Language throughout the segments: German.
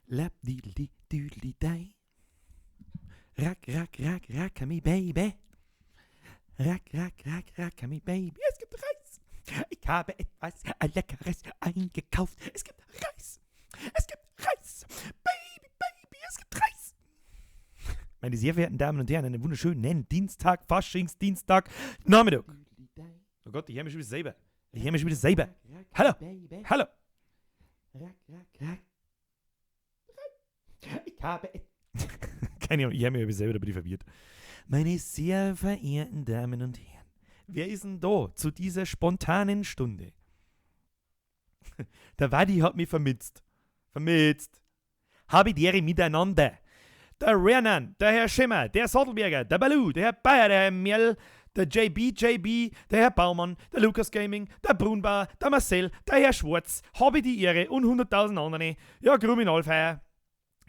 Lap diddly doodly die. Rack, me baby. Rack, me baby. Es gibt Reis. Ich habe etwas Leckeres eingekauft. Es gibt Reis. Baby, es gibt Reis. Meine sehr verehrten Damen und Herren, einen wunderschönen Dienstag, Faschingsdienstag, Nachmittag. Oh Gott, ich höre mich schon wieder selber. Hallo. Ich habe keine Ahnung, ich habe mich selber dabei verwirrt. Meine sehr verehrten Damen und Herren, wer ist denn da zu dieser spontanen Stunde? Der Wadi hat mich vermitzt. Habe die Ehre miteinander. Der Renan, der Herr Schimmer, der Sattelberger, der Balu, der Herr Bayer, der Herr Merl, der JB, der Herr Baumann, der Lukas Gaming, der Brunbauer, der Marcel, der Herr Schwarz, habe die Ehre und 100.000 andere. Ja, Kriminalfeier.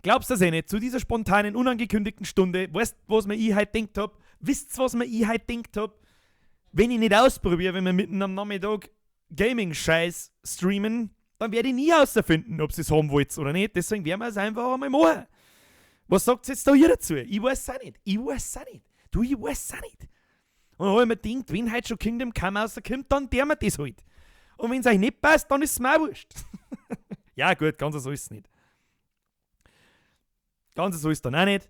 Glaubst du das eh nicht? Zu dieser spontanen, unangekündigten Stunde, weißt du, was mir ich heute denkt hab? Wisst ihr, was mir ich heute denkt hab? Wenn ich nicht ausprobiere, wenn wir mitten am Nachmittag Gaming-Scheiß streamen, dann werde ich nie herausfinden, ob ihr es haben wollt oder nicht. Deswegen werden wir es einfach einmal machen. Was sagt ihr jetzt da hier dazu? Ich weiß es auch nicht. Ich weiß es auch nicht. Und dann habe ich mir gedacht, wenn heute schon Kingdom Come rauskommt, dann der mir das halt. Und wenn es euch nicht passt, dann ist es mir auch wurscht. Ja gut, ganz so ist es nicht. Ganz so ist es dann auch nicht.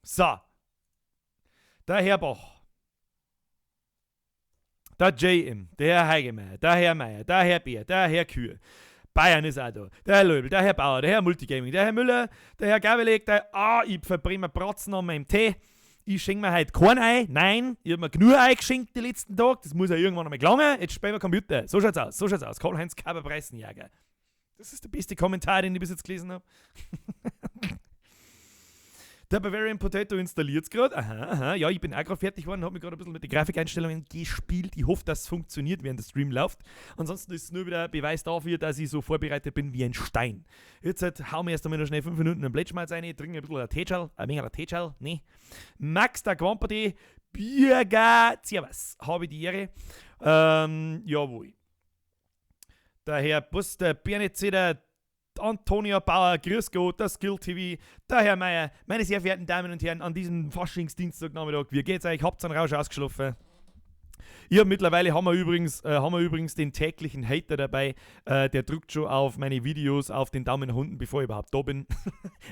So. Der Herr Bach. Der JM, der Herr Heigemeier, der Herr Meier, der Herr Bär, der Herr Kühe. Bayern ist auch da. Der Herr Löbel, der Herr Bauer, der Herr Multigaming, der Herr Müller, der Herr Gabeleg, ich verbringe mir Bratzen an meinem Tee. Ich schenke mir heute kein Ei. Nein, ich habe mir genug Ei geschenkt die letzten Tage. Das muss ja irgendwann einmal gelangen. Jetzt spielen wir Computer. So schaut's aus. Karl-Heinz Kaber-Preisenjäger. Das ist der beste Kommentar, den ich bis jetzt gelesen habe. Der Bavarian Potato installiert es gerade. Aha. Ja, ich bin auch gerade fertig geworden, habe mich gerade ein bisschen mit den Grafikeinstellungen gespielt. Ich hoffe, dass es funktioniert, während der Stream läuft. Ansonsten ist es nur wieder Beweis dafür, dass ich so vorbereitet bin wie ein Stein. Jetzt hauen wir erst einmal noch schnell 5 Minuten einen Blättschmalz rein, trinken ein bisschen ein wenig Teeschal. Nee. Max, der Quampati, Bürger, servus, habe ich die Ehre. Jawohl. Der Herr Bus, der Bernetzer, Antonia Bauer, grüß Gott, das Skill TV, der Herr Meier, meine sehr verehrten Damen und Herren, an diesem Faschingsdienstagnachmittag, wie geht's euch? Habt's einen Rausch ausgeschlafen? Mittlerweile haben wir übrigens den täglichen Hater dabei, der drückt schon auf meine Videos auf den Daumen nach unten, bevor ich überhaupt da bin.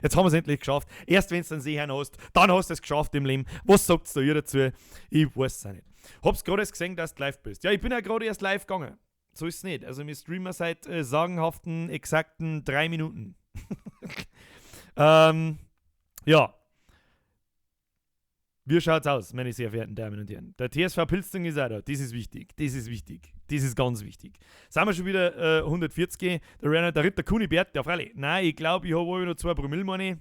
Jetzt haben wir es endlich geschafft. Erst wenn du einen Sehen hast, dann hast du es geschafft im Leben. Was sagt ihr dazu? Ich weiß es auch nicht. Hab's gerade erst gesehen, dass du live bist. Ja, ich bin ja gerade erst live gegangen. So ist es nicht. Also wir streamen seit sagenhaften, exakten 3 Minuten. Ja. Wie schaut's aus, meine sehr verehrten Damen und Herren? Der TSV Pilsting ist auch da. Das ist wichtig. Das ist ganz wichtig. Sind wir schon wieder 140. Der Ritter Kunibert, der freilich. Nein, ich glaube, ich habe wohl noch 2 Promille, meine.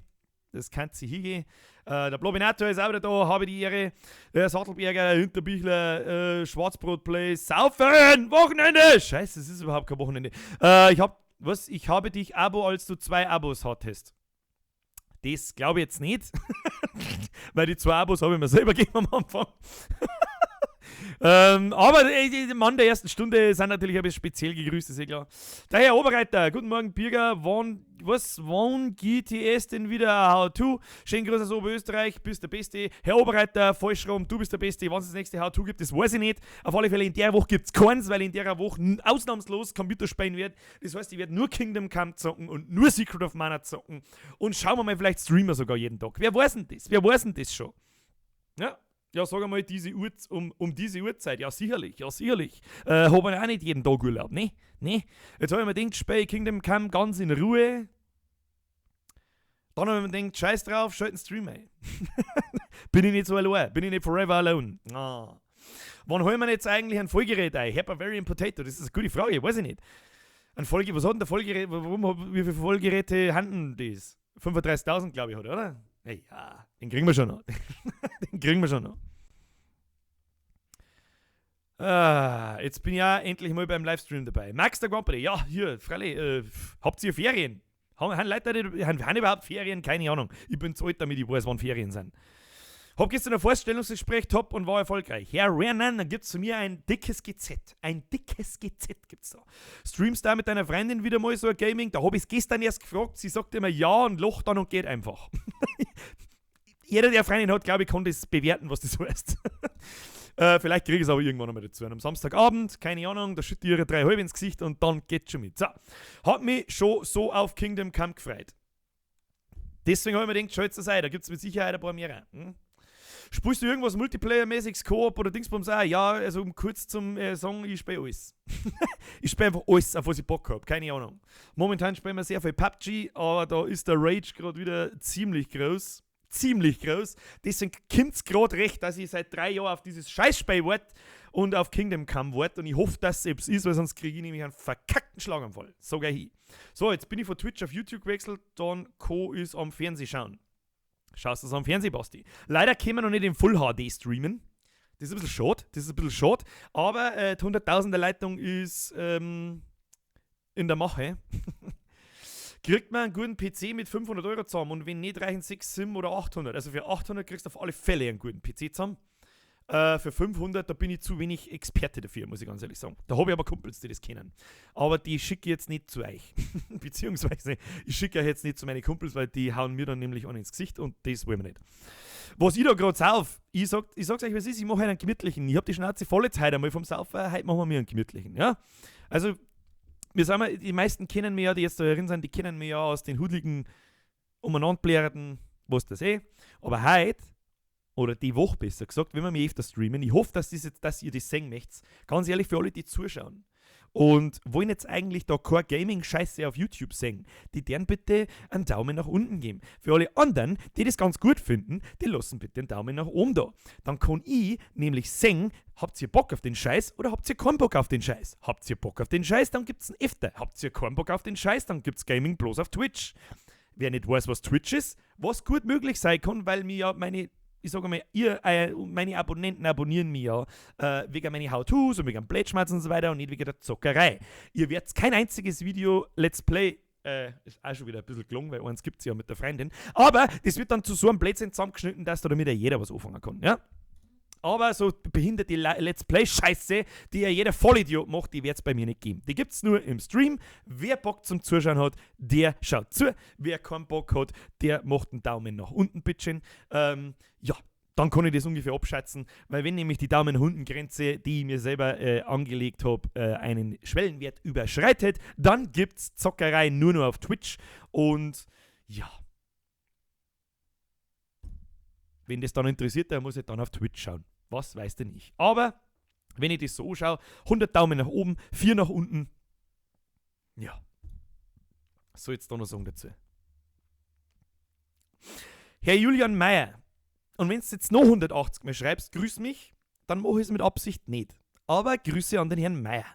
Das kann sich hingehen. Der Blobinator ist auch wieder da, habe die Ehre. Der Sattelberger, Hinterbichler, Schwarzbrotplay, Saufen, Wochenende! Scheiße, es ist überhaupt kein Wochenende. Ich habe dich Abo, als du 2 Abos hattest. Das glaube ich jetzt nicht. Weil die 2 Abos habe ich mir selber gegeben am Anfang. Aber die Mann der ersten Stunde sind natürlich ein bisschen speziell gegrüßt, ist eh klar. Der Herr Oberreiter, guten Morgen, Birger. Wann GTS denn wieder How-To? Schönen Gruß aus Oberösterreich, bist der Beste. Herr Oberreiter, falsch rum, du bist der Beste. Wann es das nächste How-To gibt, das weiß ich nicht. Auf alle Fälle in der Woche gibt es keins, weil in der Woche ausnahmslos Computer spielen wird. Das heißt, ich werde nur Kingdom Come zocken und nur Secret of Mana zocken. Und schauen wir mal, vielleicht streamen wir sogar jeden Tag. Wer weiß denn das schon? Ja, sag einmal, um diese Uhrzeit. Ja, sicherlich. Habe ich auch nicht jeden Tag Urlaub, ne? Jetzt habe ich mir gedacht, spiele Kingdom Come ganz in Ruhe. Dann habe ich mir gedacht, scheiß drauf, schalte einen Stream ein. Bin ich nicht so allein? Bin ich nicht forever alone? Ah. Wann holen wir jetzt eigentlich ein Vollgerät ein? Bavarian Potato, das ist eine gute Frage, weiß ich nicht. Was hat denn der Vollgerät, wie viele Vollgeräte handeln das? 35.000, glaube ich, oder? Hey, ja, den kriegen wir schon noch. Jetzt bin ich ja endlich mal beim Livestream dabei. Max der Company, ja, hier, freilich, habt ihr Ferien? Haben Leute überhaupt Ferien? Keine Ahnung. Ich bin zu alt, damit ich weiß, wann Ferien sind. Hab gestern ein Vorstellungsgespräch top und war erfolgreich. Herr Renan, dann gibt's zu mir ein dickes GZ. Ein dickes GZ gibt's da. Streamst da mit deiner Freundin wieder mal so ein Gaming? Da hab ich's gestern erst gefragt. Sie sagt immer ja und lacht dann und geht einfach. Jeder, der eine Freundin hat, glaube ich, kann das bewerten, was das heißt. Vielleicht kriege ich es aber irgendwann einmal dazu. Und am Samstagabend, keine Ahnung, da schütte ich ihre 3,5 ins Gesicht und dann geht's schon mit. So, hat mich schon so auf Kingdom Come gefreut. Deswegen habe ich mir gedacht, schau jetzt da gibt es mit Sicherheit ein paar mehr. Spielst du irgendwas Multiplayer-mäßiges, Koop oder Dingsbums auch? Ja, also um kurz zum sagen, ich spiele alles. Ich spiele einfach alles, auf was ich Bock habe, keine Ahnung. Momentan spielen wir sehr viel PUBG, aber da ist der Rage gerade wieder ziemlich groß. Ziemlich groß. Deswegen kommt es gerade recht, dass ich seit 3 Jahren auf dieses Scheißspiel warte und auf Kingdom Come warte. Und ich hoffe, dass es ist, weil sonst kriege ich nämlich einen verkackten Schlaganfall. So geil hin. So, jetzt bin ich von Twitch auf YouTube gewechselt, dann kann ich es am Fernsehen schauen. Schaust du es am Fernsehen, Basti? Leider können wir noch nicht in Full HD streamen. Das ist ein bisschen schade. Aber die 100.000er Leitung ist in der Mache. Kriegt man einen guten PC mit 500 Euro zusammen und wenn nicht, reichen 6, 7 oder 800. Also für 800 kriegst du auf alle Fälle einen guten PC zusammen. Für 500, da bin ich zu wenig Experte dafür, muss ich ganz ehrlich sagen. Da habe ich aber Kumpels, die das kennen. Aber die schicke ich jetzt nicht zu euch. Beziehungsweise, ich schicke euch jetzt nicht zu meinen Kumpels, weil die hauen mir dann nämlich an ins Gesicht und das wollen wir nicht. Was ich da gerade sauf, ich sag's euch, was ist, ich mache einen gemütlichen. Ich habe die Schnauze voll jetzt heute einmal vom Saufen, heute machen wir mir einen gemütlichen. Ja? Also, die meisten kennen mich ja, die jetzt da drin sind, die kennen mich ja aus den hudligen, umeinanderbläherten, was das Aber heute, oder die Woche besser gesagt, wenn wir mich öfter streamen, ich hoffe, dass ihr das sehen möchtet, ganz ehrlich für alle, die zuschauen und wollen jetzt eigentlich da keine Gaming-Scheiße auf YouTube sehen, die deren bitte einen Daumen nach unten geben. Für alle anderen, die das ganz gut finden, die lassen bitte einen Daumen nach oben da. Dann kann ich nämlich sehen, habt ihr Bock auf den Scheiß oder habt ihr keinen Bock auf den Scheiß? Habt ihr Bock auf den Scheiß, dann gibt's einen Efter. Habt ihr keinen Bock auf den Scheiß, dann gibt's Gaming bloß auf Twitch. Wer nicht weiß, was Twitch ist, was gut möglich sein kann, weil mir ja meine Abonnenten abonnieren mich ja wegen meinen How-Tos und wegen dem Blättschmerz und so weiter und nicht wegen der Zockerei. Ihr werdet kein einziges Video Let's Play, ist auch schon wieder ein bisschen gelungen, weil eins gibt es ja mit der Freundin, aber das wird dann zu so einem Blödsinn zusammengeschnitten, dass da damit ja jeder was anfangen kann, ja? Aber so behinderte Let's Play-Scheiße, die ja jeder Vollidiot macht, die wird es bei mir nicht geben. Die gibt es nur im Stream. Wer Bock zum Zuschauen hat, der schaut zu. Wer keinen Bock hat, der macht einen Daumen nach unten, bitteschön. Ja, dann kann ich das ungefähr abschätzen, weil wenn nämlich die Daumen nach unten Grenze, die ich mir selber angelegt habe, einen Schwellenwert überschreitet, dann gibt es Zockerei nur noch auf Twitch und ja. Wenn das dann interessiert, dann muss ich dann auf Twitch schauen. Was weiß denn ich. Aber, wenn ich das so anschaue, 100 Daumen nach oben, 4 nach unten. Ja. Was soll ich jetzt da noch sagen dazu? Herr Julian Meyer, und wenn du jetzt noch 180 Mal schreibst, grüß mich, dann mache ich es mit Absicht nicht. Aber Grüße an den Herrn Meyer.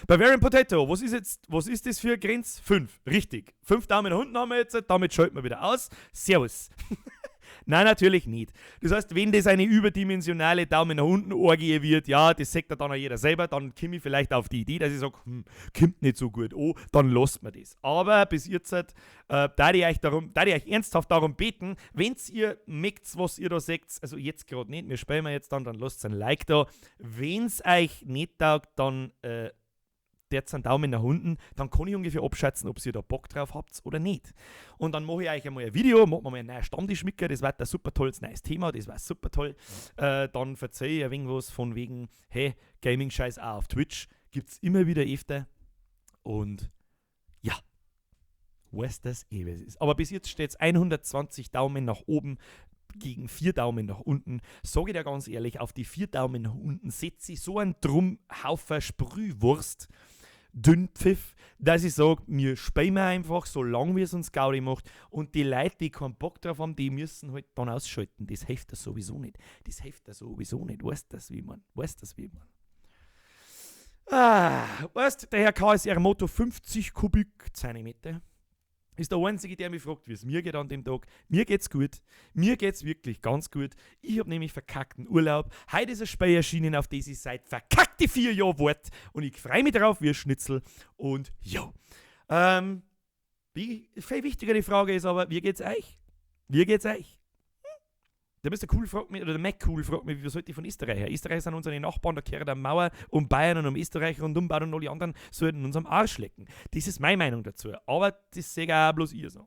Bavarian Potato, was ist das für Grenz? 5. Richtig. 5 Daumen nach unten haben wir jetzt, damit schalten wir wieder aus. Servus. Nein, natürlich nicht. Das heißt, wenn das eine überdimensionale Daumen nach unten Orgie wird, ja, das sagt ja dann auch jeder selber, dann komme ich vielleicht auf die Idee, dass ich sage, kommt nicht so gut an, dann lasst mir das. Aber bis jetzt da ich euch ernsthaft darum beten, wenn ihr merkt, was ihr da seht, also jetzt gerade nicht, wir spielen jetzt dann lasst ein Like da. Wenn es euch nicht taugt, dann jetzt einen Daumen nach unten, dann kann ich ungefähr abschätzen, ob ihr da Bock drauf habt oder nicht. Und dann mache ich euch einmal ein Video, machen wir mal einen neuen Stammtisch mit, das wird ein super tolles neues Thema, das war super toll. Dann erzähle ich ein wenig was von wegen, hey, Gaming-Scheiß auch auf Twitch, gibt es immer wieder öfter. Und ja, weiß das was es ist. Aber bis jetzt steht es 120 Daumen nach oben gegen 4 Daumen nach unten. Sage ich dir ganz ehrlich, auf die 4 Daumen nach unten setze ich so einen Drumhaufen Sprühwurst, Dünnpfiff, dass ich sage, wir spielen einfach, solange wie es uns Gaudi macht. Und die Leute, die keinen Bock drauf haben, die müssen halt dann ausschalten. Das hilft das sowieso nicht. Weißt das, wie man? Weißt, der Herr KSR Moto 50 Kubikzentimeter ist der Einzige, der mich fragt, wie es mir geht an dem Tag. Mir geht's gut. Mir geht's wirklich ganz gut. Ich habe nämlich verkackten Urlaub. Heute ist ein Spiel erschienen, auf das ich seit verkackte 4 Jahren warte. Und ich freue mich darauf wie ein Schnitzel. Und ja. Viel wichtiger die Frage ist aber, wie geht's euch? Der Mr. Cool fragt mich, oder der Mac Cool fragt mich, wie sollte ich von Österreich her? Österreich sind unsere Nachbarn, da kehren der Mauer um Bayern und um Österreich und umbauen und alle anderen sollten uns am Arsch lecken. Das ist meine Meinung dazu. Aber das sehe auch bloß ihr so.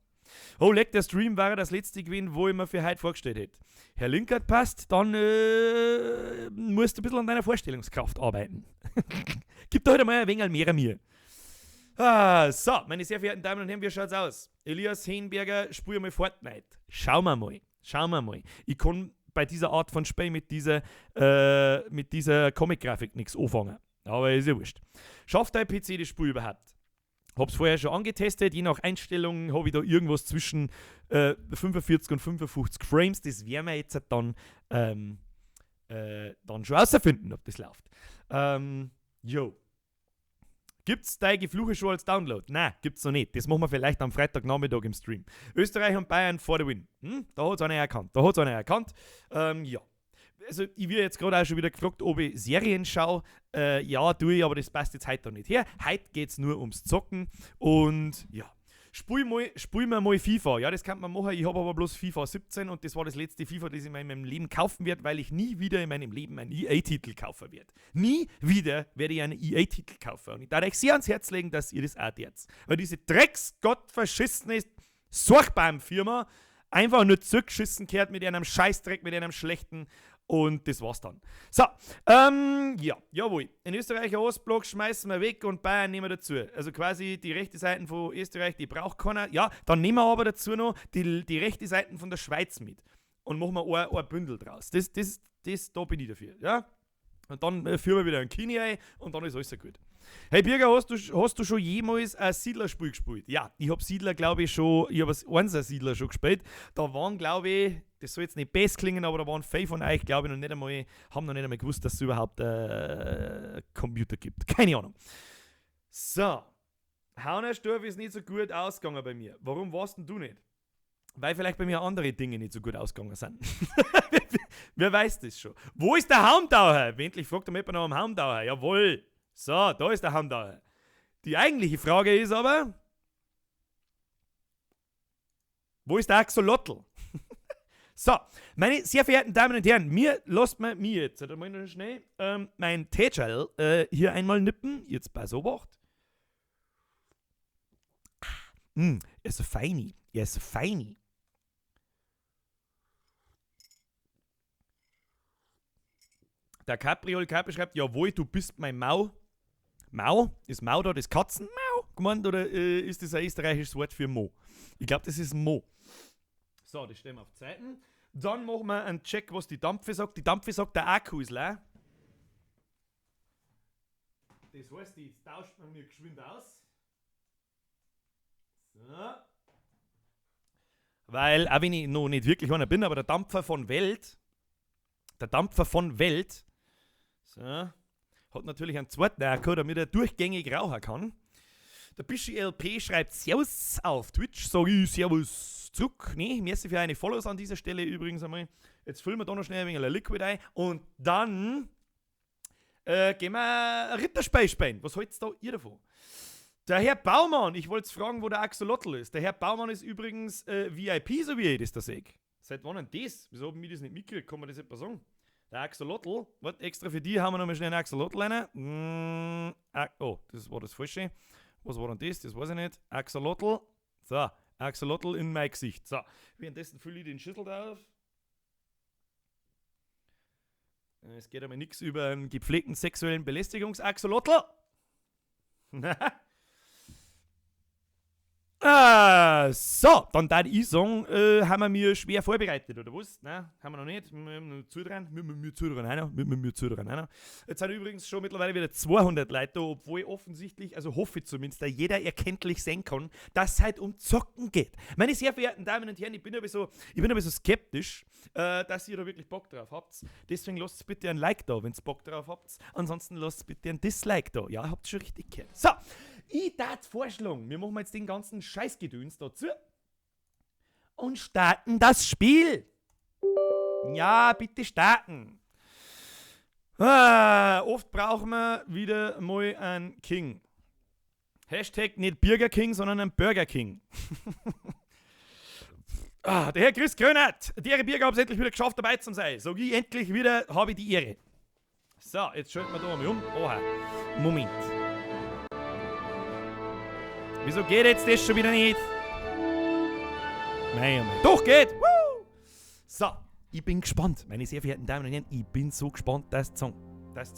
Oh, leck, der Stream war das letzte gewesen, wo ich mir für heute vorgestellt hätte. Herr Linkert passt, dann musst du ein bisschen an deiner Vorstellungskraft arbeiten. Gib da heute mal ein wenig mehr an mir. So, meine sehr verehrten Damen und Herren, wie schaut's aus? Elias Henberger, spiel mal Fortnite. Schauen wir mal. Ich kann bei dieser Art von Spiel mit dieser Comic-Grafik nichts anfangen. Aber ist ja wurscht. Schafft dein PC das Spiel überhaupt? Hab's vorher schon angetestet, je nach Einstellung habe ich da irgendwas zwischen 45 und 55 Frames. Das werden wir jetzt dann schon rausfinden, ob das läuft. Gibt's deine Gefluche schon als Download? Nein, gibt's noch nicht. Das machen wir vielleicht am Freitagnachmittag im Stream. Österreich und Bayern for the win. Da hat's einer erkannt. Ja. Also, ich werde jetzt gerade auch schon wieder gefragt, ob ich Serien schaue. Ja, tue ich, aber das passt jetzt heute noch nicht her. Heute geht es nur ums Zocken. Und ja, spiel mir mal FIFA. Ja, das kann man machen. Ich habe aber bloß FIFA 17 und das war das letzte FIFA, das ich in meinem Leben kaufen werde, weil ich nie wieder in meinem Leben einen EA-Titel kaufen werde. Nie wieder werde ich einen EA-Titel kaufen. Und ich darf euch sehr ans Herz legen, dass ihr das auch tut. Weil diese Drecks-Gottverschissene Sorgbaum-Firma einfach nur zurückgeschissen gehört mit einem Scheißdreck, mit einem schlechten. Und das war's dann. So, ja, jawohl. In Österreich Ostblock schmeißen wir weg und Bayern nehmen wir dazu. Also quasi die rechte Seite von Österreich, die braucht keiner. Ja, dann nehmen wir aber dazu noch die rechte Seite von der Schweiz mit. Und machen wir ein Bündel draus. Da bin ich dafür, ja. Und dann führen wir wieder ein Kini ein und dann ist alles so gut. Hey Birger, hast du schon jemals ein Siedlerspiel gespielt? Ja, ich habe Siedler, glaube ich, schon, ich habe ein Siedler schon gespielt. Da waren, glaube ich, das soll jetzt nicht best klingen, aber da waren viele von euch, glaube ich, haben noch nicht einmal gewusst, dass es überhaupt Computer gibt. Keine Ahnung. So. Haunersdorf ist nicht so gut ausgegangen bei mir. Warum warst denn du nicht? Weil vielleicht bei mir andere Dinge nicht so gut ausgegangen sind. Wer weiß das schon? Wo ist der Haumdauer? Endlich fragt er mich noch am Haumdauer. Jawohl. So, da ist der Haumdauer. Die eigentliche Frage ist aber, wo ist der Axolotl? So, meine sehr verehrten Damen und Herren, lasst mir jetzt, mal noch schnell, mein Teeschall hier einmal nippen. Jetzt bei so Wacht. Er ist so feini. Der Capriol schreibt, jawohl, du bist mein Mau. Mau? Ist Mau da das Katzen? Mau gemeint oder ist das ein österreichisches Wort für Mo? Ich glaube, das ist Mo. So, das stellen wir auf die Seiten. Dann machen wir einen Check, was die Dampfe sagt. Die Dampfe sagt, der Akku ist leer. Das heißt, die tauscht man mir geschwind aus. So. Weil, auch wenn ich noch nicht wirklich einer bin, aber der Dampfer von Welt, so, hat natürlich einen zweiten Akku, damit er durchgängig rauchen kann. Der Bischi LP schreibt Servus auf Twitch, sag ich Servus zurück. Nee, merci für eine Follows an dieser Stelle übrigens einmal. Jetzt füllen wir da noch schnell ein wenig Liquid ein und dann gehen wir ein Ritterspiel spielen. Was haltet ihr davon? Der Herr Baumann, ich wollte fragen, wo der Axolotl ist. Der Herr Baumann ist übrigens VIP, so wie ich das da sehe. Seit wann denn das? Wieso haben wir das nicht mitgekriegt? Kann man das etwa sagen? Der Axolotl, warte, extra für die haben wir nochmal schnell einen Axolotl rein. Oh, das war das Falsche. Was war denn das? Das weiß ich nicht. Axolotl. So, Axolotl in mein Gesicht. So, währenddessen fülle ich den Schüssel drauf. Es geht aber nichts über einen gepflegten sexuellen Belästigungs-Axolotl. So, dann da ich sagen, haben wir mir schwer vorbereitet, oder was? Nein, haben wir noch nicht. Wir müssen zudrehen. Jetzt sind übrigens schon mittlerweile wieder 200 Leute da, obwohl offensichtlich, also hoffe ich zumindest, da jeder erkenntlich sehen kann, dass es halt um Zocken geht. Meine sehr verehrten Damen und Herren, ich bin aber so skeptisch, dass ihr da wirklich Bock drauf habt. Deswegen lasst bitte ein Like da, wenn ihr Bock drauf habt. Ansonsten lasst bitte ein Dislike da. Ja, habt ihr schon richtig gehört. So, ich darf vorschlagen, wir machen jetzt den ganzen Scheißgedöns dazu und starten das Spiel. Ja, bitte starten. Oft brauchen wir wieder mal einen King. Hashtag nicht Burger King, sondern ein Burger King. Der Herr Chris Grönert, der Bierger hat es endlich wieder geschafft, dabei zu sein. Sag ich, endlich wieder habe ich die Ehre. So, jetzt schalten wir da mal um. Oha, Moment. Wieso geht jetzt das schon wieder nicht? Nein, doch geht! Woo! So, ich bin gespannt, meine sehr verehrten Damen und Herren. Ich bin so gespannt, das Song.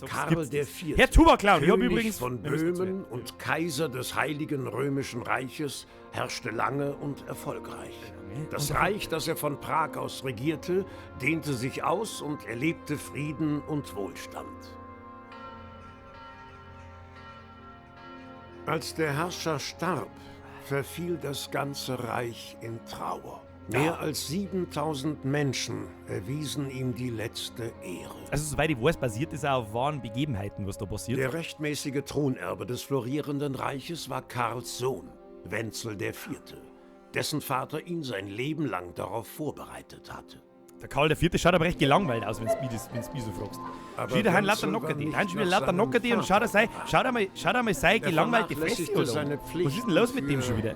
Karl der Vierte, Herr Tuberclown, ich habe König übrigens von Böhmen und Kaiser des Heiligen Römischen Reiches, herrschte lange und erfolgreich. Das Reich, das er von Prag aus regierte, dehnte sich aus und erlebte Frieden und Wohlstand. Als der Herrscher starb, verfiel das ganze Reich in Trauer. Mehr als 7000 Menschen erwiesen ihm die letzte Ehre. Also soweit ich weiß, basiert es auch auf wahren Begebenheiten, was da passiert. Der rechtmäßige Thronerbe des florierenden Reiches war Karls Sohn, Wenzel IV., dessen Vater ihn sein Leben lang darauf vorbereitet hatte. Der Karl IV. Schaut aber recht gelangweilt aus, wenn du mich so fragst. Schau dir einen lauter Nockerte. Dann schon wieder lauter Nockerte und schau dir mal sei gelangweilte Fresse oder? Was ist denn los mit dem schon wieder?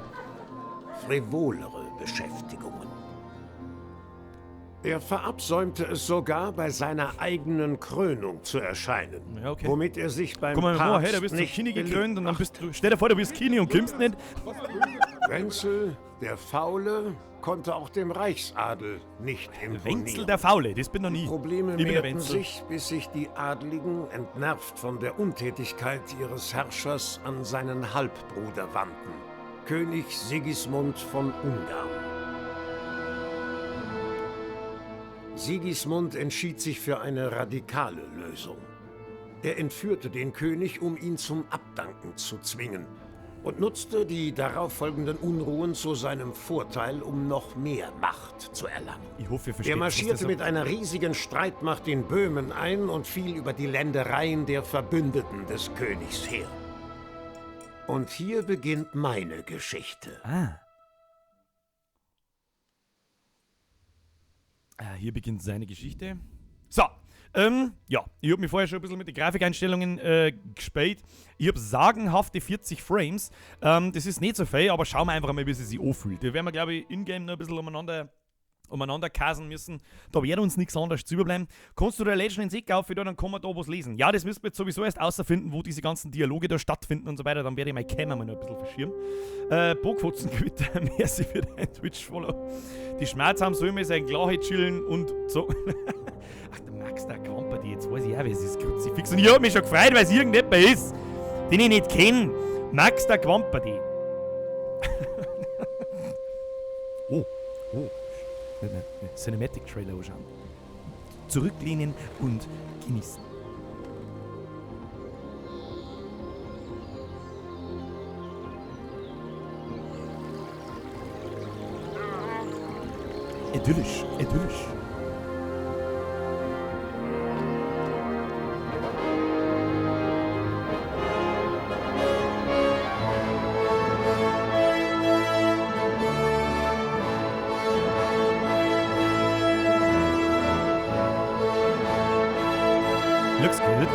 Frivolere Beschäftigungen. Er verabsäumte es sogar, bei seiner eigenen Krönung zu erscheinen, ja, okay. womit er sich beim Komm mal vor, hey, da bist du nicht Kini gekrönt und dann bist du, stell dir vor, du bist Kini und kommst nicht. Wenzel, der Faule, konnte auch dem Reichsadel nicht imponieren. Wenzel der Faule, das bin noch nie. Probleme Ich bin der mehrten Wenzel. sich, bis sich die Adligen, entnervt von der Untätigkeit ihres Herrschers, an seinen Halbbruder wandten, König Sigismund von Ungarn. Sigismund entschied sich für eine radikale Lösung. Er entführte den König, um ihn zum Abdanken zu zwingen, und nutzte die darauffolgenden Unruhen zu seinem Vorteil, um noch mehr Macht zu erlangen. Ich hoffe, ihr versteht. Er marschierte mit einer riesigen Streitmacht in Böhmen ein und fiel über die Ländereien der Verbündeten des Königs her. Und hier beginnt meine Geschichte. Hier beginnt seine Geschichte. So, ja, ich habe mich vorher schon ein bisschen mit den Grafikeinstellungen gespielt. Ich habe sagenhafte 40 Frames. Das ist nicht so viel, aber schauen wir einfach mal, wie sie sich anfühlt. Da werden wir, glaube ich, in-game noch ein bisschen umeinander kasen müssen. Da wird uns nichts anderes zu überbleiben. Kannst du da Legend in Sick auf, dann kann man da was lesen. Ja, das müssen wir jetzt sowieso erst außerfinden, wo diese ganzen Dialoge da stattfinden und so weiter. Dann werde ich mein Camera mal noch ein bisschen verschirmen. Bogfotzengewitter, merci für dein Twitch-Follow. Die Schmerz sollen wir sein Klarheit chillen und so. Ach, der Max, der Quampert, jetzt weiß ich auch, wer es ist. Kruzifix. Und ich habe mich schon gefreut, weil es irgendjemand ist, den ich nicht kenne. Max, der Quampert. Oh. Cinematic-Trailer anschauen. Zurücklehnen und genießen. Idyllisch, idyllisch. Looks good.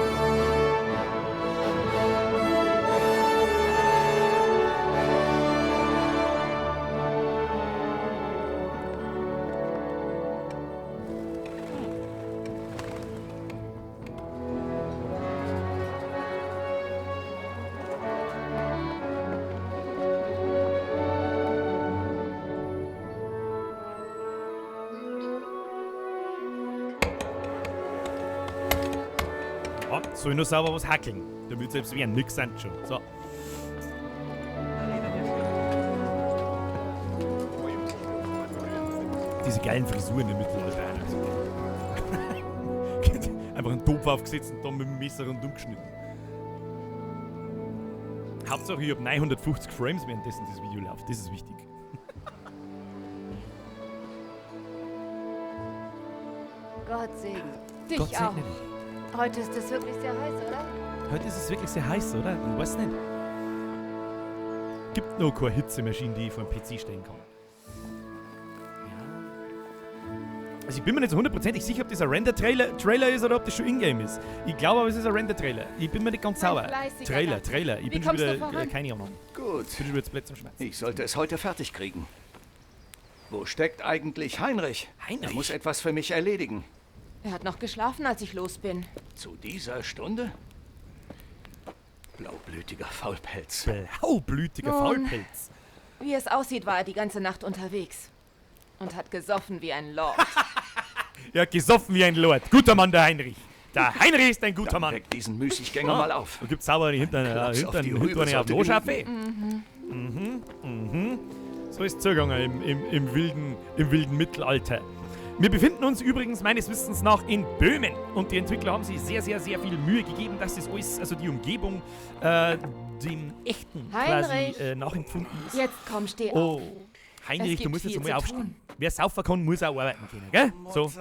Soll nur sauber was hackeln, damit selbst wir nix sind schon. So. Diese geilen Frisuren im Mittelalter. Einfach einen Topf aufgesetzt und dann mit dem Messer rundum geschnitten. Hauptsache ich habe 950 Frames, währenddessen das Video läuft. Das ist wichtig. Gott segne dich Gott auch. segne dich. Heute ist es wirklich sehr heiß, oder? Heute ist es wirklich sehr heiß, oder? Ich weiß nicht. Gibt noch keine Hitzemaschine, die ich vor dem PC stellen kann. Ja. Also ich bin mir nicht so hundertprozentig sicher, ob das ein Render-Trailer ist oder ob das schon Ingame ist. Ich glaube aber, es ist ein Render-Trailer. Ich bin mir nicht ganz sauber. Trailer. Ich bin schon wieder keine Ahnung. Gut. Ich bin schon wieder jetzt Plätze am Schmerzen. Ich sollte es heute fertig kriegen. Wo steckt eigentlich Heinrich? Heinrich? Er muss etwas für mich erledigen. Er hat noch geschlafen, als ich los bin. Zu dieser Stunde? Blaublütiger Faulpelz. Blaublütiger Nun. Faulpelz. Wie es aussieht, war er die ganze Nacht unterwegs. Und hat gesoffen wie ein Lord. Ja, gesoffen wie ein Lord. Guter Mann, der Heinrich. Der Heinrich ist ein guter Dann Mann. weck diesen Müßiggänger mal auf. Da gibt's sauber hinten Klaps auf die Rübe auf sollte Loschaffe. So ist es zugegangen im wilden Mittelalter. Wir befinden uns übrigens meines Wissens nach in Böhmen und die Entwickler haben sich sehr, sehr, sehr viel Mühe gegeben, dass das alles, also die Umgebung, dem echten Heinrich. quasi nachempfunden ist. Jetzt komm, steh auf. Oh, Heinrich, Es du gibt musst jetzt viel einmal zu aufstehen. tun. Wer saufen kann, muss auch arbeiten können, gell? So.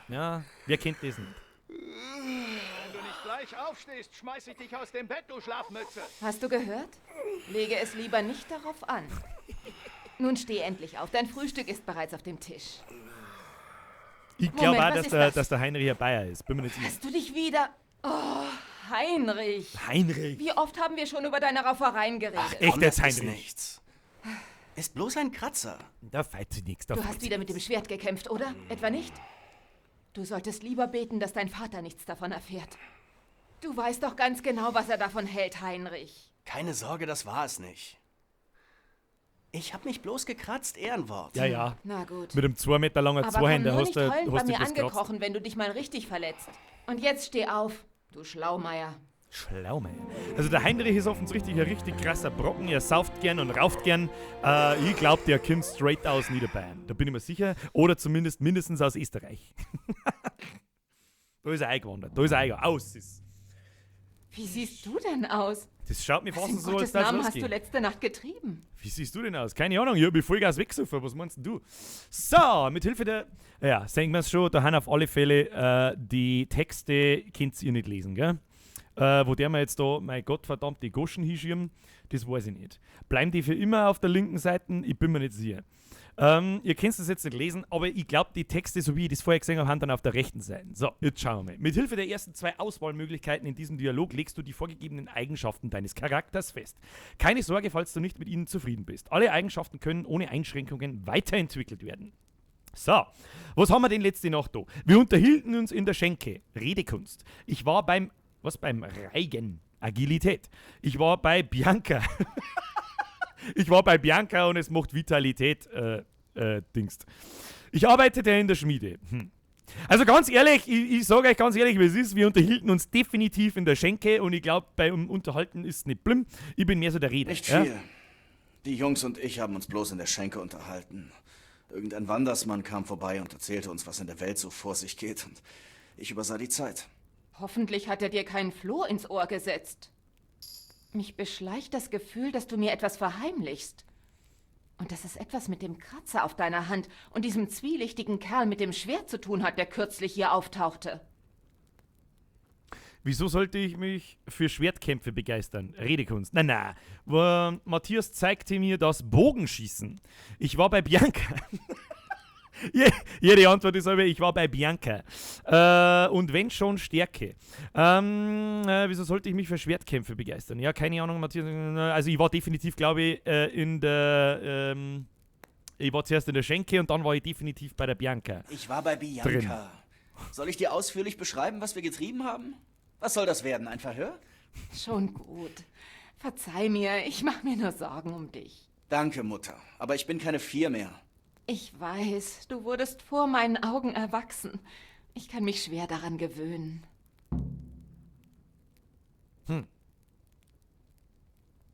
Ja, wer kennt das nicht? Wenn du nicht gleich aufstehst, schmeiß ich dich aus dem Bett, du Schlafmütze. Hast du gehört? Lege es lieber nicht darauf an. Nun steh endlich auf. Dein Frühstück ist bereits auf dem Tisch. Ich glaube Moment, auch, was dass ist der, das? dass der Heinrich ein Bayer ist. Bin mir nicht sicher. Hast du dich wieder... Oh, Heinrich. Heinrich. Wie oft haben wir schon über deine Raufereien geredet? Echt Komm, jetzt, das ist Heinrich? nichts. Ist bloß ein Kratzer. Da feit sie nichts. Du hast wieder mit dem Schwert gekämpft, oder? Etwa nicht? Du solltest lieber beten, dass dein Vater nichts davon erfährt. Du weißt doch ganz genau, was er davon hält, Heinrich. Keine Sorge, das war es nicht. Ich hab mich bloß gekratzt, Ehrenwort. Ja, ja. Na gut. Mit einem 2 Meter langen Aber komm Zweihänder nur hast nicht du heulend bei hast du mir was gekratzt. angekrochen, wenn du dich mal richtig verletzt. Und jetzt steh auf, du Schlaumeier. Schlaumeier. Also der Heinrich ist offensichtlich ein richtig krasser Brocken. Er sauft gern und rauft gern. Ich glaube, der kommt straight aus Niederbayern. Da bin ich mir sicher. Oder zumindest mindestens aus Österreich. Da ist er eingewandert. Da ist er eingewandert. Aus ist. Wie siehst du denn aus? Das schaut mir Was fast in so, als Gottes dass Namen es hast du losgeht. letzte Nacht getrieben? Wie siehst du denn aus? Keine Ahnung, ich hab mich Vollgas weggesoffen. Was meinst denn du? So, mit Hilfe der... Ja, sagen wir es schon, da haben auf alle Fälle die Texte, könnt ihr nicht lesen, gell? Wo der mir jetzt da, mein Gott, verdammt, die Goschen hinschirmen, das weiß ich nicht. Bleiben die für immer auf der linken Seite? Ich bin mir nicht sicher. Ihr könnt das jetzt nicht lesen, aber ich glaube, die Texte, so wie ich das vorher gesehen habe, haben dann auf der rechten Seite. So, jetzt schauen wir mal. Mit Hilfe der ersten 2 Auswahlmöglichkeiten in diesem Dialog legst du die vorgegebenen Eigenschaften deines Charakters fest. Keine Sorge, falls du nicht mit ihnen zufrieden bist. Alle Eigenschaften können ohne Einschränkungen weiterentwickelt werden. So, was haben wir denn letzte Nacht da? Wir unterhielten uns in der Schenke. Redekunst. Ich war beim Reigen. Agilität. Ich war bei Bianca. Ich war bei Bianca und es macht Vitalität, Dingst. Ich arbeitete in der Schmiede. Also ganz ehrlich, ich sage euch ganz ehrlich, wie es ist. Wir unterhielten uns definitiv in der Schenke und ich glaube, beim Unterhalten ist es nicht schlimm. Ich bin mehr so der Rede. Nicht viel. Die Jungs und ich haben uns bloß in der Schenke unterhalten. Irgendein Wandersmann kam vorbei und erzählte uns, was in der Welt so vor sich geht. Und ich übersah die Zeit. Hoffentlich hat er dir keinen Floh ins Ohr gesetzt. Mich beschleicht das Gefühl, dass du mir etwas verheimlichst. Und dass es etwas mit dem Kratzer auf deiner Hand und diesem zwielichtigen Kerl mit dem Schwert zu tun hat, der kürzlich hier auftauchte. Wieso sollte ich mich für Schwertkämpfe begeistern? Redekunst. Na. Matthias zeigte mir das Bogenschießen. Ich war bei Bianca. Jede Antwort ist aber, ich war bei Bianca. Und wenn schon Stärke. Wieso sollte ich mich für Schwertkämpfe begeistern? Ja, keine Ahnung, Matthias. Also ich war definitiv, glaube ich, ich war zuerst in der Schenke und dann war ich definitiv bei der Bianca. Ich war bei Bianca. Soll ich dir ausführlich beschreiben, was wir getrieben haben? Was soll das werden, ein Verhör? Schon gut. Verzeih mir, ich mache mir nur Sorgen um dich. Danke, Mutter. Aber ich bin keine 4 mehr. Ich weiß, du wurdest vor meinen Augen erwachsen. Ich kann mich schwer daran gewöhnen.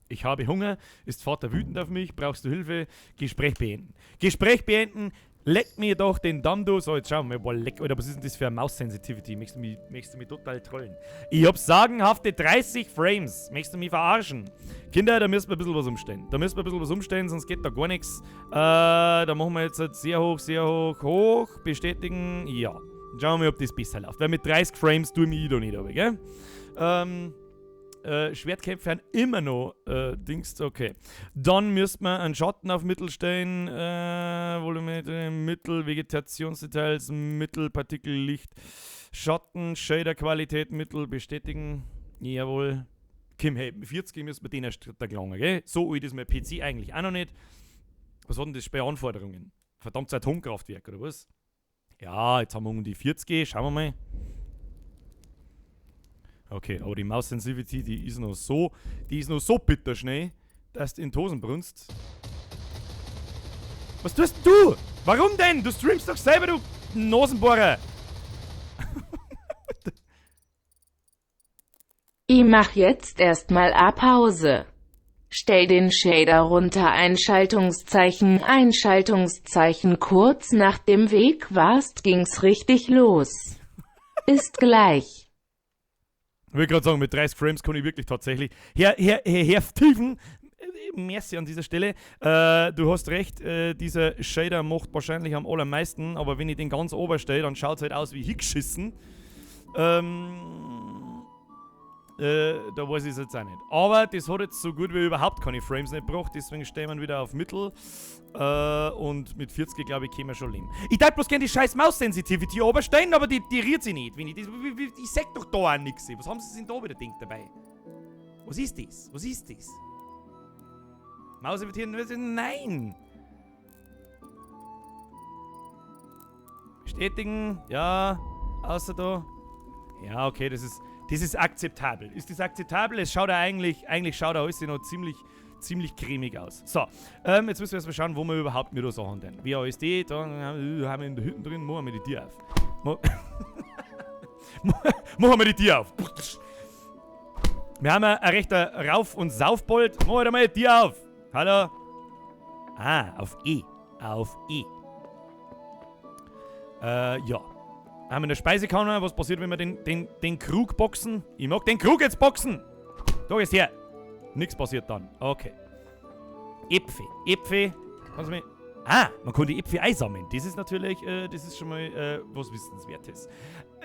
Ich habe Hunger, ist Vater wütend auf mich, brauchst du Hilfe? Gespräch beenden. Gespräch beenden, leck mir doch den Damm du. So, jetzt schauen wir mal, leck, oder was ist denn das für eine Maus-Sensitivity? Möchtest du mich total trollen? Ich hab sagenhafte 30 Frames. Möchtest du mich verarschen? Kinder, da müssen wir ein bisschen was umstellen. Sonst geht da gar nichts. Da machen wir jetzt sehr hoch, bestätigen. Ja. Schauen wir mal, ob das besser läuft. Weil mit 30 Frames tue ich mich da nicht, aber, gell? Schwertkämpfe haben immer noch Dings, okay. Dann müsste man einen Schatten auf Mittel stellen, Volumeter, Mittel, Vegetationsdetails, Mittel, Partikel, Licht, Schatten, Shader-Qualität, Mittel, bestätigen, jawohl. Kim, hey, 40 müssen wir den erst da gelangen, gell? So alt ist mein PC eigentlich auch noch nicht. Was hat denn das bei Anforderungen? verdammtes Atomkraftwerk, oder was? Ja, jetzt haben wir um die 40, schauen wir mal. Okay, aber die Mouse Sensitivity, die ist noch so bitterschnell, dass du in die Hosen brunst. Was tust du? Warum denn? Du streamst doch selber, du Nasenbohrer! Ich mach jetzt erstmal Pause. Stell den Shader runter, Einschaltungszeichen, kurz nach dem Weg warst, ging's richtig los. Ist gleich. Ich will gerade sagen, mit 30 Frames kann ich wirklich tatsächlich. Herr Steven, merci an dieser Stelle. Du hast recht, dieser Shader macht wahrscheinlich am allermeisten, aber wenn ich den ganz ober stelle, dann schaut es halt aus wie hingeschissen. Da weiß ich es jetzt auch nicht. Aber das hat jetzt so gut wie überhaupt keine Frames nicht gebracht, deswegen stellen wir wieder auf Mittel. Und mit 40, glaube ich, können wir schon leben. Ich darf bloß gerne die scheiß Maus-Sensitivity oberstellen, aber die rührt sich nicht. Ich sag doch da auch nichts. Was haben sie denn da wieder Ding dabei? Was ist das? Was ist das? Maus imitieren? Nein! Bestätigen? Ja. Außer da. Ja, okay, das ist akzeptabel. Ist das akzeptabel? Es schaut ja eigentlich schaut alles noch ziemlich cremig aus. So, jetzt müssen wir erstmal schauen, wo wir überhaupt mit Sachen denn. WASD, da haben wir in der Hütte drin, machen wir die Tür auf. Machen wir die Tür auf. Wir haben ein rechter Rauf- und Saufbold. Mach halt mal die Tür auf. Hallo? Ah, auf E. Auf E. Ja. Haben wir eine Speisekammer. Was passiert, wenn wir den Krug boxen? Ich mag den Krug jetzt boxen. Da ist her. Nichts passiert dann. Okay. Äpfel. Kannst du mir... Ah, man kann die Äpfel einsammeln. Das ist natürlich, das ist schon mal was Wissenswertes.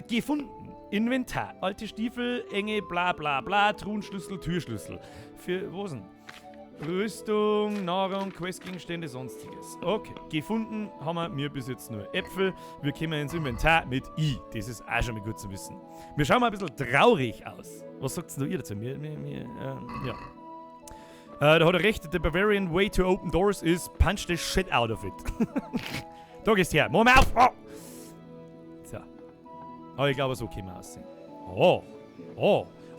Gefunden. Inventar. Alte Stiefel, enge, bla bla bla, Truhenschlüssel, Türschlüssel. Für was denn? Rüstung, Nahrung, Questgegenstände, sonstiges. Okay, gefunden haben wir bis jetzt nur Äpfel. Wir kommen ins Inventar mit I. Das ist auch schon mal gut zu wissen. Wir schauen mal ein bisschen traurig aus. Was sagt denn ihr dazu? Ja. Da hat er recht, the Bavarian way to open doors is punch the shit out of it. Da gehst her. Mach mal auf! Oh. So. Aber ich glaube, so können wir aussehen.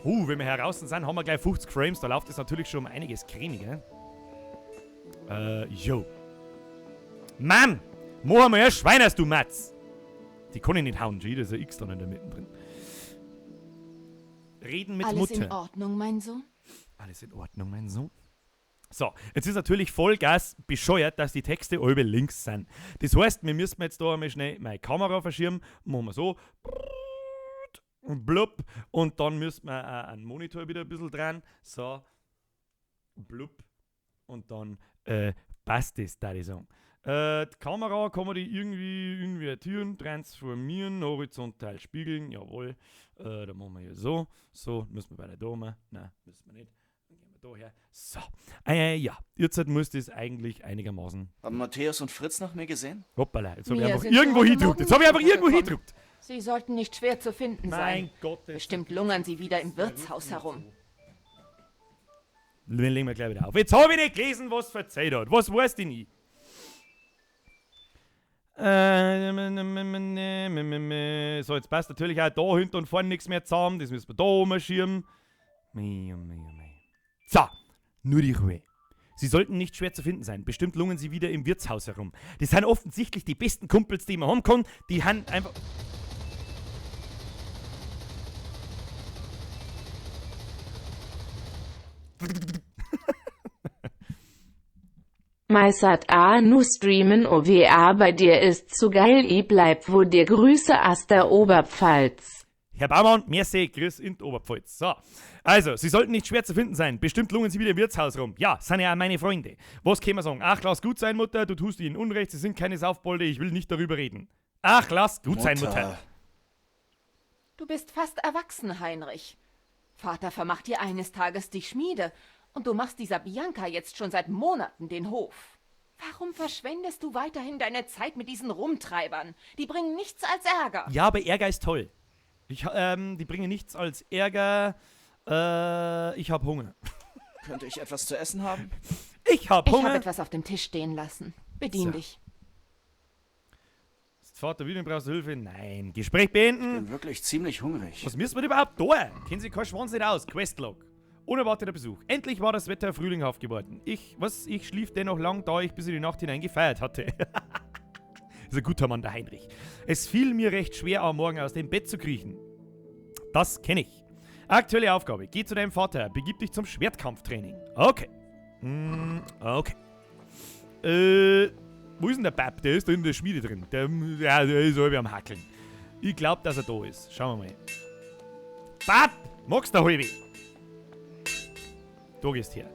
Wenn wir heraus sind, haben wir gleich 50 Frames. Da läuft es natürlich schon um einiges cremiger. Jo. Mann! Mach mal ein Schwein aus, du Matz! Die kann ich nicht hauen, G. Da ist ein X dann in der Mitte drin. Reden mit Alles Mutter. in Ordnung, mein Sohn? Alles in Ordnung, mein Sohn. So, jetzt ist natürlich Vollgas bescheuert, dass die Texte alle links sind. Das heißt, wir müssen jetzt da einmal schnell meine Kamera verschirmen. Machen wir so. Blub. Und dann müssen wir einen Monitor wieder ein bisschen dran. So. Blub. Und dann passt das, da ich sagen. Die Kamera kann man die irgendwie invertieren, transformieren, horizontal spiegeln. Jawohl. Da machen wir hier so. So, müssen wir bei der Dome. Nein, müssen wir nicht. Daher. So. Ja, jetzt muss das eigentlich einigermaßen. Haben Matthäus und Fritz nach mir gesehen? Hoppala, jetzt habe ich Wir einfach sind irgendwo heute hingedrückt. Morgen Jetzt habe ich einfach nicht irgendwo gekommen. hingedrückt. Sie sollten nicht schwer zu finden sein. Mein Gott. Bestimmt lungern sie wieder im Wirtshaus herum. Den legen wir gleich wieder auf. Jetzt habe ich nicht gelesen, was verzeiht hat. Was weißt du nie? So, jetzt passt natürlich auch da hinten und vorne nichts mehr zusammen. Das müssen wir da umschieben. So, nur die Ruhe. Sie sollten nicht schwer zu finden sein. Bestimmt lungern sie wieder im Wirtshaus herum. Das sind offensichtlich die besten Kumpels, die man haben kann. Die haben einfach... Meisert nu streamen OWA bei dir ist zu geil, ich bleib wo dir Grüße aus der Oberpfalz. Herr Baumann, merci, grüß in die Oberpfalz. So, also, sie sollten nicht schwer zu finden sein. Bestimmt lungern sie wieder im Wirtshaus rum. Ja, sind ja auch meine Freunde. Was können wir sagen? Ach, lass gut sein, Mutter, du tust ihnen Unrecht, sie sind keine Saufbolde, ich will nicht darüber reden. Ach, lass gut sein, Mutter. Du bist fast erwachsen, Heinrich. Vater vermacht dir eines Tages die Schmiede und du machst dieser Bianca jetzt schon seit Monaten den Hof. Warum verschwendest du weiterhin deine Zeit mit diesen Rumtreibern? Die bringen nichts als Ärger. Ja, aber Ärger ist toll. Die bringen nichts als Ärger. Ich hab Hunger. Könnte ich etwas zu essen haben? Ich hab Ich Hunger. habe etwas auf dem Tisch stehen lassen. Bedien So. dich. Vater William, brauchst du Hilfe? Nein. Gespräch beenden. Bin wirklich ziemlich hungrig. Was müssen wir überhaupt tun? Kennen Sie keinen Schwanz nicht aus. Questlog. Unerwarteter Besuch. Endlich war das Wetter frühlinghaft geworden. Ich schlief dennoch lang, da ich bis in die Nacht hinein gefeiert hatte. Ist ein guter Mann, der Heinrich. Es fiel mir recht schwer, am Morgen aus dem Bett zu kriechen. Das kenne ich. Aktuelle Aufgabe. Geh zu deinem Vater. Begib dich zum Schwertkampftraining. Okay. Okay. Wo ist denn der Bab? Der ist da in der Schmiede drin. Der ist halb am Hackeln. Ich glaube, dass er da ist. Schauen wir mal. Bab! Magst du halbe? Du gehst her.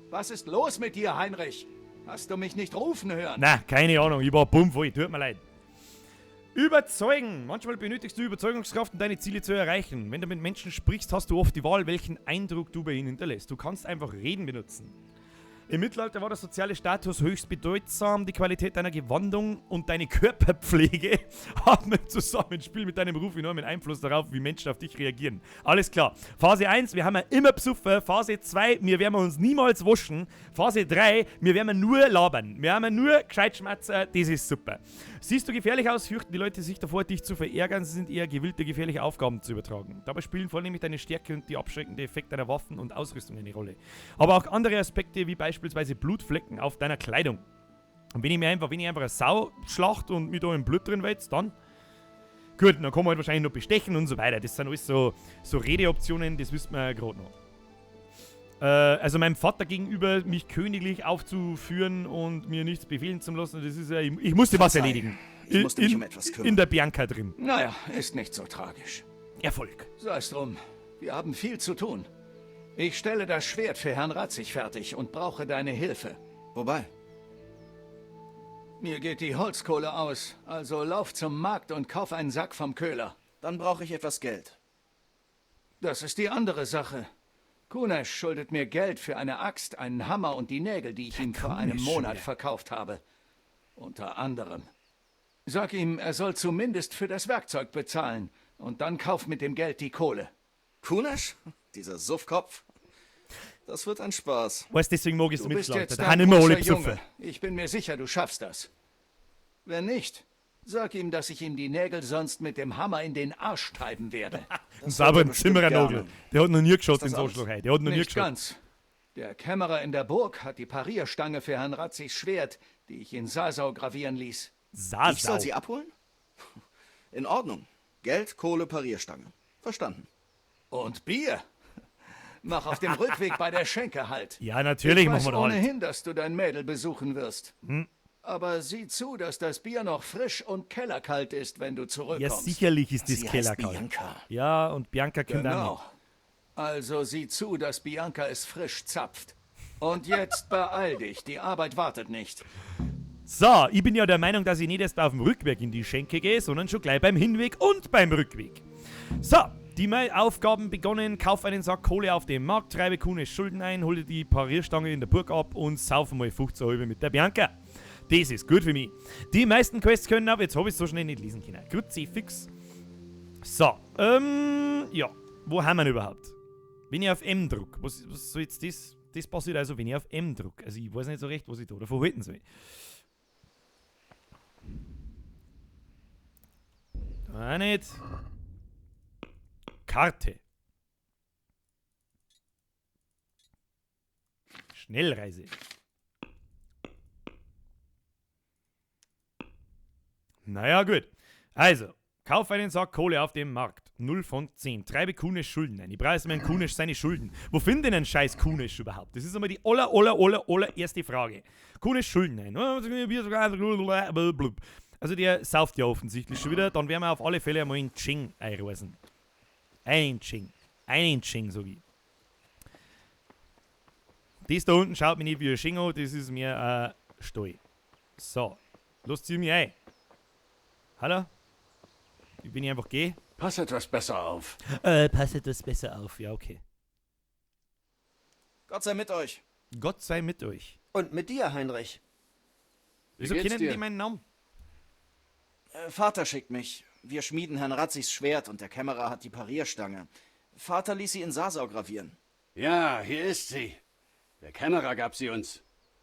Was ist los mit dir, Heinrich? Hast du mich nicht rufen hören? Na, keine Ahnung. Ich war bummvoll. Tut mir leid. Überzeugen. Manchmal benötigst du Überzeugungskraft, um deine Ziele zu erreichen. Wenn du mit Menschen sprichst, hast du oft die Wahl, welchen Eindruck du bei ihnen hinterlässt. Du kannst einfach Reden benutzen. Im Mittelalter war der soziale Status höchst bedeutsam. Die Qualität deiner Gewandung und deine Körperpflege haben im Zusammenspiel mit deinem Ruf enormen Einfluss darauf, wie Menschen auf dich reagieren. Alles klar. Phase 1, wir haben ja immer besoffen. Phase 2, wir werden uns niemals waschen. Phase 3, wir werden nur labern. Wir haben nur gescheit schmatzen. Das ist super. Siehst du gefährlich aus, fürchten die Leute sich davor, dich zu verärgern. Sie sind eher gewillt, dir gefährliche Aufgaben zu übertragen. Dabei spielen vornehmlich deine Stärke und die abschreckende Effekt deiner Waffen und Ausrüstung eine Rolle. Aber auch andere Aspekte, wie beispielsweise Blutflecken auf deiner Kleidung. Und wenn ich einfach eine Sau schlacht und mir da im Blut drin wälzt, dann gut, dann kann man halt wahrscheinlich noch bestechen und so weiter. Das sind alles so Redeoptionen, das wissen wir gerade noch. Also meinem Vater gegenüber mich königlich aufzuführen und mir nichts befehlen zu lassen, das ist ja, ich musste was erledigen. Ich musste mich um etwas kümmern. In der Bianca drin. Naja, ist nicht so tragisch. Erfolg. Sei es drum. Wir haben viel zu tun. Ich stelle das Schwert für Herrn Ratzig fertig und brauche deine Hilfe. Wobei? Mir geht die Holzkohle aus, also lauf zum Markt und kauf einen Sack vom Köhler. Dann brauche ich etwas Geld. Das ist die andere Sache. Kunesh schuldet mir Geld für eine Axt, einen Hammer und die Nägel, die ich ihm vor einem Monat verkauft habe. Unter anderem. Sag ihm, er soll zumindest für das Werkzeug bezahlen. Und dann kauf mit dem Geld die Kohle. Kunesh? Dieser Suffkopf? Das wird ein Spaß. Weißt, deswegen mag ich es Du bist mitschlagen. jetzt Da haben ein immer alle großer besoffen. Junge. Ich bin mir sicher, du schaffst das. Wenn nicht, sag ihm, dass ich ihm die Nägel sonst mit dem Hammer in den Arsch treiben werde. Ein sauberen bestimmt Zimmerernagel. gerne. Der hat noch nie geschaut, den das alles? Arschloch. Der hat noch nie Nicht geschaut. ganz. Der Kämmerer in der Burg hat die Parierstange für Herrn Ratzigs Schwert, die ich in Sasau gravieren ließ. Sasau. Ich soll sie abholen? In Ordnung. Geld, Kohle, Parierstange. Verstanden. Und Bier? Mach auf dem Rückweg bei der Schenke halt. Ja, natürlich Ich machen weiß wir da halt. ohnehin, dass du dein Mädel besuchen wirst. Aber sieh zu, dass das Bier noch frisch und kellerkalt ist, wenn du Ja, zurückkommst. sicherlich ist das Sie heißt Kellerkalt. Bianca. Ja, und Bianca kommt Genau. auch Also sieh zu, dass Bianca es frisch zapft. Und jetzt beeil dich, die Arbeit wartet nicht. noch. So, ich bin ja der Meinung, dass ich nicht erst auf dem Rückweg in die Schenke gehe, sondern schon gleich beim Hinweg und beim Rückweg. So, die Aufgaben begonnen. Kauf einen Sack Kohle auf dem Markt, treibe Kunesh Schulden ein, hole die Parierstange in der Burg ab und sauf mal 15 halbe mit der Bianca. Das ist gut für mich. Die meisten Quests können aber, jetzt habe ich es so schnell nicht lesen können. Kruzifix. So, ja. Wo haben wir ihn überhaupt? Wenn ich auf M drücke, was soll jetzt das? Das passiert also, wenn ich auf M drücke. Also ich weiß nicht so recht, was ich da davon halten soll. Da nicht. Karte. Schnellreise. Naja, gut. Also, kauf einen Sack Kohle auf dem Markt. 0 von 10. Treibe Kunesh Schulden ein. Ich preise mir an Kunesh seine Schulden. Wo findet denn ein scheiß Kunesh überhaupt? Das ist einmal die aller erste Frage. Kunesh Schulden ein. Also der sauft ja offensichtlich schon wieder. Dann werden wir auf alle Fälle einmal in Ching einreisen. Einen Ching, sag ich. Das da unten schaut mich nicht wie ein Ching an, das ist mir ein Stall. So, los zieh mich ein. Hallo? Ich bin hier einfach geh. Pass etwas besser auf. Pass etwas besser auf, ja okay. Gott sei mit euch. Gott sei mit euch. Und mit dir, Heinrich. Wieso geht's kennen dir? die meinen Namen? Vater schickt mich. Wir schmieden Herrn Ratzigs Schwert und der Kämmerer hat die Parierstange. Vater ließ sie in Sasau gravieren. Ja, hier ist sie. Der Kämmerer gab sie uns.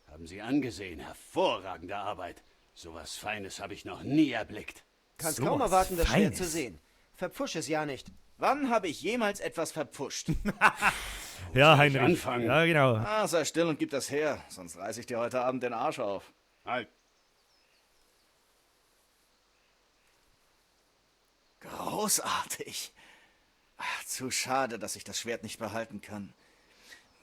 Haben Sie angesehen. Hervorragende Arbeit. Sowas Feines habe ich noch nie erblickt. Kannst So kaum was erwarten, das Schwert Feines. zu sehen. Verpfusch es ja nicht. Wann habe ich jemals etwas verpfuscht? Ja, Heinrich. anfangen? Ja, genau. Ah, sei still und gib das her, sonst reiß ich dir heute Abend den Arsch auf. Halt. Großartig. Ach, zu schade, dass ich das Schwert nicht behalten kann.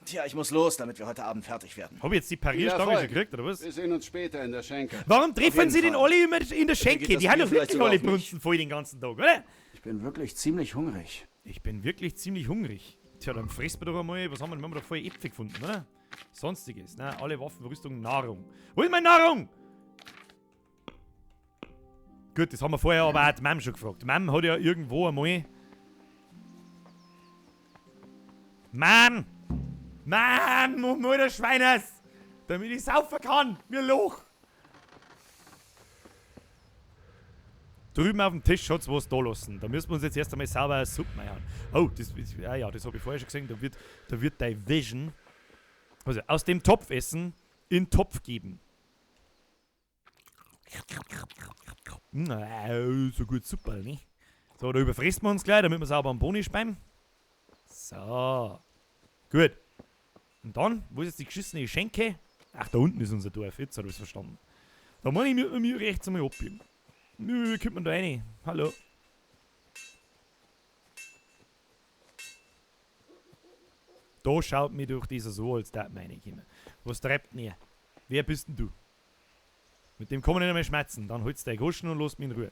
Tja, ich muss los, damit wir heute Abend fertig werden. Habe ich jetzt die Viel Parierstange schon Erfolg. gekriegt, oder was? Wir sehen uns später in der Schenke. Warum treffen jeden sie den Fall. alle immer in der Schenke? geht das Die haben Bier doch vielleicht wirklich sogar alle auf mich. Brunsten voll den ganzen Tag, oder? Ich bin wirklich ziemlich hungrig. Ich bin wirklich ziemlich hungrig. Tja, dann fressen wir doch einmal, was haben wir denn? Wir haben doch voll Äpfel gefunden, oder? Sonstiges, ne? Alle Waffen, Rüstung, Nahrung. Wo ist meine Nahrung? Gut, das haben wir vorher aber auch die Mom schon gefragt. Die Mom hat ja irgendwo einmal... Mom! Mom, nur der Schweiners! Damit ich saufen kann! Mir Loch! Drüben auf dem Tisch hat's was da lassen. Da müssen wir uns jetzt erst einmal sauber eine Suppe machen. Oh, das habe ich vorher schon gesehen. Da wird dein Vision, also aus dem Topf essen, in den Topf geben. So gut super, ne? So, da überfressen wir uns gleich, damit wir sauber am Boni speimen. So. Gut. Und dann, wo ist jetzt die geschissene Schenke? Ach, da unten ist unser Dorf. Jetzt habe ich es verstanden. Da muss ich mir rechts einmal abbiegen. Wie kommt man da rein? Hallo? Da schaut mir durch dieser so, als da meine ich immer. Was treibt denn ihr? Wer bist denn du? Mit dem kann man nicht mehr schmerzen. Dann holst du deine Goschen und lässt mich in Ruhe.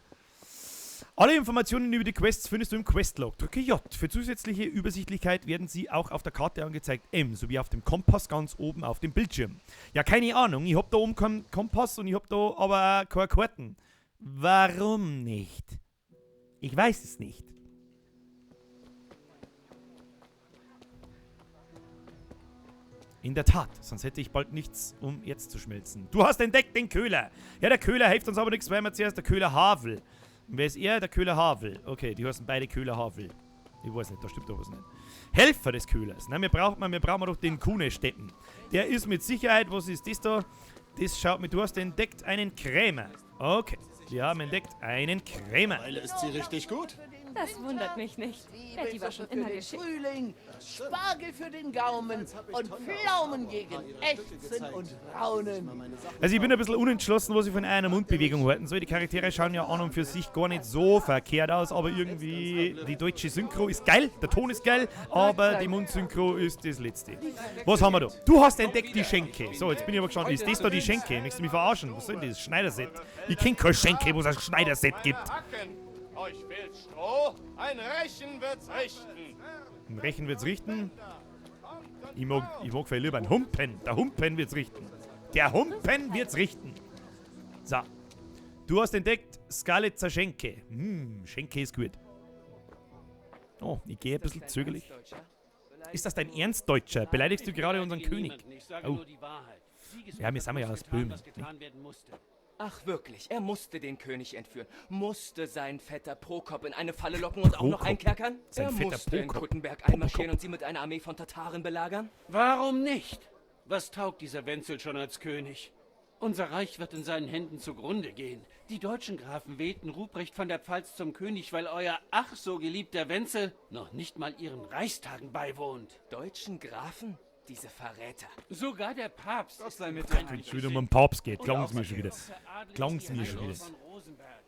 Alle Informationen über die Quests findest du im Questlog. Drücke J. Für zusätzliche Übersichtlichkeit werden sie auch auf der Karte angezeigt. M, sowie auf dem Kompass ganz oben auf dem Bildschirm. Ja, keine Ahnung. Ich hab da oben keinen Kompass und ich hab da aber auch keine Karten. Warum nicht? Ich weiß es nicht. In der Tat, sonst hätte ich bald nichts, um jetzt zu schmelzen. Du hast entdeckt den Köhler. Ja, der Köhler hilft uns aber nichts, weil wir zuerst der Köhler Havel. Und wer ist er? Der Köhler Havel. Okay, die heißen beide Köhler Havel. Ich weiß nicht, da stimmt doch was nicht. Helfer des Köhlers. Na, wir brauchen doch den Kunesteppen. Der ist mit Sicherheit, was ist das da? Das schaut mir, du hast entdeckt einen Krämer. Okay, wir haben entdeckt einen Krämer. Weile ist sie richtig gut. Das wundert mich nicht. Betty war schon immer geschickt. Frühling, Spargel für den Gaumen und Pflaumen gegen Ächzen und Raunen. Also ich bin ein bisschen unentschlossen, was ich von einer Mundbewegung halten soll. Die Charaktere schauen ja an und für sich gar nicht so verkehrt aus, aber irgendwie die deutsche Synchro ist geil, der Ton ist geil, aber die Mundsynchro ist das Letzte. Was haben wir da? Du hast entdeckt die Schenke. So, jetzt bin ich aber gespannt. Ist das da die Schenke? Möchtest du mich verarschen? Was soll denn das? Schneiderset? Ich kenn keine Schenke, wo es ein Schneiderset gibt. Euch fehlt Stroh, ein Rechen wird's richten. Ein Rechen wird's richten. Ich mag viel lieber ein Humpen. Der Humpen wird's richten. Der Humpen wird's richten. So. Du hast entdeckt Skalitzer Schenke. Schenke ist gut. Oh, ich gehe ein bisschen zögerlich. Ist das dein Ernstdeutscher? Beleidigst du gerade unseren König? Oh. Ja, wir sind ja aus Böhmen. Ach wirklich, er musste den König entführen. Musste seinen Vetter Prokop in eine Falle locken und auch noch einkerkern? Er musste in Kuttenberg einmarschieren und sie mit einer Armee von Tataren belagern? Warum nicht? Was taugt dieser Wenzel schon als König? Unser Reich wird in seinen Händen zugrunde gehen. Die deutschen Grafen wählten Ruprecht von der Pfalz zum König, weil euer ach so geliebter Wenzel noch nicht mal ihren Reichstagen beiwohnt. Deutschen Grafen? Diese Verräter. Sogar der Papst ist damit Wenn es wieder um den Papst geht, klang es mir schon wieder.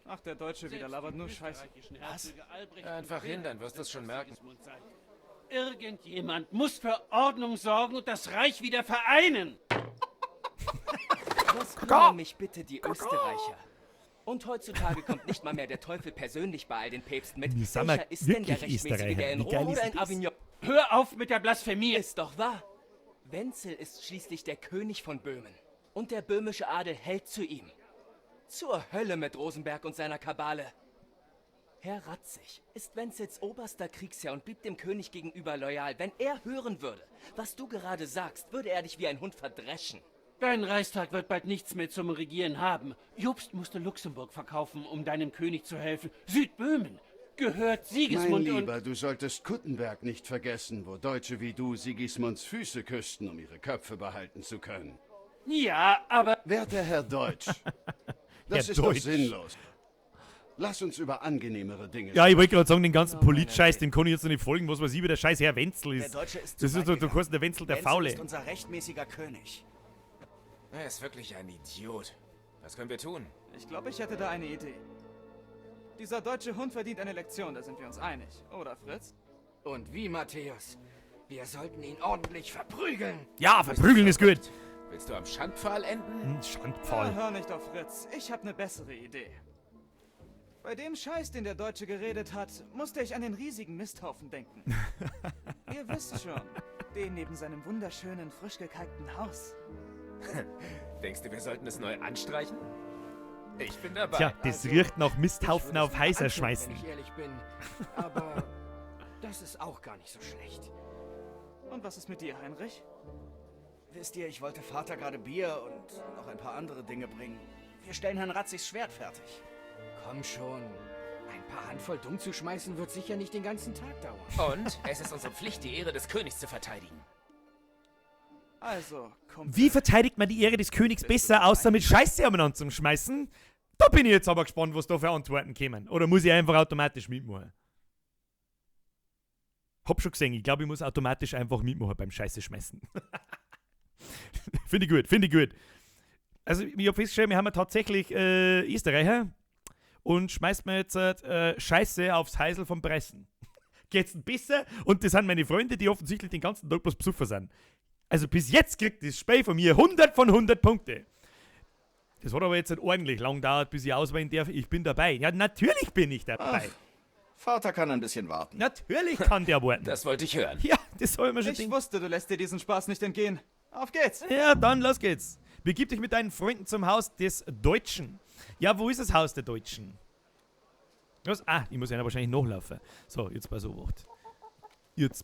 Ach, der Deutsche wieder labert nur Scheiße. Was? Einfach hin, dann wirst du es schon merken. Irgendjemand muss für Ordnung sorgen und das Reich wieder vereinen. Was kümmern mich bitte die Österreicher? Und heutzutage kommt nicht mal mehr der Teufel persönlich bei all den Päpsten mit. Welcher ist denn der Rechtmäßige, der in Rom oder in Avignon? Hör auf mit der Blasphemie! Ist doch wahr. Wenzel ist schließlich der König von Böhmen. Und der böhmische Adel hält zu ihm. Zur Hölle mit Rosenberg und seiner Kabale. Herr Ratzig ist Wenzels oberster Kriegsherr und blieb dem König gegenüber loyal. Wenn er hören würde, was du gerade sagst, würde er dich wie ein Hund verdreschen. Dein Reichstag wird bald nichts mehr zum Regieren haben. Jobst musste Luxemburg verkaufen, um deinem König zu helfen. Südböhmen gehört Sigismund. Mein Lieber, du solltest Kuttenberg nicht vergessen, wo Deutsche wie du Sigismunds Füße küssten, um ihre Köpfe behalten zu können. Ja, aber... Werter Herr Deutsch, Das Herr ist doch Deutsch. sinnlos. Lass uns über angenehmere Dinge Ja, ich wollte gerade sagen, den ganzen Politscheiß, den kann ich jetzt noch nicht folgen, was weiß ich, wie der scheiß Herr Wenzel ist. Der Deutsche ist Das ist doch, du kannst der Wenzel der Wenzel Faule. ist unser rechtmäßiger König. Er ist wirklich ein Idiot. Was können wir tun? Ich glaube, ich hätte da eine Idee. Dieser deutsche Hund verdient eine Lektion, da sind wir uns einig. Oder, Fritz? Und wie, Matthäus? Wir sollten ihn ordentlich verprügeln. Ja, verprügeln ist gut. Willst du am Schandpfahl enden? Schandpfahl. Hör nicht auf Fritz. Ich habe eine bessere Idee. Bei dem Scheiß, den der Deutsche geredet hat, musste ich an den riesigen Misthaufen denken. Ihr wisst schon, den neben seinem wunderschönen, frisch gekalkten Haus. Denkst du, wir sollten es neu anstreichen? Ich bin dabei. Tja, das riecht nach Misthaufen auf Heißer schmeißen. Wenn ich ehrlich bin. Aber das ist auch gar nicht so schlecht. Und was ist mit dir, Heinrich? Wisst ihr, ich wollte Vater gerade Bier und noch ein paar andere Dinge bringen. Wir stellen Herrn Ratzigs Schwert fertig. Komm schon. Ein paar Handvoll dumm zu schmeißen wird sicher nicht den ganzen Tag dauern. Und es ist unsere Pflicht, die Ehre des Königs zu verteidigen. Also, komm. Wie verteidigt man die Ehre des Königs besser, außer mit Scheiße aneinander zu schmeißen? Da bin ich jetzt aber gespannt, was da für Antworten kommen. Oder muss ich einfach automatisch mitmachen? Hab schon gesehen, ich glaube, ich muss automatisch einfach mitmachen beim Scheiße schmeißen. Finde ich gut, finde ich gut. Also, ich habe festgestellt, wir haben tatsächlich Österreicher und schmeißt mir jetzt Scheiße aufs Heisel vom Pressen. Geht's besser? Und das sind meine Freunde, die offensichtlich den ganzen Tag bloß besoffen sind. Also bis jetzt kriegt das Spiel von mir 100 von 100 Punkte. Das hat aber jetzt nicht ordentlich lang gedauert, bis ich auswählen darf. Ich bin dabei. Ja, natürlich bin ich dabei. Vater kann ein bisschen warten. Natürlich kann der warten. Das wollte ich hören. Ja, das soll man schon Ich denken. wusste, du lässt dir diesen Spaß nicht entgehen. Auf geht's! Ja, dann los geht's. Begib dich mit deinen Freunden zum Haus des Deutschen. Ja, wo ist das Haus der Deutschen? Was? Ah, ich muss ja wahrscheinlich nachlaufen. So, jetzt bei so Wort. Jetzt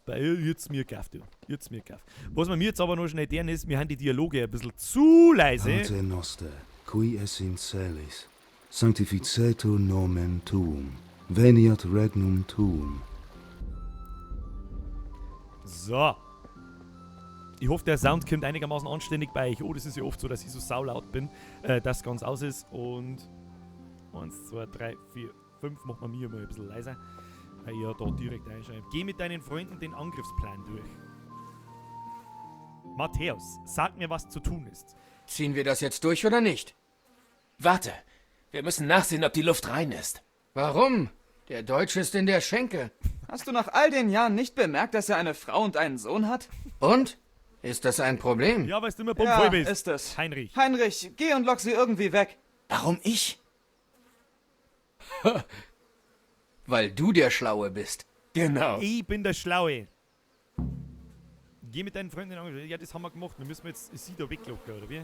mir gaff, du. Jetzt mir gaff. Was man mir jetzt aber noch schnell deren ist, wir haben die Dialoge ein bisschen zu leise. Pater noster, qui es in celis, sanctificetur nomen tuum, veniat regnum tuum. So. Ich hoffe, der Sound kommt einigermaßen anständig bei euch. Oh, das ist ja oft so, dass ich so saulaut bin, dass ganz aus ist. Und 1, 2, 3, 4, 5 macht man mir mal ein bisschen leiser. Weil ich ja da direkt einschreibe. Geh mit deinen Freunden den Angriffsplan durch. Matthäus, sag mir, was zu tun ist. Ziehen wir das jetzt durch oder nicht? Warte, wir müssen nachsehen, ob die Luft rein ist. Warum? Der Deutsche ist in der Schenke. Hast du nach all den Jahren nicht bemerkt, dass er eine Frau und einen Sohn hat? Und? Ist das ein Problem? Ja, weil du immer bummvoll bist. Ist es. Heinrich. Heinrich, geh und lock sie irgendwie weg. Warum ich? Weil du der Schlaue bist. Genau. Ich bin der Schlaue. Geh mit deinen Freunden an. Ja, das haben wir gemacht. Wir müssen jetzt sie da weglocken, oder wie?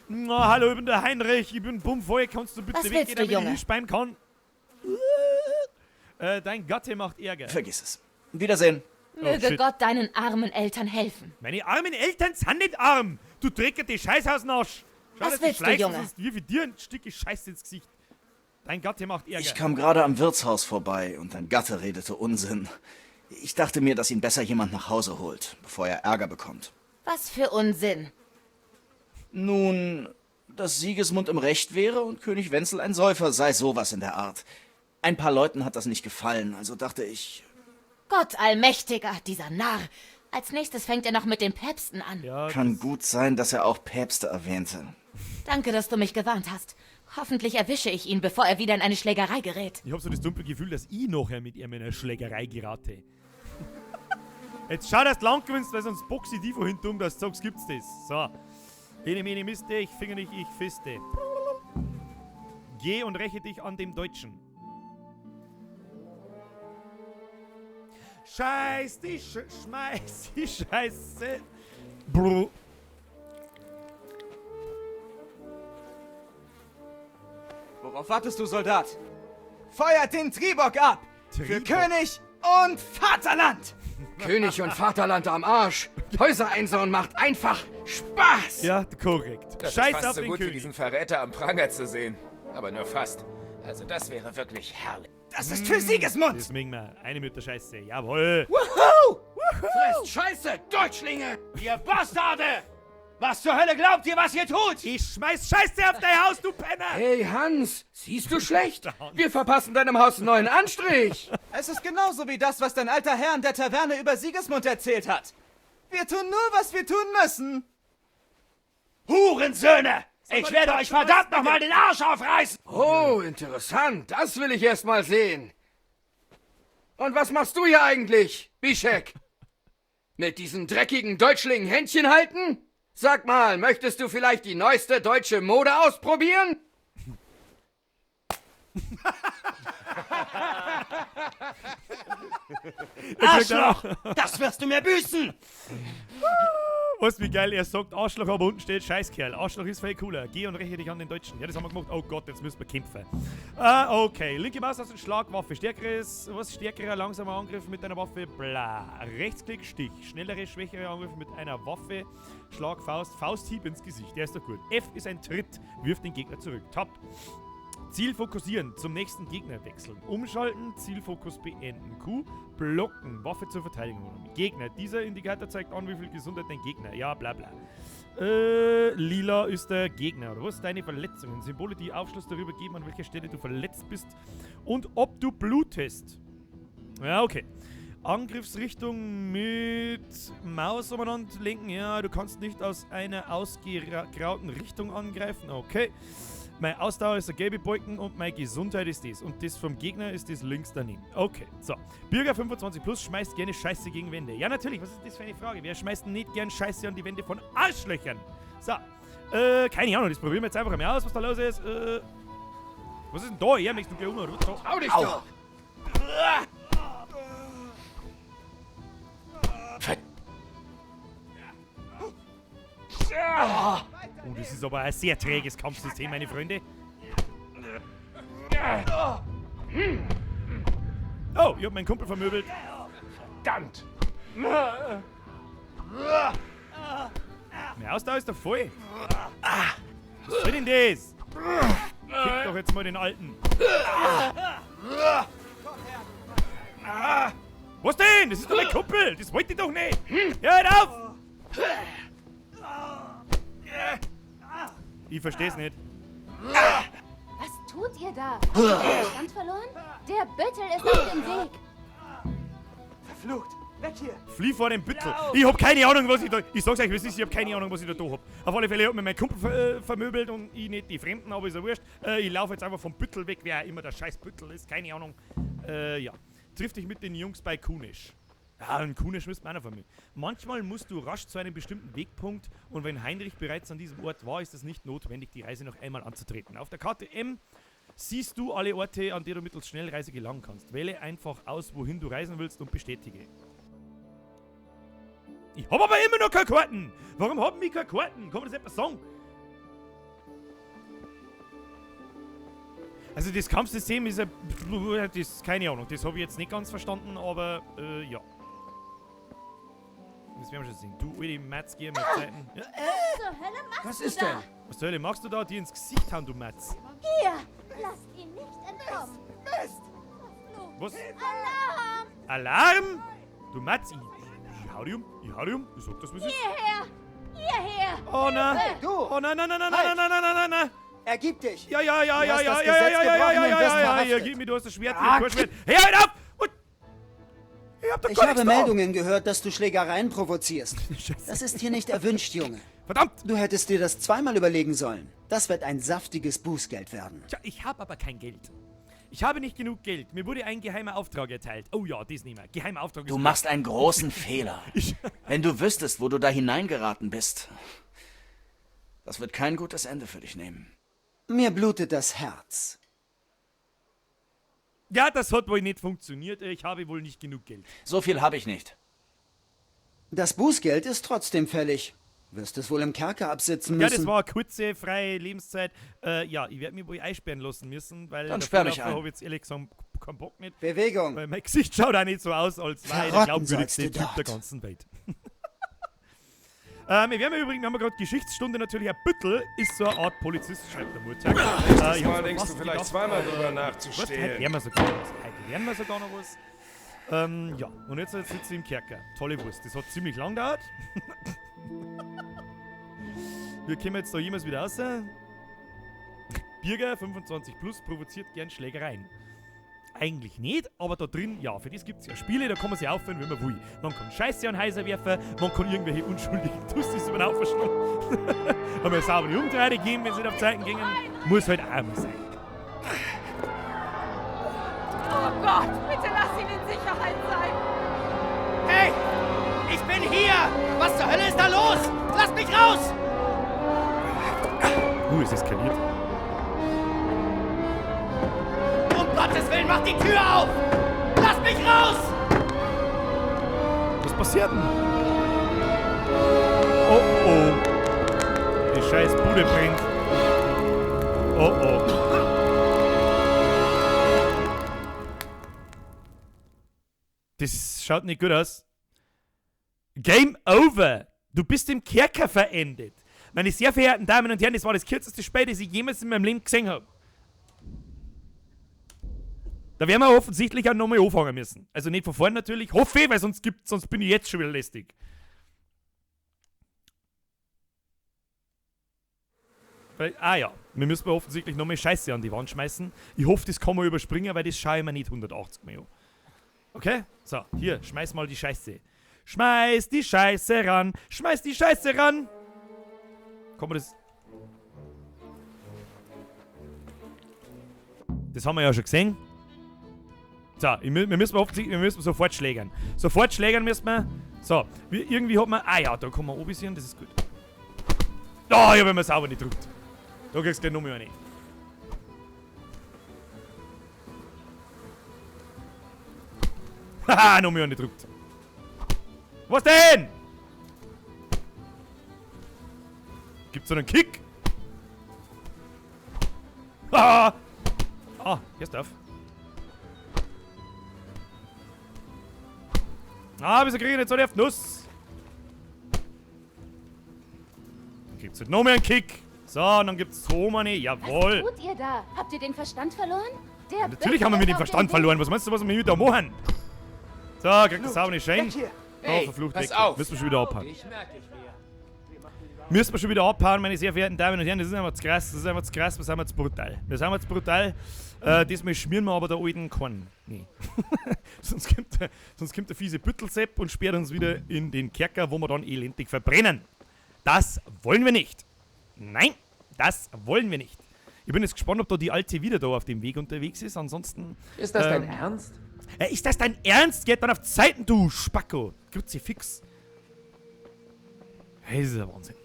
Na, hallo, ich bin der Heinrich. Ich bin bummvoll. Kannst du bitte Was weggehen, willst du, damit Junge? ich speien kann? Dein Gatte macht Ärger. Vergiss es. Wiedersehen. Möge shit. Gott deinen armen Eltern helfen. Meine armen Eltern sind nicht arm. Du Drecker, die Scheiß aus den Arsch. Schau, Was dass willst du, schleichst, Junge? sonst wie dir ein Stück Scheiß ins Gesicht. Dein Gatte macht Ärger. Ich kam gerade am Wirtshaus vorbei und dein Gatte redete Unsinn. Ich dachte mir, dass ihn besser jemand nach Hause holt, bevor er Ärger bekommt. Was für Unsinn. Nun, dass Sigismund im Recht wäre und König Wenzel ein Säufer sei, sowas in der Art. Ein paar Leuten hat das nicht gefallen, also dachte ich... Gott allmächtiger, dieser Narr. Als nächstes fängt er noch mit den Päpsten an. Ja, Kann gut sein, dass er auch Päpste erwähnte. Danke, dass du mich gewarnt hast. Hoffentlich erwische ich ihn, bevor er wieder in eine Schlägerei gerät. Ich habe so das dumpfe Gefühl, dass ich nachher mit ihm in eine Schlägerei gerate. Jetzt schau, dass du lang gewinnst, weil sonst boxe ich die von hinten um, dass du sagst, gibt's das. So. Ene, mene, miste, ich finger nicht, ich fiste. Geh und räche dich an dem Deutschen. Scheiß die schmeiß die Scheiße. Brr. Worauf wartest du, Soldat? Feuert den Tribock ab! Für König und Vaterland! König und Vaterland am Arsch. Häuser einsauen macht einfach Spaß. Ja, korrekt. Das Scheiß ist fast auf so den gut wie König. diesen Verräter am Pranger zu sehen. Aber nur fast. Also das wäre wirklich herrlich. Das ist für Sigismund! Das mögen wir. Eine mit der Scheiße. Jawohl. Wuhu! Fresst Scheiße, Deutschlinge! Ihr Bastarde! Was zur Hölle glaubt ihr, was ihr tut? Ich schmeiß Scheiße auf dein Haus, du Penner! Hey Hans, siehst du schlecht? Wir verpassen deinem Haus einen neuen Anstrich. Es ist genauso wie das, was dein alter Herr in der Taverne über Sigismund erzählt hat. Wir tun nur, was wir tun müssen. Hurensöhne! Ich werde euch verdammt nochmal den Arsch aufreißen! Oh, interessant. Das will ich erst mal sehen. Und was machst du hier eigentlich, Bischek? Mit diesen dreckigen Deutschlingen Händchen halten? Sag mal, möchtest du vielleicht die neueste deutsche Mode ausprobieren? Arschloch! Das wirst du mir büßen! Weißt du, wie geil er sagt, Arschloch, aber unten steht Scheißkerl. Arschloch ist viel cooler. Geh und räche dich an den Deutschen. Ja, das haben wir gemacht. Oh Gott, jetzt müssen wir kämpfen. Okay. Linke Maus aus der Schlagwaffe. Stärkerer, langsamer Angriff mit einer Waffe. Bla. Rechtsklick, Stich. Schnellere, schwächere Angriffe mit einer Waffe. Schlag, Faust. Fausthieb ins Gesicht. Der ist doch gut. F ist ein Tritt. Wirft den Gegner zurück. Top. Ziel fokussieren, zum nächsten Gegner wechseln. Umschalten, Zielfokus beenden. Q, blocken, Waffe zur Verteidigung. Gegner, dieser Indikator zeigt an, wie viel Gesundheit dein Gegner. Ja, bla bla. Lila ist der Gegner. Oder was? Deine Verletzungen. Symbole, die Aufschluss darüber geben, an welcher Stelle du verletzt bist und ob du blutest. Ja, okay. Angriffsrichtung mit Maus umeinander lenken. Ja, du kannst nicht aus einer ausgegrauten Richtung angreifen. Okay. Meine Ausdauer ist der gelbe Balken und meine Gesundheit ist das. Und das vom Gegner ist das links daneben. Okay, so. Bürger 25 plus schmeißt gerne Scheiße gegen Wände. Ja, natürlich. Was ist das für eine Frage? Wer schmeißt denn nicht gern Scheiße an die Wände von Arschlöchern? So. Keine Ahnung. Das probieren wir jetzt einfach mal aus, was da los ist. Was ist denn da? Ja, möchtest du gleich um, oder? Hau dich doch! Oh, das ist aber ein sehr träges Kampfsystem, meine Freunde. Oh, ich hab meinen Kumpel vermöbelt. Verdammt! Meine Ausdauer ist doch voll. Was soll denn das? Fick doch jetzt mal den Alten. Was denn? Das ist doch mein Kumpel. Das wollte ich doch nicht. Hört auf! Ich versteh's nicht. Was tut ihr da? Habt ihr den Stand verloren? Der Büttel ist auf dem Weg. Verflucht! Weg hier! Flieh vor dem Büttel. Ich hab keine Ahnung, was ich da... Ich sag's euch, was ist, ich hab keine Ahnung, was ich da hab. Auf alle Fälle hat mir mein Kumpel vermöbelt und ich nicht die Fremden, aber ist ja wurscht. Ich laufe jetzt einfach vom Büttel weg, wer auch immer der scheiß Büttel ist. Keine Ahnung. Ja. Triff dich mit den Jungs bei Kunesch. Ja, ein Kunesch müsste einer von mir. Manchmal musst du rasch zu einem bestimmten Wegpunkt und wenn Heinrich bereits an diesem Ort war, ist es nicht notwendig, die Reise noch einmal anzutreten. Auf der Karte M siehst du alle Orte, an die du mittels Schnellreise gelangen kannst. Wähle einfach aus, wohin du reisen willst und bestätige. Ich hab aber immer noch keine Karten! Warum haben wir keine Karten? Kann man das etwas sagen? Also das Kampfsystem ist das keine Ahnung, das habe ich jetzt nicht ganz verstanden, aber ja. Das werden wir schon sehen. Du, alte Matz, geh mal Zeiten. Ja. Was zur Hölle machst du da? Was zur Hölle machst du da? Die ins Gesicht hauen, du Matz. Hier! Lasst ihn nicht entkommen! Mist! Was? Alarm! Alarm? Du Matz, ich hau dich um. Ich sag das, was ist. Hierher! Hierher! Oh nein! Hey, du! Oh nein, nein! Ergib dich! Ja, gib mir, du hast das Schwert, Schwert. Hey, halt auf! Ich habe Meldungen gehört, dass du Schlägereien provozierst. Das ist hier nicht erwünscht, Junge. Verdammt! Du hättest dir das zweimal überlegen sollen. Das wird ein saftiges Bußgeld werden. Tja, ich habe aber kein Geld. Ich habe nicht genug Geld. Mir wurde ein geheimer Auftrag erteilt. Oh ja, das nehmen wir. Geheimer Auftrag. Du machst einen großen Fehler. Wenn du wüsstest, wo du da hineingeraten bist. Das wird kein gutes Ende für dich nehmen. Mir blutet das Herz. Ja, das hat wohl nicht funktioniert. Ich habe wohl nicht genug Geld. So viel habe ich nicht. Das Bußgeld ist trotzdem fällig. Wirst es wohl im Kerker absitzen müssen. Ja, das war eine kurze, freie Lebenszeit. Ja, ich werde mich wohl einsperren lassen müssen, weil dann sperr mich ein. Ich habe jetzt ehrlich gesagt keinen Bock nicht. Bewegung. Weil mein Gesicht schaut auch nicht so aus, als wäre der glaubwürdigste Typ der ganzen Welt. Wir haben gerade Geschichtsstunde natürlich. Ein Büttel ist so eine Art Polizist, schreibt der Murtag. Mal denkst du vielleicht zweimal drüber nachzustehen. Heute lernen wir sogar noch was. Ja, und jetzt sitzt sie im Kerker. Tolle Wurst. Das hat ziemlich lang gedauert. Wir kommen jetzt da jemals wieder raus. Bürger 25 plus provoziert gern Schlägereien. Eigentlich nicht, aber da drin, ja, für das gibt es ja Spiele, da kann man sich aufhören, wenn man will. Man kann Scheiße an Häuser werfen, man kann irgendwelche unschuldigen Tussis über den Haufen schlagen. Wenn man saubere Umkleide geben, wenn sie nicht auf Zeiten gingen, muss halt auch mal sein. Oh Gott, bitte lass ihn in Sicherheit sein. Hey! Ich bin hier! Was zur Hölle ist da los? Lass mich raus! Es eskaliert. Um Gottes Willen, mach die Tür auf! Lass mich raus! Was passiert denn? Oh oh. Die scheiß Bude bringt. Oh oh. Das schaut nicht gut aus. Game over. Du bist im Kerker verendet. Meine sehr verehrten Damen und Herren, das war das kürzeste Spiel, das ich jemals in meinem Leben gesehen habe. Da werden wir offensichtlich auch nochmal anfangen müssen. Also nicht von vorne natürlich. Hoffe ich, weil sonst bin ich jetzt schon wieder lästig. Ah ja, wir müssen offensichtlich nochmal Scheiße an die Wand schmeißen. Ich hoffe, das kann man überspringen, weil das schaue ich mir nicht 180 Mal an. Okay? So, hier, schmeiß mal die Scheiße. Schmeiß die Scheiße ran. Schmeiß die Scheiße ran. Kann man das... Das haben wir ja schon gesehen. So, wir müssen sofort schlägern. Sofort schlägern müssen wir. So, irgendwie hat man... Ah ja, da kann man oben sehen, das ist gut. Oh, ich habe mir sauber nicht gedrückt. Da kriegst du gleich nochmal eine. Haha, nochmal eine gedrückt. Was denn? Gibt's so einen Kick? Ah! Ah, hier ist auf. Ah, wieso krieg ich nicht so auf die Nuss? Dann gibt's halt noch mehr einen Kick. So, und dann gibt's so eine. Jawohl. Was tut ihr da? Habt ihr den Verstand verloren? Ja, natürlich haben wir mit dem Verstand verloren. Was meinst du, was wir mit da machen? So, kriegt das sauber Schein. Hey, verflucht pass weg. auf. Müssen wir schon wieder abhauen. Ich merke dich wieder. Müssen wir schon wieder abhauen, meine sehr verehrten Damen und Herren. Das ist einfach zu krass. Das ist einfach zu krass. Wir sind jetzt brutal. Wir sind jetzt brutal. Diesmal schmieren wir aber der alten Korn. Nee. sonst kommt der fiese Büttelsepp und sperrt uns wieder in den Kerker, wo wir dann elendig verbrennen. Das wollen wir nicht. Nein, das wollen wir nicht. Ich bin jetzt gespannt, ob da die Alte wieder da auf dem Weg unterwegs ist. Ansonsten... Ist das dein Ernst? Ist das dein Ernst? Geht dann auf die Seiten, du Spacko. Kruzifix. Hey, das ist ja Wahnsinn.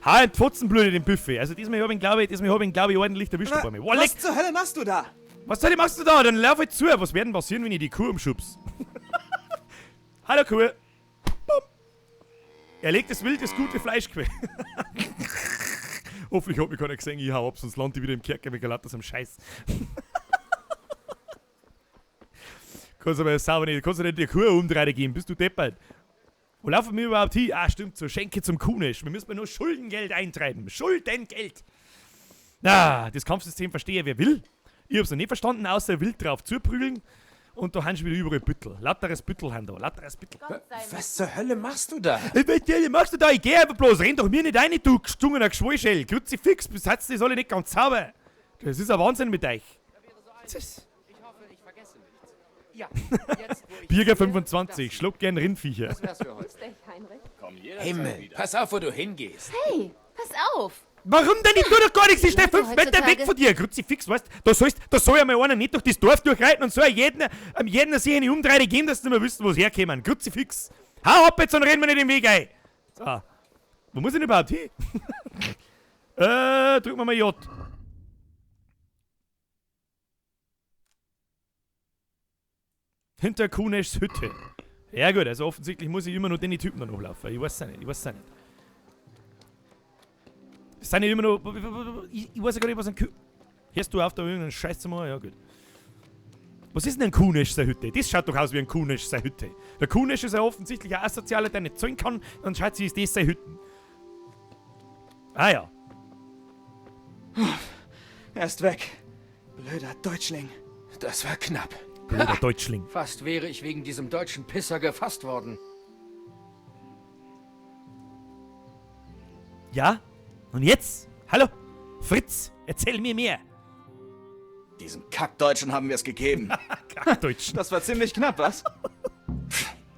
Halt, Pfotzenblöde, den Buffet. Also diesmal hab ich, glaube ich, ordentlich erwischt. Was zur Hölle machst du da? Was zur Hölle machst du da? Dann lauf halt zu. Was werden passieren, wenn ich die Kuh umschubs? Hallo Kuh. Bumm. Erlegtes Wild ist gute Fleischquelle. Hoffentlich hat mich keiner gesehen, ich hau ab, sonst lande ich wieder im Kerker mit Galatas am Scheiß. Kannst aber sauber nicht, kannst du nicht die Kuh umdrehen geben, bist du deppert. Wo laufen wir überhaupt hin? Ah, stimmt, zur Schenke zum Kuhnisch. Wir müssen nur Schuldengeld eintreiben. Schuldengeld! Na, das Kampfsystem verstehe wer will. Ich hab's noch nicht verstanden, außer wild drauf zuprügeln. Und da haben schon wieder überall Büttel. Lauteres Büttel haben da, lauteres Büttel. Was zur Hölle machst du da? Was zur Hölle machst du da? Ich geh einfach bloß, renn doch mir nicht rein, du gestungener Geschwollschell. Kruzifix, bis jetzt das alle nicht ganz sauber. Das ist ein Wahnsinn mit euch. Ja, Bürger 25, schluck gern Rindviecher. Himmel, pass auf, wo du hingehst. Hey, pass auf. Warum denn? Ich tu doch gar nichts, ich stehe 5 Meter heutzutage- weg von dir. Kruzifix, weißt du, da soll ja mal einer nicht durch das Dorf durchreiten und soll jeden sich eine Umdreide geben, dass du mal wüsst, wo sie herkommen. Kruzifix. Hau ab jetzt und reden wir nicht im Weg ein. So. Wo muss ich denn überhaupt hin? Drücken wir mal J. Hinter Kuneschs Hütte. Ja gut, also offensichtlich muss ich immer nur den Typen da noch laufen. Ich weiß es nicht, Das sind ja immer noch... Ich weiß ja gar nicht, was ein Kuh... Hörst du auf, da irgendeinen Scheiß zu machen? Ja gut. Was ist denn ein Kunesch seine Hütte? Das schaut doch aus wie ein Kunesch seine Hütte. Der Kunesch ist ja offensichtlich ein Asozialer, der nicht zahlen kann. Dann schaut sie, ist das seine Hütten. Ah ja. Er ist weg. Blöder Deutschling. Das war knapp. Blöder Deutschling. Fast wäre ich wegen diesem deutschen Pisser gefasst worden. Ja? Und jetzt? Hallo? Fritz, erzähl mir mehr. Diesem Kackdeutschen haben wir es gegeben. Kackdeutschen. Das war ziemlich knapp, was?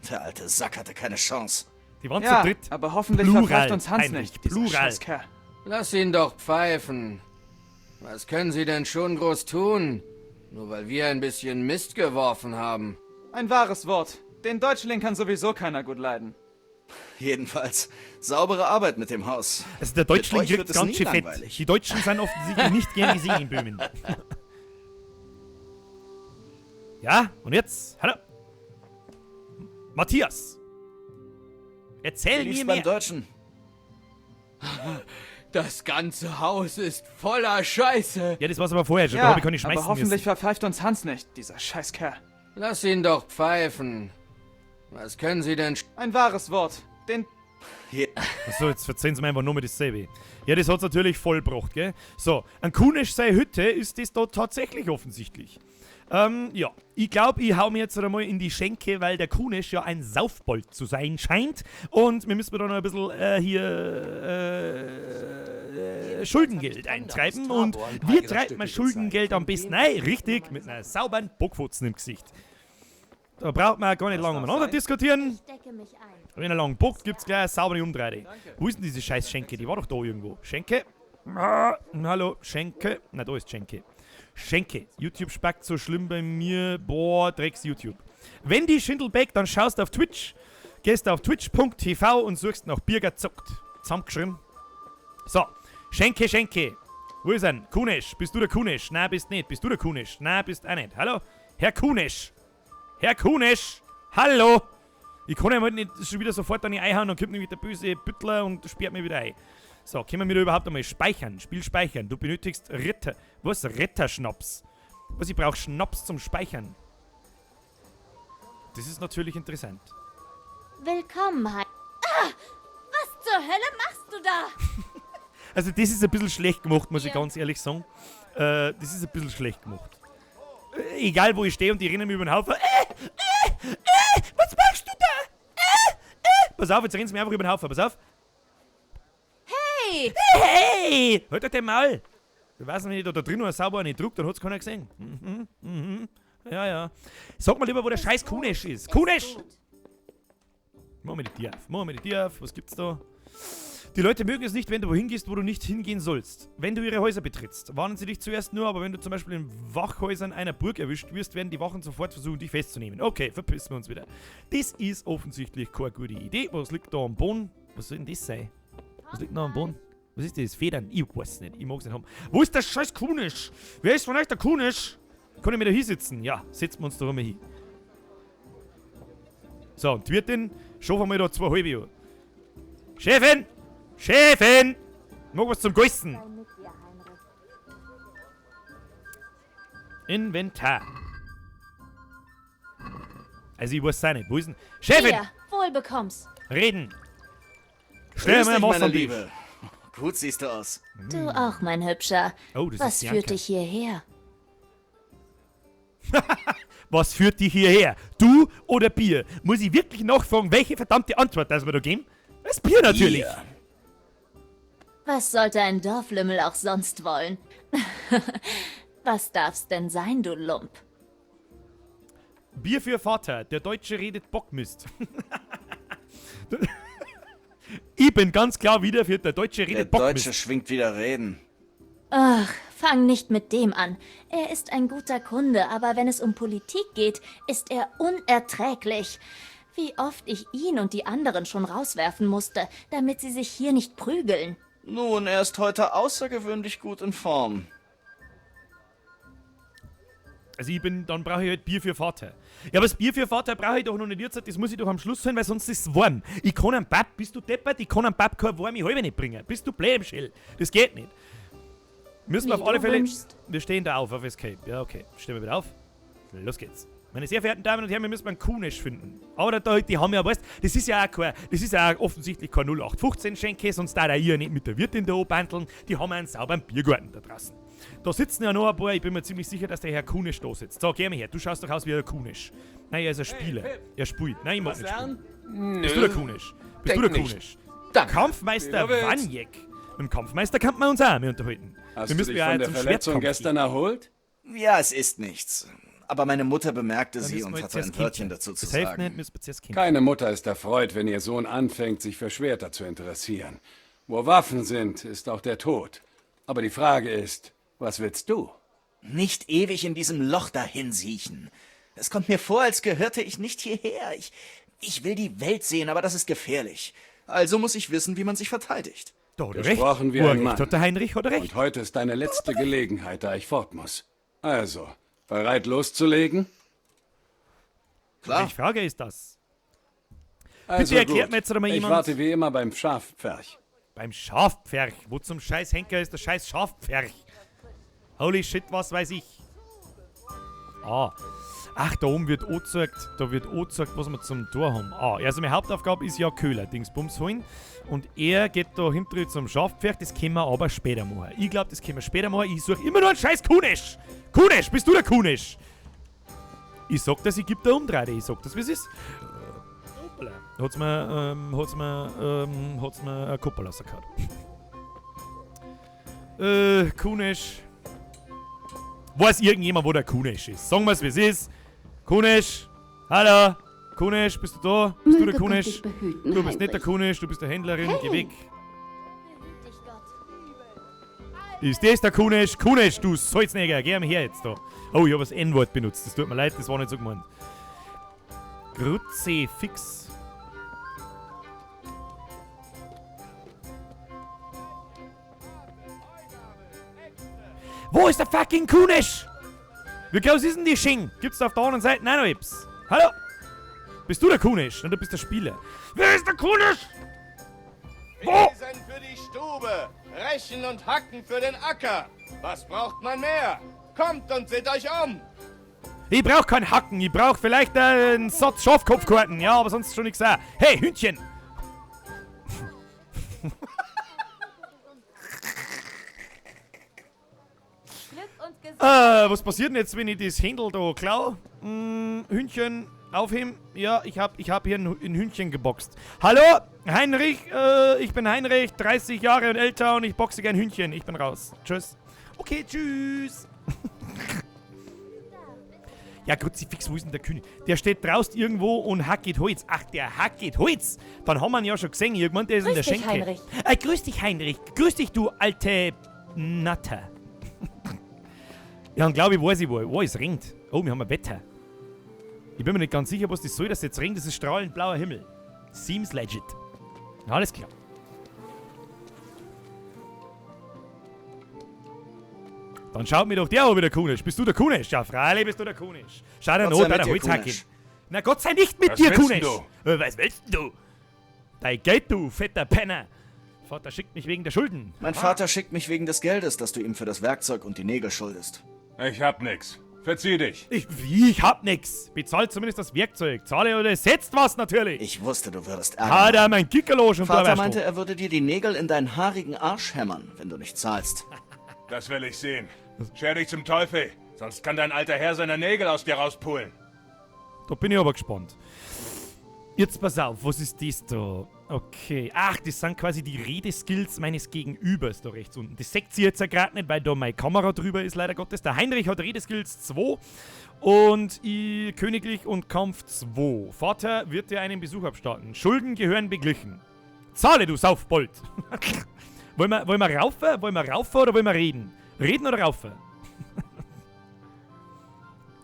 Der alte Sack hatte keine Chance. Die waren Ja, zu dritt. aber hoffentlich Plural, verpfeift uns Hans Heinrich, nicht, dieser Plural. Scheißkerl. Lass ihn doch pfeifen. Was können Sie denn schon groß tun? Nur weil wir ein bisschen Mist geworfen haben. Ein wahres Wort. Den Deutschling kann sowieso keiner gut leiden. Jedenfalls saubere Arbeit mit dem Haus. Also der Deutschling Mit euch kriegt wird es ganz nie schön fett. langweilig. Die Deutschen sind offensichtlich nicht gern gesehen in Böhmen. Ja, und jetzt? Hallo? Matthias. Erzähl Wie lief's mir beim mehr. Deutschen? Das ganze Haus ist voller Scheiße. Ja, das war's aber vorher schon. Da Ja, hab ich gar nicht schmeißen aber hoffentlich müssen. verpfeift uns Hans nicht, dieser Scheißkerl. Lass ihn doch pfeifen. Was können Sie denn... Ein wahres Wort. Den... Achso, jetzt verzeihen Sie mir einfach nur mit dasselbe. Ja, das hat's natürlich vollbracht, gell? So, an Kunesch sei Hütte ist das da tatsächlich offensichtlich. Ja, ich glaube, ich hau mir jetzt einmal in die Schenke, weil der Kunesch ja ein Saufbold zu sein scheint. Und wir müssen da noch ein bisschen Schuldengeld eintreiben. Und wie treibt man Schuldengeld am besten ein? Richtig, mit einer sauberen Bockfotzen im Gesicht. Da braucht man gar nicht lange umeinander diskutieren. Wenn er lang bockt, gibt's gleich eine saubere Umdrehung. Wo ist denn diese scheiß Schenke? Die war doch da irgendwo. Schenke? Hallo, Schenke? Na, da ist Schenke. Schenke. YouTube spackt so schlimm bei mir. Boah, Drecks YouTube. Wenn die Schindelbeck, dann schaust du auf Twitch, gehst auf twitch.tv und suchst nach Birger zockt. Zusammengeschrieben. So, Schenke, Schenke. Wo ist er? Kunesch. Bist du der Kunesch? Nein, bist nicht. Bist du der Kunesch? Nein, bist auch nicht. Hallo? Herr Kunesch. Herr Kunesch. Hallo? Ich kann ja halt nicht schon wieder sofort an die einhauen und kommt nämlich der böse Büttler und sperrt mich wieder ein. So, können wir da überhaupt einmal speichern? Spiel speichern. Du benötigst Ritter. Was? Ritterschnaps. Was? Ich brauche Schnaps zum Speichern. Das ist natürlich interessant. Willkommen, was zur Hölle machst du da? Also das ist ein bisschen schlecht gemacht, muss ich ganz ehrlich sagen. Das ist ein bisschen schlecht gemacht. Egal wo ich stehe und die rennen mir über den Haufen. Was machst du da? Pass auf, jetzt rennen sie mir einfach über den Haufen. Pass auf. Hey! Hey! Halt doch den Maul! Ich weiß nicht, wenn ich da drin noch sauber nicht druck, dann hat's keiner gesehen. Ja, ja. Sag mal lieber, wo der scheiß Kunesch ist. Kunesch! Machen wir die Tür auf. Machen wir die Tür auf. Was gibt's da? Die Leute mögen es nicht, wenn du wohin gehst, wo du nicht hingehen sollst. Wenn du ihre Häuser betrittst, warnen sie dich zuerst nur, aber wenn du zum Beispiel in Wachhäusern einer Burg erwischt wirst, werden die Wachen sofort versuchen, dich festzunehmen. Okay, verpissen wir uns wieder. Das ist offensichtlich keine gute Idee. Was liegt da am Boden? Was soll denn das sein? Was liegt da am Boden? Was ist das? Federn? Ich weiß nicht. Ich mag's nicht haben. Wo ist der scheiß Kunesch? Wer ist von euch der Kunesch? Kann ich mir da hinsitzen? Ja, setzen wir uns da mal hin. So, und die Wirtin, schaffen wir da 2 halbe Uhr. Chefin! Chefin! Mag was zum Geißen. Inventar. Also ich weiß auch nicht. Wo ist denn... Chefin! Hier, wohl bekomm's. Reden! Stell mir Grüß mal dich, was meine am Tisch. Liebe. Gut siehst du aus. Du auch, mein Hübscher. Oh, das Was ist führt Bianca. dich hierher? Was führt dich hierher? Du oder Bier? Muss ich wirklich nachfragen, welche verdammte Antwort das wir da geben? Das Bier natürlich. Bier. Was sollte ein Dorflümmel auch sonst wollen? Was darf's denn sein, du Lump? Bier für Vater. Der Deutsche redet Bockmist. Ich bin ganz klar wieder für der Deutsche Der redet Bockmist. Deutsche schwingt wieder Reden. Ach, fang nicht mit dem an. Er ist ein guter Kunde, aber wenn es um Politik geht, ist er unerträglich. Wie oft ich ihn und die anderen schon rauswerfen musste, damit sie sich hier nicht prügeln. Nun, er ist heute außergewöhnlich gut in Form. Also dann brauche ich halt Bier für Vater. Ja, aber das Bier für Vater brauche ich doch noch nicht jetzt, das muss ich doch am Schluss sein, weil sonst ist es warm. Ich kann einem Pap, bist du deppert? Ich kann einem Pap keine warme Halbe nicht bringen. Bist du blöd im Schell? Das geht nicht. Müssen wir Wie auf alle du Fälle... wünschst. Wir stehen da auf Escape. Ja, okay. Stehen wir wieder auf. Los geht's. Meine sehr verehrten Damen und Herren, wir müssen einen Kunesch finden. Aber die haben ja, weißt, das ist ja auch offensichtlich kein 0815-Schenke, sonst da ihr nicht mit der Wirtin da bandeln. Die haben einen sauberen Biergarten da draußen. Da sitzen ja noch ein paar, ich bin mir ziemlich sicher, dass der Herr Kunesch da sitzt. So, geh mal her, du schaust doch aus wie der Kunesch. Nein, er ist ein Spieler. Er spielt. Nein, ich mag nicht spielen. Bist du der Kunesch? Bist du der Kunesch? Kampfmeister Wanjek. Mit dem Kampfmeister kann man uns auch mehr unterhalten. Hast Wir du müssen dich ja von der zum Verletzung Schwertkampf gestern gehen. erholt? Ja, es ist nichts. Aber meine Mutter bemerkte Dann sie müssen und wir hatte jetzt ein erst Wörtchen kämpfen. dazu zu Das hilft sagen. nicht, müssen wir zuerst kämpfen. Keine Mutter ist erfreut, wenn ihr Sohn anfängt, sich für Schwerter zu interessieren. Wo Waffen sind, ist auch der Tod. Aber die Frage ist, was willst du? Nicht ewig in diesem Loch dahin siechen. Es kommt mir vor, als gehörte ich nicht hierher. Ich will die Welt sehen, aber das ist gefährlich. Also muss ich wissen, wie man sich verteidigt. Da hat er Gesprochen wie ein Urrecht Mann. hat der Heinrich, hat er recht. Und heute ist deine letzte Gelegenheit, da ich fort muss. Also, bereit loszulegen? Klar. Welche Frage ist das? Also Bitte erklärt gut. mir jetzt einmal Ich jemand. warte wie immer beim Schafpferch. Beim Schafpferch. Wo zum scheiß Henker ist der scheiß Schafpferch? Holy shit, was weiß ich. Ah. Ach, da oben wird angezeigt, was wir zum Tor haben. Ah, also meine Hauptaufgabe ist ja Köhler, Dingsbums holen. Und er geht da hinten zum Schafpferch, das können wir aber später machen. Ich glaube, das können wir später machen. Ich suche immer nur einen scheiß Kunesch. Kunesch, bist du der Kunesch? Ich sag das, ich geb da Umdrehte. Ich sag das, wie es ist. Hoppala. Hat's mir ein Kuppel rausgehauen. Kunesch. Weiß irgendjemand, wo der Kunesch ist? Sagen wir es, wie es ist. Kunesch. Hallo. Kunesch, bist du da? Bist du der Kunesch? Du bist nicht der Kunesch, du bist der Händlerin. Geh weg. Ist das der Kunesch? Kunesch, du Salznäger, geh mal her jetzt da. Oh, ich habe das N-Wort benutzt. Das tut mir leid, das war nicht so gemeint. Kruzifix. Wo ist der fucking Kunesch? Wie groß ist denn die Sching? Gibt's da auf der anderen Seite? Nein, Ips. Hallo? Bist du der Kunesch? Nein, du bist der Spieler. Wer ist der Kunesch? Wo? Besen für die Stube, Rechen und Hacken für den Acker. Was braucht man mehr? Kommt und seht euch um. Ich brauch keinen Hacken, ich brauch vielleicht einen Satz Schafkopfkarten. Ja, aber sonst schon nichts auch. Hey, Hündchen! Was passiert denn jetzt, wenn ich das Händel da klau? Hündchen aufheben. Ja, ich hab hier ein Hündchen geboxt. Hallo, Heinrich, ich bin Heinrich, 30 Jahre und älter und ich boxe gern Hündchen. Ich bin raus. Tschüss. Okay, tschüss. Ja, Kruzifix, wo ist denn der König? Der steht draußen irgendwo und hacket Holz. Ach, der hacket Holz. Dann haben wir ihn ja schon gesehen. Irgendwann, der ist in der Grüß dich, Schenke. Heinrich. Grüß dich, Heinrich. Grüß dich, du alte Natter. Ja, und glaube ich, weiß ich wo. Oh, es regnet. Oh, wir haben ein Wetter. Ich bin mir nicht ganz sicher, was das soll, dass es jetzt regnet. Das ist strahlend blauer Himmel. Seems legit. Alles klar. Dann schaut mir doch der an, wie der Kunesch. Bist du der Kunesch? Ja, freilich bist du der Kunesch. Schau dir Gott sei an, mit der dir, Holzhacke. Kunesch. Na Gott sei nicht mit Was dir, willst Kunesch. du? Was willst du? Dein Geld, du fetter Penner. Vater schickt mich wegen der Schulden. Mein Vater schickt mich wegen des Geldes, das du ihm für das Werkzeug und die Nägel schuldest. Ich hab nix. Verzieh dich. Ich hab nix. Bezahlt zumindest das Werkzeug. Zahle oder setzt was natürlich. Ich wusste, du würdest Ah, da mein Kickerlosch und Vater da meinte, er würde dir die Nägel in deinen haarigen Arsch hämmern, wenn du nicht zahlst. Das will ich sehen. Scher dich zum Teufel, sonst kann dein alter Herr seine Nägel aus dir rauspulen. Da bin ich aber gespannt. Jetzt pass auf, was ist das da? Okay. Ach, das sind quasi die Redeskills meines Gegenübers da rechts unten. Das seht ihr jetzt ja gerade nicht, weil da meine Kamera drüber ist, leider Gottes. Der Heinrich hat Redeskills 2 und ich Königlich und Kampf 2. Vater wird dir einen Besuch abstatten. Schulden gehören beglichen. Zahle, du Saufbold! wollen wir raufen? Wollen wir raufen oder wollen wir reden? Reden oder raufen?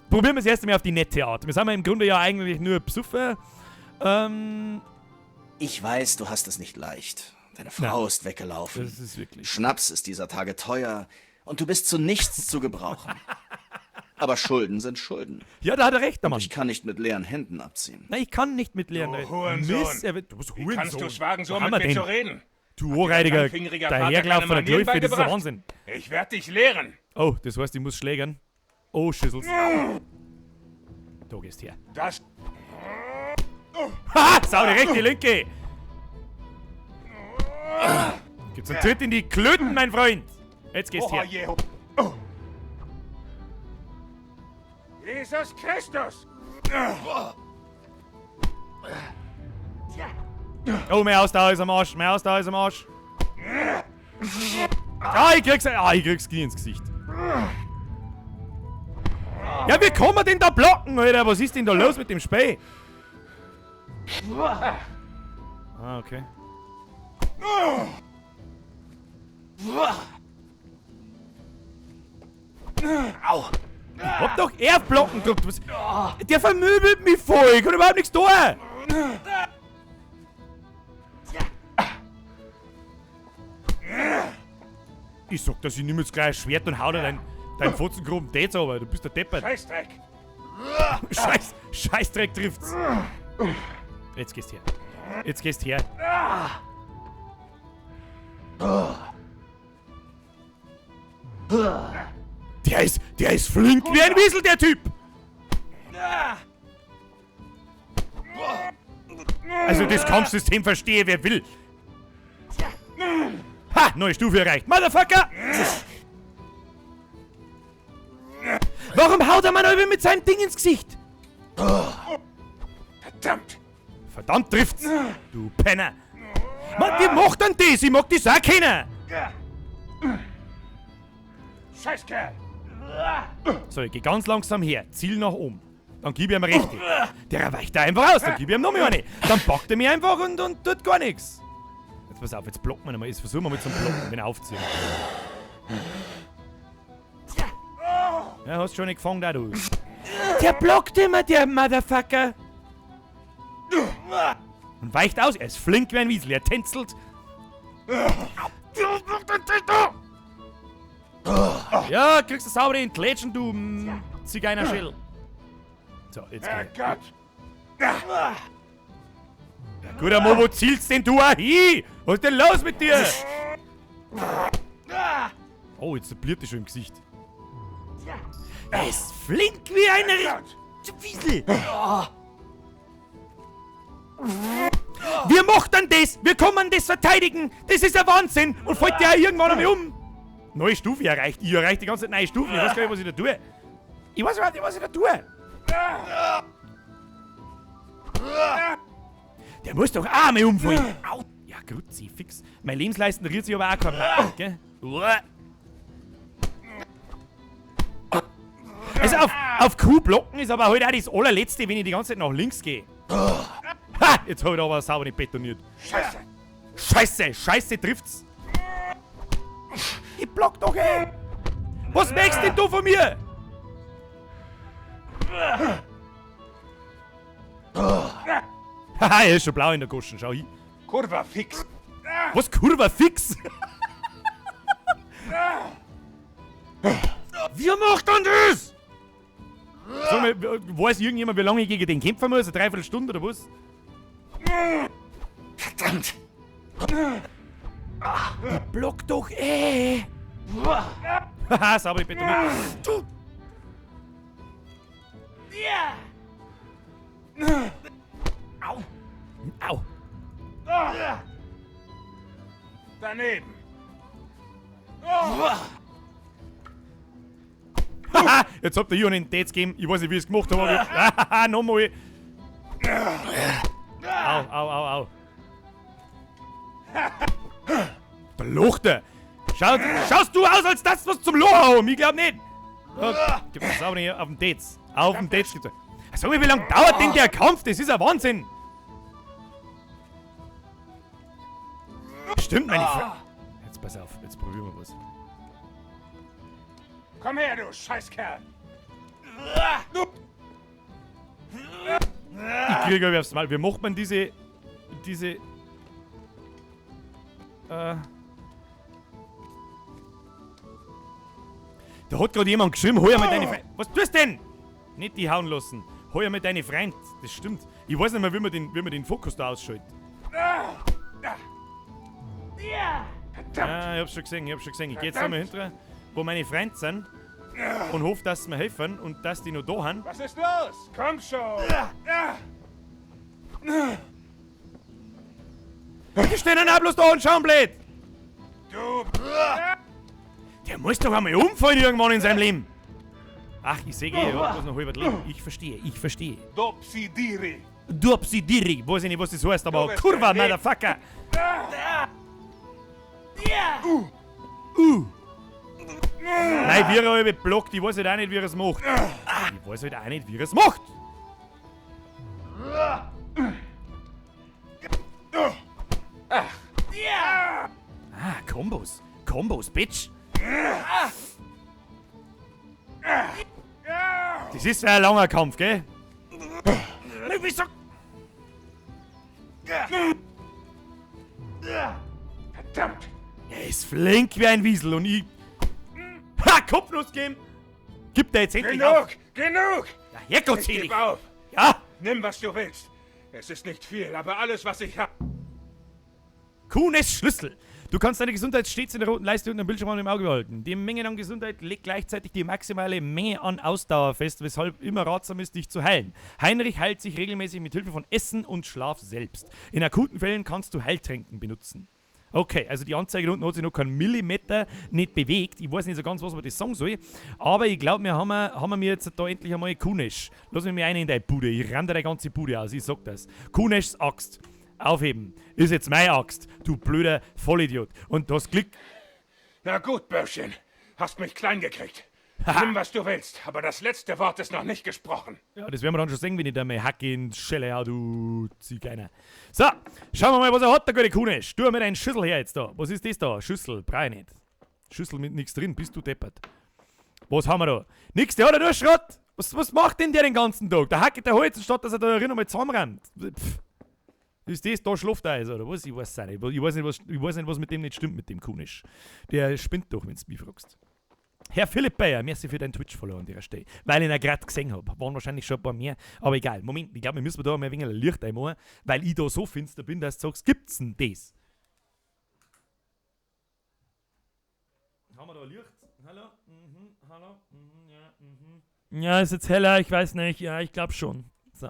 Probieren wir es erst einmal auf die nette Art. Wir sind ja im Grunde ja eigentlich nur Psuffer. Ich weiß, du hast es nicht leicht. Deine Frau ist weggelaufen. Das ist wirklich. Schnaps ist dieser Tage teuer und du bist zu nichts zu gebrauchen. Aber Schulden sind Schulden. Ja, da hat er recht, der Mann. Ich kann nicht mit leeren Händen abziehen. Nein, ich kann nicht mit leeren Du Hurensohn. Du bist Wie kannst du's wagen, so Wo haben mit wir mir den? zu reden? Du Ohrreidiger, Langfingeriger Vater dahergelaufen von der keine Manieren Gläufe, das ist der beigebracht? Wahnsinn. Ich werd dich lehren. Oh, das heißt, ich muss schlägern. Oh, Schüssels. Du gehst her. Das... Ha! Sau, die rechte, linke! Gibt's einen Tritt in die Klöten, mein Freund! Jetzt gehst her. Jesus Christus! Oh, mehr Ausdauer ist am Arsch, mehr Ausdauer ist am Arsch. Ich krieg's Knie ins Gesicht. Ja, wie kann man denn da blocken, Alter? Was ist denn da los mit dem Spey? Ah, okay. Au. Ich hab doch eher blocken gedrückt. Der vermöbelt mich voll. Ich kann überhaupt nichts tun. Ich sag, dass ich nimm jetzt gleich ein Schwert und hau dir deinen fotzengroben Tätz aber. Du bist der Deppert. Scheißdreck! Scheißdreck trifft's. Jetzt gehst her. Jetzt gehst her. Der ist flink wie ein Wiesel, der Typ. Also das Kampfsystem verstehe, wer will. Ha, neue Stufe erreicht. Motherfucker! Warum haut er mir noch mit seinem Ding ins Gesicht? Verdammt! Verdammt trifft's! Du Penner! Mann, wie macht denn das? Ich mag das auch kennen! Scheißkerl! So, ich geh ganz langsam her, Ziel nach oben. Dann gib ich ihm rechte. Der weicht da einfach aus, dann gib ich ihm noch mehr eine. Dann packt er mich einfach und tut gar nichts. Jetzt pass auf, jetzt blocken wir nochmal. Jetzt versuchen wir mit so einem Blocken, wenn er aufziehen. Ja, hast schon nicht gefangen, da du. Der blockt immer, der Motherfucker. Und weicht aus, er ist flink wie ein Wiesel, er tänzelt. Ja, kriegst du sauber den Klätschen, du Zigeunerschädel. So, jetzt geh. Ja, guter Mo, wo zielst denn du auch hin? Was ist denn los mit dir? Oh, jetzt bliert er schon im Gesicht. Er ist flink wie ein Wiesel. Wir machen das! Wir kommen das verteidigen! Das ist ein Wahnsinn! Und fällt der auch irgendwann einmal um! Neue Stufe erreicht. Ich erreiche die ganze Zeit neue Stufen. Ich weiß gar nicht, was ich da tue. Ich weiß überhaupt nicht, was ich da tue. Der muss doch auch mal umfallen. Au. Ja, Grutzi, fix. Mein Lebensleisten rührt sich aber auch kein Mann, gell? Also auf Q blocken ist aber heute auch das allerletzte, wenn ich die ganze Zeit nach links gehe. Ha! Jetzt hab ich aber sauber nicht betoniert. Scheiße! Scheiße! Scheiße trifft's! Ich block doch, ey! Was merkst denn du von mir? Haha, er ist schon blau in der Goschen, schau hin. Kurva fix! Was, Kurva fix? Wie macht denn das? Sag mal, weiß irgendjemand, wie lange ich gegen den kämpfen muss? Eine Dreiviertelstunde oder was? Verdammt! Block doch, ey! Haha, sauber, ich betoniert. Du! Au! Au! Daneben! Haha, jetzt habt ihr hier einen Dates gegeben. Ich weiß nicht, wie ich es gemacht habe. Haha, nochmal. Au. Der Luchte! Schaust du aus, als das was zum Loch haben? Ich glaub nicht! Gib mir sauber hier auf dem Dates. Auf dem Dates gibt's. Sag mal, wie lange dauert denn der Kampf? Das ist ein Wahnsinn! Stimmt, meine Freunde. Jetzt pass auf, jetzt probieren wir was. Komm her, du Scheißkerl! Ich kriege aufs Mal. Wie macht man diese... Da hat gerade jemand geschrieben, hol mal deine Freund. Was tust du denn? Nicht die hauen lassen. Hol mal deine Freund. Das stimmt. Ich weiß nicht mehr, wie man den Fokus da ausschaltet. Ja, ich hab's schon gesehen. Ich geh jetzt einmal hinterher, wo meine Freunde sind und hoffe, dass sie mir helfen und dass die noch da haben. Was ist los? Komm schon! Die stehen dann auch bloß da und schauen blöd! Du! Der muss doch einmal umfallen irgendwann in seinem Leben! Ach, ich sehe, er hat bloß noch halbes Leben. Ich verstehe. Dopsidiri! Dopsidiri! Weiß ich nicht, was das heißt, aber Kurva, Motherfucker! Nein, wie er halbe blockt, ich weiß halt auch nicht, wie er es macht. Ich weiß halt auch nicht, wie er es macht. Kombos. Kombos, Bitch. Das ist ein langer Kampf, gell? Wieso? Verdammt! Er ist flink wie ein Wiesel und ich... Ha! Kopfnuss geben! Gib der jetzt endlich auf! Genug! Ja, Herrgott, ich selig! geb auf! Ja! Nimm, was du willst. Es ist nicht viel, aber alles, was ich hab. Kuhnes Schlüssel. Du kannst deine Gesundheit stets in der roten Leiste unter dem Bildschirm im Auge behalten. Die Menge an Gesundheit legt gleichzeitig die maximale Menge an Ausdauer fest, weshalb immer ratsam ist, dich zu heilen. Heinrich heilt sich regelmäßig mit Hilfe von Essen und Schlaf selbst. In akuten Fällen kannst du Heiltränken benutzen. Okay, also die Anzeige da unten hat sich noch keinen Millimeter nicht bewegt. Ich weiß nicht so ganz, was man das sagen soll. Aber ich glaube, wir haben wir jetzt da endlich einmal Kunesch. Lass mich mal einen in deine Bude. Ich ramm dir die ganze Bude aus, ich sag das. Kuneschs Axt. Aufheben. Ist jetzt meine Axt, du blöder Vollidiot. Und das Glück... Na gut, Börschchen. Hast mich klein gekriegt. Nimm, was du willst, aber das letzte Wort ist noch nicht gesprochen. Ja, das werden wir dann schon sehen, wenn ich da mal Hacke in die Schelle hau, du Zigeuner. So, schauen wir mal, was er hat, der gute Kunesch. Tu mir deinen Schüssel her jetzt da. Was ist das da? Schüssel, brauch ich nicht. Schüssel mit nichts drin, bist du deppert. Was haben wir da? Nix, der hat ja nur Schrott. Was macht denn der den ganzen Tag? Der hackt der Holz, statt dass er da drin einmal zusammenrennt. Pff. Ist das da Schlafteis oder was? Ich weiß es nicht. Ich weiß nicht, was mit dem nicht stimmt, mit dem Kunesch. Der spinnt doch, wenn du mich fragst. Herr Philipp Bayer, merci für deinen Twitch-Follow an der Stelle. Weil ich ihn gerade gesehen habe. Waren wahrscheinlich schon ein paar mehr. Aber egal. Moment, ich glaube, wir müssen da mal ein wenig Licht einmachen, weil ich da so finster bin, dass du sagst, gibt's denn das? Haben wir da Licht? Hallo? Hallo? Ja, Ja, ist jetzt heller, ich weiß nicht. Ja, ich glaube schon. So.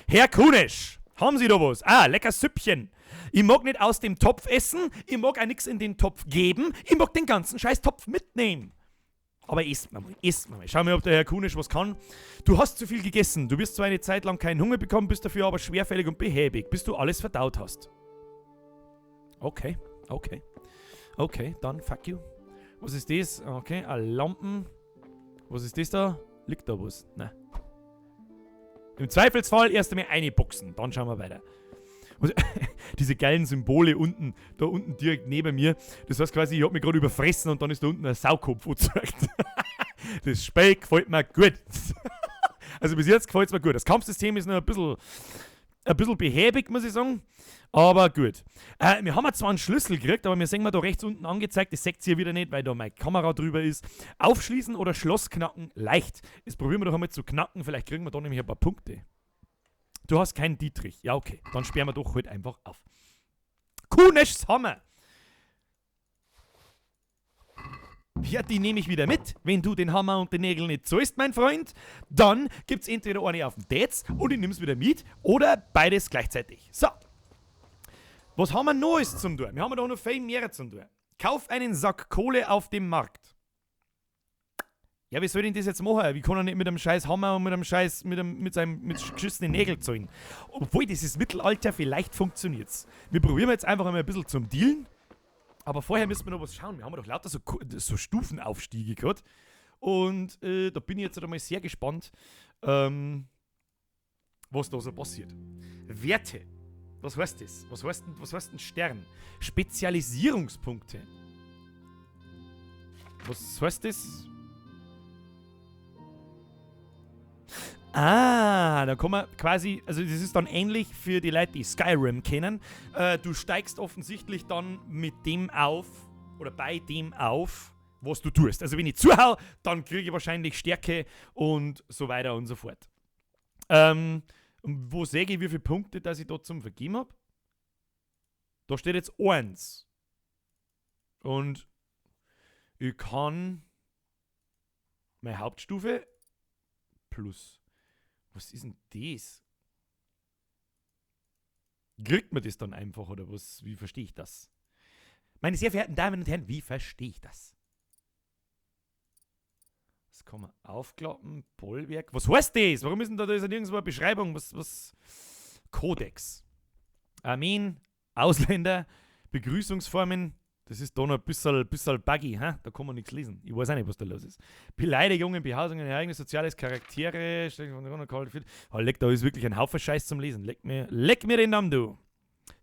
Herr Kunesch! Haben Sie da was? Ah, lecker Süppchen. Ich mag nicht aus dem Topf essen, ich mag auch nichts in den Topf geben, ich mag den ganzen scheiß Topf mitnehmen. Aber isst mal. Schau mal, ob der Herr Kunesch was kann. Du hast zu viel gegessen, du wirst zwar eine Zeit lang keinen Hunger bekommen, bist dafür aber schwerfällig und behäbig, bis du alles verdaut hast. Okay, dann fuck you. Was ist das? Okay, Lampen. Was ist das da? Liegt da was? Nein. Im Zweifelsfall erst einmal einboxen, dann schauen wir weiter. Und diese geilen Symbole unten, da unten direkt neben mir, das heißt quasi, ich hab mich gerade überfressen und dann ist da unten ein Saukopf angezeigt. Das Spiel gefällt mir gut. Also bis jetzt gefällt es mir gut. Das Kampfsystem ist noch ein bisschen behäbig, muss ich sagen. Aber gut. Wir haben zwar einen Schlüssel gekriegt, aber wir sehen da rechts unten angezeigt, das seht ihr wieder nicht, weil da meine Kamera drüber ist. Aufschließen oder Schloss knacken, leicht. Jetzt probieren wir doch einmal zu knacken, vielleicht kriegen wir da nämlich ein paar Punkte. Du hast keinen Dietrich. Ja, okay. Dann sperren wir doch heute einfach auf. Kuneschs Hammer. Ja, die nehme ich wieder mit. Wenn du den Hammer und den Nägel nicht zahlst, mein Freund, dann gibt's entweder eine auf den Dates und ich nimm's wieder mit oder beides gleichzeitig. So. Was haben wir Neues zum tun? Wir haben da noch viel mehr zum tun. Kauf einen Sack Kohle auf dem Markt. Ja, wie soll ich denn das jetzt machen? Wie kann er nicht mit einem scheiß Hammer und mit seinem geschissenen Nägel zahlen? Obwohl, das ist Mittelalter, vielleicht funktioniert's. Wir probieren jetzt einfach einmal ein bisschen zum Dealen. Aber vorher müssen wir noch was schauen. Wir haben doch lauter so Stufenaufstiege gehabt. Und da bin ich jetzt einmal sehr gespannt, was da so passiert. Werte. Was heißt das? Was heißt ein Stern? Spezialisierungspunkte. Was heißt das? Ah, da kann man quasi, also das ist dann ähnlich für die Leute, die Skyrim kennen. Du steigst offensichtlich dann mit dem auf, oder bei dem auf, was du tust. Also wenn ich zuhau, dann kriege ich wahrscheinlich Stärke und so weiter und so fort. Wo sehe ich, wie viele Punkte, dass ich da zum Vergeben habe? Da steht jetzt 1. Und ich kann meine Hauptstufe plus. Was ist denn das? Kriegt man das dann einfach, oder was? Wie verstehe ich das? Meine sehr verehrten Damen und Herren, wie verstehe ich das? Das kann man aufklappen, Bollwerk. Was heißt das? Warum ist denn da nirgendwo eine Beschreibung? Was? Kodex. Armeen, Ausländer, Begrüßungsformen, Das ist da noch ein bisschen buggy, hä? Da kann man nichts lesen. Ich weiß auch nicht, was da los ist. Beleidigungen, Behausungen, Ereignisse, soziales Charaktere, da ist wirklich ein Haufen Scheiß zum Lesen. Leck mir den Namen, du.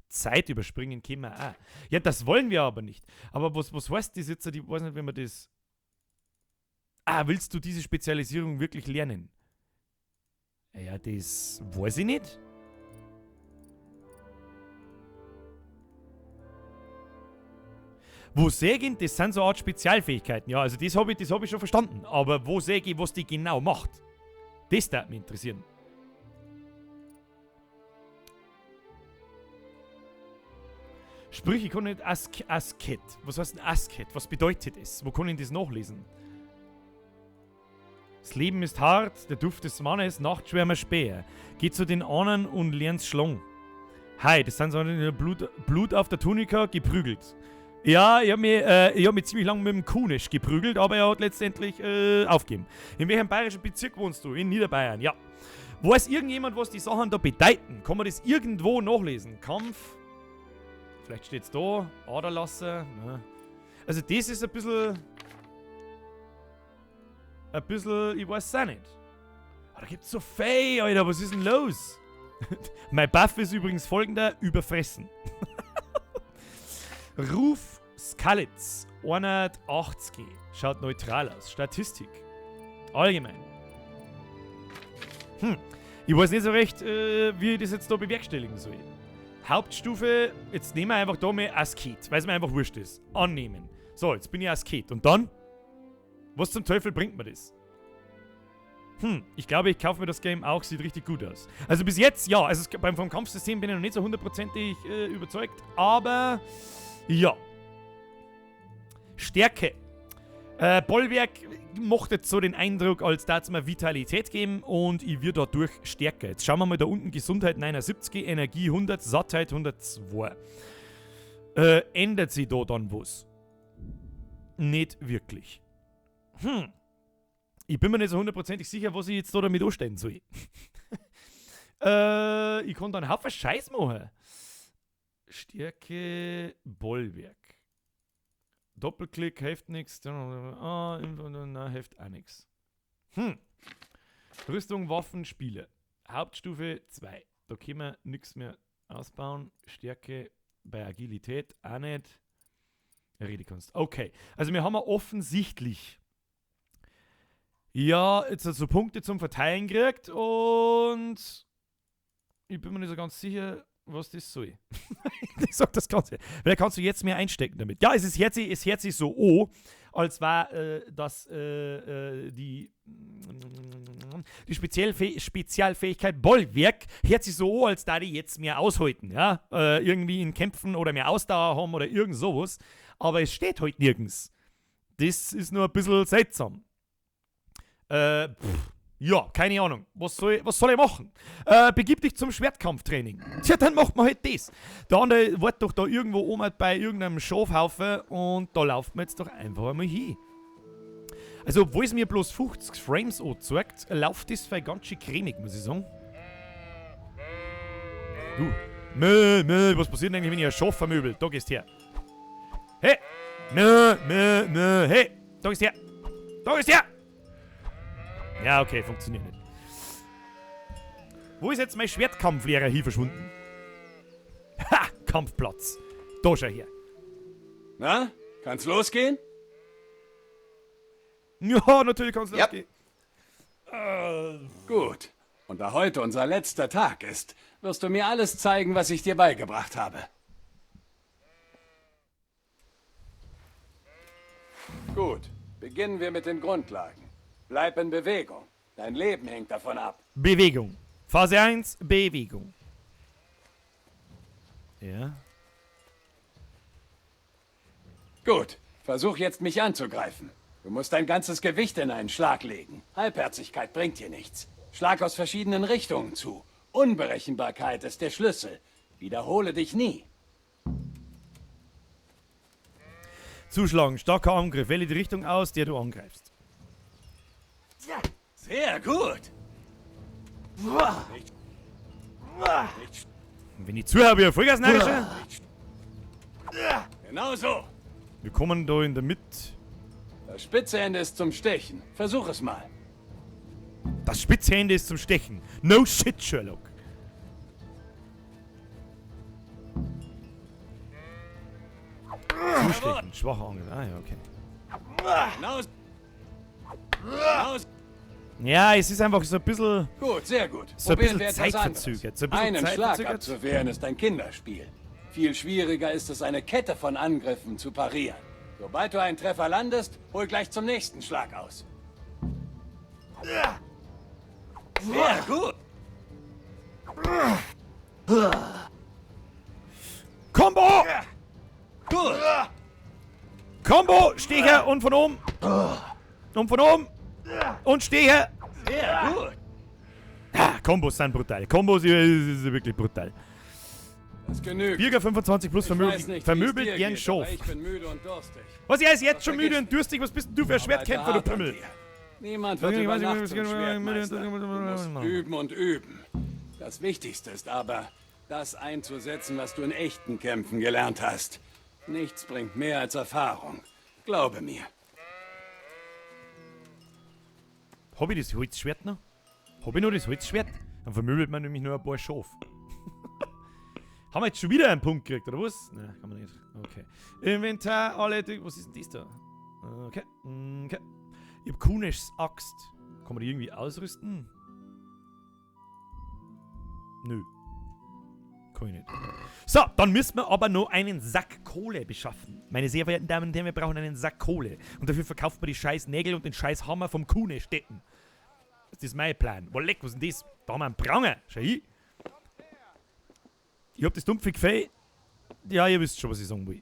Zeit überspringen können wir auch. Ja, das wollen wir aber nicht. Aber was heißt das jetzt? Ich weiß nicht, wenn man das... willst du diese Spezialisierung wirklich lernen? Ja, das weiß ich nicht. Wo sägen, das sind so eine Art Spezialfähigkeiten. Ja, also das hab ich schon verstanden. Aber wo säge, was die genau macht? Das darf mich interessieren. Sprich, ich kann nicht Asket. Was heißt ein Asket? Was bedeutet es? Wo kann ich das nachlesen? Das Leben ist hart, der Duft des Mannes, Nachtschwärmer Speer. Geh zu den anderen und lern's schlagen. Hi, das sind so Blut auf der Tunika, geprügelt. Ja, ich hab mich ziemlich lang mit dem Kunesch geprügelt, aber er hat letztendlich aufgegeben. In welchem bayerischen Bezirk wohnst du? In Niederbayern, ja. Weiß irgendjemand, was die Sachen da bedeuten? Kann man das irgendwo nachlesen? Kampf? Vielleicht steht's da. Aderlasse? Ne. Also das ist ein bisschen, ich weiß es auch nicht. Aber da gibt's so viel, Alter, was ist denn los? Mein Buff ist übrigens folgender: Überfressen. Ruf Skalitz, 180. Schaut neutral aus. Statistik. Allgemein. Ich weiß nicht so recht, wie ich das jetzt da bewerkstelligen soll. Hauptstufe, jetzt nehmen wir einfach da mal Asket, weil es mir einfach wurscht ist. Annehmen. So, jetzt bin ich Asket. Und dann? Was zum Teufel bringt mir das? Ich glaube, ich kaufe mir das Game auch. Sieht richtig gut aus. Also bis jetzt, ja. Also vom Kampfsystem bin ich noch nicht so hundertprozentig überzeugt. Aber... ja. Stärke. Bollwerk macht jetzt so den Eindruck, als darf es mir Vitalität geben und ich werde dadurch stärker. Jetzt schauen wir mal da unten. Gesundheit 79, Energie 100, Sattheit 102. Ändert sich da dann was? Nicht wirklich. Ich bin mir nicht so hundertprozentig sicher, was ich jetzt da damit anstellen soll. Ich kann da einen Haufen Scheiß machen. Stärke, Bollwerk. Doppelklick, hilft nichts. Nein, hilft auch nichts. Rüstung, Waffen, Spiele. Hauptstufe 2. Da können wir nichts mehr ausbauen. Stärke bei Agilität auch nicht. Redekunst. Okay. Also wir haben offensichtlich jetzt so Punkte zum Verteilen gekriegt und ich bin mir nicht so ganz sicher, was das soll. Ich sag das Ganze. Vielleicht kannst du jetzt mehr einstecken damit. Ja, es hört sich so als war das die Spezialfähigkeit Bollwerk hört sich so als da die jetzt mehr aushalten, ja? Irgendwie in Kämpfen oder mehr Ausdauer haben oder irgend sowas. Aber es steht halt nirgends. Das ist nur ein bisschen seltsam. Ja, keine Ahnung. Was soll ich machen? Begib dich zum Schwertkampftraining. Tja, dann macht man halt das. Der andere wartet doch da irgendwo oben bei irgendeinem Schafhaufen und da laufen wir jetzt doch einfach einmal hin. Also, obwohl es mir bloß 50 Frames anzeigt, läuft das für ganz schön cremig, muss ich sagen. Was passiert eigentlich, wenn ich ein Schaf vermöbel? Da gehst her. Hey! Hey! Da gehst her! Da gehst her! Ja, okay, funktioniert nicht. Wo ist jetzt mein Schwertkampflehrer hier verschwunden? Ha! Kampfplatz. Da schau her. Na, kann's losgehen? Ja, natürlich kann's losgehen. Gut. Und da heute unser letzter Tag ist, wirst du mir alles zeigen, was ich dir beigebracht habe. Gut, beginnen wir mit den Grundlagen. Bleib in Bewegung. Dein Leben hängt davon ab. Bewegung. Phase 1, Bewegung. Ja. Gut, versuch jetzt mich anzugreifen. Du musst dein ganzes Gewicht in einen Schlag legen. Halbherzigkeit bringt dir nichts. Schlag aus verschiedenen Richtungen zu. Unberechenbarkeit ist der Schlüssel. Wiederhole dich nie. Zuschlagen, starker Angriff. Wähle die Richtung aus, der du angreifst. Sehr gut. Und wenn ich zuhöre, wie ein Vollgas narrische? Genau so. Wir kommen da in der Mitte. Das spitze Ende ist zum Stechen. Versuch es mal. Das spitze Ende ist zum Stechen. No shit, Sherlock. Zustechen, schwacher Angel. Ah ja, okay. Ja, es ist einfach so ein bisschen... Gut, sehr gut. So ein Probieren bisschen wir etwas zeitverzögert. So ein bisschen Einen Schlag zeitverzögert. abzuwehren ist ein Kinderspiel. Viel schwieriger ist es, eine Kette von Angriffen zu parieren. Sobald du einen Treffer landest, hol gleich zum nächsten Schlag aus. Sehr gut. Combo! Gut. Combo! Stecher und von oben. Und von oben. Und Stecher. Sehr gut. Kombos sind brutal. Kombos ist wirklich brutal. Das genügt. Bürger 25 plus Ich weiß nicht, vermöbelt wie es dir gern geht, Schof. aber ich bin müde und durstig. Was, er ist jetzt schon müde und durstig? Was bist denn du für ein Schwertkämpfer, du Pimmel? Niemand wird über Nacht zum Schwertmeister. Du musst üben und üben. Das Wichtigste ist aber, das einzusetzen, was du in echten Kämpfen gelernt hast. Nichts bringt mehr als Erfahrung. Glaube mir. Hab ich das Holzschwert noch? Hab ich noch das Holzschwert? Dann vermöbelt man nämlich nur ein paar Schaf. Haben wir jetzt schon wieder einen Punkt gekriegt, oder was? Nein, kann man nicht. Okay. Inventar, alle... Was ist denn das da? Okay. Okay. Ich hab Kuneschs Axt. Kann man die irgendwie ausrüsten? Nö. Kann ich nicht. So, dann müssen wir aber noch einen Sack Kohle beschaffen. Meine sehr verehrten Damen und Herren, wir brauchen einen Sack Kohle. Und dafür verkauft man die scheiß Nägel und den scheiß Hammer vom Kunesch-Decken. Das ist mein Plan. Wollek, was ist denn das? Da haben wir einen Pranger. Schau hin. Ich hab das dumpfe Gefühl. Ja, ihr wisst schon, was ich sagen will.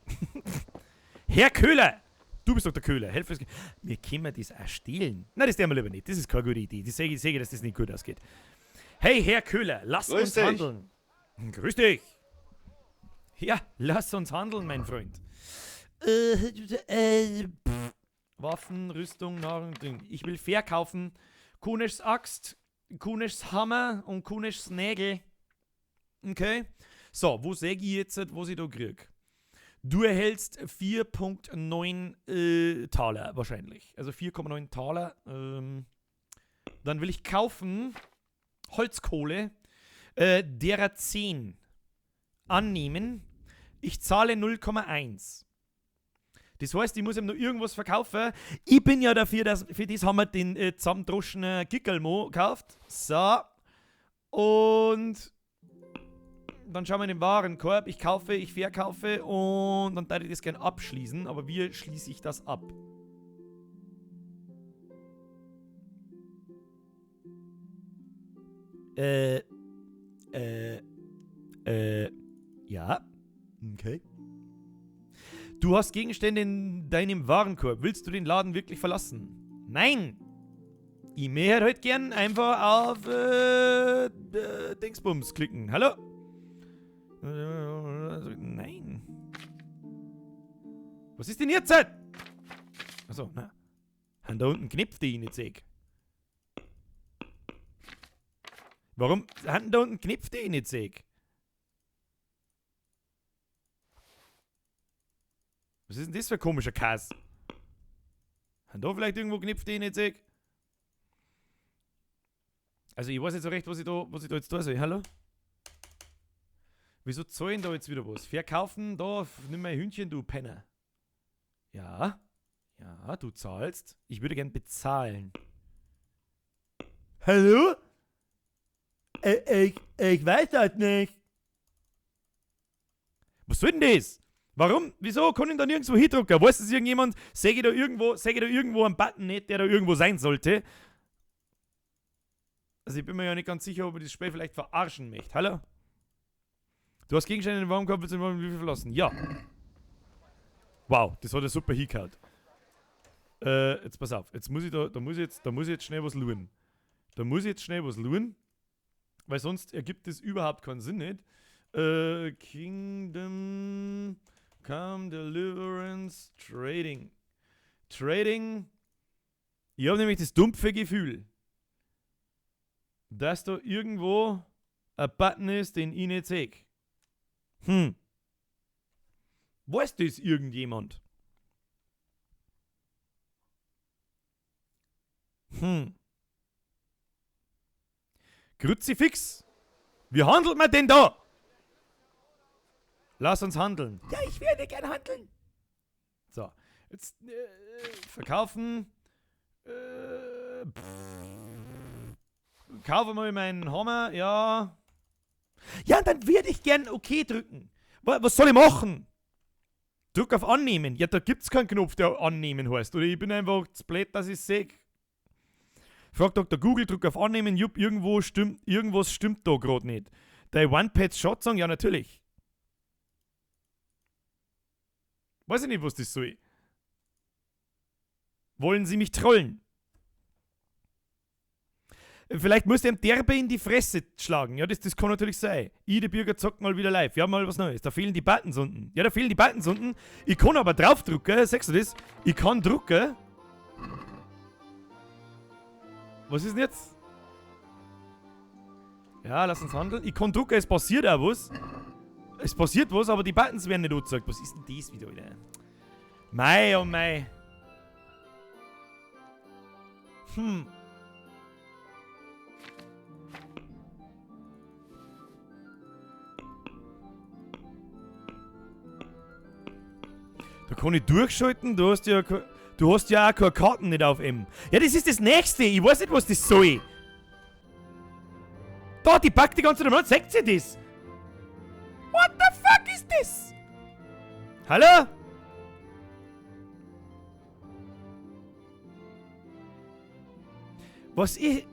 Herr Köhler! Du bist doch der Köhler. Helf uns. Wir können das auch stehlen. Nein, das tun wir lieber nicht. Das ist keine gute Idee. Ich sehe, dass das nicht gut ausgeht. Hey, Herr Köhler, lass Grüß uns dich. handeln. Grüß dich. Ja, lass uns handeln, mein Freund. Waffen, Rüstung, Nahrung, Ding. Ich will verkaufen. Kuneschs Axt, Kuneschs Hammer und Kuneschs Nägel. Okay. So, wo sehe ich jetzt, was ich da krieg? Du erhältst 4,9 Taler wahrscheinlich. Also 4,9 Taler. Dann will ich kaufen Holzkohle. Derer 10 annehmen. Ich zahle 0,1. Das heißt, ich muss ihm noch irgendwas verkaufen. Ich bin ja dafür, dass für das haben wir den zusammendroschenen Gickelmo gekauft. So. Und dann schauen wir in den Warenkorb. Ich kaufe, ich verkaufe und dann würde ich das gerne abschließen. Aber wie schließe ich das ab? Ja. Okay. Du hast Gegenstände in deinem Warenkorb. Willst du den Laden wirklich verlassen? Nein! Ich möchte halt gern einfach auf Dingsbums klicken. Hallo? Nein. Was ist denn jetzt? Achso, na. Da unten knipft die nicht sehe. Warum? Da unten knipft die nicht sehe. Was ist denn das für ein komischer Kass? Da vielleicht irgendwo knipft die nicht sehe? Also ich weiß nicht so recht, was ich da jetzt tun soll. Hallo? Wieso zahlen da jetzt wieder was? Verkaufen, da, nimm mein Hühnchen, du Penner. Ja. Ja, du zahlst. Ich würde gern bezahlen. Hallo? Ich weiß das nicht. Was soll denn das? Warum? Wieso kann ich da nirgendwo hindrucken? Weiß das irgendjemand? Sehe ich da irgendwo einen Button nicht, der da irgendwo sein sollte? Also ich bin mir ja nicht ganz sicher, ob ich das Spiel vielleicht verarschen möchte. Hallo? Du hast Gegenstände in den Warenkorb, willst du den wie viel verlassen? Ja. Wow, das hat er super hingehauen. Jetzt pass auf. Jetzt muss ich da muss ich jetzt schnell was luren. Weil sonst ergibt das überhaupt keinen Sinn nicht. Kingdom Come Deliverance Trading. Trading. Ich habe nämlich das dumpfe Gefühl, dass da irgendwo ein Button ist, den ich nicht sehe. Weiß das irgendjemand? Kruzifix. Wie handelt man denn da? Lass uns handeln. Ja, ich werde gern handeln. So, jetzt verkaufen. Kaufe mal meinen Hammer, ja. Ja, dann würde ich gern OK drücken. Was soll ich machen? Drück auf Annehmen. Ja, da gibt's keinen Knopf, der Annehmen heißt. Oder ich bin einfach zu blöd, dass ich sehe. Frag Dr. Google, drück auf Annehmen, jupp, irgendwas stimmt da gerade nicht. Der One-Page-Shot-Song, ja natürlich. Weiß ich nicht, was das soll. Wollen Sie mich trollen? Vielleicht muss ich ihm derbe in die Fresse schlagen. Ja, das kann natürlich sein. Der Bürger zockt mal wieder live. Ja, mal was Neues. Da fehlen die Buttons unten. Ja, da fehlen die Buttons unten. Ich kann aber draufdrücken. Sagst du das? Ich kann drucken. Was ist denn jetzt? Ja, lass uns handeln. Ich kann drucken, es passiert auch was. Es passiert was, aber die Buttons werden nicht angezeigt. Was ist denn das wieder, Alter? Mei, oh mei. Da kann ich durchschalten, du hast ja auch keine Karten nicht auf M. Ja, das ist das Nächste, ich weiß nicht, was das soll. Da, die packt die ganze Zeit an, sagt sie das? What the fuck ist das? Hallo? Was ich...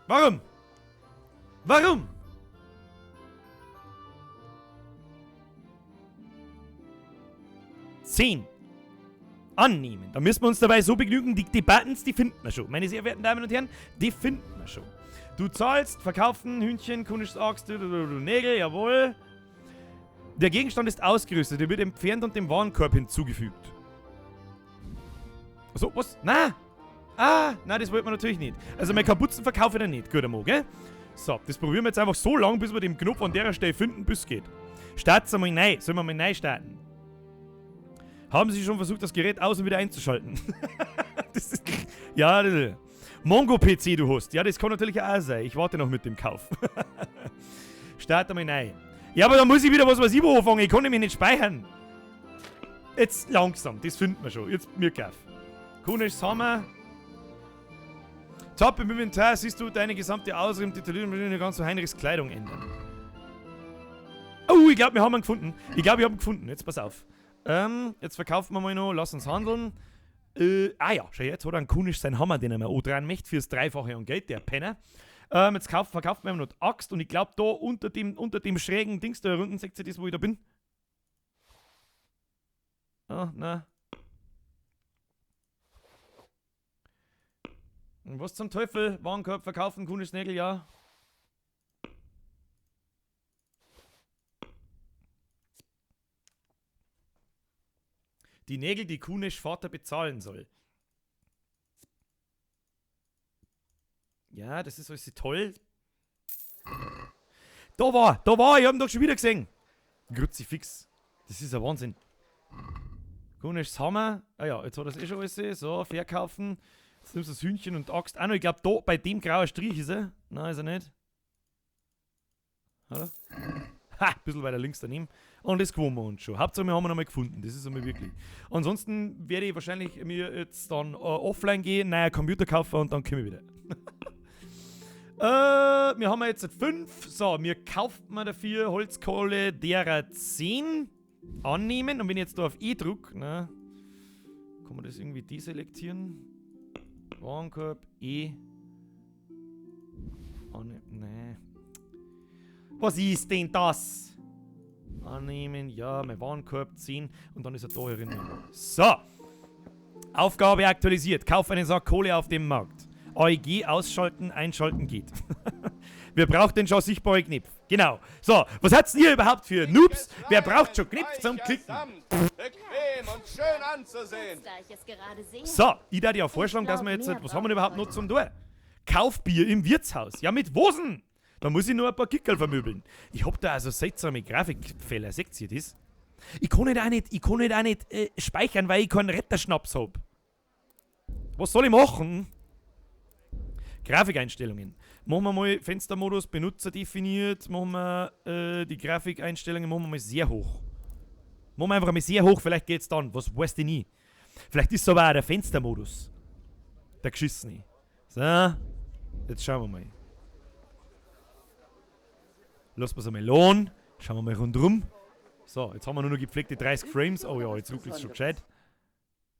Warum? Warum? Annehmen. Da müssen wir uns dabei so begnügen, die Buttons, die finden wir schon. Meine sehr verehrten Damen und Herren, die finden wir schon. Du zahlst, verkaufen, Hühnchen, Kunisches Axt, Nägel, jawohl. Der Gegenstand ist ausgerüstet, der wird entfernt und dem Warenkorb hinzugefügt. Achso, was? Na! Nein, das wollten wir natürlich nicht. Also mein Kapuzen verkaufe ich dann nicht, guter Mo, gell? So, das probieren wir jetzt einfach so lange, bis wir den Knopf an der Stelle finden, bis es geht. Start's einmal neu. Sollen wir mal neu starten? Haben Sie schon versucht, das Gerät aus- und wieder einzuschalten? Das ist, ja, Mongo-PC du hast. Ja, das kann natürlich auch sein. Ich warte noch mit dem Kauf. Start einmal neu. Ja, aber da muss ich wieder was anfangen. Ich kann nämlich nicht speichern. Jetzt langsam. Das finden wir schon. Jetzt mir kauf. Kunisches Hammer. Top im Inventar siehst du deine gesamte Ausrüstung, Detaillierung, kannst du Heinrichs Kleidung ändern. Oh, ich glaube, wir haben ihn gefunden. Ich glaube, wir haben ihn gefunden. Jetzt pass auf. Jetzt verkaufen wir mal noch, lass uns handeln. Ja, schau, jetzt hat er einen Kunisch seinen Hammer, den er mir andrehen möchte, fürs Dreifache an Geld, der Penner. Jetzt verkauft man noch die Axt und ich glaube, da unter dem schrägen Dings da unten, seht ihr das, wo ich da bin? Ah, nein. Und was zum Teufel? Warenkorb verkaufen, Kunischnägel, ja. Die Nägel, die Kunisch Vater bezahlen soll. Ja, das ist alles toll. Da war, ich hab ihn doch schon wieder gesehen. Kruzifix. Das ist ein Wahnsinn. Kunischs Hammer. Ah ja, jetzt hat er es eh schon alles. So, verkaufen. Jetzt nimmst du das Hühnchen und Axt. Ah, no, ich glaube, da bei dem grauer Strich ist er. Nein, ist er nicht. Hallo? Ha, ein bisschen weiter links daneben. Und das gewonnen wir uns schon. Hauptsache, wir haben ihn einmal gefunden. Das ist einmal wirklich. Ansonsten werde ich wahrscheinlich mir jetzt dann offline gehen, neuer Computer kaufen und dann komme ich wieder. Wir haben jetzt 5. So, wir kaufen mal dafür Holzkohle derer 10 annehmen. Und wenn ich jetzt da auf E drücke, kann man das irgendwie deselektieren? Warenkorb, E. Nee. Was ist denn das? Annehmen, ja, mein Warenkorb 10 und dann ist er da herin. So. Aufgabe aktualisiert. Kauf einen Sack Kohle auf dem Markt. AEG ausschalten, einschalten geht. Wer braucht denn schon sichtbare Knopf? Genau. So, was hat's ihr überhaupt für Noobs? Wer braucht schon Knopf zum Klicken? Bequem und schön anzusehen. So, ich würde ja vorschlagen, dass wir jetzt, was haben wir überhaupt noch zum tun? Kaufbier im Wirtshaus. Ja, mit Wosen. Da muss ich nur ein paar Kickerl vermöbeln. Ich hab da also seltsame Grafikfehler. Seht ihr das? Ich kann nicht auch nicht speichern, weil ich keinen Retterschnaps habe. Was soll ich machen? Grafikeinstellungen. Machen wir mal Fenstermodus, Benutzer definiert. Machen wir die Grafikeinstellungen machen wir mal sehr hoch. Machen wir einfach mal sehr hoch, vielleicht geht's dann. Was weißt du nie. Vielleicht ist es aber auch der Fenstermodus. Der geschissene. So, jetzt schauen wir mal. Lassen wir es einmal lohnen. Schauen wir mal rundherum. So, jetzt haben wir nur noch gepflegte 30 Frames. Oh ja, jetzt ruckelt es schon gescheit.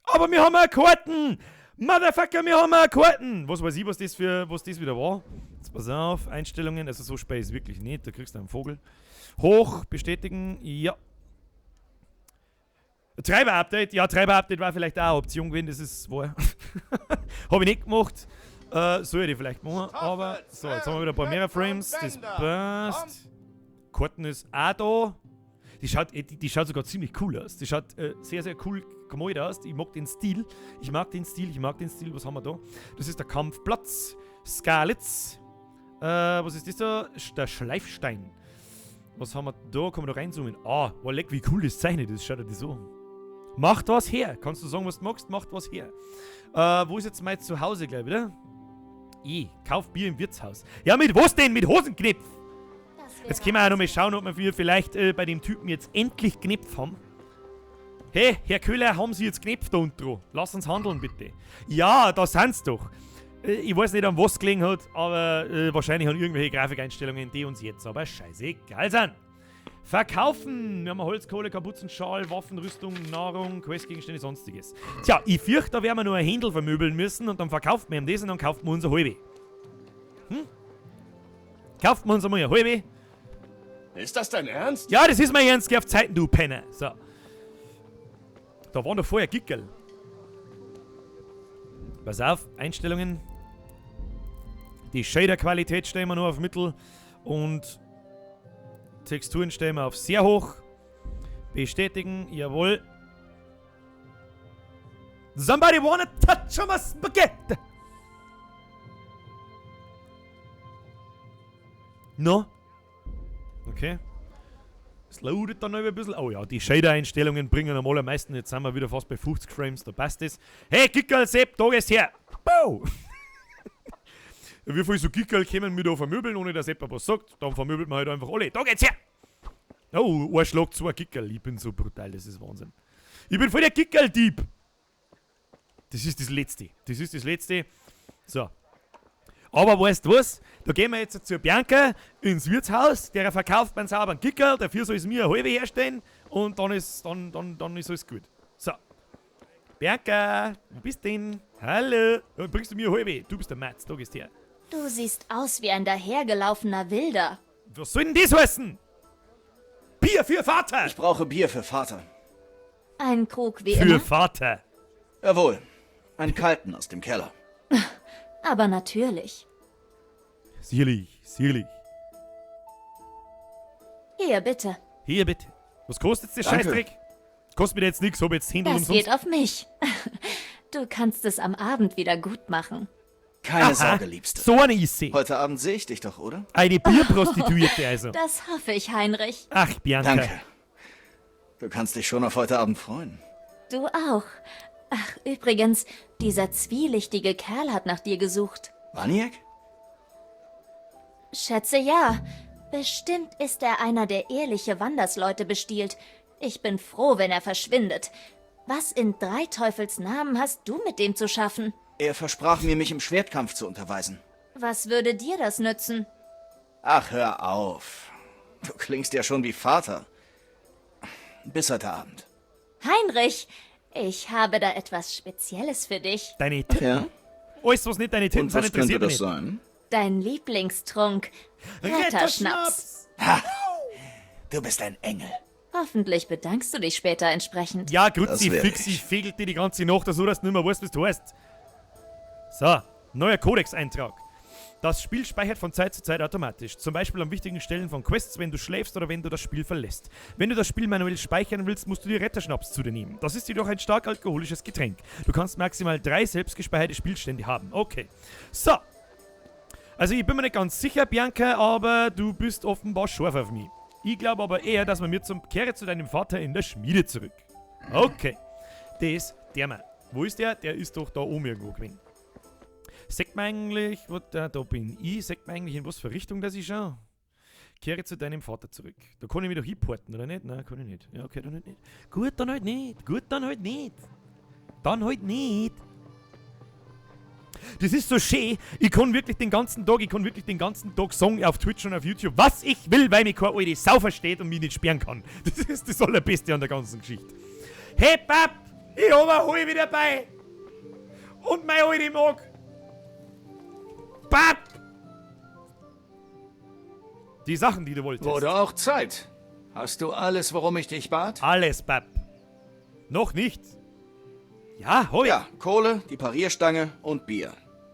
Aber wir haben auch Karten! Motherfucker, wir haben auch Karten! Was weiß ich, was das wieder war. Jetzt pass auf, Einstellungen, also so spät ist wirklich nicht, da kriegst du einen Vogel. Hoch, bestätigen, ja. Treiber-Update, ja, Treiber-Update war vielleicht auch eine Option gewesen, das ist wahr. Habe ich nicht gemacht. Soll ich vielleicht machen, aber so, jetzt haben wir wieder ein paar mehr Frames, das passt. Karten ist auch da. Die schaut sogar ziemlich cool aus. Die schaut sehr, sehr cool gemalt aus. Ich mag den Stil. Was haben wir da? Das ist der Kampfplatz. Skalitz. Was ist das da? Der Schleifstein. Was haben wir da? Kann man da reinzoomen? Ah, oh, leck, wie cool das zeichnet ist. Schaut dir das so. Macht was her. Kannst du sagen, was du magst? Macht was her. Wo ist jetzt mein Zuhause gleich wieder? Kauf Bier im Wirtshaus. Ja, mit was denn? Mit Hosenknopf. Jetzt können wir auch noch mal schauen, ob wir vielleicht bei dem Typen jetzt endlich Knopf haben. Hey, Herr Köhler, haben Sie jetzt Knopf da unten? Lass uns handeln, bitte. Ja, da sind's doch. Ich weiß nicht, an was gelegen hat, aber wahrscheinlich an irgendwelche Grafikeinstellungen, die uns jetzt aber scheißegal sind. Verkaufen! Wir haben Holzkohle, Kapuzenschal, Waffen, Rüstung, Nahrung, Questgegenstände, sonstiges. Tja, ich fürchte, da werden wir nur ein Händel vermöbeln müssen und dann verkauft man ihm das und dann kauft man unser halbe. Kauft man uns einmal ein halbe. Ist das dein Ernst? Ja, das ist mein Ernst, geh auf Zeiten, du Penner. So. Da waren doch vorher Gickel. Pass auf, Einstellungen. Die Shader-Qualität stellen wir nur auf Mittel und Texturen stellen wir auf sehr hoch. Bestätigen, jawohl. Somebody wanna touch my spaghetti? No? Okay. Es loadet dann noch ein bisschen. Oh ja, die Shader-Einstellungen bringen am allermeisten. Jetzt sind wir wieder fast bei 50 Frames, da passt es. Hey, Gickel, Sepp, da geht's her. Bow! Wie viel so Gickel kommen wir da vermöbeln, ohne dass jemand was sagt? Dann vermöbelt man halt einfach alle. Da geht's her! Oh, ein Schlag, 2 Gickel. Ich bin so brutal, das ist Wahnsinn. Ich bin voll der Gickel-Dieb. Das ist das Letzte. So. Aber weißt du was? Da gehen wir jetzt zur Bianca ins Wirtshaus, der verkauft meinen sauberen Gickel, dafür soll es mir eine halbe herstellen und dann ist alles gut. So. Bianca, wo bist du denn? Hallo. Dann bringst du mir eine halbe. Du bist der Mats, da gehst her. Du siehst aus wie ein dahergelaufener Wilder. Was soll denn das heißen? Bier für Vater! Ich brauche Bier für Vater. Ein Krug wie Für immer. Vater. Jawohl. Einen kalten aus dem Keller. Aber natürlich. Sicherlich. Hier, bitte. Hier, bitte. Was kostet der Danke. Scheißdreck? Kostet mir jetzt nichts, hab jetzt Händel Das umsonst. geht auf mich. Du kannst es am Abend wieder gut machen. Keine Aha, Sorge, Liebste. So eine ist sie. Heute Abend sehe ich dich doch, oder? Eine Bierprostituierte also. Das hoffe ich, Heinrich. Ach, Bianca. Danke. Du kannst dich schon auf heute Abend freuen. Du auch. Ach, übrigens, dieser zwielichtige Kerl hat nach dir gesucht. Maniac? Schätze ja. Bestimmt ist er einer, der ehrliche Wandersleute bestiehlt. Ich bin froh, wenn er verschwindet. Was in drei Teufels Namen hast du mit dem zu schaffen? Er versprach mir, mich im Schwertkampf zu unterweisen. Was würde dir das nützen? Ach, hör auf. Du klingst ja schon wie Vater. Bis heute Abend. Heinrich, ich habe da etwas Spezielles für dich. Deine Titten? Ja? Alles, was nicht deine Titten Und sind, was könnte interessiert mich das nicht. sein? Dein Lieblingstrunk. Retterschnaps. Ha! Du bist ein Engel. Hoffentlich bedankst du dich später entsprechend. Ja, Das Grützi, wär fix, ich fegel dir die ganze Nacht, so dass du nicht mehr weißt, was du heißt. So, neuer Codex-Eintrag. Das Spiel speichert von Zeit zu Zeit automatisch. Zum Beispiel an wichtigen Stellen von Quests, wenn du schläfst oder wenn du das Spiel verlässt. Wenn du das Spiel manuell speichern willst, musst du dir Retterschnaps zu dir nehmen. Das ist jedoch ein stark alkoholisches Getränk. Du kannst maximal 3 selbstgespeicherte Spielstände haben. Okay. So. Also ich bin mir nicht ganz sicher, Bianca, aber du bist offenbar scharf auf mich. Ich glaube aber eher, dass wir kehre zu deinem Vater in der Schmiede zurück. Okay. Der Mann. Wo ist der? Der ist doch da oben irgendwo gewesen. Sagt man eigentlich, da bin ich, sagt man eigentlich, in was für Richtung das ich schaue? Kehre zu deinem Vater zurück. Da kann ich mich doch hinporten, oder nicht? Nein, kann ich nicht. Ja, okay, dann halt nicht. Gut, dann halt nicht. Gut, dann halt nicht. Dann halt nicht. Das ist so schön. Ich kann wirklich den ganzen Tag sagen auf Twitch und auf YouTube, was ich will, weil mich keine alte Sau versteht und mich nicht sperren kann. Das ist das Allerbeste an der ganzen Geschichte. Hey, Pap, ich hab ein Hoi wieder dabei. Und mein alte mag. Pap! Die Sachen, die du wolltest. Wurde auch Zeit. Hast du alles, worum ich dich bat? Alles, Pap. Noch nicht. Ja, hoi. Ja, Kohle, die Parierstange und Bier.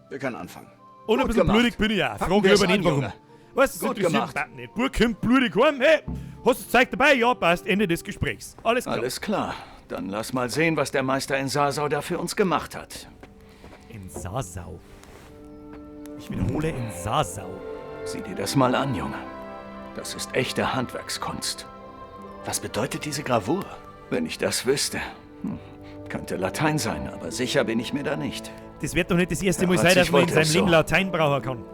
Wir können anfangen. Und ein bisschen blutig bin ich ja. Frag lieber nicht, warum. Was, gut gemacht. Nicht. Bub kommt blutig heim. Hey, hast du Zeug dabei? Ja, passt. Ende des Gesprächs. Alles klar. Alles klar. Dann lass mal sehen, was der Meister in Sasau da für uns gemacht hat. In Sasau? Ich wiederhole, in Sasau. Sieh dir das mal an, Junge. Das ist echte Handwerkskunst. Was bedeutet diese Gravur? Wenn ich das wüsste. Könnte Latein sein, aber sicher bin ich mir da nicht. Das wird doch nicht das erste Mal sein, dass man in seinem Leben Latein brauchen kann.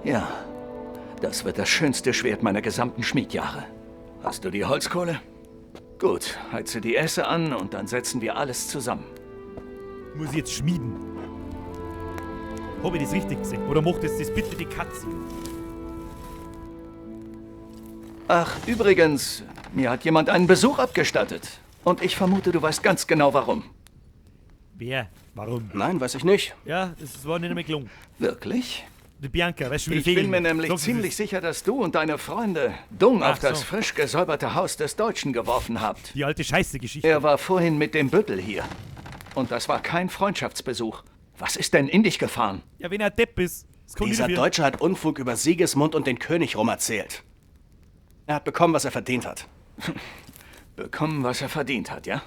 Ja, das wird das schönste Schwert meiner gesamten Schmiedjahre. Hast du die Holzkohle? Gut, heize die Esse an und dann setzen wir alles zusammen. Muss ich jetzt schmieden? Habe ich das richtig gesehen? Oder macht jetzt das bitte die Katze? Ach, übrigens, mir hat jemand einen Besuch abgestattet. Und ich vermute, du weißt ganz genau, warum. Wer? Warum? Nein, weiß ich nicht. Ja, das war nicht mehr gelungen. Wirklich? Die Bianca, weißt du, wie Ich bin mir nämlich ziemlich sicher, dass du und deine Freunde Dung auf das frisch gesäuberte Haus des Deutschen geworfen habt. Die alte Scheiße-Geschichte. Er war vorhin mit dem Büttel hier. Und das war kein Freundschaftsbesuch. Was ist denn in dich gefahren? Ja, wenn er Depp ist. Dieser Deutsche hat Unfug über Sigismund und den König rum erzählt. Er hat bekommen, was er verdient hat. Bekommen, was er verdient hat, ja?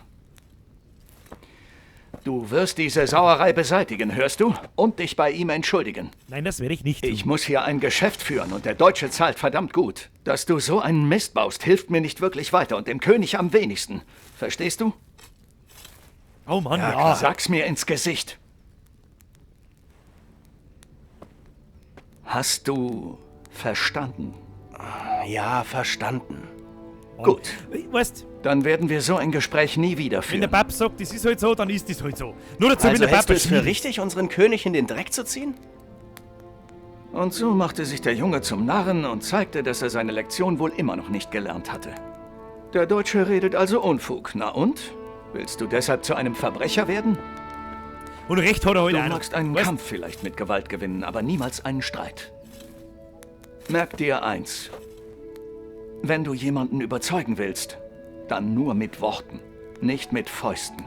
Du wirst diese Sauerei beseitigen, hörst du? Und dich bei ihm entschuldigen. Nein, das werde ich nicht tun. Ich muss hier ein Geschäft führen und der Deutsche zahlt verdammt gut. Dass du so einen Mist baust, hilft mir nicht wirklich weiter und dem König am wenigsten. Verstehst du? Oh Mann, ja. Sag's mir ins Gesicht. Hast du verstanden? Ja, verstanden. Gut. Weißt, dann werden wir so ein Gespräch nie wieder führen. Wenn der Pap sagt, das ist halt so, dann ist das halt so. Nur dazu, also wenn der hältst Pap du es für richtig, unseren König in den Dreck zu ziehen? Und so machte sich der Junge zum Narren und zeigte, dass er seine Lektion wohl immer noch nicht gelernt hatte. Der Deutsche redet also Unfug. Na und? Willst du deshalb zu einem Verbrecher werden? Und recht hat er heute Du magst einen Kampf vielleicht mit Gewalt gewinnen, aber niemals einen Streit. Merk dir eins. Wenn du jemanden überzeugen willst, dann nur mit Worten, nicht mit Fäusten.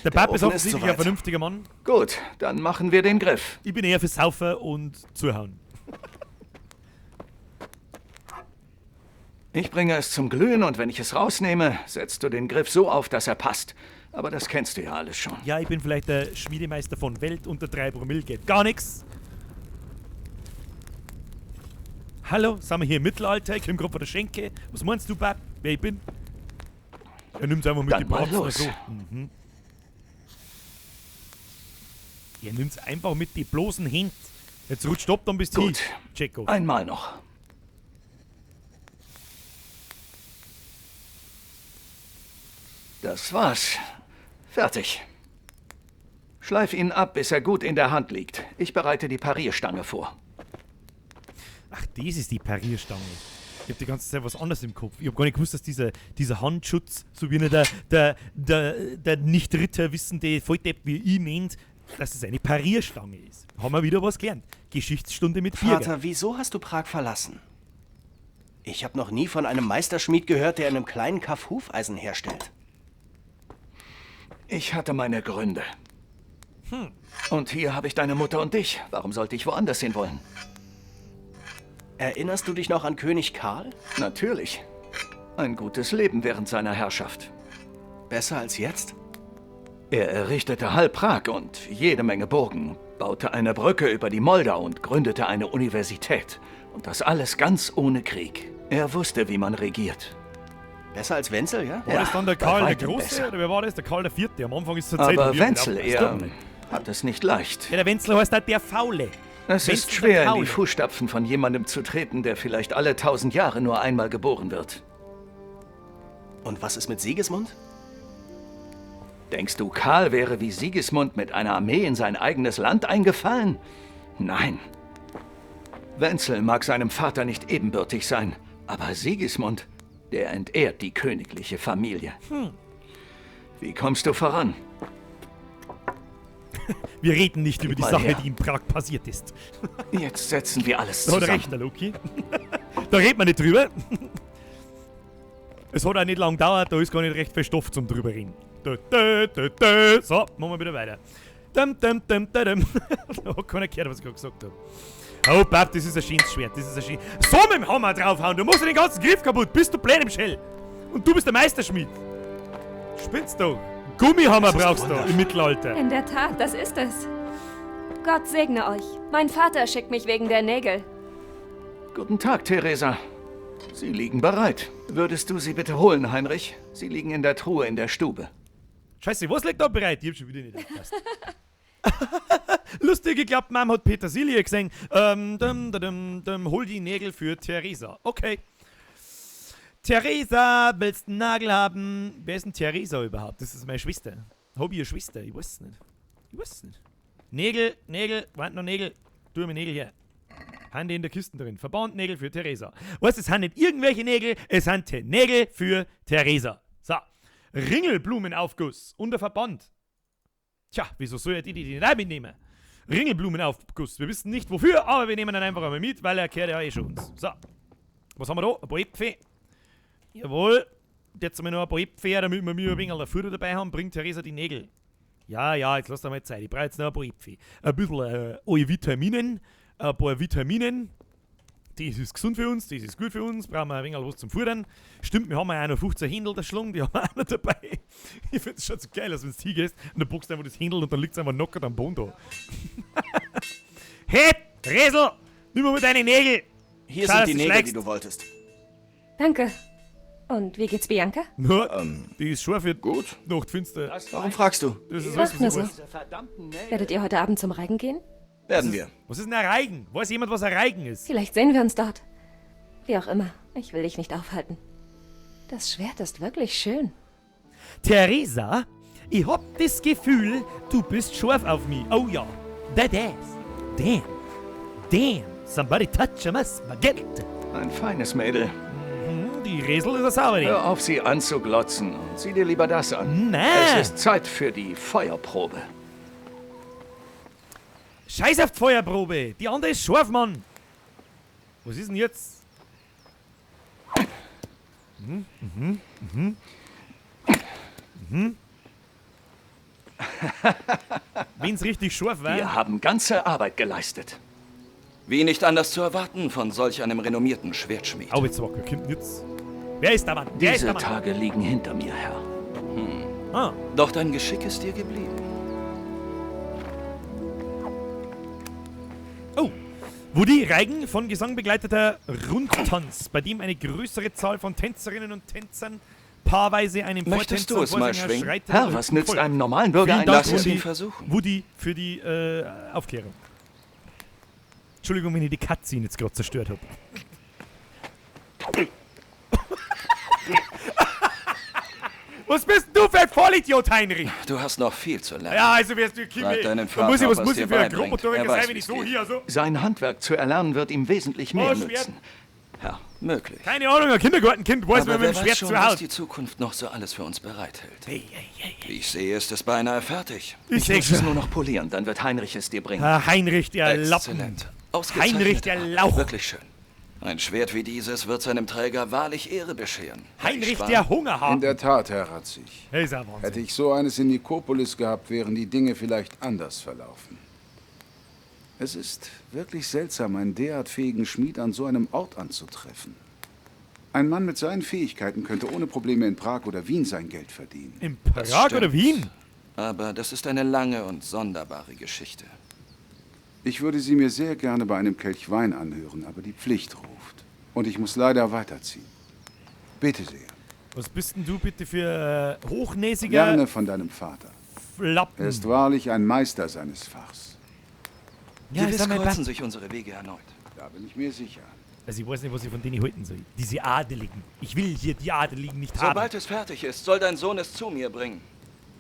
Der Pap ist offensichtlich ein vernünftiger Mann. Gut, dann machen wir den Griff. Ich bin eher für Saufen und Zuhauen. Ich bringe es zum Glühen und wenn ich es rausnehme, setzt du den Griff so auf, dass er passt. Aber das kennst du ja alles schon. Ja, ich bin vielleicht der Schmiedemeister von Welt, unter 3 Promille geht gar nichts. Hallo, sind wir hier im Mittelalter? Ich komme gerade von der Schenke. Was meinst du, Pap, wer ich bin? Er nimmt einfach mit Dann die Bratzen los. so. Er nimmt es einfach mit die bloßen Händen. Jetzt rutscht ab, dann bist du Gut, Checo. Einmal noch. Das war's. Fertig. Schleif ihn ab, bis er gut in der Hand liegt. Ich bereite die Parierstange vor. Ach, das ist die Parierstange. Ich hab die ganze Zeit was anderes im Kopf. Ich hab gar nicht gewusst, dass dieser Handschutz, so wie der Nicht-Ritter wissende Volldepp wie ich meint, dass es eine Parierstange ist. Haben wir wieder was gelernt. Geschichtsstunde mit Bier. Vater, wieso hast du Prag verlassen? Ich habe noch nie von einem Meisterschmied gehört, der in einem kleinen Kaff Hufeisen herstellt. Ich hatte meine Gründe. Und hier habe ich deine Mutter und dich. Warum sollte ich woanders hin wollen? Erinnerst du dich noch an König Karl? Natürlich. Ein gutes Leben während seiner Herrschaft. Besser als jetzt? Er errichtete halb Prag und jede Menge Burgen, baute eine Brücke über die Moldau und gründete eine Universität. Und das alles ganz ohne Krieg. Er wusste, wie man regiert. Besser als Wenzel, ja? War das dann der bei Karl der weitem Große besser. oder wer war das? Der Karl der Vierte. Am Anfang ist es zur Zeit. Aber Wenzel, er hat es nicht leicht. Ja, der Wenzel heißt halt der Faule. Es Wenzel ist schwer, der in die Faule. Fußstapfen von jemandem zu treten, der vielleicht alle 1000 Jahre nur einmal geboren wird. Und was ist mit Sigismund? Denkst du, Karl wäre wie Sigismund mit einer Armee in sein eigenes Land eingefallen? Nein. Wenzel mag seinem Vater nicht ebenbürtig sein, aber Sigismund, der entehrt die königliche Familie. Wie kommst du voran? Wir reden nicht über die mal Sache, her. die in Prag passiert ist. Jetzt setzen wir alles Da hat er zusammen. recht, der Loki. Da redet man nicht drüber. Es hat auch nicht lang gedauert, da ist gar nicht recht viel Stoff zum drüber reden. So, machen wir wieder weiter. Da hat keiner gehört, was ich gerade gesagt habe. Oh, Pap, das ist ein schönes Schwert, das ist ein schönes... So mit dem Hammer draufhauen, du machst den ganzen Griff kaputt, bist du blöd im Shell. Und du bist der Meisterschmied. Spinnst du? Gummihammer brauchst du im Mittelalter. In der Tat, das ist es. Gott segne euch. Mein Vater schickt mich wegen der Nägel. Guten Tag, Theresa. Sie liegen bereit. Würdest du sie bitte holen, Heinrich? Sie liegen in der Truhe in der Stube. Scheiße, was liegt da bereit? Ich hab schon wieder nicht aufgepasst. Lustig geklappt, Mom hat Petersilie gesehen. Hol die Nägel für Theresa. Okay. Theresa, willst du einen Nagel haben? Wer ist denn Theresa überhaupt? Das ist meine Schwester. Hab ich eine Schwester? Ich weiß es nicht. Ich weiß es nicht. Nägel, warte noch Nägel. Tu mir Nägel her. Haben die in der Kiste drin. Verbandnägel für Theresa. Weißt du, es sind nicht irgendwelche Nägel, es sind Nägel für Theresa. So. Ringelblumenaufguss und der Verband. Tja, wieso soll er die nicht auch mitnehmen? Ringelblumenaufguss. Wir wissen nicht wofür, aber wir nehmen ihn einfach einmal mit, weil er gehört ja eh schon uns. So. Was haben wir da? Ein paar Äpfel. Jawohl. Jetzt haben wir noch ein paar Äpfel, damit wir mir ein wenig Futter dabei haben, bringt Theresa die Nägel. Ja, jetzt lass dir mal Zeit. Ich brauche jetzt noch ein paar Äpfel. Ein bisschen Vitaminen. Ein paar Vitaminen. Das ist gesund für uns, das ist gut für uns. Brauchen wir ein wenig was zum Futtern. Stimmt, wir haben ja auch noch 15 Händel der Schlange, die haben wir auch noch dabei. Ich finde es schon so geil, als wenn du hingehst und dann bockst du einfach das Händel und dann liegt es einfach knockert am Boden da. Hey, Resel! Nimm mal deine Nägel! Hier Schau, sind dass die du Nägel, schlägst. die du wolltest. Danke. Und wie geht's Bianca? Na, die ist schon für gut. Nachtfinster. Warum fragst du? Das ist Macht nur was so. ich weiß. Werdet ihr heute Abend zum Reigen gehen? Werden wir. Was ist denn ein Reigen? Weiß jemand, was ein Reigen ist? Vielleicht sehen wir uns dort. Wie auch immer, ich will dich nicht aufhalten. Das Schwert ist wirklich schön. Theresa, ich hab das Gefühl, du bist scharf auf mich. Oh ja. That is. Damn. Somebody touch my spaghetti. Ein feines Mädel. Die Resel ist eine Sauberin. Hör auf, sie anzuglotzen und sieh dir lieber das an. Nein. Es ist Zeit für die Feuerprobe. Scheiß auf die Feuerprobe. Die andere ist scharf, Mann. Was ist denn jetzt? Wenn's richtig scharf war. Wir haben ganze Arbeit geleistet. Wie nicht anders zu erwarten von solch einem renommierten Schwertschmied. Oh, jetzt wacker, kommt jetzt. Wer ist der Mann? Wer ist der Diese Mann? Tage liegen hinter mir, Herr. Ah. Doch dein Geschick ist dir geblieben. Oh, wo die Reigen von Gesang begleiteter Rundtanz, bei dem eine größere Zahl von Tänzerinnen und Tänzern paarweise einem Möchtest Vortänzer du es und mal Vorsänger schwingen? Schreiter Herr, was nützt folgt. einem normalen Bürger Vielen ein... Dank, Lass es Woody, ihn versuchen. Woody, für die Aufklärung. Entschuldigung, wenn ich die Cutscene jetzt gerade zerstört habe. Was bist denn du für ein Vollidiot, Heinrich? Du hast noch viel zu lernen. Ja, also wärst du Frag deinen was Vater, muss ich ob er's für dir ein beibringt. Grobmotoriker Er sein, weiß, wenn ich wie's so geht. hier so... Sein Handwerk zu erlernen wird ihm wesentlich mehr Oh, Schwert. nützen. Ja, möglich. Keine Ahnung, ein Kindergartenkind weiß, Aber wer mit wer dem weiß Schwert schon, zu was Hause. die Zukunft noch so alles für uns bereithält. Wie ich sehe, ist es beinahe fertig. Ich seh muss es schon. nur noch polieren, dann wird Heinrich es dir bringen. Ah, Heinrich, der Lappen. Exzellent. Ausgezeichnet. Heinrich, der Lauch. Wirklich schön. Ein Schwert wie dieses wird seinem Träger wahrlich Ehre bescheren. Heinrich, der Hunger In haben. der Tat, Herr Ratzig. Hey, ist ja Wahnsinn. Hätte ich so eines in Nikopolis gehabt, wären die Dinge vielleicht anders verlaufen. Es ist wirklich seltsam, einen derart fähigen Schmied an so einem Ort anzutreffen. Ein Mann mit seinen Fähigkeiten könnte ohne Probleme in Prag oder Wien sein Geld verdienen. In Prag oder Wien? Aber das ist eine lange und sonderbare Geschichte. Ich würde sie mir sehr gerne bei einem Kelch Wein anhören, aber die Pflicht ruft. Und ich muss leider weiterziehen. Bitte sehr. Was bist denn du bitte für hochnäsiger... Lerne von deinem Vater. Flappen. Er ist wahrlich ein Meister seines Fachs. Ja, Gewiss kreuzen sich unsere Wege erneut. Da bin ich mir sicher. Also ich weiß nicht, was ich von denen halten soll. Diese Adeligen. Ich will hier die Adeligen nicht haben. Sobald es fertig ist, soll dein Sohn es zu mir bringen.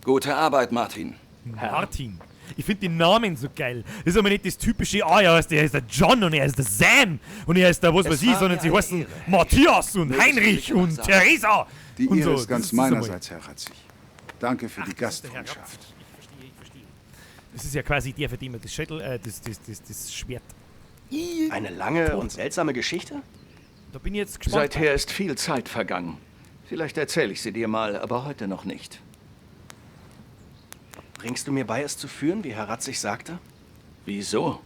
Gute Arbeit, Martin. Martin. Ich finde den Namen so geil. Das ist aber nicht das typische, er heißt der John und er ist der Sam und er ist der was weiß ich, sondern sie heißen Matthias und Heinrich und Theresa. Die und Ehre so. ist ganz meinerseits, Herr Ratzig. Danke für die Gastfreundschaft. Ich verstehe. Das ist ja quasi der, für den man das das Schwert. Eine lange und seltsame Geschichte? Da bin ich jetzt gespannt. Seither ist viel Zeit vergangen. Vielleicht erzähle ich sie dir mal, aber heute noch nicht. Bringst du mir bei, es zu führen, wie Herr Ratzig sagte? Wieso?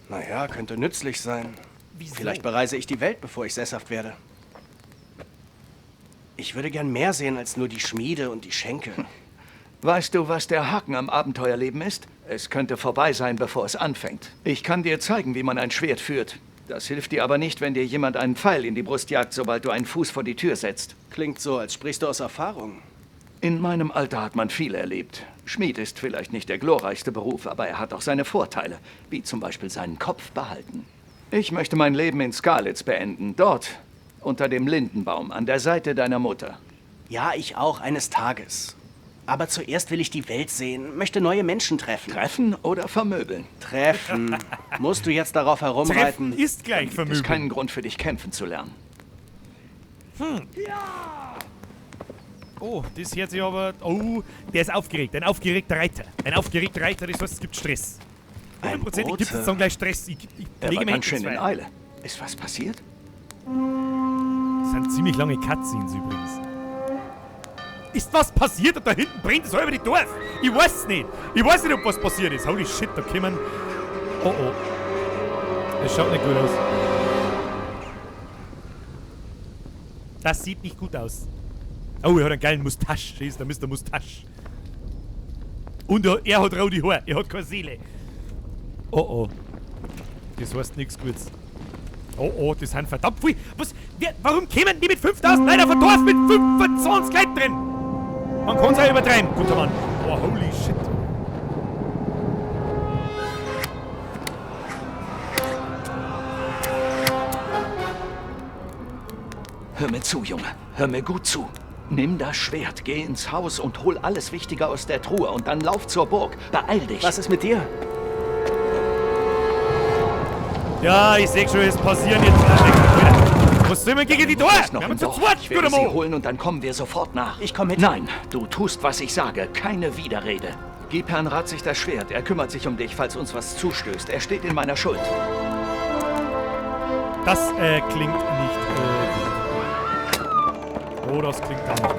Naja, könnte nützlich sein. Wieso? Vielleicht bereise ich die Welt, bevor ich sesshaft werde. Ich würde gern mehr sehen als nur die Schmiede und die Schenke. Weißt du, was der Haken am Abenteuerleben ist? Es könnte vorbei sein, bevor es anfängt. Ich kann dir zeigen, wie man ein Schwert führt. Das hilft dir aber nicht, wenn dir jemand einen Pfeil in die Brust jagt, sobald du einen Fuß vor die Tür setzt. Klingt so, als sprichst du aus Erfahrung. In meinem Alter hat man viel erlebt. Schmied ist vielleicht nicht der glorreichste Beruf, aber er hat auch seine Vorteile, wie zum Beispiel seinen Kopf behalten. Ich möchte mein Leben in Skalitz beenden, dort, unter dem Lindenbaum, an der Seite deiner Mutter. Ja, ich auch, eines Tages. Aber zuerst will ich die Welt sehen, möchte neue Menschen treffen. Treffen oder vermöbeln? Treffen. Musst du jetzt darauf herumreiten? Treffen ist gleich vermöbeln. Es ist keinen Grund für dich, kämpfen zu lernen. Oh, das hört sich aber... Oh, der ist aufgeregt. Ein aufgeregter Reiter. Ein aufgeregter Reiter, das heißt, es gibt Stress. 100% gibt es dann gleich Stress. Ich Er lege war mir ganz schön in Eile. Ist was passiert? Das sind ziemlich lange Cutscenes übrigens. Ist was passiert und da hinten brennt das halbe Dorf? Ich weiß es nicht. Ich weiß nicht, ob was passiert ist. Holy shit, da kommen... Oh oh. Das schaut nicht gut aus. Das sieht nicht gut aus. Oh, er hat einen geilen Mustache. Das ist der Mr. Mustache. Und er hat rote Haare. Er hat keine Seele. Oh oh. Das heißt nichts Gutes. Oh oh, das sind verdammt viel. Warum kämen die mit 5000 Leuten auf ein Dorf mit 25 Leuten drin? Man kann es ja übertreiben, guter Mann. Oh, holy shit. Hör mir zu, Junge. Hör mir gut zu. Nimm das Schwert, geh ins Haus und hol alles Wichtige aus der Truhe und dann lauf zur Burg. Beeil dich. Was ist mit dir? Ja, ich sehe schon, es passieren jetzt... Was sind wir gegen die Tore? Wir haben zu zweit, ich werde sie holen und dann kommen wir sofort nach. Ich komme mit. Nein, du tust, was ich sage. Keine Widerrede. Gib Herrn Ratzig das Schwert. Er kümmert sich um dich, falls uns was zustößt. Er steht in meiner Schuld. Das klingt nicht gut. Oh, das klingt gar nicht gut.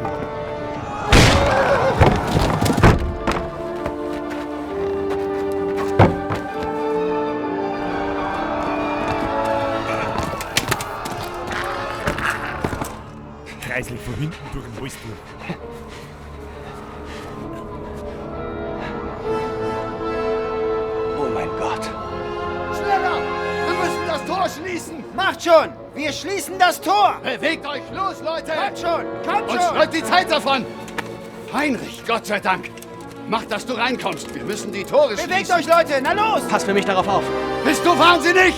Kreislich von hinten durch den Hals durch. Oh mein Gott. Schneller! Wir müssen das Tor schließen! Macht schon! Wir schließen das Tor! Bewegt euch los, Leute! Kommt schon! Kommt Und schon! schreibt die Zeit davon! Heinrich, Gott sei Dank. Mach, dass du reinkommst. Wir müssen die Tore schließen. Bewegt euch, Leute! Na los! Pass für mich darauf auf. Bist du wahnsinnig?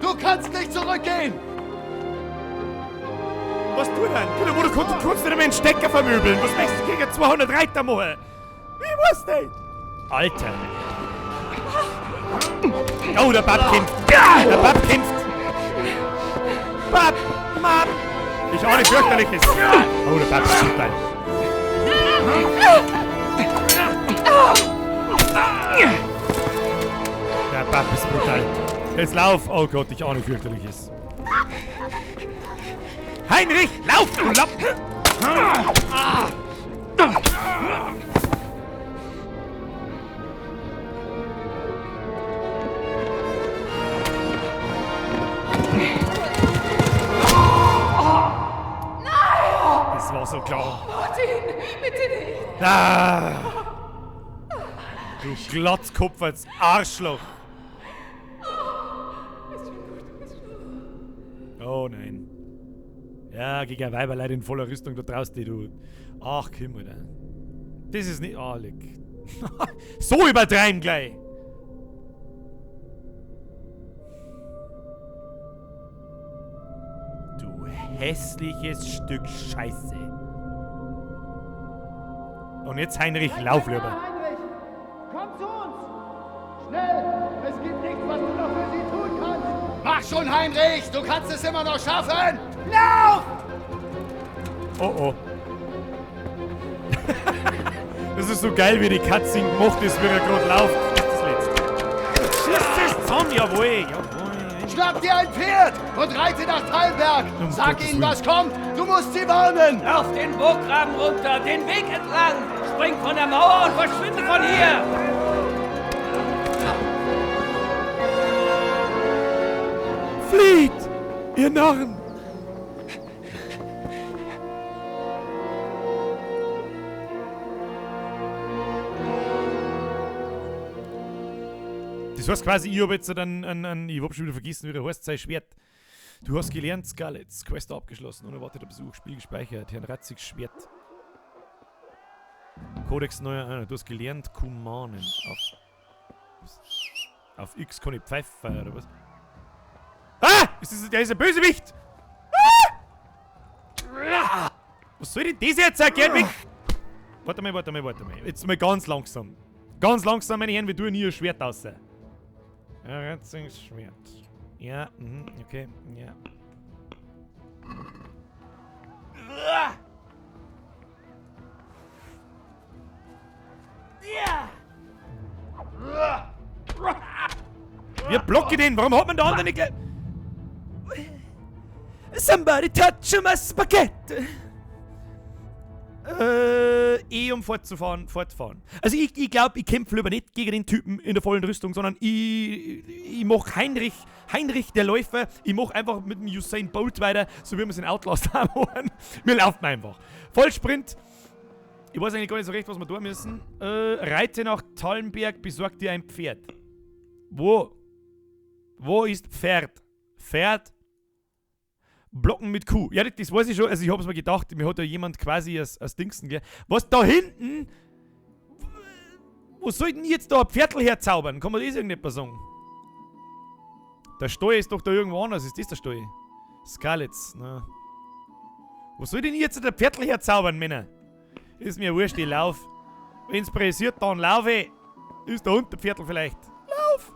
Du kannst nicht zurückgehen! Was tu denn? Du kannst nicht mehr einen Stecker vermöbeln. Was möchtest du gegen 200 Reiter machen? Wie was denn? Alter. Oh, der Bab kämpft. Der Bab kämpft. Bab, Mann. Ich ahne Fürchterliches. Oh, der Bab ist brutal. Der Bab ist brutal. Jetzt lauf. Oh Gott, ich ahne Fürchterliches. Heinrich, lauf, du Lappen! Das war's so klar. Martin, bitte nicht. Ah, du Glatzkopf als Arschloch. Oh nein. Ja, gegen ein Weiberleid in voller Rüstung da draußen, die du... Ach, komm mal. Das ist nicht... Ah, leck. So übertreiben gleich. Du hässliches Stück Scheiße. Und jetzt Heinrich, lauf lieber. Heinrich, komm zu uns! Schnell! Es gibt nichts, was du noch für sie tun kannst! Mach schon, Heinrich! Du kannst es immer noch schaffen! Lauf! Oh oh. Das ist so geil, wie die Cutscene gemacht ist, wie er gerade läuft. Das ist das Letzte. Schieß es zusammen, jawohl, jawohl. Schnapp dir ein Pferd und reite nach Talberg! Sag ihnen, was kommt! Du musst sie warnen! Lauf den Burggraben runter, den Weg entlang! Spring von der Mauer und verschwinde von hier! Flieht, ihr Narren! Das heißt quasi, ich habe jetzt dann ich hab schon wieder vergessen, wie der heißt, sein Schwert. Du hast gelernt, Scarlett, Quest abgeschlossen, unerwarteter Besuch, Spiel gespeichert, Herrn Ratzigs Schwert. Kodex neuer, du hast gelernt, Kumanen. Auf X kann ich pfeifen, oder was? Ah! Der ist ein Bösewicht! Ah! Was soll denn das jetzt? Geh weg! Warte mal. Jetzt mal ganz langsam. Ganz langsam, meine Herren, wir tun hier ein Schwert raus. Ja, Ratzigs Schwert. Ja, okay, ja. Wir blocken den, warum hat man da andere nicht gleich... Somebody touch my spaghetti! Um fortfahren. Also ich glaube, ich kämpfe lieber nicht gegen den Typen in der vollen Rüstung, sondern ich mach Heinrich der Läufer, ich mach einfach mit dem Usain Bolt weiter, so wie wir es in Outlast haben. Wir laufen einfach. Vollsprint. Ich weiß eigentlich gar nicht so recht, was wir tun müssen. Reite nach Tallenberg, besorg dir ein Pferd. Wo? Wo ist Pferd? Pferd? Blocken mit Kuh. Ja, das weiß ich schon. Also ich habe es mir gedacht, mir hat da jemand quasi als Dingsen, gell. Was da hinten? Wo soll denn jetzt da ein Pferdl herzaubern? Kann man das irgendetwas sagen? Der Stall ist doch da irgendwo anders. Ist das der Stall? Scarletts, ne. Wo soll denn jetzt der Pferdl herzaubern, Männer? Ist mir wurscht, ich lauf. Wenn's pressiert, dann laufe. Ist da unten der Pferdl vielleicht? Lauf!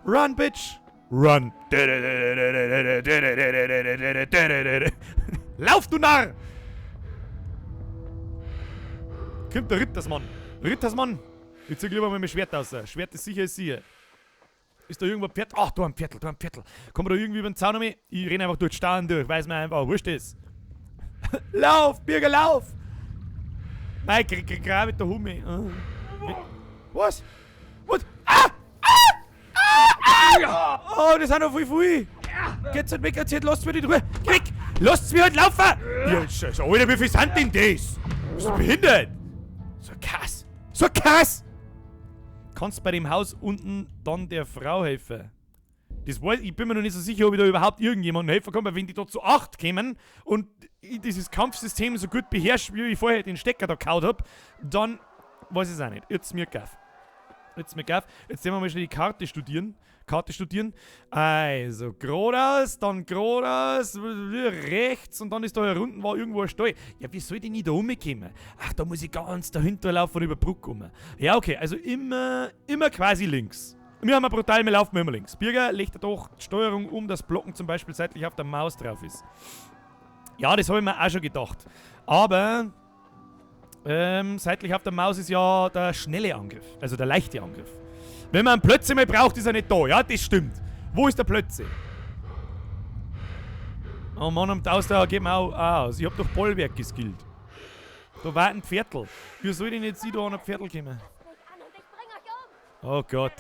Run, bitch! Run! Lauf, du Narr! Kommt der Rittersmann. Rittersmann! Ich zieh lieber mal mein Schwert aus. Schwert ist sicher, ist sicher. Ist da irgendwo ein Pferd? Ach, da ein Pferdl. Kann man da irgendwie über den Zaun mit? Ich renn einfach durch den Stahlen durch, weil es mir einfach wurscht ist. Lauf, Bürger, lauf! Nein, gerade mit der Humme. Was? Was? Ah! Oh, das sind noch viel. Geht's halt weg, erzählt, lasst mich nicht Ruhe. Geh weg! Lasst mich halt laufen! Ja, Scheiße, Alter, wie viel sind denn das? Bist du behindert? So krass! Kannst bei dem Haus unten dann der Frau helfen? Das weiß, ich bin mir noch nicht so sicher, ob ich da überhaupt irgendjemandem helfen kann, weil wenn die da zu 8 kommen und ich dieses Kampfsystem so gut beherrsche, wie ich vorher den Stecker da gehauen habe, dann weiß ich es auch nicht. Jetzt mir gaff. Jetzt sehen wir mal schnell die Karte studieren. Also, geradeaus, dann geradeaus, rechts und dann ist da unten war irgendwo ein Stall. Ja, wie soll ich denn nicht da rumkommen? Ach, da muss ich ganz dahinter laufen und über die Brücke rum. Ja, okay, also immer quasi links. Wir haben brutal, wir laufen immer links. Birger legt doch die Steuerung um, dass Blocken zum Beispiel seitlich auf der Maus drauf ist. Ja, das habe ich mir auch schon gedacht. Aber seitlich auf der Maus ist ja der schnelle Angriff, also der leichte Angriff. Wenn man einen Plötze mal braucht, ist er nicht da. Ja, das stimmt. Wo ist der Plötze? Oh Mann, am Ausdauer geht mir auch aus. Ich hab doch Bollwerk geskillt. Da war ein Pferdl. Wie soll denn jetzt ich da an ein Pferdl kommen? Oh Gott.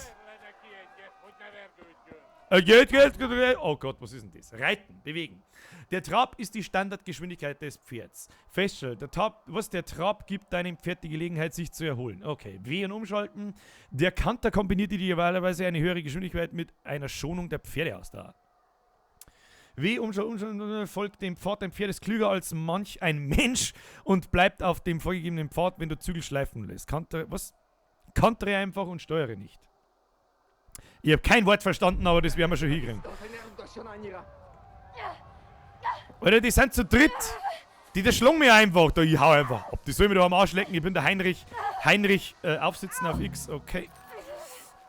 Oh Gott, was ist denn das? Reiten, bewegen. Der Trab ist die Standardgeschwindigkeit des Pferds. Feststellen, der Trab gibt deinem Pferd die Gelegenheit, sich zu erholen. Okay, W und umschalten. Der Kanter kombiniert idealerweise eine höhere Geschwindigkeit mit einer Schonung der Pferdeausdauer. W umschalten, folgt dem Pfad. Dein Pferd ist klüger als manch ein Mensch und bleibt auf dem vorgegebenen Pfad, wenn du Zügel schleifen lässt. Kantere einfach und steuere nicht. Ich habe kein Wort verstanden, aber das werden wir schon hinkriegen. Alter, die sind zu dritt. Die schlagen mich einfach. Da, ich hau einfach ab. Die sollen mich da am Arsch lecken. Ich bin der Heinrich. Aufsitzen auf X. Okay.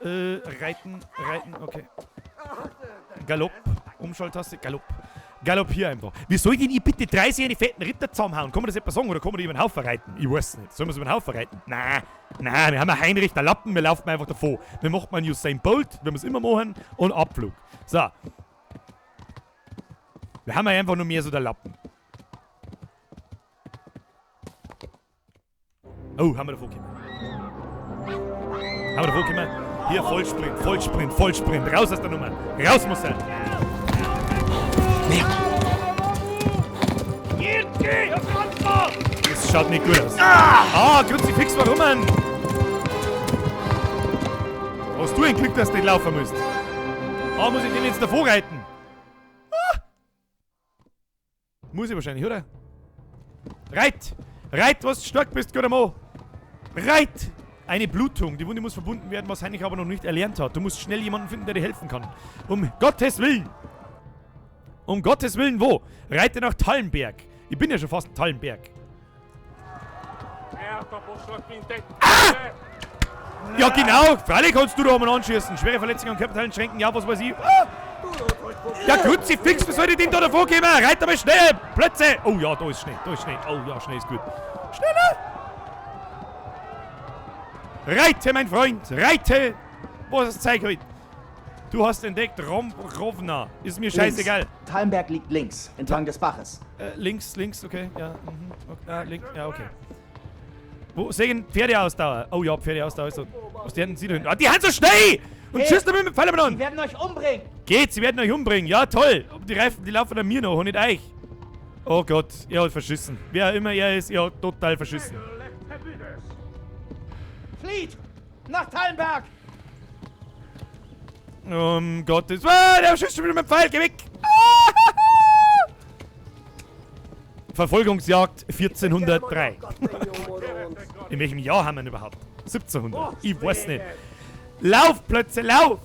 Reiten, okay. Galopp. Umschalttaste. Galopp hier einfach. Wie soll ich denn ich bitte 30 eine fetten Ritter zusammenhauen? Kann man das etwas sagen oder kann man die über den Haufen reiten? Ich weiß nicht. Sollen wir es über den Haufen reiten? Nein, wir haben einen Heinrich, der Lappen, wir laufen einfach davon. Wir machen einen Usain Bolt, wenn wir es immer machen, und Abflug. So. Wir haben einfach nur mehr so der Lappen. Oh, haben wir davon gekommen. Hier, Vollsprint. Raus aus der Nummer. Raus muss er. Das schaut nicht gut aus. Kruzifix, warum man? Hast du ein Glück, dass du nicht laufen musst? Muss ich den jetzt davor reiten? Muss ich wahrscheinlich, oder? Reit, was du stark bist, guter Mo. Reit! Eine Blutung. Die Wunde muss verbunden werden, was Heinrich aber noch nicht erlernt hat. Du musst schnell jemanden finden, der dir helfen kann. Um Gottes Willen! Um Gottes Willen, wo? Reite nach Tallenberg. Ich bin ja schon fast in Tallenberg. Ja, genau. Freilich kannst du da oben anschießen. Schwere Verletzungen an Körperteilen schränken. Ja, was weiß ich. Ja, Kruzifix, was soll ich denn da davor geben? Reite aber schnell. Plötze. Oh ja, da ist Schnee. Oh ja, Schnee ist gut. Schneller. Reite, mein Freund. Reite. Wo ist das Zeug heute? Du hast entdeckt Rovna. Ist mir scheißegal. Tallenberg liegt links, entlang des Baches. Links, okay. Ja, links, ja, okay. Wo sehen Pferdeausdauer? Oh ja, Pferdeausdauer ist so. Was die sie da hinten? Die haben so schnell! Und schießt damit mit Pfeilen an! Die werden euch umbringen! Geht, sie werden euch umbringen. Ja, toll. Die Reifen, die laufen an mir noch und nicht euch. Oh Gott, er hat verschissen. Wer immer er ist, er hat total verschissen. Flieht! Nach Tallenberg! Gottes. Der schießt schon wieder mit dem Pfeil. Geh weg! Verfolgungsjagd 1403. In welchem Jahr haben wir ihn überhaupt? 1700. Ich weiß nicht. Lauf, Plötze, lauf!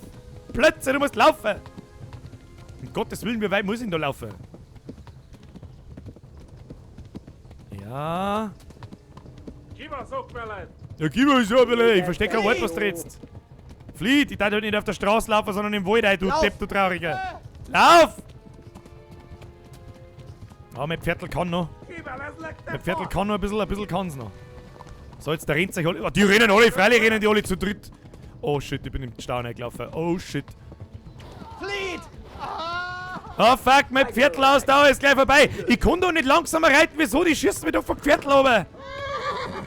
Plötze, du musst laufen! Um Gottes Willen, wie weit muss ich denn da laufen? Ja. Ja, gib mir so, ich verstehe kein Wort, was du redest. Flieht, ich darf halt nicht auf der Straße laufen, sondern im Wald, du Depp, du Trauriger. Lauf! Mein Pferdl kann noch. Mein Pferdl kann noch ein bisschen kann's noch. So, jetzt der rennt sich alle. Die rennen alle, freilich rennen die alle zu dritt. Oh shit, ich bin im Stau reingelaufen. Oh shit. Flieht! Oh fuck, mein Pferdl-Ausdauer ist gleich vorbei. Ich kann doch nicht langsamer reiten, wieso? Die schießen mich doch vom Pferdl runter.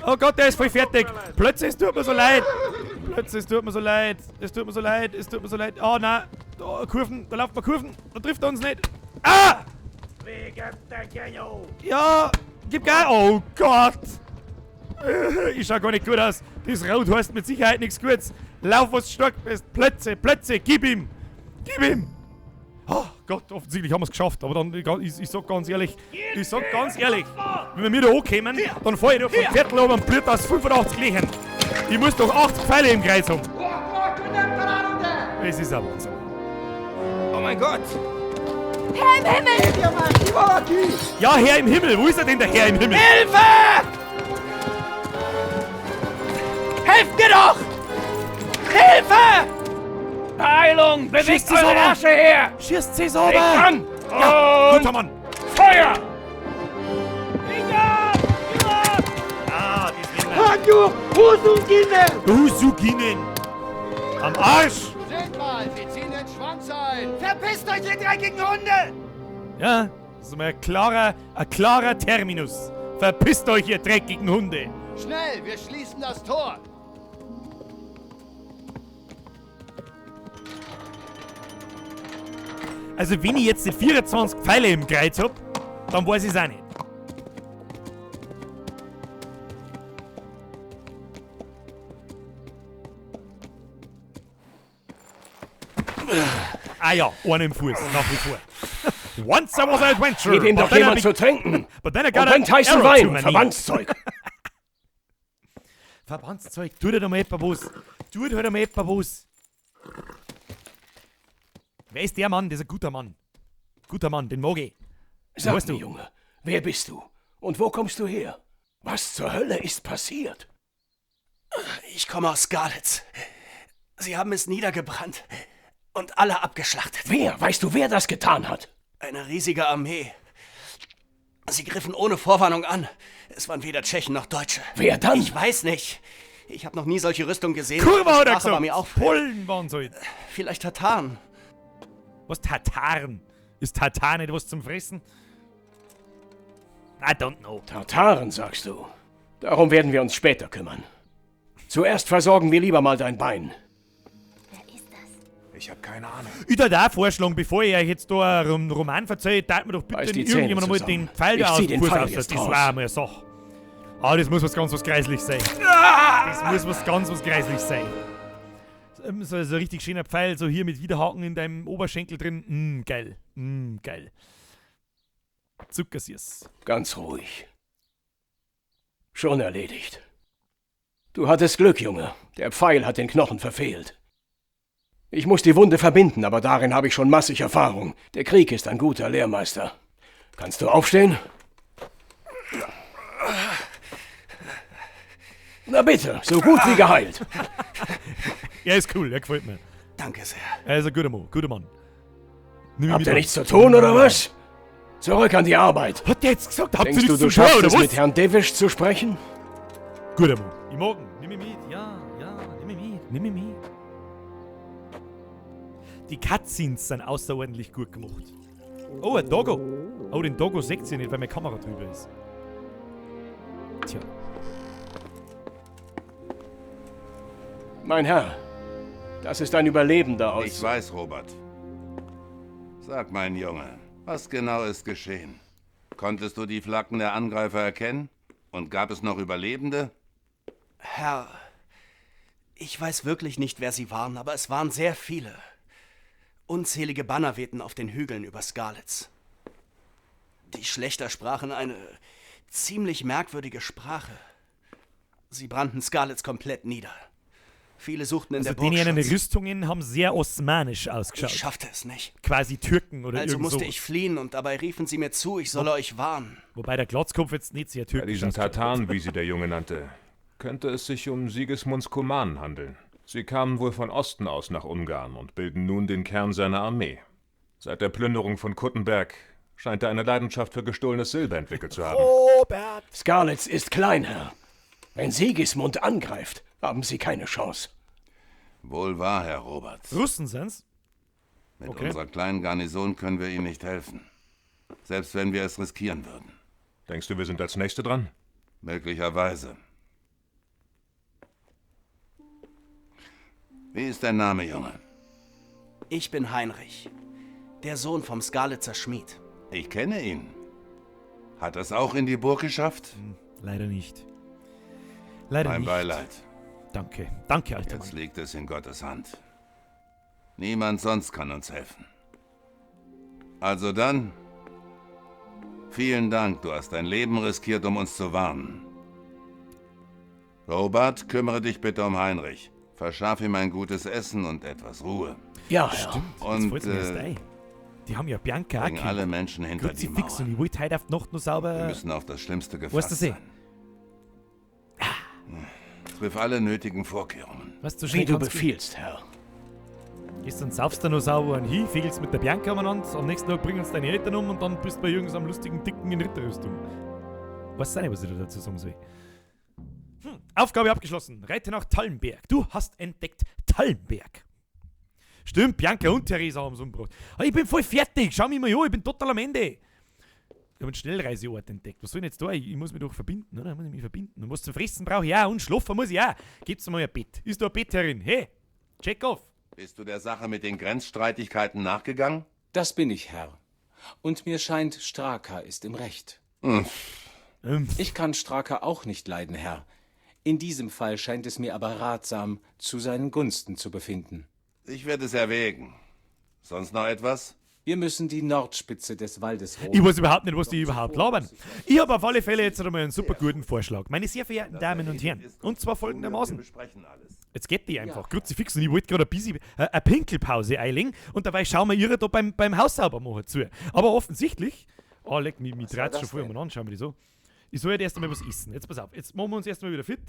Oh Gott, der ist voll fertig. Plötzlich, es tut mir so leid. Oh nein. Da, Kurven, da laufen wir Kurven. Da trifft er uns nicht. Ah! Ja, gib Gas. Oh Gott. Ich schau gar nicht gut aus. Das Rot heißt mit Sicherheit nichts Gutes. Lauf, was du stark bist. Plötze, gib ihm. Oh Gott, offensichtlich haben wir es geschafft. Aber dann, ich sag ganz ehrlich, wenn wir mir da hochkommen, dann fahr ich da vom Viertel oben und blüht aus 85 Löchern. Ich muss doch 80 Pfeile im Kreis haben. Es ist ein Wahnsinn. Oh mein Gott! Herr im Himmel! Ja, Herr im Himmel. Wo ist er denn, der Herr im Himmel? Hilfe! Helft mir doch! Hilfe! Heilung! Bewegt eure Ärsche her! Schießt sie sauber! Ja, guter Mann! Feuer! Husuginen! Am Arsch! Seht mal, sie ziehen den Schwanz ein! Verpisst euch, ihr dreckigen Hunde! Ja, das ist mal ein klarer Terminus. Verpisst euch, ihr dreckigen Hunde! Schnell, wir schließen das Tor! Also wenn ich jetzt die 24 Pfeile im Kreuz hab, dann weiß ich's auch nicht. Ah ja, einen im Fuß, nach wie vor. Once I was an adventure. Gib ihm doch jemand zu trinken. But then I Und got bringt heißen Wein, Verbandszeug. Verbandszeug, tu dir doch mal etwa was. Tu dir doch mal etwa was. Wer ist der Mann? Das ist ein guter Mann. Guter Mann, den mag ich. Sag Weißt mir, du? Junge, wer bist du? Und wo kommst du her? Was zur Hölle ist passiert? Ich komme aus Skalitz. Sie haben es niedergebrannt und alle abgeschlachtet. Wer? Weißt du, wer das getan hat? Eine riesige Armee. Sie griffen ohne Vorwarnung an. Es waren weder Tschechen noch Deutsche. Wer dann? Ich weiß nicht. Ich habe noch nie solche Rüstung gesehen. Kurva hat er Sprache war mir gesagt. auch Polen waren so. Vielleicht Tataren. Was Tataren? Ist Tatar nicht was zum Fressen? I don't know. Tataren, sagst du. Darum werden wir uns später kümmern. Zuerst versorgen wir lieber mal dein Bein. Ich habe keine Ahnung. Ich würde auch vorschlagen, bevor ich euch jetzt da einen Roman erzählt, darf mir doch bitte Reiß die Zähne irgendjemand mal zusammen. den Pfeil Ich da aus zieh dem den Fuß Pfeil aus. Das jetzt raus. war einmal eine Sache. Ah, das muss was Greisliches sein. Das muss was Greisliches sein. So ein richtig schöner Pfeil, so hier mit Widerhaken in deinem Oberschenkel drin. Geil. Geil. Zuckersüß. Ganz ruhig. Schon erledigt. Du hattest Glück, Junge. Der Pfeil hat den Knochen verfehlt. Ich muss die Wunde verbinden, aber darin habe ich schon massig Erfahrung. Der Krieg ist ein guter Lehrmeister. Kannst du aufstehen? Na bitte, so gut wie geheilt. Er ist cool, er gefällt mir. Danke sehr. Er ist ein guter Mann. Nimm ihn Habt mit ihr auf. nichts zu tun, oder was? Zurück an die Arbeit. Hat der jetzt gesagt, habt ihr Denkst du, nichts du zu tun, schaffst oder es, was? mit Herrn Devisch zu sprechen? Guter Mann. Ich mag ihn. Nimm ihn mit. Ja, nimm ihn mit. Die Cutscenes sind außerordentlich gut gemacht. Oh, ein Doggo. Oh, den Doggo seht ihr nicht, weil meine Kamera drüber ist. Tja. Mein Herr, das ist ein Überlebender aus... Ich weiß, Robert. Sag, mein Junge, was genau ist geschehen? Konntest du die Flaggen der Angreifer erkennen? Und gab es noch Überlebende? Herr, ich weiß wirklich nicht, wer sie waren, aber es waren sehr viele. Unzählige Banner wehten auf den Hügeln über Skalitz. Die Schlächter sprachen eine ziemlich merkwürdige Sprache. Sie brannten Skalitz komplett nieder. Viele suchten in Also der Burg denen Schutz. Rüstungen haben sehr osmanisch ausgeschaut. Ich schaffte es nicht. Quasi Türken oder Also irgend musste sowas. ich fliehen und dabei riefen sie mir zu, ich solle euch warnen. Wobei der Glotzkopf jetzt nicht sehr Bei türkisch diesen ausgeschaut hat. Tataren, wie sie der Junge nannte, könnte es sich um Sigismunds Kumanen handeln. Sie kamen wohl von Osten aus nach Ungarn und bilden nun den Kern seiner Armee. Seit der Plünderung von Kuttenberg scheint er eine Leidenschaft für gestohlenes Silber entwickelt zu haben. Robert! Skalitz ist klein, Herr. Wenn Sigismund angreift, haben Sie keine Chance. Wohl wahr, Herr Robert. Russen sind's? Mit Okay. unserer kleinen Garnison können wir ihm nicht helfen. Selbst wenn wir es riskieren würden. Denkst du, wir sind als Nächste dran? Möglicherweise. Wie ist dein Name, Junge? Ich bin Heinrich, der Sohn vom Skalitzer Schmied. Ich kenne ihn. Hat er es auch in die Burg geschafft? Leider nicht. Leider Mein nicht. Beileid. Danke. Danke, alter Jetzt Mann. liegt es in Gottes Hand. Niemand sonst kann uns helfen. Also dann, vielen Dank, du hast dein Leben riskiert, um uns zu warnen. Robert, kümmere dich bitte um Heinrich. Verschaff ihm ein gutes Essen und etwas Ruhe. Ja, Herr. Stimmt, jetzt Und fällt's mir erst ein. Die haben ja Bianca bring auch alle gekillt. Menschen hinter die Kruzifix Mauer. und ich wollte heute auf die Nacht noch sauber... Wir müssen auf das Schlimmste Was gefasst das eh? sein. Triff alle nötigen Vorkehrungen. Was du Wie schön du kannst, befiehlst, Herr. Gehst dann saufst du noch sauber hin, fägelst mit der Bianca umeinander, am nächsten Tag bringen uns deine Eltern um und dann bist du bei irgendeinem lustigen Dicken in Ritterrüstung. Weiß nicht, was ich da dazu sagen soll. Aufgabe abgeschlossen. Reite nach Tallenberg. Du hast entdeckt Tallenberg. Stimmt, Bianca und Theresa haben es umgebracht. Ah, ich bin voll fertig. Schau mich mal an, ich bin total am Ende. Ich habe einen Schnellreiseort entdeckt. Was soll ich jetzt da? Ich muss mich doch verbinden, oder? Ich muss mich verbinden. Und was zu fressen brauche ich auch und schlafen muss ich auch. Gibt's mal ein Bett. Ist da ein Bett herin? Hey, check off. Bist du der Sache mit den Grenzstreitigkeiten nachgegangen? Das bin ich, Herr. Und mir scheint, Straka ist im Recht. Ich kann Straka auch nicht leiden, Herr. In diesem Fall scheint es mir aber ratsam, zu seinen Gunsten zu befinden. Ich werde es erwägen. Sonst noch etwas? Wir müssen die Nordspitze des Waldes holen. Ich weiß überhaupt nicht, was die überhaupt labern. Ich habe auf alle Fälle jetzt einmal einen super guten Vorschlag. Meine sehr verehrten Damen und Herren. Und zwar folgendermaßen. Jetzt geht die einfach. Kruzifix. Und ich wollte gerade ein bisschen eine Pinkelpause einlegen. Und dabei schauen wir ihr da beim Haus sauber machen zu. Aber offensichtlich. Oh, leck, mich dreht schon vorher mal an. Schauen wir die so. Ich soll jetzt erst einmal was essen. Jetzt pass auf. Jetzt machen wir uns erst mal wieder fit.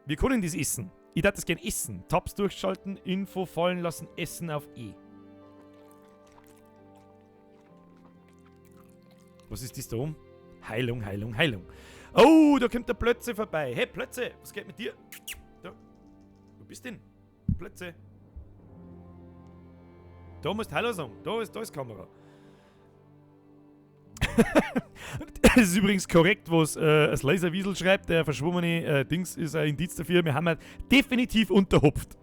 Wir können das essen. Ich darf das gerne essen. Tabs durchschalten, Info fallen lassen, Essen auf E. Was ist das da oben? Heilung, Heilung, Heilung. Oh, da kommt der Plötze vorbei. Hey, Plötze, was geht mit dir? Da. Wo bist denn? Plötze. Da musst du Hallo sagen. Da ist Kamera. Das ist übrigens korrekt, was das Laserwiesel schreibt. Der verschwommene Dings ist ein Indiz dafür. Wir haben halt definitiv unterhopft.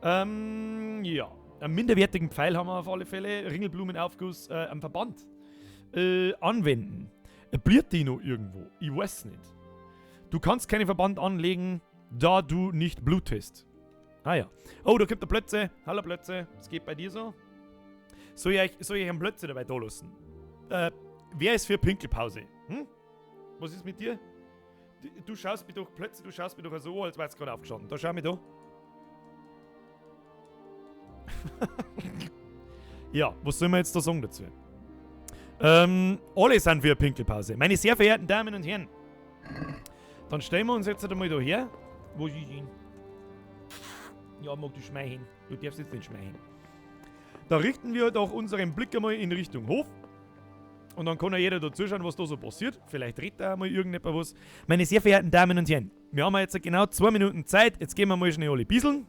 Ja. Einen minderwertigen Pfeil haben wir auf alle Fälle. Ringelblumenaufguss am Verband. Anwenden. Bliert die noch irgendwo? Ich weiß nicht. Du kannst keinen Verband anlegen, da du nicht blutest. Ah ja. Oh, da kommt der Plötze. Hallo Plötze. Was geht bei dir so? Soll ich einen Plötze dabei da lassen? Wer ist für Pinkelpause? Hm? Was ist mit dir? Du schaust mir doch plötzlich, du schaust mir doch so, als wär's gerade aufgestanden. Da schau mir da. Ja, was soll man jetzt da sagen dazu? Alle sind für Pinkelpause. Meine sehr verehrten Damen und Herren. Dann stellen wir uns jetzt einmal da her. Wo ist ich hin? Ja, mag du schmeichen. Du darfst jetzt nicht schmeichen. Da richten wir doch unseren Blick einmal in Richtung Hof. Und dann kann ja jeder da zuschauen, was da so passiert. Vielleicht redet da mal irgendjemand was. Meine sehr verehrten Damen und Herren, wir haben jetzt genau 2 Minuten Zeit. Jetzt gehen wir mal schnell alle bisseln.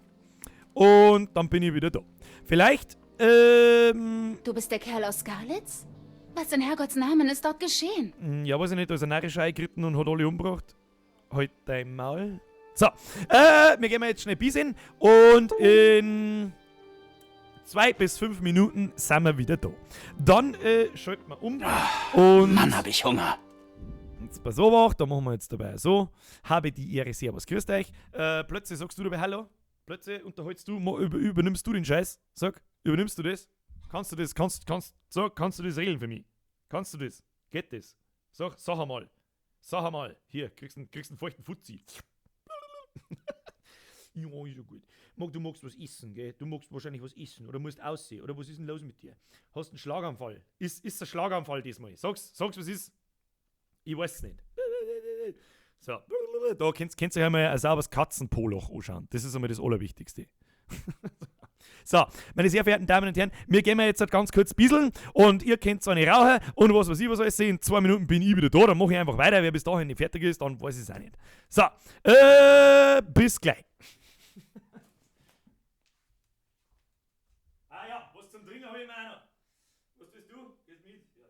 Und dann bin ich wieder da. Vielleicht, Du bist der Kerl aus Skalitz? Was in Herrgotts Namen ist dort geschehen? Ja, weiß ich nicht, da ist ein Narrisch eingeritten und hat alle umgebracht. Halt dein Maul. So, wir gehen mal jetzt schnell bisseln. Und in 2 bis 5 Minuten sind wir wieder da. Dann schalten wir um. Und Mann, hab ich Hunger. Jetzt pass auf, da machen wir jetzt dabei so. Habe die Ehre, servus, grüßt euch. Plötzlich sagst du dabei Hallo. Plötzlich unterhältst du, übernimmst du den Scheiß. Sag, übernimmst du das? Kannst du das, kannst du das regeln für mich? Kannst du das? Geht das? Sag einmal. Sag einmal. Hier, kriegst einen feuchten Fuzzi. Ja, ist ja gut. Du magst was essen, gell? Du magst wahrscheinlich was essen oder musst aussehen. Oder was ist denn los mit dir? Hast einen Schlaganfall? Ist ein Schlaganfall diesmal? Sag's, was ist? Ich weiß es nicht. So, da könnt ihr euch einmal ein sauberes Katzenpoloch anschauen. Das ist einmal das Allerwichtigste. So, meine sehr verehrten Damen und Herren, wir gehen jetzt halt ganz kurz bisseln und ihr kennt so eine Rauche und was weiß ich, was alles sehen. In 2 Minuten bin ich wieder da, dann mache ich einfach weiter. Wer bis dahin nicht fertig ist, dann weiß ich es auch nicht. So, bis gleich. Ah ja, was zum Trinken habe ich immer noch. Was tust du? Gehst mit? Ja.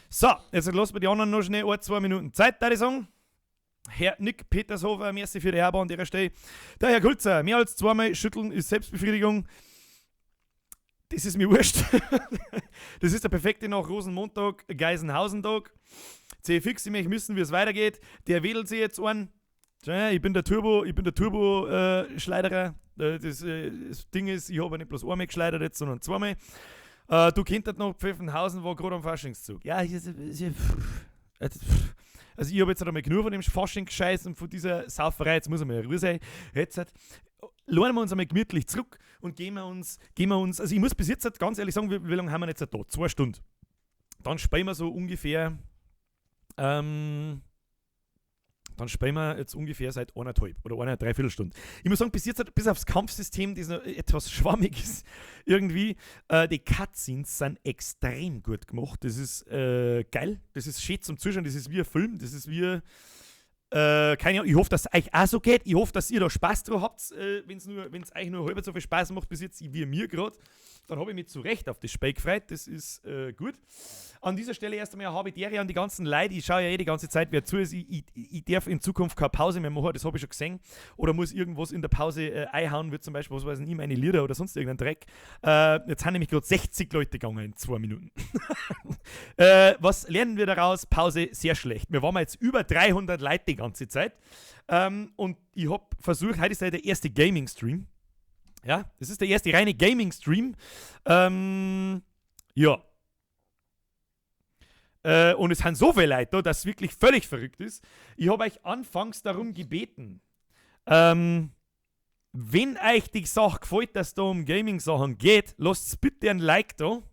So, jetzt lassen wir die anderen noch schnell 1-2 Minuten Zeit, würde ich sagen. Herr Nick Petershofer, merci für die Erbe an der Stelle. Der Herr Kulzer, mehr als zweimal schütteln ist Selbstbefriedigung. Das ist mir wurscht. Das ist der perfekte nach Rosenmontag, Geisenhausen-Tag. CFX, ich wissen, wie es weitergeht. Der wedelt sich jetzt an. Ich bin der Turbo-Schleiderer. Das Ding ist, ich habe nicht bloß einmal geschleidert jetzt, sondern zweimal. Du kennst noch, Pfeffenhausen war gerade am Faschingszug. Ja, also ich habe jetzt einmal genug von dem Fasching-Scheiß und von dieser Sauferei. Jetzt muss ich mal ruhig sein. Jetzt lernen wir uns einmal gemütlich zurück und gehen wir uns, also ich muss bis jetzt ganz ehrlich sagen, wie lange haben wir jetzt da? 2 Stunden. Dann spielen wir so ungefähr, seit 1,5 oder 1,3 Stunden. Ich muss sagen, bis jetzt, bis aufs Kampfsystem, das noch etwas schwammig ist, irgendwie, die Cutscenes sind extrem gut gemacht. Das ist geil. Das ist schön zum Zuschauen. Das ist wie ein Film. Das ist wie, keine Ahnung, ich hoffe, dass es euch auch so geht. Ich hoffe, dass ihr da Spaß drauf habt, wenn es euch nur halb so viel Spaß macht bis jetzt wie mir gerade. Dann habe ich mich zu Recht auf das Spiel gefreut. Das ist gut. An dieser Stelle erst einmal habe ich dir an die ganzen Leute, ich schaue ja die ganze Zeit, wer zu ist, ich darf in Zukunft keine Pause mehr machen, das habe ich schon gesehen. Oder muss irgendwas in der Pause einhauen, wie zum Beispiel, was weiß ich nicht, meine Lieder oder sonst irgendein Dreck. Jetzt haben nämlich gerade 60 Leute gegangen in 2 Minuten. Was lernen wir daraus? Pause sehr schlecht. Wir waren jetzt über 300 Leute die ganze Zeit. Und ich habe versucht, heute ist ja der erste Gaming-Stream. Ja, das ist der erste reine Gaming-Stream. Ja. Und es sind so viele Leute da, dass es wirklich völlig verrückt ist. Ich habe euch anfangs darum gebeten, wenn euch die Sache gefällt, dass es da um Gaming-Sachen geht, lasst bitte ein Like da.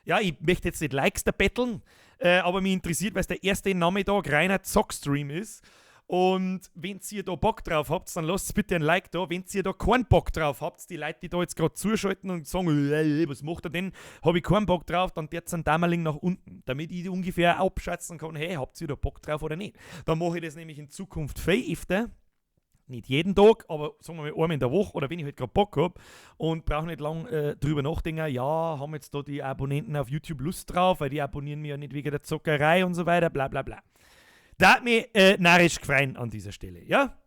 Ja, ich möchte jetzt nicht Likes da betteln, aber mich interessiert, weil es der erste Nachmittag reiner Zock-Stream ist. Und wenn ihr da Bock drauf habt, dann lasst bitte ein Like da. Wenn ihr da keinen Bock drauf habt, die Leute, die da jetzt gerade zuschalten und sagen, was macht er denn, habe ich keinen Bock drauf, dann wird es ein Daumen nach unten, damit ich ungefähr abschätzen kann, hey, habt ihr da Bock drauf oder nicht. Dann mache ich das nämlich in Zukunft viel öfter. Nicht jeden Tag, aber sagen wir mal einmal in der Woche oder wenn ich halt gerade Bock habe und brauche nicht lange drüber nachdenken, ja, haben jetzt da die Abonnenten auf YouTube Lust drauf, weil die abonnieren mich ja nicht wegen der Zockerei und so weiter, bla bla bla. Da hat mich narrisch gefreut an dieser Stelle, ja?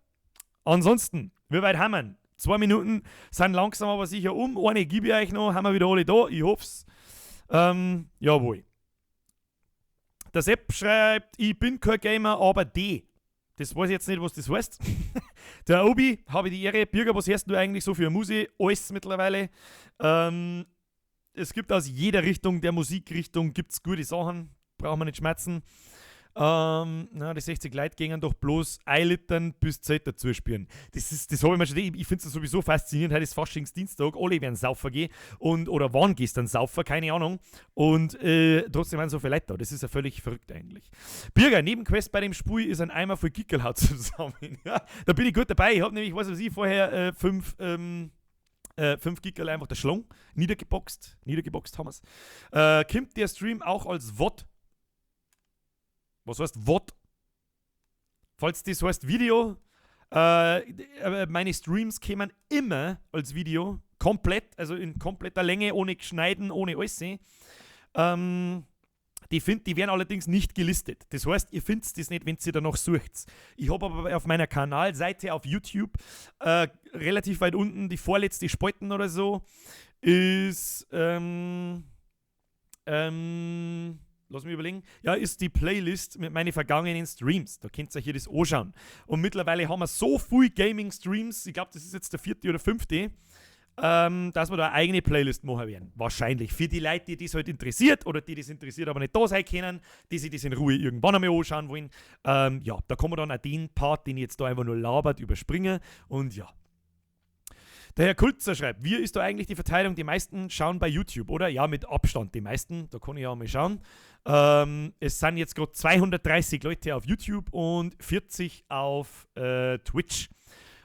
Ansonsten, wie weit haben wir? 2 Minuten sind langsam aber sicher um. Eine gebe ich euch noch, haben wir wieder alle da, ich hoff's. Jawohl. Der Sepp schreibt, ich bin kein Gamer, aber D. Das weiß ich jetzt nicht, was das heißt. Der Obi, habe ich die Ehre. Bürger, was hörst du eigentlich so für Musik? Alles mittlerweile. Es gibt aus jeder Richtung der Musikrichtung gibt's gute Sachen. Brauchen wir nicht schmerzen. Die 60 Leute gehen doch bloß einlittern bis Zeit dazu spielen. Das habe ich mir schon, ich finde es sowieso faszinierend, heute ist Faschingsdienstag, alle werden saufen gehen oder waren gestern saufen, keine Ahnung. Und trotzdem waren so viele Leute da. Das ist ja völlig verrückt eigentlich. Bürger, Nebenquest bei dem Spiel ist ein Eimer voll Gickelhaut zusammen. Ja, da bin ich gut dabei. Ich habe nämlich, vorher 5 Gickel einfach der Schlong niedergeboxt haben wir es. Kommt der Stream auch als VOD? Was heißt VOD? Falls das heißt Video, meine Streams kämen immer als Video, komplett, also in kompletter Länge, ohne Schneiden, ohne alles. Die werden allerdings nicht gelistet. Das heißt, ihr findet das nicht, wenn ihr danach sucht. Ich habe aber auf meiner Kanalseite auf YouTube relativ weit unten, die vorletzte Spalten oder so, ist lass mich überlegen. Ja, ist die Playlist mit meinen vergangenen Streams. Da könnt ihr hier das anschauen. Und mittlerweile haben wir so viele Gaming-Streams, ich glaube, das ist jetzt der 4. oder 5., dass wir da eine eigene Playlist machen werden. Wahrscheinlich. Für die Leute, die das halt interessiert oder die das interessiert, aber nicht da sein können, die sich das in Ruhe irgendwann einmal anschauen wollen. Da kann man dann auch den Part, den ich jetzt da einfach nur labert, überspringen. Und ja. Der Herr Kulzer schreibt, wie ist da eigentlich die Verteilung? Die meisten schauen bei YouTube, oder? Ja, mit Abstand. Die meisten, da kann ich ja mal schauen. Es sind jetzt gerade 230 Leute auf YouTube und 40 auf Twitch.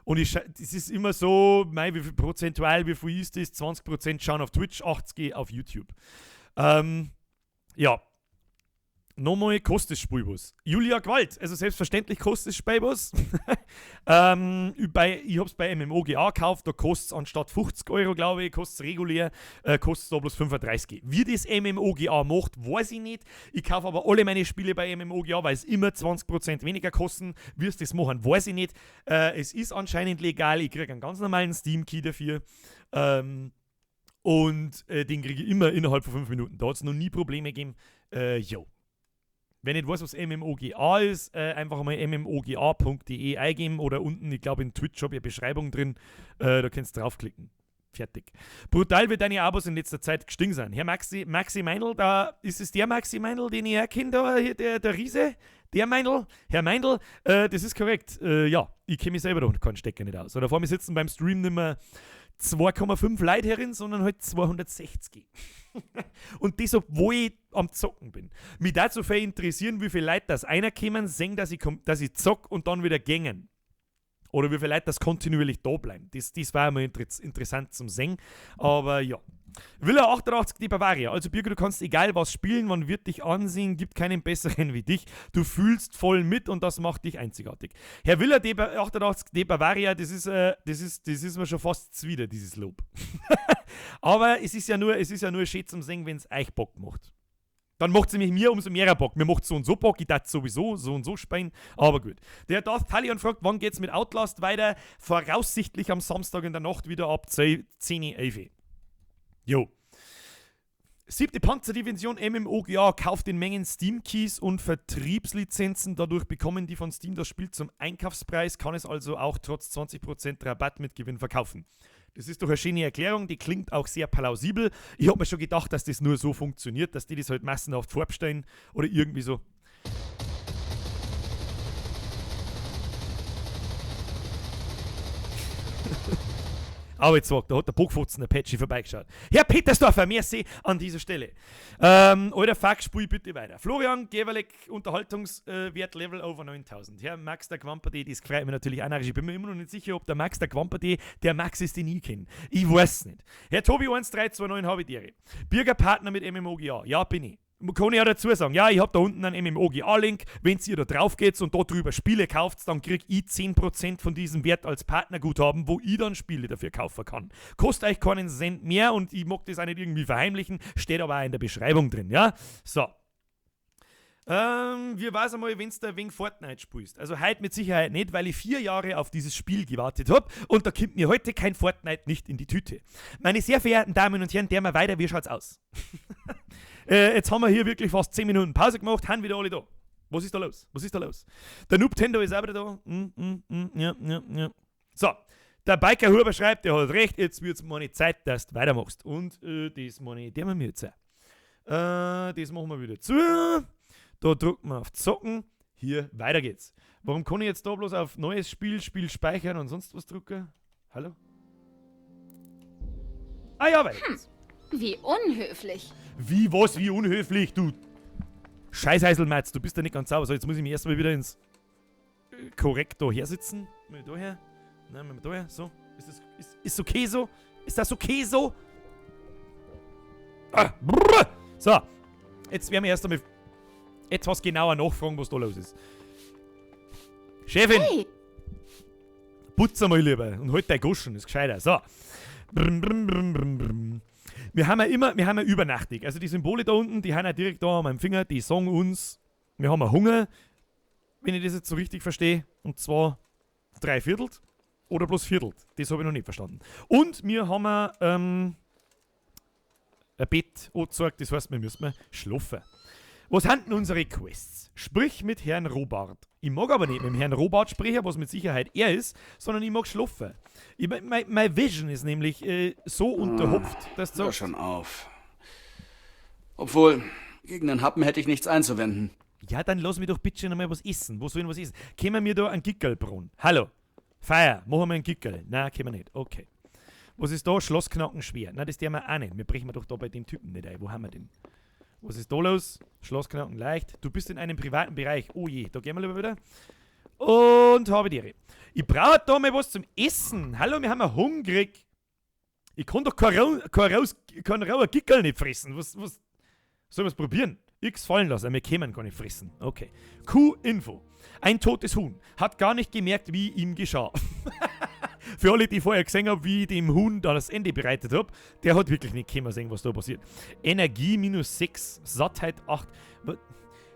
Und das ist immer so, wie viel prozentual, wie viel ist das? 20% schauen auf Twitch, 80% auf YouTube. Ja. Nochmal kostet das Spiel was. Julia Gewalt, also selbstverständlich kostet das Spiel was. Ich habe es bei MMOGA gekauft, da kostet es anstatt 50 €, glaube ich, kostet es regulär, kostet es da bloß 35. Wie das MMOGA macht, weiß ich nicht. Ich kaufe aber alle meine Spiele bei MMOGA, weil es immer 20% weniger kosten. Wie es das machen, weiß ich nicht. Es ist anscheinend legal, ich kriege einen ganz normalen Steam-Key dafür. Und den kriege ich immer innerhalb von 5 Minuten. Da hat es noch nie Probleme gegeben. Jo. Wenn ihr nicht weißt, was MMOGA ist, einfach mal mmoga.de eingeben oder unten, ich glaube in Twitch habe ich eine Beschreibung drin, da kannst du draufklicken. Fertig. Brutal wird deine Abos in letzter Zeit gestiegen sein. Herr Maxi Meindl, da ist es der Maxi Meindl, den ich erkenne, da, hier, der Riese, der Meindl, Herr Meindl, das ist korrekt. Ja, ich kenne mich selber noch keinen Stecker nicht aus. Oder vor mir sitzen beim Stream nicht mehr 2,5 Leute herin, sondern halt 260. Und das, obwohl ich am Zocken bin. Mich dazu viel interessieren, wie viele Leute das einer kommen, sehen, dass ich zock und dann wieder gängen. Oder wie viele Leute das kontinuierlich da bleiben. Das war immer interessant zum Sehen. Aber ja. Villa 88, die Bavaria. Also Birger, du kannst egal was spielen, man wird dich ansehen, gibt keinen besseren wie dich. Du fühlst voll mit und das macht dich einzigartig. Herr Villa 88, die Bavaria, das ist mir schon fast zuwider, dieses Lob. Aber es ist ja nur schön zum Sehen, wenn es euch Bock macht. Dann macht es nämlich mir umso mehr Bock. Mir macht so und so Bock, ich darf sowieso so und so spielen, aber gut. Der Darth Talion fragt, wann geht's mit Outlast weiter? Voraussichtlich am Samstag in der Nacht wieder ab 10:11. Jo. 7. Panzerdivision MMOGA kauft in Mengen Steam-Keys und Vertriebslizenzen. Dadurch bekommen die von Steam das Spiel zum Einkaufspreis, kann es also auch trotz 20% Rabatt mit Gewinn verkaufen. Das ist doch eine schöne Erklärung, die klingt auch sehr plausibel. Ich habe mir schon gedacht, dass das nur so funktioniert, dass die das halt massenhaft vorbestellen oder irgendwie so. Aber jetzt sagt, da hat der Bockfotzen, der Patchy, vorbeigeschaut. Herr Petersdorfer, merci an dieser Stelle. Alter Fuck, spiel bitte weiter. Florian, Geverleck, Unterhaltungswert Level over 9000. Herr Max der Quamperde, das freut mich natürlich auch. Ich bin mir immer noch nicht sicher, ob der Max der Quamperde der Max ist, den ich kenne. Ich weiß nicht. Herr Tobi 1329 habe ich dir. Bürgerpartner mit MMOGA. Ja, bin ich. Kann ich ja dazu sagen, ja, ich habe da unten einen MMOGA-Link, wenn ihr da drauf geht und da drüber Spiele kauft, dann kriege ich 10% von diesem Wert als Partnerguthaben, wo ich dann Spiele dafür kaufen kann. Kostet euch keinen Cent mehr und ich mag das auch nicht irgendwie verheimlichen, steht aber auch in der Beschreibung drin, ja? So. Wie weiß einmal, wenn du wegen Fortnite spielst? Also heute mit Sicherheit nicht, weil ich 4 Jahre auf dieses Spiel gewartet habe und da kommt mir heute kein Fortnite nicht in die Tüte. Meine sehr verehrten Damen und Herren, der mal weiter, wie schaut's aus? Jetzt haben wir hier wirklich fast 10 Minuten Pause gemacht, haben wieder alle da. Was ist da los? Der Noobtendo ist auch wieder da. Ja. So, der Biker Huber schreibt, der hat recht, jetzt wird es mal eine Zeit, dass du weitermachst. Und das meine ich, der wir mir jetzt sein. Das machen wir wieder zu. Da drücken wir auf Zocken. Hier, weiter geht's. Warum kann ich jetzt da bloß auf neues Spiel speichern und sonst was drücken? Hallo? Ah ja, weiter geht's. Wie unhöflich. Wie was? Wie unhöflich, du Scheißheiselmatz, du bist ja nicht ganz sauber. So, jetzt muss ich mich erstmal wieder ins Korrektor her sitzen. Mal da her. Nein, mal da her. So. Ist okay so? Ist das okay so? So. Jetzt werden wir erst einmal etwas genauer nachfragen, was da los ist. Chefin! Hey. Putz mal lieber und halt dein Goschen, ist gescheiter. So. Wir haben ja übernachtig. Also die Symbole da unten, die haben ja direkt da an meinem Finger, die sagen uns, wir haben Hunger, wenn ich das jetzt so richtig verstehe. Und zwar 3/4 oder bloß Viertel. Das habe ich noch nicht verstanden. Und wir haben ein Bett angezeigt, das heißt, wir müssen schlafen. Was sind denn unsere Quests? Sprich mit Herrn Robart. Ich mag aber nicht mit dem Herrn Robart sprechen, was mit Sicherheit er ist, sondern ich mag schlafen. Mein Vision ist nämlich so unterhupft, dass du... Hör schon auf. Obwohl, gegen den Happen hätte ich nichts einzuwenden. Ja, dann lass mich doch bitte schon einmal was essen. Wo soll denn was essen? Können wir da einen Gickelbrunn? Hallo? Feier, machen wir einen Gickel. Nein, können wir nicht. Okay. Was ist da? Schlossknacken schwer. Nein, das tun wir auch nicht. Wir brechen doch da bei dem Typen nicht ein. Wo haben wir den? Was ist da los? Schlossknacken leicht. Du bist in einem privaten Bereich. Oh je, da gehen wir lieber wieder. Und habe die. Ich brauche da mal was zum Essen. Hallo, wir haben ja hungrig. Ich kann doch kein rauer Gickel nicht fressen. Was soll man es probieren? X fallen lassen, wir kämen gar nicht fressen. Okay. Q-Info. Ein totes Huhn. Hat gar nicht gemerkt, wie ihm geschah. Für alle, die vorher gesehen haben, wie ich dem Huhn da das Ende bereitet habe, der hat wirklich nicht können sehen, was da passiert. Energie -6, Sattheit 8.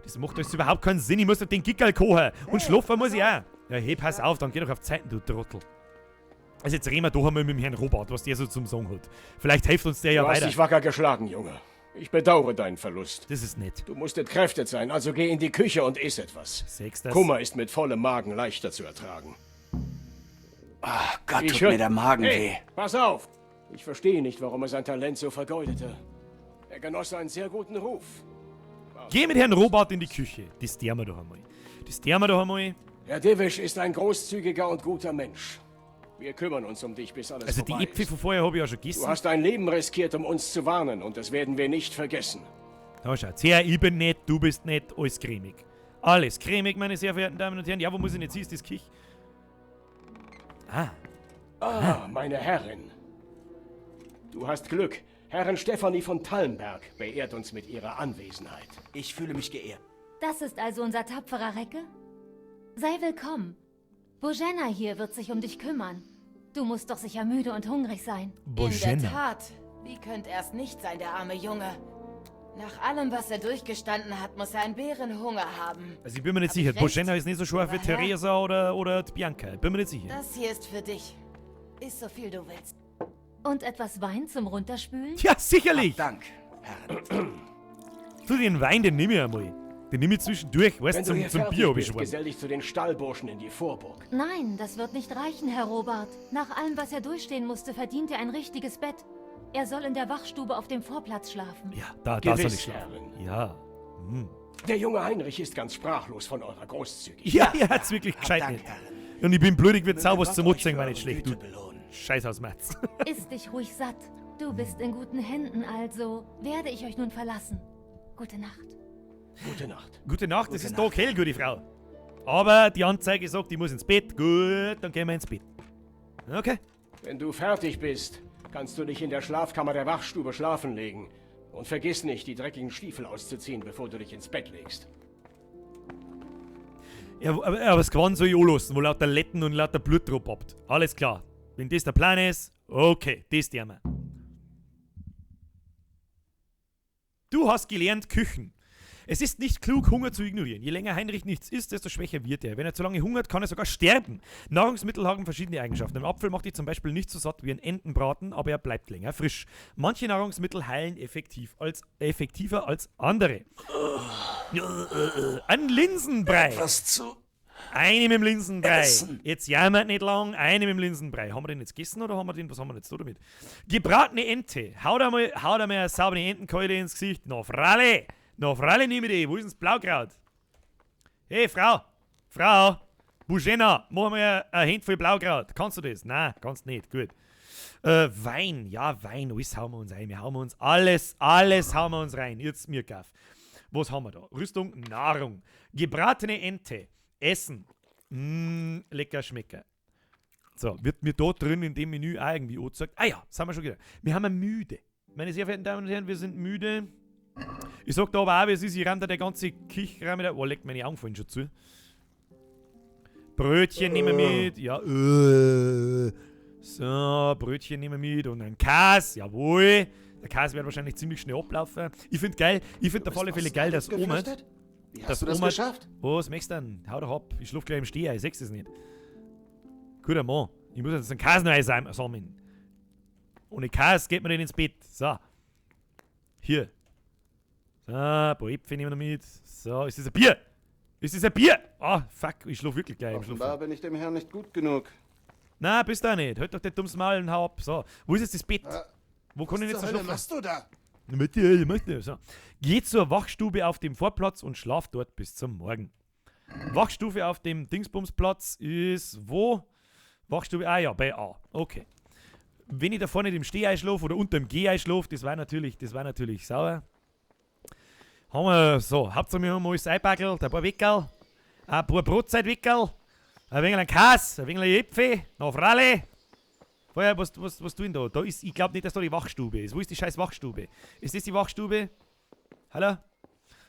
Das macht alles überhaupt keinen Sinn. Ich muss doch den Gickerl kochen. Und schlafen muss ich auch. Ja, hey, pass auf, dann geh doch auf Zeiten, du Trottel. Also jetzt reden wir doch einmal mit dem Herrn Robert, was der so zum Sagen hat. Vielleicht hilft uns der ja weiter. Du weiter. hast dich wacker geschlagen, Junge. Ich bedauere deinen Verlust. Das ist nett. Du musst entkräftet sein, also geh in die Küche und iss etwas. Kummer ist mit vollem Magen leichter zu ertragen. Ach Gott, tut mir der Magen weh. Pass auf! Ich verstehe nicht, warum er sein Talent so vergeudete. Er genoss einen sehr guten Ruf. Geh mit Herrn Robert in die Küche. Das tun wir doch einmal. Herr Divish ist ein großzügiger und guter Mensch. Wir kümmern uns um dich, bis alles Also die vorbei Äpfel ist. von vorher habe ich ja schon gegessen. Du hast dein Leben riskiert, um uns zu warnen, und das werden wir nicht vergessen. Da schaut's her, ich bin nett, du bist nett, alles cremig. Alles cremig, meine sehr verehrten Damen und Herren. Ja, wo muss ich jetzt hin? Ist das Kich? Meine Herrin. Du hast Glück. Herrin Stefanie von Tallenberg beehrt uns mit ihrer Anwesenheit. Ich fühle mich geehrt. Das ist also unser tapferer Recke? Sei willkommen. Bojena hier wird sich um dich kümmern. Du musst doch sicher müde und hungrig sein. Bojena. In der Tat. Wie könnte er es nicht sein, der arme Junge? Nach allem, was er durchgestanden hat, muss er einen Bärenhunger haben. Also ich bin mir nicht sicher. Bojena ist nicht so scharf wie Aber Herr- Theresa oder die Bianca. Ich bin mir nicht sicher. Das hier ist für dich. Iss so viel du willst. Und etwas Wein zum Runterspülen? Ja, sicherlich. Dank, Herren. Du, den Wein, den nehme ich einmal. Den nehme ich zwischendurch. Weißt Wenn du, du zum hier Bier habe fertig ich bist, schon. gesell dich zu den Stallburschen in die Vorburg. Nein, das wird nicht reichen, Herr Robert. Nach allem, was er durchstehen musste, verdient er ein richtiges Bett. Er soll in der Wachstube auf dem Vorplatz schlafen. Ja, da soll Gewiss, ich schlafen. Herrin. Ja. Der junge Heinrich ist ganz sprachlos von eurer Großzügigkeit. Ja, er hat's wirklich gescheit nicht. Und ich bin blutig wie Zaubers zum Mutzing, war nicht schlecht. Du Scheiß aus Matz. Iss dich ruhig satt. Du bist in guten Händen, also werde ich euch nun verlassen. Gute Nacht. Gute Nacht. Gute Nacht, es ist doch hell, gute Frau. Aber die Anzeige sagt, ich muss ins Bett. Gut, dann gehen wir ins Bett. Okay. Wenn du fertig bist, kannst du dich in der Schlafkammer der Wachstube schlafen legen. Und vergiss nicht, die dreckigen Stiefel auszuziehen, bevor du dich ins Bett legst. Ja, aber das Gewand soll ich anlassen, wo lauter Letten und lauter Blut drauf habt. Alles klar. Wenn das der Plan ist, okay, das tun wir. Du hast gelernt Küchen. Es ist nicht klug, Hunger zu ignorieren. Je länger Heinrich nichts isst, desto schwächer wird er. Wenn er zu lange hungert, kann er sogar sterben. Nahrungsmittel haben verschiedene Eigenschaften. Ein Apfel macht dich zum Beispiel nicht so satt wie ein Entenbraten, aber er bleibt länger frisch. Manche Nahrungsmittel heilen effektiver als andere. Ein Linsenbrei. Was zu Eine mit dem Linsenbrei. essen. Jetzt jammert nicht lang. Eine mit dem Linsenbrei. Haben wir den jetzt gegessen oder haben wir den? Was haben wir jetzt so damit? Gebratene Ente. Haut einmal eine saubere Entenkeule ins Gesicht. Na, Fralle. Na, Fralle, nehme ich die. Wo ist denn das Blaukraut? Hey, Frau. Bujena, mach mir ein Händchen Blaukraut. Kannst du das? Nein, kannst nicht. Gut. Wein. Ja, Wein. Alles hauen wir uns ein. Wir hauen uns alles hauen wir uns rein. Jetzt mir gaff. Was haben wir da? Rüstung, Nahrung. Gebratene Ente. Essen. Lecker schmecker. So, wird mir dort drin in dem Menü auch irgendwie angezeigt. Ah ja, das haben wir schon gedacht. Wir haben eine müde. Meine sehr verehrten Damen und Herren, wir sind müde. Ich sag da aber auch, wie es ist, ich ramm da der ganze Kichraum mit. Oh, leckt meine Augen vorhin schon zu. Brötchen nehmen wir mit. Ja, so, Brötchen nehmen wir mit und ein Käse. Jawohl. Der Käse wird wahrscheinlich ziemlich schnell ablaufen. Ich finde auf alle Fälle geil, dass Oma... Wie hast du das geschafft? Was möchtest du denn? Hau doch ab. Ich schlaf gleich im Steh, ich sechs es nicht. Guter Mann. Ich muss jetzt einen Käse noch einsammeln. Ohne Käse geht man nicht ins Bett. So. Hier. So, ein paar Äpfel nehmen wir mit. So, ist das ein Bier? Ist das ein Bier? Ah, fuck, ich schlaf wirklich gleich im Offenbar bin ich dem Herrn nicht gut genug. Na, bist du auch nicht. Halt doch den dummes Maul und hau ab. So, wo ist jetzt das Bett? Wo kann ich jetzt Was machst du da? Mit dir, so. Geh zur Wachstube auf dem Vorplatz und schlaf dort bis zum Morgen. Wachstufe auf dem Dingsbumsplatz ist wo? Wachstube, ah ja, bei A. Okay. Wenn ich da vorne im Steh schlafe oder unter dem Geh schlafe, das war natürlich sauer. Haben wir so, hauptsache wir haben alles einpackelt, ein paar Wickel, ein paar Brotzeitwickel, ein wenig Käse, ein wenig Äpfel, noch Fralle. Vorher, was tun da? Da ist, ich glaube nicht, dass da die Wachstube ist. Wo ist die scheiß Wachstube? Ist das die Wachstube? Hallo?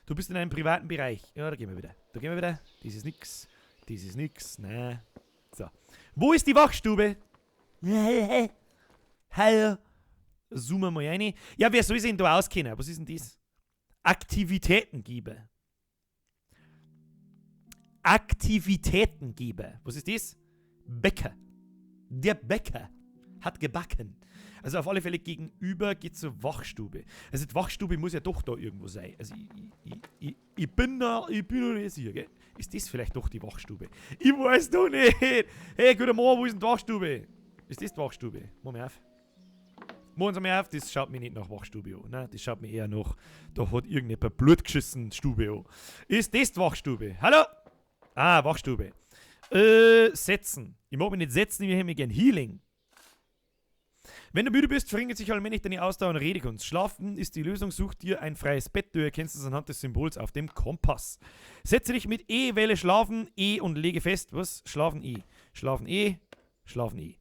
Du bist in einem privaten Bereich. Ja, da gehen wir wieder. Das ist nix. Nein. So. Wo ist die Wachstube? Hallo. Zoomen wir mal rein. Ja, wer soll sich denn da auskennen? Was ist denn das? Aktivitätengeber. Was ist das? Bäcker. Der Bäcker hat gebacken. Also auf alle Fälle gegenüber geht zur Wachstube. Also die Wachstube muss ja doch da irgendwo sein. Also ich bin noch nicht sicher, gell? Ist das vielleicht doch die Wachstube? Ich weiß doch nicht. Hey, guter Mann, wo ist denn die Wachstube? Ist das die Wachstube? Machen wir auf, das schaut mir nicht nach Wachstube an. Ne? Das schaut mir eher nach, da hat irgendjemand Blut geschissen Stube an. Ist das die Wachstube? Hallo? Ah, Wachstube. Setzen. Ich mag mich nicht setzen, ich hätte mir gern Healing. Wenn du müde bist, verringert sich allmählich deine Ausdauer und Redekunst. Schlafen ist die Lösung, such dir ein freies Bett. Du erkennst es anhand des Symbols auf dem Kompass. Setze dich mit E, wähle Schlafen, E und lege fest, was? Schlafen, E. Schlafen, E. Schlafen, E.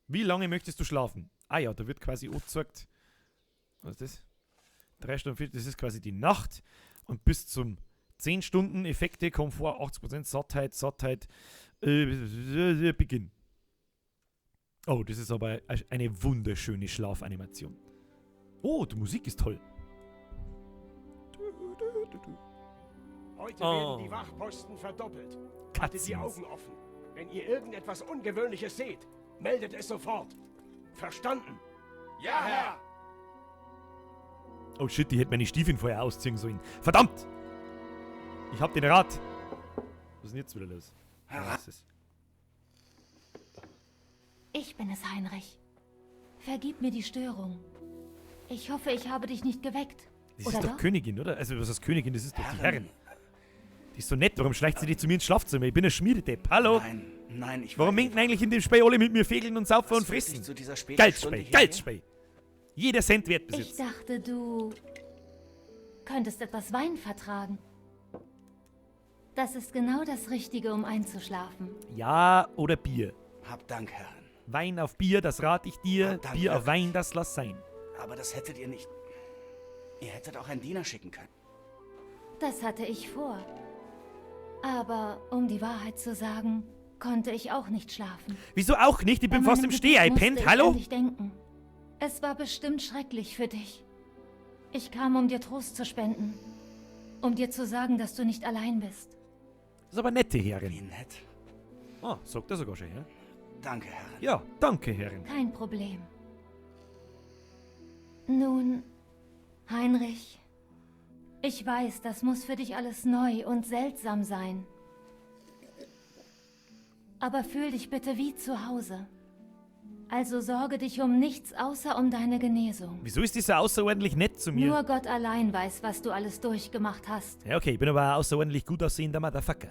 Wie lange möchtest du schlafen? Ah ja, da wird quasi angezeigt. Was ist das? 3 Stunden, 4, das ist quasi die Nacht. Und bis zum 10 Stunden Effekte, Komfort, 80%, Sattheit, Beginn. Oh, das ist aber eine wunderschöne Schlafanimation. Oh, die Musik ist toll. Heute werden die Wachposten verdoppelt. Haltet die Augen offen. Wenn ihr irgendetwas Ungewöhnliches seht, meldet es sofort. Verstanden? Ja, Herr! Oh shit, die hätte meine Stiefeln vorher ausziehen sollen. Verdammt! Ich hab den Rat. Was ist denn jetzt wieder los? Was ist Ich bin es, Heinrich. Vergib mir die Störung. Ich hoffe, ich habe dich nicht geweckt. Das ist doch Königin, oder? Also, was ist Königin? Das ist doch die Herrin. Die ist so nett. Warum schleicht sie dich zu mir ins Schlafzimmer? Ich bin ein Schmiededepp. Hallo? Nein, ich Warum minken eigentlich in dem Spiel alle mit mir Fegeln und saufen und fressen? Geldspiel. Jeder Cent wert besitzt. Ich dachte, du könntest etwas Wein vertragen. Das ist genau das Richtige, um einzuschlafen. Ja, oder Bier. Hab Dank, Herrin. Wein auf Bier, das rate ich dir. Dank, Bier auf Wein, das lass sein. Aber das hättet ihr nicht. Ihr hättet auch einen Diener schicken können. Das hatte ich vor. Aber um die Wahrheit zu sagen, konnte ich auch nicht schlafen. Wieso auch nicht? Ich bin fast im Stehei pennt. Hallo? Ich denken. Es war bestimmt schrecklich für dich. Ich kam, um dir Trost zu spenden. Um dir zu sagen, dass du nicht allein bist. Das ist aber nette Herrin. Wie nett. Ah, sagt er sogar schon, ja? Danke, Herrin. Ja, danke, Herrin. Kein Problem. Nun, Heinrich, ich weiß, das muss für dich alles neu und seltsam sein. Aber fühl dich bitte wie zu Hause. Also sorge dich um nichts außer um deine Genesung. Wieso ist die so außerordentlich nett zu mir? Nur Gott allein weiß, was du alles durchgemacht hast. Ja, okay, ich bin aber ein außerordentlich gut aussehender Motherfucker.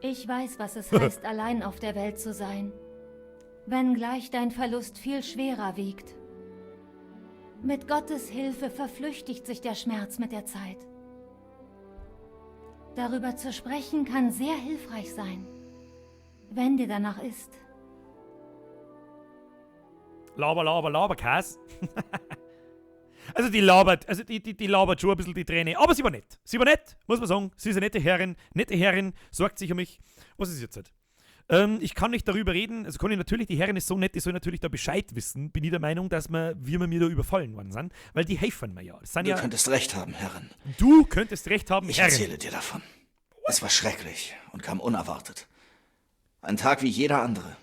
Ich weiß, was es heißt, allein auf der Welt zu sein. Wenngleich dein Verlust viel schwerer wiegt. Mit Gottes Hilfe verflüchtigt sich der Schmerz mit der Zeit. Darüber zu sprechen kann sehr hilfreich sein, wenn dir danach ist. Laber, Käse. Also die labert schon ein bisschen die Träne, aber sie war nett. Sie war nett, muss man sagen. Sie ist eine nette Herrin, sorgt sich um mich. Was ist jetzt halt? Ich kann nicht darüber reden, also kann ich natürlich, die Herrin ist so nett, die soll natürlich da Bescheid wissen. Bin ich der Meinung, dass wir mir da überfallen worden sind, weil die helfen mir ja. Du könntest recht haben, Herrin. Du könntest recht haben, Ich Herrin. erzähle dir davon. Es war schrecklich und kam unerwartet. Ein Tag wie jeder andere.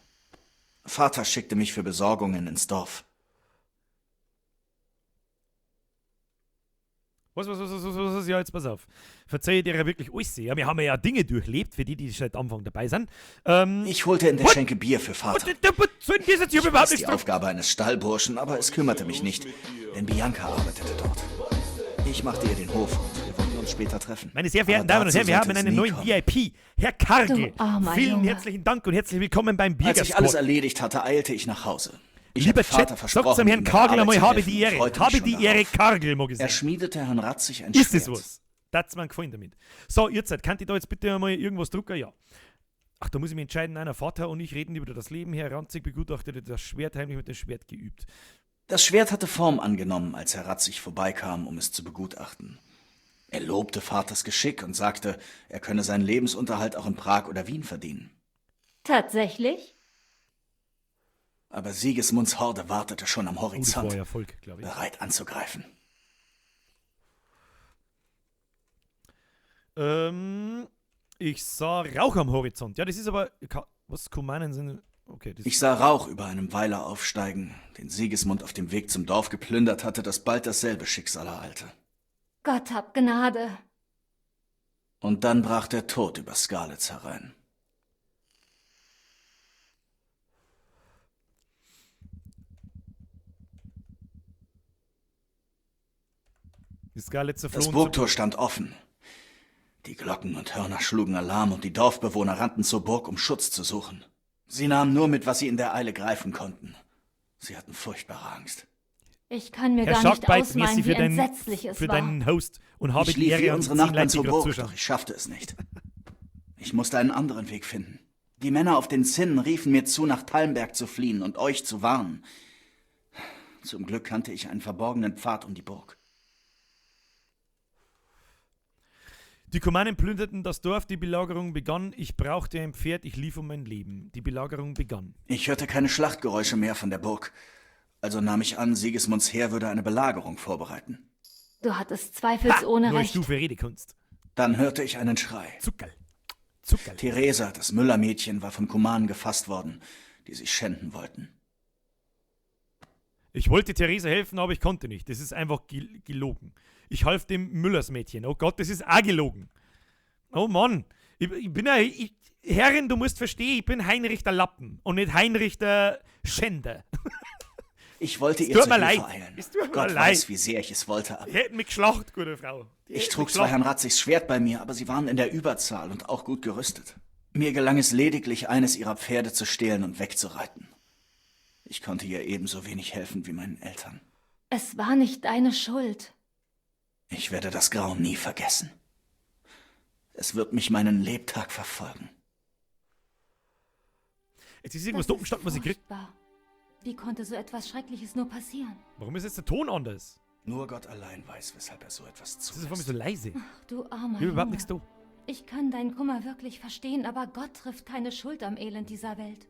Vater schickte mich für Besorgungen ins Dorf. Was, ja, jetzt pass auf. Verzeiht ihr ja wirklich alles sehr. Wir haben ja Dinge durchlebt, für die seit Anfang dabei sind. Ich holte in der Schenke Bier für Vater. Ich weiß die Aufgabe eines Stallburschen, aber es kümmerte mich nicht, denn Bianca arbeitete dort. Ich machte ihr den Hof und wir wollten uns später treffen. Meine sehr verehrten Damen und Herren, wir haben einen neuen VIP. Herr Kargel, vielen Junge. herzlichen Dank und herzlich willkommen beim Als Biergastkorb. ich alles erledigt hatte, eilte ich nach Hause. Ich Lieber hatte Vater Chat, versprochen, sagt zum Herrn ihm bei Kargel der einmal, Arbeit zu habe helfen die und Ehre. freute mich Habe schon die Ehre, darauf. Kargel, mag ich sagen. Er schmiedete Herrn Ratzig ein Ist Schwert. das was? Das hat mir gefallen damit. So, ihr Zeit, kann ich da jetzt bitte einmal irgendwas drucken? Ja. Ach, da muss ich mich entscheiden, einer Vater und ich reden über das Leben. Herr Ranzig begutachtete das Schwert heimlich mit dem Schwert geübt. Das Schwert hatte Form angenommen, als Herr Ratzig vorbeikam, um es zu begutachten. Er lobte Vaters Geschick und sagte, er könne seinen Lebensunterhalt auch in Prag oder Wien verdienen. Tatsächlich? Aber Sigismunds Horde wartete schon am Horizont, Erfolg, glaube ich. bereit anzugreifen. Ich sah Rauch am Horizont. Ja, das ist aber... Was Kumanen sind... Okay, Ich sah Rauch über einem Weiler aufsteigen, den Sigismund auf dem Weg zum Dorf geplündert hatte, das bald dasselbe Schicksal ereilte. Gott hab Gnade. Und dann brach der Tod über Skalitz herein. Das Burgtor stand offen. Die Glocken und Hörner schlugen Alarm und die Dorfbewohner rannten zur Burg, um Schutz zu suchen. Sie nahmen nur mit, was sie in der Eile greifen konnten. Sie hatten furchtbare Angst. Ich kann mir gar nicht ausmalen, wie entsetzlich es war. Deinen Host und habe ich lief wie unsere Nachbarn zur Burg, doch ich schaffte es nicht. Ich musste einen anderen Weg finden. Die Männer auf den Zinnen riefen mir zu, nach Talmberg zu fliehen und euch zu warnen. Zum Glück kannte ich einen verborgenen Pfad um die Burg. Die Kumanen plünderten das Dorf, die Belagerung begann. Ich brauchte ein Pferd, ich lief um mein Leben. Die Belagerung begann. Ich hörte keine Schlachtgeräusche mehr von der Burg. Also nahm ich an, Sigismunds Heer würde eine Belagerung vorbereiten. Du hattest zweifelsohne recht. Stufe Redekunst. Dann hörte ich einen Schrei. Zuckerl. Theresa, das Müllermädchen, war von Kumanen gefasst worden, die sich schänden wollten. Ich wollte Theresa helfen, aber ich konnte nicht. Das ist einfach gelogen. Ich half dem Müllersmädchen. Oh Gott, das ist auch gelogen. Oh Mann. Ich bin Herrin, du musst verstehen, ich bin Heinrich der Lappen und nicht Heinrich der Schänder. Ich wollte ihr zur Hilfe eilen. Gott weiß, wie sehr ich es wollte. Aber die hätten mich geschlacht, gute Frau. Ich trug zwar Herrn Ratzigs Schwert bei mir, aber sie waren in der Überzahl und auch gut gerüstet. Mir gelang es lediglich, eines ihrer Pferde zu stehlen und wegzureiten. Ich konnte ihr ebenso wenig helfen wie meinen Eltern. Es war nicht deine Schuld. Ich werde das Grauen nie vergessen. Es wird mich meinen Lebtag verfolgen. Jetzt ist irgendwas dumm was ich krieg. Wie konnte so etwas Schreckliches nur passieren? Warum ist jetzt der Ton anders? Nur Gott allein weiß, weshalb er so etwas zulässt. Das ist vor mir so leise. Ach, du armer Ich will überhaupt nichts tun. Ich kann deinen Kummer wirklich verstehen, aber Gott trifft keine Schuld am Elend dieser Welt.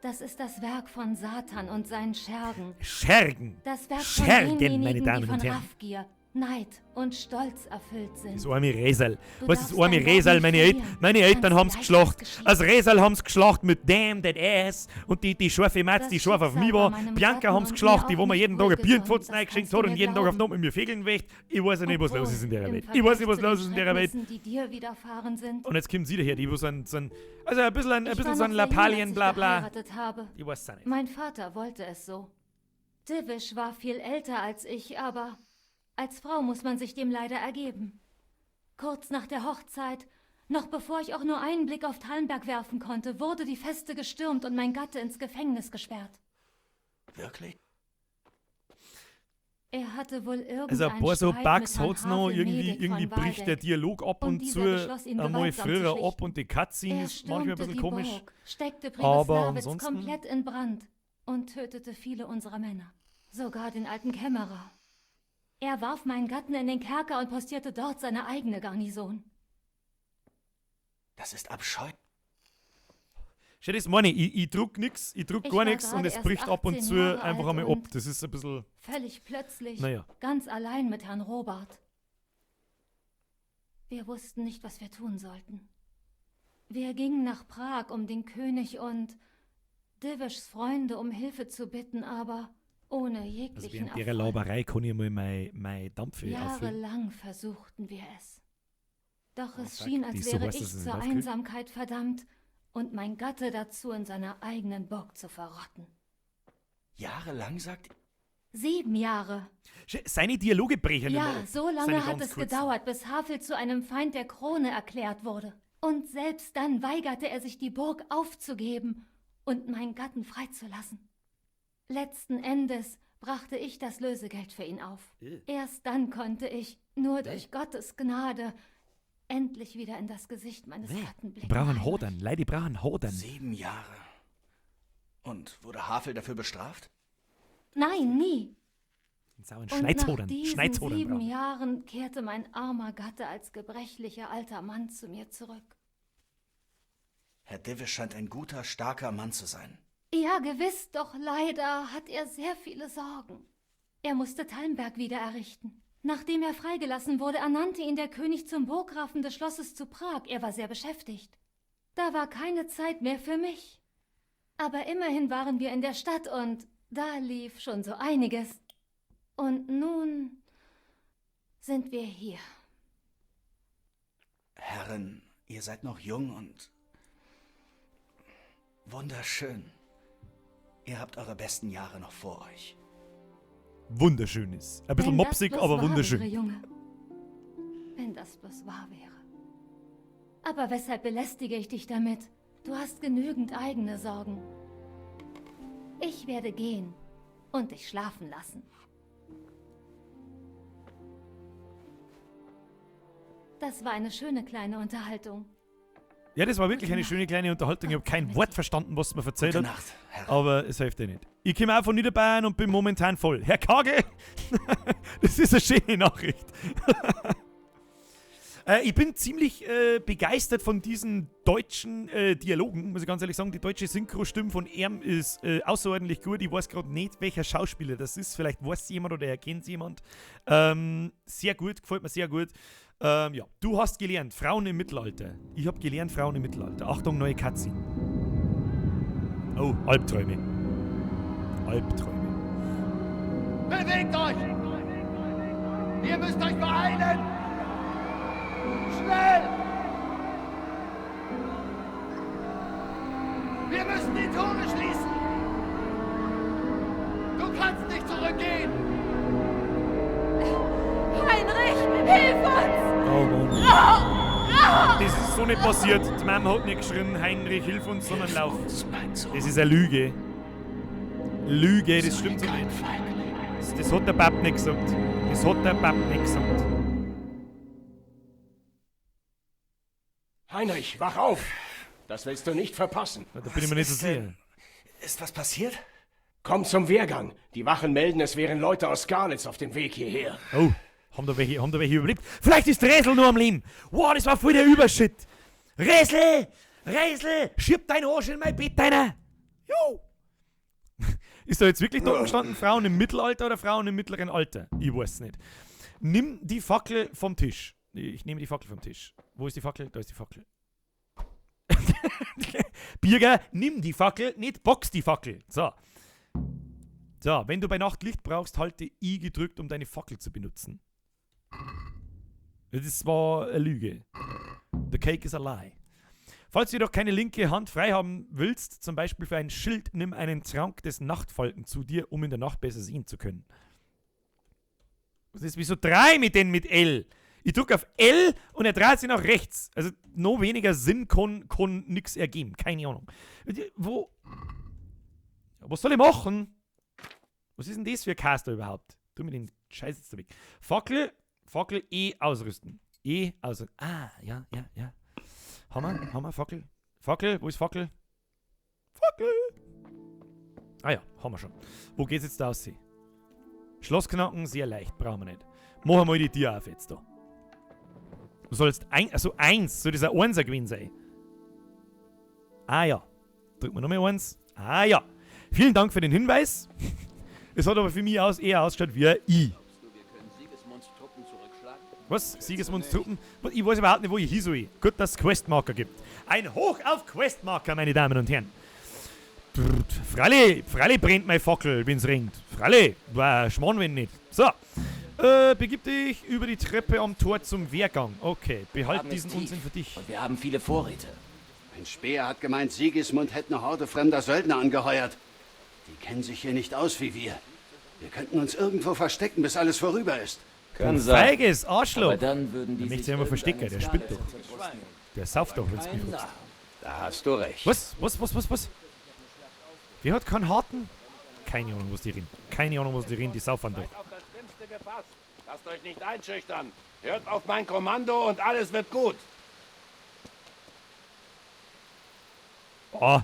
Das ist das Werk von Satan und seinen Schergen. Schergen? Das Werk von Schergen, meine denjenigen, Damen die von und Herren. Raffgier, Neid und Stolz erfüllt sind. Das arme Resal. Was ist das arme Resal? Meine Eltern haben es geschlacht. Als Resal haben es geschlacht mit Damn That Ass. Und die scharfe Matz, die scharf auf mich war. Bianca haben es geschlacht, die wo mir jeden Tag ein Bierpfutz reingeschickt hat und jeden Tag auf Nacht mit mir Fegeln wächt. Ich weiß ja nicht, was los ist in der Welt. Ich weiß nicht, was los ist in der Welt. Die dir widerfahren sind. Und jetzt kommen sie daher, die wo so ein bisschen so ein Lappalien, bla bla. Ich weiß es nicht. Mein Vater wollte es so. Divish war viel älter als ich, aber als Frau muss man sich dem leider ergeben. Kurz nach der Hochzeit, noch bevor ich auch nur einen Blick auf Talmberg werfen konnte, wurde die Feste gestürmt und mein Gatte ins Gefängnis gesperrt. Wirklich? Er hatte wohl irgendein Also ein paar so Streit Bugs mit Herrn hat's noch, irgendwie von bricht der Waldeck. Dialog ab und dieser zu, beschloss, ihn einmal gewaltsam zu früher schlichten. ab und die Cutscene Er ist manchmal ein bisschen stürmte komisch. die Burg, steckte Aber Pribislawitz ansonsten... komplett in Brand und tötete viele unserer Männer. Sogar den alten Kämmerer. Er warf meinen Gatten in den Kerker und postierte dort seine eigene Garnison. Das ist Abscheu. Schau, das meine ich druck nix, ich druck gar nichts und es gerade bricht erst ab und 18 zu Jahre einfach alt einmal ab. und Das ist ein bisschen... Völlig plötzlich, Naja. ganz allein mit Herrn Robert. Wir wussten nicht, was wir tun sollten. Wir gingen nach Prag, um den König und Divishs Freunde um Hilfe zu bitten, aber ohne Also jeglichen während ihrer Erfolg. Lauberei kann ich mal mein Dampfe auffüllen. Jahrelang versuchten wir es. Doch es fuck, schien, die als ist so wäre heiß, dass ich sie zur nicht aufkriegt. Einsamkeit verdammt und mein Gatte dazu, in seiner eigenen Burg zu verrotten. Jahrelang, sagt... 7 Jahre. Seine Dialoge brechen Ja, immer ab. so lange Seine hat ganz es kurzen. gedauert, bis Havel zu einem Feind der Krone erklärt wurde. Und selbst dann weigerte er sich, die Burg aufzugeben und meinen Gatten freizulassen. Letzten Endes brachte ich das Lösegeld für ihn auf. Erst dann konnte ich, nur durch Gottes Gnade, endlich wieder in das Gesicht meines Gatten Die blicken. brauchen Hodern, Leute, die brauchen Hodern. 7 Jahre. Und wurde Havel dafür bestraft? Nein, nie. Und nach diesen 7 Jahren kehrte mein armer Gatte als gebrechlicher alter Mann zu mir zurück. Herr Divish scheint ein guter, starker Mann zu sein. Ja, gewiss, doch leider hat er sehr viele Sorgen. Er musste Talmberg wieder errichten. Nachdem er freigelassen wurde, ernannte ihn der König zum Burggrafen des Schlosses zu Prag. Er war sehr beschäftigt. Da war keine Zeit mehr für mich. Aber immerhin waren wir in der Stadt und da lief schon so einiges. Und nun sind wir hier. Herrin, ihr seid noch jung und wunderschön. Ihr habt eure besten Jahre noch vor euch. Wunderschön ist. Ein bisschen mopsig, aber wunderschön. Junge. Wenn das bloß wahr wäre. Aber weshalb belästige ich dich damit? Du hast genügend eigene Sorgen. Ich werde gehen und dich schlafen lassen. Das war eine schöne kleine Unterhaltung. Ja, das war wirklich eine schöne kleine Unterhaltung. Ich habe kein Wort verstanden, was man erzählt hat. Nacht, Herr. Aber es hilft dir nicht. Ich komme auch von Niederbayern und bin momentan voll. Herr Kage, das ist eine schöne Nachricht. Ich bin ziemlich begeistert von diesen deutschen Dialogen, muss ich ganz ehrlich sagen. Die deutsche Synchro-Stimme von ihm ist außerordentlich gut. Ich weiß gerade nicht, welcher Schauspieler das ist. Vielleicht weiß es jemand oder erkennt es jemand. Sehr gut, gefällt mir sehr gut. Ja, du hast gelernt, Frauen im Mittelalter. Ich habe gelernt, Frauen im Mittelalter. Achtung, neue Cutscene. Oh, Albträume. Albträume. Bewegt euch! Ihr müsst euch beeilen! Schnell! Wir müssen die Tore schließen! Du kannst nicht zurückgehen! Heinrich, hilf uns! Oh Mann. Das ist so nicht passiert. Die Mama hat nicht geschrien, Heinrich, hilf uns, sondern lauf. Das ist eine Lüge. Lüge, das stimmt so nicht. Das hat der Pap nicht gesagt. Das hat der Pap nicht gesagt. Heinrich, wach auf! Das willst du nicht verpassen. Da bin ich mir nicht so sicher. Ist was passiert? Komm zum Wehrgang. Die Wachen melden, es wären Leute aus Garlitz auf dem Weg hierher. Oh, haben da welche überlebt? Vielleicht ist Resel nur am Leben. Wow, das war voll der Übershit. Resel! Schieb dein Arsch in mein Bett, deiner! Jo! Ist da jetzt wirklich dort gestanden, Frauen im Mittelalter oder Frauen im mittleren Alter? Ich weiß es nicht. Nimm die Fackel vom Tisch. Ich nehme die Fackel vom Tisch. Wo ist die Fackel? Da ist die Fackel. Birger, nimm die Fackel, nicht box die Fackel. So. So, wenn du bei Nacht Licht brauchst, halte I gedrückt, um deine Fackel zu benutzen. Das war eine Lüge. The cake is a lie. Falls du jedoch keine linke Hand frei haben willst, zum Beispiel für ein Schild, nimm einen Trank des Nachtfalken zu dir, um in der Nacht besser sehen zu können. Das ist wie so 3 mit L. Ich drücke auf L und er dreht sich nach rechts. Also noch weniger Sinn kann nix ergeben. Keine Ahnung. Wo? Was soll ich machen? Was ist denn das für ein Caster überhaupt? Tu mir den Scheiß jetzt da weg. Fackel E ausrüsten. E ausrüsten. Ah, ja. Hammer, Fackel. Fackel, wo ist Fackel? Fackel! Ah ja, haben wir schon. Wo geht's jetzt da aus? Schlossknacken, sehr leicht, brauchen wir nicht. Mach mal die Tür auf jetzt da. Du sollst eins, soll das ein Einser gewesen sein? Ah ja. Drück mal nochmal 1. Ah ja. Vielen Dank für den Hinweis. Es hat aber für mich eher ausgeschaut wie ein I. Was? Sigismunds Truppen? Ich weiß überhaupt nicht, wo ich hin soll. Gut, dass es Questmarker gibt. Ein Hoch auf Questmarker, meine Damen und Herren. Freilich brennt mein Fackel, wenn's regnet. Freilich, war Schmarrn, wenn nicht. So, begib dich über die Treppe am Tor zum Wehrgang. Okay, behalt diesen Unsinn für dich. Und wir haben viele Vorräte. Ein Späher hat gemeint, Sigismund hätte eine Horde fremder Söldner angeheuert. Die kennen sich hier nicht aus wie wir. Wir könnten uns irgendwo verstecken, bis alles vorüber ist. Ein feiges Arschloch. Aber dann würden die der möchte sich immer verstecken, der spinnt doch. Der sauft doch, wenn's mich fragst. Da hast du recht. Was? Wer hat keinen Harten? Keine Ahnung, was die reden. Die saufen doch. Lasst euch nicht einschüchtern. Hört auf mein Kommando und alles wird gut. Oh,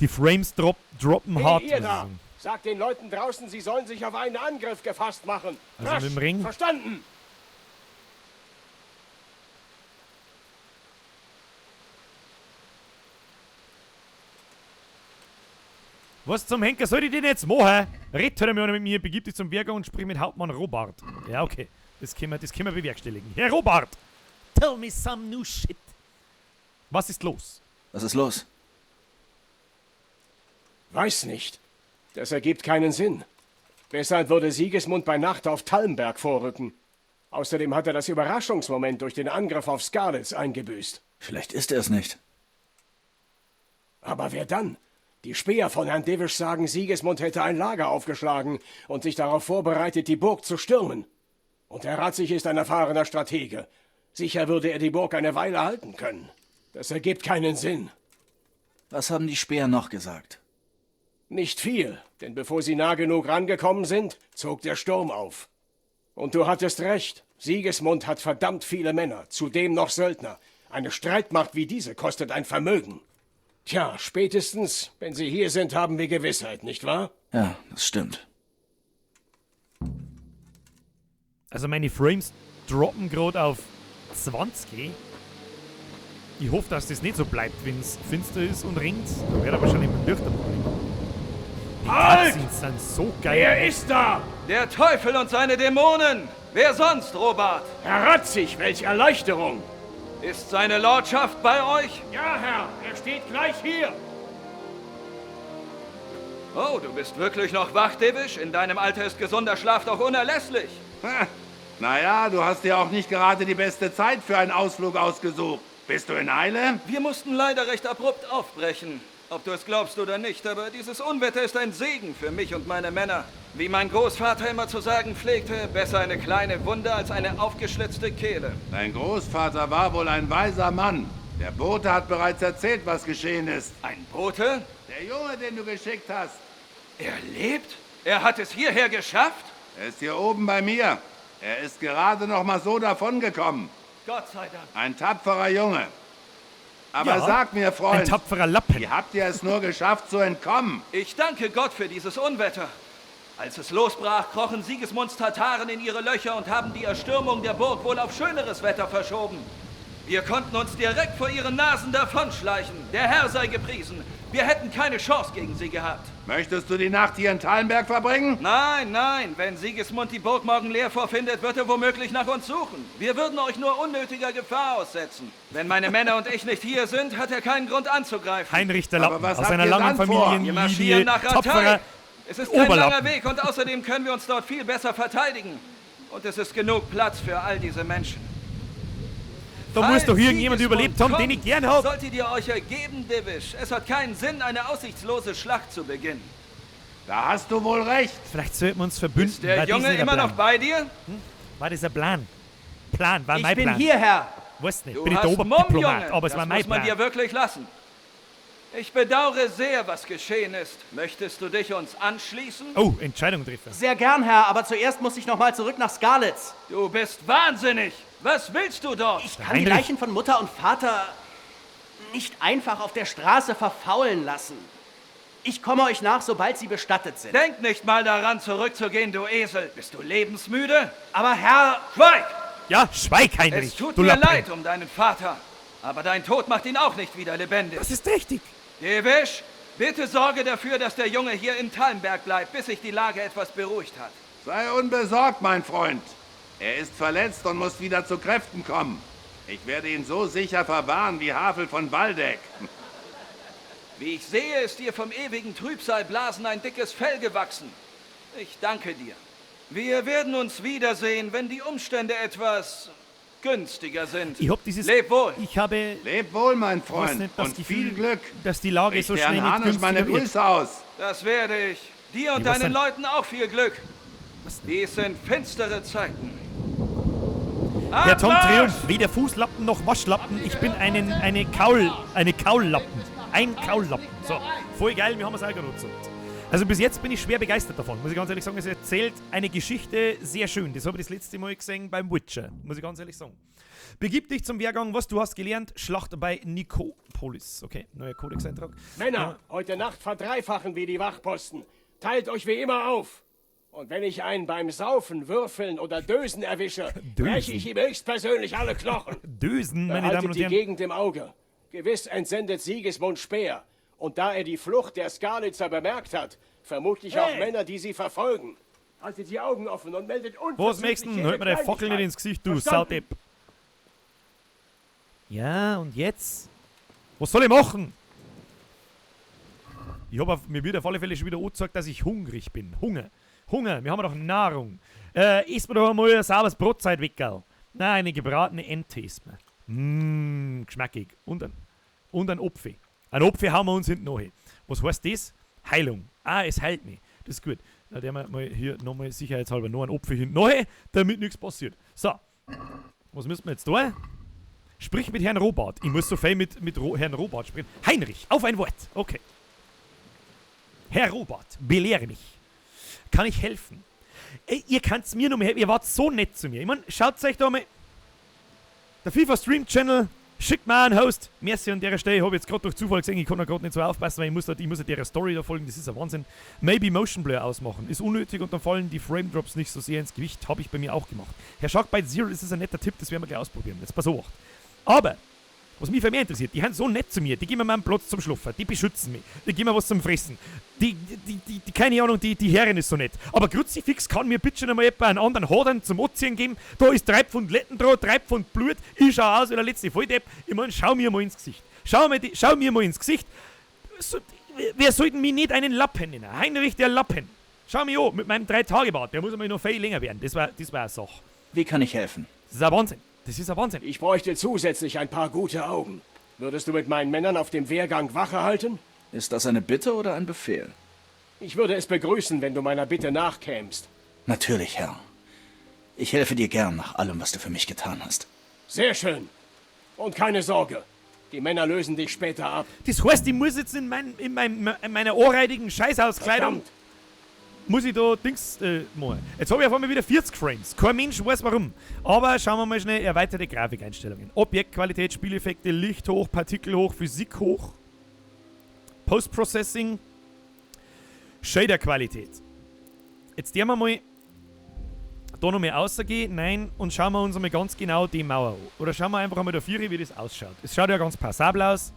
die Frames droppen hart. Ihr da! Sag den Leuten draußen, sie sollen sich auf einen Angriff gefasst machen. Also mit dem Ring? Verstanden? Was zum Henker soll ich denn jetzt machen? Red halt mal mit mir, begib dich zum Wehrgang und sprich mit Hauptmann Robart. Ja, okay. Das können wir bewerkstelligen. Herr Robart! Tell me some new shit. Was ist los? Was ist los? Weiß nicht. Das ergibt keinen Sinn. Weshalb würde Sigismund bei Nacht auf Talmberg vorrücken? Außerdem hat er das Überraschungsmoment durch den Angriff auf Skalitz eingebüßt. Vielleicht ist er es nicht. Aber wer dann? Die Späher von Herrn Divisch sagen, Sigismund hätte ein Lager aufgeschlagen und sich darauf vorbereitet, die Burg zu stürmen. Und Herr Ratzig ist ein erfahrener Stratege. Sicher würde er die Burg eine Weile halten können. Das ergibt keinen Sinn. Was haben die Späher noch gesagt? Nicht viel, denn bevor sie nah genug rangekommen sind, zog der Sturm auf. Und du hattest recht, Sigismund hat verdammt viele Männer, zudem noch Söldner. Eine Streitmacht wie diese kostet ein Vermögen. Tja, spätestens, wenn sie hier sind, haben wir Gewissheit, nicht wahr? Ja, das stimmt. Also meine Frames droppen gerade auf 20. Ich hoffe, dass das nicht so bleibt, wenn es finster ist und ringt. Da wird aber schon immer Lichter machen. Die Cutscenes sind so geil. Wer ist da? Der Teufel und seine Dämonen! Wer sonst, Robert? Herr Ratzig, welche Erleichterung! Ist seine Lordschaft bei euch? Ja, Herr, er steht gleich hier. Oh, du bist wirklich noch wach, Divisch? In deinem Alter ist gesunder Schlaf doch unerlässlich. Naja, du hast dir auch nicht gerade die beste Zeit für einen Ausflug ausgesucht. Bist du in Eile? Wir mussten leider recht abrupt aufbrechen. Ob du es glaubst oder nicht, aber dieses Unwetter ist ein Segen für mich und meine Männer. Wie mein Großvater immer zu sagen pflegte, besser eine kleine Wunde als eine aufgeschlitzte Kehle. Dein Großvater war wohl ein weiser Mann. Der Bote hat bereits erzählt, was geschehen ist. Ein Bote? Der Junge, den du geschickt hast. Er lebt? Er hat es hierher geschafft? Er ist hier oben bei mir. Er ist gerade noch mal so davongekommen. Gott sei Dank. Ein tapferer Junge. Aber ja, sag mir, Freund, ein tapferer Lappen. Wie habt ihr es nur geschafft, zu entkommen? Ich danke Gott für dieses Unwetter. Als es losbrach, krochen Sigismunds Tataren in ihre Löcher und haben die Erstürmung der Burg wohl auf schöneres Wetter verschoben. Wir konnten uns direkt vor ihren Nasen davonschleichen. Der Herr sei gepriesen. Wir hätten keine Chance gegen sie gehabt. Möchtest du die Nacht hier in Talmberg verbringen? Nein, nein. Wenn Sigismund die Burg morgen leer vorfindet, wird er womöglich nach uns suchen. Wir würden euch nur unnötiger Gefahr aussetzen. Wenn meine Männer und ich nicht hier sind, hat er keinen Grund anzugreifen. Heinrich der Lappen aus einer langen Familienlinie. Wir marschieren nach tapferer Ratay. Es ist kein langer Weg und außerdem können wir uns dort viel besser verteidigen. Und es ist genug Platz für all diese Menschen. Da muss doch irgendjemand überlebt haben, den ich gern habe. Solltet ihr euch ergeben, Divisch. Es hat keinen Sinn, eine aussichtslose Schlacht zu beginnen. Da hast du wohl recht. Vielleicht sollten wir uns verbünden. Ist der Junge immer noch bei dir? War das ein Plan? War mein Plan. Ich bin hier, Herr. Weiß nicht, Du bin ich der hast Oberdiplomat, Mumm, aber es das war mein muss man Plan. dir wirklich lassen. Ich bedauere sehr, was geschehen ist. Möchtest du dich uns anschließen? Oh, Entscheidung treffen. Sehr gern, Herr, aber zuerst muss ich noch mal zurück nach Skalitz. Du bist wahnsinnig. Was willst du dort? Ich kann die Leichen von Mutter und Vater nicht einfach auf der Straße verfaulen lassen. Ich komme euch nach, sobald sie bestattet sind. Denk nicht mal daran, zurückzugehen, du Esel. Bist du lebensmüde? Aber Herr... Schweig! Ja, schweig, Heinrich. Es tut du mir Lappen. leid um deinen Vater. Aber dein Tod macht ihn auch nicht wieder lebendig. Das ist richtig. Devisch, bitte sorge dafür, dass der Junge hier in Talmberg bleibt, bis sich die Lage etwas beruhigt hat. Sei unbesorgt, mein Freund. Er ist verletzt und muss wieder zu Kräften kommen. Ich werde ihn so sicher verwahren wie Havel von Waldeck. Wie ich sehe, ist dir vom ewigen Trübsalblasen ein dickes Fell gewachsen. Ich danke dir. Wir werden uns wiedersehen, wenn die Umstände etwas günstiger sind. Ich hab dieses... Leb wohl. Ich habe... Leb wohl, mein Freund. Nicht, und viel Glück. Dass die Lage so schnell nicht Hanisch günstiger meine wird. Grüße aus. Das werde ich. Dir und deinen Leuten auch viel Glück. Dies sind finstere Zeiten. Der Tom Triumph, weder Fußlappen noch Waschlappen. Ich bin eine Kaullappen. Ein Kaullappen. So, voll geil, wir haben es auch genutzt. Also bis jetzt bin ich schwer begeistert davon, muss ich ganz ehrlich sagen. Es erzählt eine Geschichte sehr schön. Das habe ich das letzte Mal gesehen beim Witcher, muss ich ganz ehrlich sagen. Begib dich zum Wehrgang, was du hast gelernt. Schlacht bei Nikopolis. Okay, neuer Kodexeintrag. Männer, heute Nacht verdreifachen wir die Wachposten. teilt euch wie immer auf. Und wenn ich einen beim Saufen, Würfeln oder Dösen erwische, breche ich ihm höchstpersönlich alle Knochen. Dösen, meine Behaltet Damen und die Herren. Gegend im Auge. Gewiss entsendet Sigismund Speer. Und da er die Flucht der Skalitzer bemerkt hat, vermutlich auch Männer, die sie verfolgen. Haltet die Augen offen und meldet Was möchtest du? Halt mir deine Fackel nicht ins Gesicht, du Saudepp. Ja, und jetzt? Was soll ich machen? Mir wird auf alle Fälle schon wieder angezeigt, dass ich hungrig bin. Hunger, wir haben doch Nahrung. Isst mir doch mal ein sauberes Brotzeit weg, gell? Nein, eine gebratene Ente isst mir. Geschmackig. Und ein Apfel. Ein Apfel hauen wir uns hinten noch hin. Was heißt das? Heilung. Ah, es heilt mich. Das ist gut. Na, der mal hier nochmal sicherheitshalber noch einen Apfel hinten noch hin, damit nichts passiert. So. Was müssen wir jetzt tun? Sprich mit Herrn Robart. Ich muss so viel mit Herrn Robart sprechen. Heinrich, auf ein Wort. Okay. Herr Robart, belehre mich. Kann ich helfen? Ihr könnt's mir noch mehr helfen. Ihr wart so nett zu mir. Ich meine, schaut euch da mal. Der FIFA Stream Channel schickt mir einen Host. Merci an der Stelle. Ich habe jetzt gerade durch Zufall gesehen, ich kann da gerade nicht so aufpassen, weil ich muss der Story da folgen. Das ist ein Wahnsinn. Maybe Motion Blur ausmachen. Ist unnötig und dann fallen die Frame Drops nicht so sehr ins Gewicht. Habe ich bei mir auch gemacht. Herr Sharkbite Zero, das ist ein netter Tipp, das werden wir gleich ausprobieren. Jetzt pass auf. Aber, was mich für mehr interessiert, die sind so nett zu mir, die geben mir meinen Platz zum Schlafen, die beschützen mich, die geben mir was zum Fressen, keine Ahnung, die Herrin ist so nett. Aber Kruzifix kann mir bitte schon einmal etwa einen anderen Hadern zum Anziehen geben, da ist 3 Pfund Lettendraht, 3 Pfund Blut, ich schau aus wie der letzte Volldepp, ich meine, schau mir mal ins Gesicht. Schau mir mal ins Gesicht. So, wer sollte mich nicht einen Lappen nennen? Heinrich der Lappen. Schau mich an, mit meinem 3-Tage-Bart, der muss einmal noch viel länger werden, das war eine Sache. Wie kann ich helfen? Das ist ein Wahnsinn. Das ist ein Wahnsinn. Ich bräuchte zusätzlich ein paar gute Augen. Würdest du mit meinen Männern auf dem Wehrgang Wache halten? Ist das eine Bitte oder ein Befehl? Ich würde es begrüßen, wenn du meiner Bitte nachkämst. Natürlich, Herr. Ich helfe dir gern nach allem, was du für mich getan hast. Sehr schön. Und keine Sorge. Die Männer lösen dich später ab. Das heißt, ich muss jetzt in meiner ohrreidigen Scheißhauskleidung... Muss ich da Dings machen. Jetzt habe ich auf einmal wieder 40 Frames. Kein Mensch weiß warum. Aber schauen wir mal schnell erweiterte Grafikeinstellungen. Objektqualität, Spieleffekte, Licht hoch, Partikel hoch, Physik hoch. Post-Processing. Shader-Qualität. Jetzt gehen wir mal da noch mal rausgehen. Nein, und schauen wir uns einmal ganz genau die Mauer an. Oder schauen wir einfach einmal da vorne, wie das ausschaut. Es schaut ja ganz passabel aus.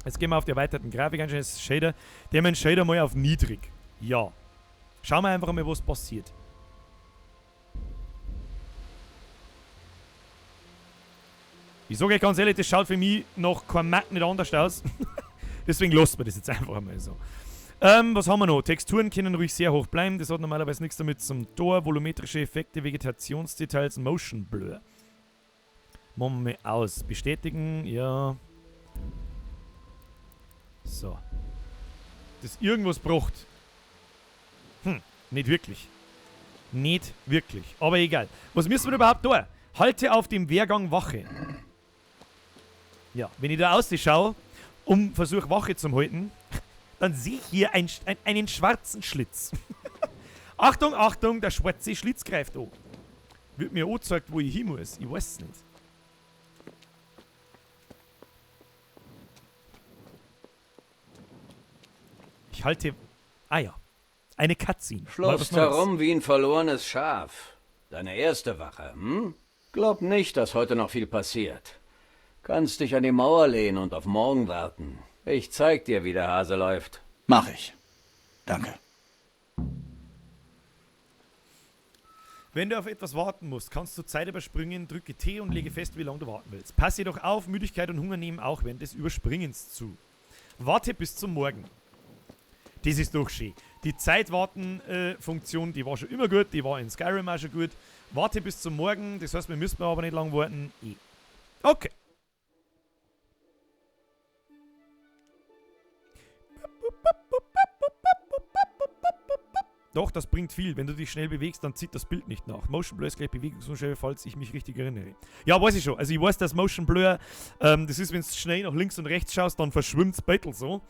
Jetzt gehen wir auf die erweiterten Grafikeinstellungen. Das ist Shader. Die haben wir den Shader mal auf niedrig. Ja. Schauen wir einfach mal, was passiert. Ich sage euch ganz ehrlich, das schaut für mich noch kein Matt nicht anders aus. Deswegen lassen wir das jetzt einfach mal so. Was haben wir noch? Texturen können ruhig sehr hoch bleiben. Das hat normalerweise nichts damit zum Tor. Volumetrische Effekte, Vegetationsdetails, Motion Blur. Machen wir mal aus. Bestätigen, ja. So. Das irgendwas braucht. Nicht wirklich. Nicht wirklich. Aber egal. Was müssen wir überhaupt tun? Halte auf dem Wehrgang Wache. Ja, wenn ich da ausschaue und versuche Wache zu halten, dann sehe ich hier einen schwarzen Schlitz. Achtung, Achtung, der schwarze Schlitz greift an. Wird mir angezeigt, wo ich hin muss. Ich weiß es nicht. Ich halte... Ah ja. Eine Cutscene. Schlurfst herum wie ein verlorenes Schaf. Deine erste Wache, hm? Glaub nicht, dass heute noch viel passiert. Kannst dich an die Mauer lehnen und auf morgen warten. Ich zeig dir, wie der Hase läuft. Mach ich. Danke. Wenn du auf etwas warten musst, kannst du Zeit überspringen, drücke T und lege fest, wie lange du warten willst. Pass jedoch auf, Müdigkeit und Hunger nehmen auch während des Überspringens zu. Warte bis zum Morgen. Das ist doch schön. Die Zeitwarten-Funktion, die war schon immer gut, die war in Skyrim auch schon gut. Warte bis zum Morgen, das heißt, wir müssen aber nicht lang warten. Okay. Doch, das bringt viel. Wenn du dich schnell bewegst, dann zieht das Bild nicht nach. Motion Blur ist gleich Bewegungsunschärfe, falls ich mich richtig erinnere. Ja, weiß ich schon. Also ich weiß, dass Motion Blur, das ist, wenn du schnell nach links und rechts schaust, dann verschwimmt das Bild so.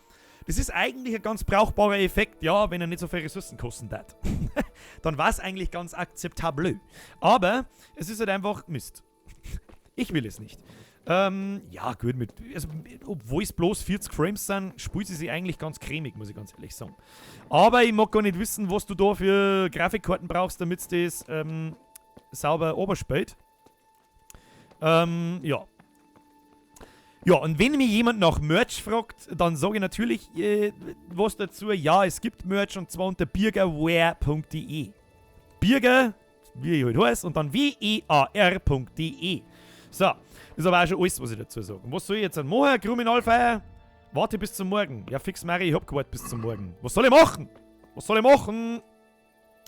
Das ist eigentlich ein ganz brauchbarer Effekt, ja, wenn er nicht so viel Ressourcen kosten hat. Dann war es eigentlich ganz akzeptabel. Aber es ist halt einfach Mist. Ich will es nicht. Ja, gut, obwohl es bloß 40 Frames sind, spielt sie sich eigentlich ganz cremig, muss ich ganz ehrlich sagen. Aber ich mag gar nicht wissen, was du da für Grafikkarten brauchst, damit es das sauber oberspielt. Ja. Ja, und wenn mich jemand nach Merch fragt, dann sage ich natürlich was dazu. Ja, es gibt Merch und zwar unter birgerware.de. Birger, wie ich halt heiße, und dann wear.de. So, das ist aber auch schon alles, was ich dazu sage. Und was soll ich jetzt machen? Kriminalfeier? Warte bis zum Morgen. Ja, fix Mary, ich hab gewartet bis zum Morgen. Was soll ich machen?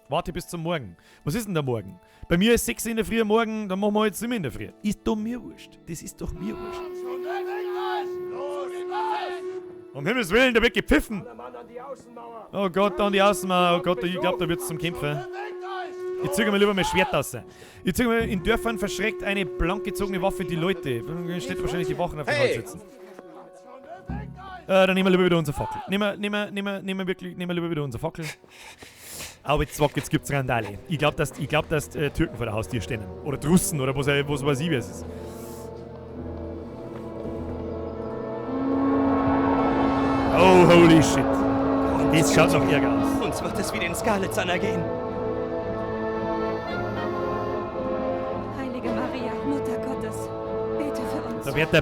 Warte bis zum Morgen. Was ist denn der Morgen? Bei mir ist 6 in der Früh morgen, dann machen wir jetzt 7 in der Früh. Ist doch mir wurscht. Das ist doch mir wurscht. Um Himmels Willen, da wird gepfiffen. Oh Gott, an die Außenmauer. Oh Gott, ich glaube, da wird's zum Kämpfen. Ich ziehe mir lieber mein Schwert raus. Ich ziehe mir in Dörfern verschreckt eine blank gezogene Waffe die Leute. Dann steht wahrscheinlich die Wachen auf dem Hals sitzen. Dann nehmen wir lieber wieder unser Fackel. Nehmen wir lieber wieder unser Fackel. Aber jetzt gibt's Randale. Ich glaube, dass Türken vor der Haustür stehen. Oder Russen oder was weiß ich, wie es ist. Oh, holy shit. Das schaut noch ärger aus. Uns wird es wie den Skalitz anergehen. Heilige Maria, Mutter Gottes, bete für uns. Da wird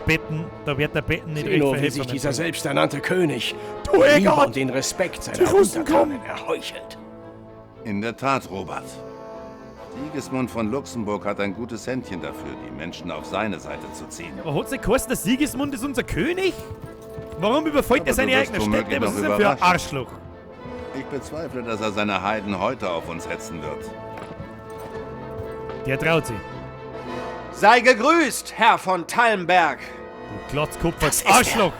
der Betten nicht Sieh nur, wie verhelfen. sich dieser selbsternannte König Du Liebe Egon! und den Respekt Die seiner Russen Untertanen kommen! erheuchelt. In der Tat, Robert. Sigismund von Luxemburg hat ein gutes Händchen dafür, die Menschen auf seine Seite zu ziehen. Aber hat's nicht geheißen, der Sigismund ist unser König? Warum überfällt er Aber seine du wirst eigene Städte? womöglich Was noch ist denn für ein überraschen. Arschloch? Ich bezweifle, dass er seine Heiden heute auf uns hetzen wird. Der traut sich. Sei gegrüßt, Herr von Talmberg. Du Glotzkopf, Arschloch!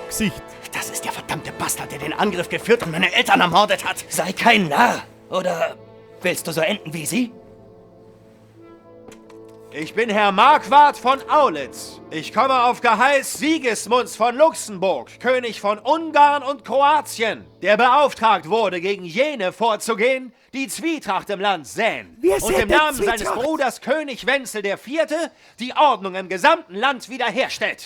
Gesicht. Das ist der verdammte Bastard, der den Angriff geführt und meine Eltern ermordet hat. Sei kein Narr. Oder willst du so enden wie sie? Ich bin Herr Marquard von Aulitz. Ich komme auf Geheiß Sigismunds von Luxemburg, König von Ungarn und Kroatien, der beauftragt wurde, gegen jene vorzugehen, die Zwietracht im Land säen. Und im Namen seines Bruders König Wenzel IV. Die Ordnung im gesamten Land wiederherstellt.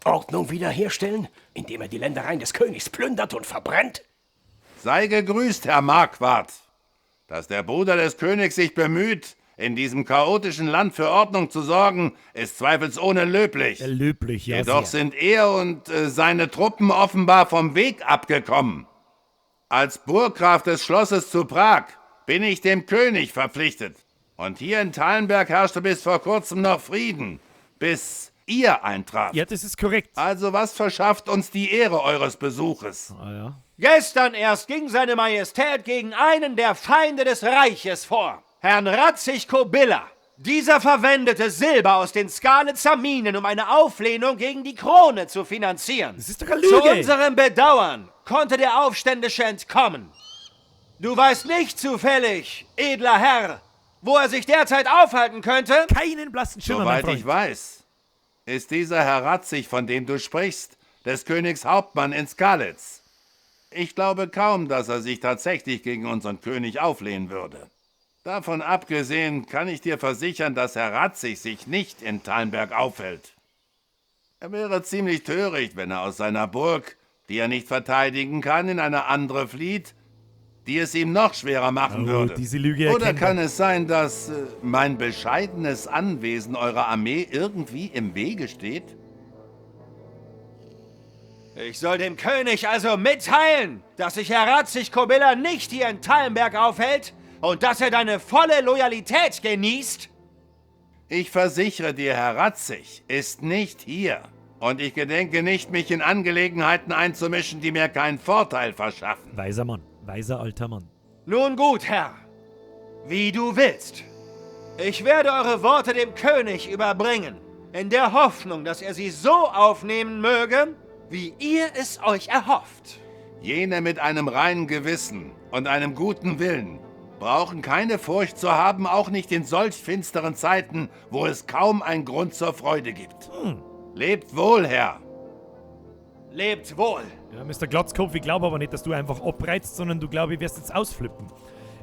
Ordnung wiederherstellen, indem er die Ländereien des Königs plündert und verbrennt? Sei gegrüßt, Herr Marquard. Dass der Bruder des Königs sich bemüht, in diesem chaotischen Land für Ordnung zu sorgen, ist zweifelsohne löblich. Löblich, ja. Jedoch sind er und seine Truppen offenbar vom Weg abgekommen. Als Burggraf des Schlosses zu Prag bin ich dem König verpflichtet. Und hier in Tallenberg herrschte bis vor kurzem noch Frieden, bis ihr eintrat. Ja, das ist korrekt. Also was verschafft uns die Ehre eures Besuches? Ah, ja. Gestern erst ging seine Majestät gegen einen der Feinde des Reiches vor, Herrn Ratzig Kobilla. Dieser verwendete Silber aus den Skalitzer Minen, um eine Auflehnung gegen die Krone zu finanzieren. Das ist doch eine Lüge. Zu unserem Bedauern konnte der Aufständische entkommen. Du weißt nicht zufällig, edler Herr, wo er sich derzeit aufhalten könnte? Keinen blassen Schimmer, mein Soweit Freund. ich weiß, ist dieser Herr Ratzig, von dem du sprichst, des Königs Hauptmann in Skalitz. Ich glaube kaum, dass er sich tatsächlich gegen unseren König auflehnen würde. Davon abgesehen kann ich dir versichern, dass Herr Ratzig sich nicht in Tallenberg aufhält. Er wäre ziemlich töricht, wenn er aus seiner Burg, die er nicht verteidigen kann, in eine andere flieht, die es ihm noch schwerer machen würde. Diese Lüge Oder erkennt kann man. es sein, dass mein bescheidenes Anwesen eurer Armee irgendwie im Wege steht? Ich soll dem König also mitteilen, dass sich Herr Ratzig Kobilla nicht hier in Tallenberg aufhält und dass er deine volle Loyalität genießt? Ich versichere dir, Herr Ratzig ist nicht hier. Und ich gedenke nicht, mich in Angelegenheiten einzumischen, die mir keinen Vorteil verschaffen. Weiser Mann. Weiser alter Mann. Nun gut, Herr. Wie du willst. Ich werde eure Worte dem König überbringen, in der Hoffnung, dass er sie so aufnehmen möge, wie ihr es euch erhofft. Jene mit einem reinen Gewissen und einem guten Willen brauchen keine Furcht zu haben, auch nicht in solch finsteren Zeiten, wo es kaum einen Grund zur Freude gibt. Lebt wohl, Herr. Lebt wohl. Ja, Mr. Glotzkopf, ich glaube aber nicht, dass du einfach abreizt, sondern du glaubst, ich wirst jetzt ausflippen.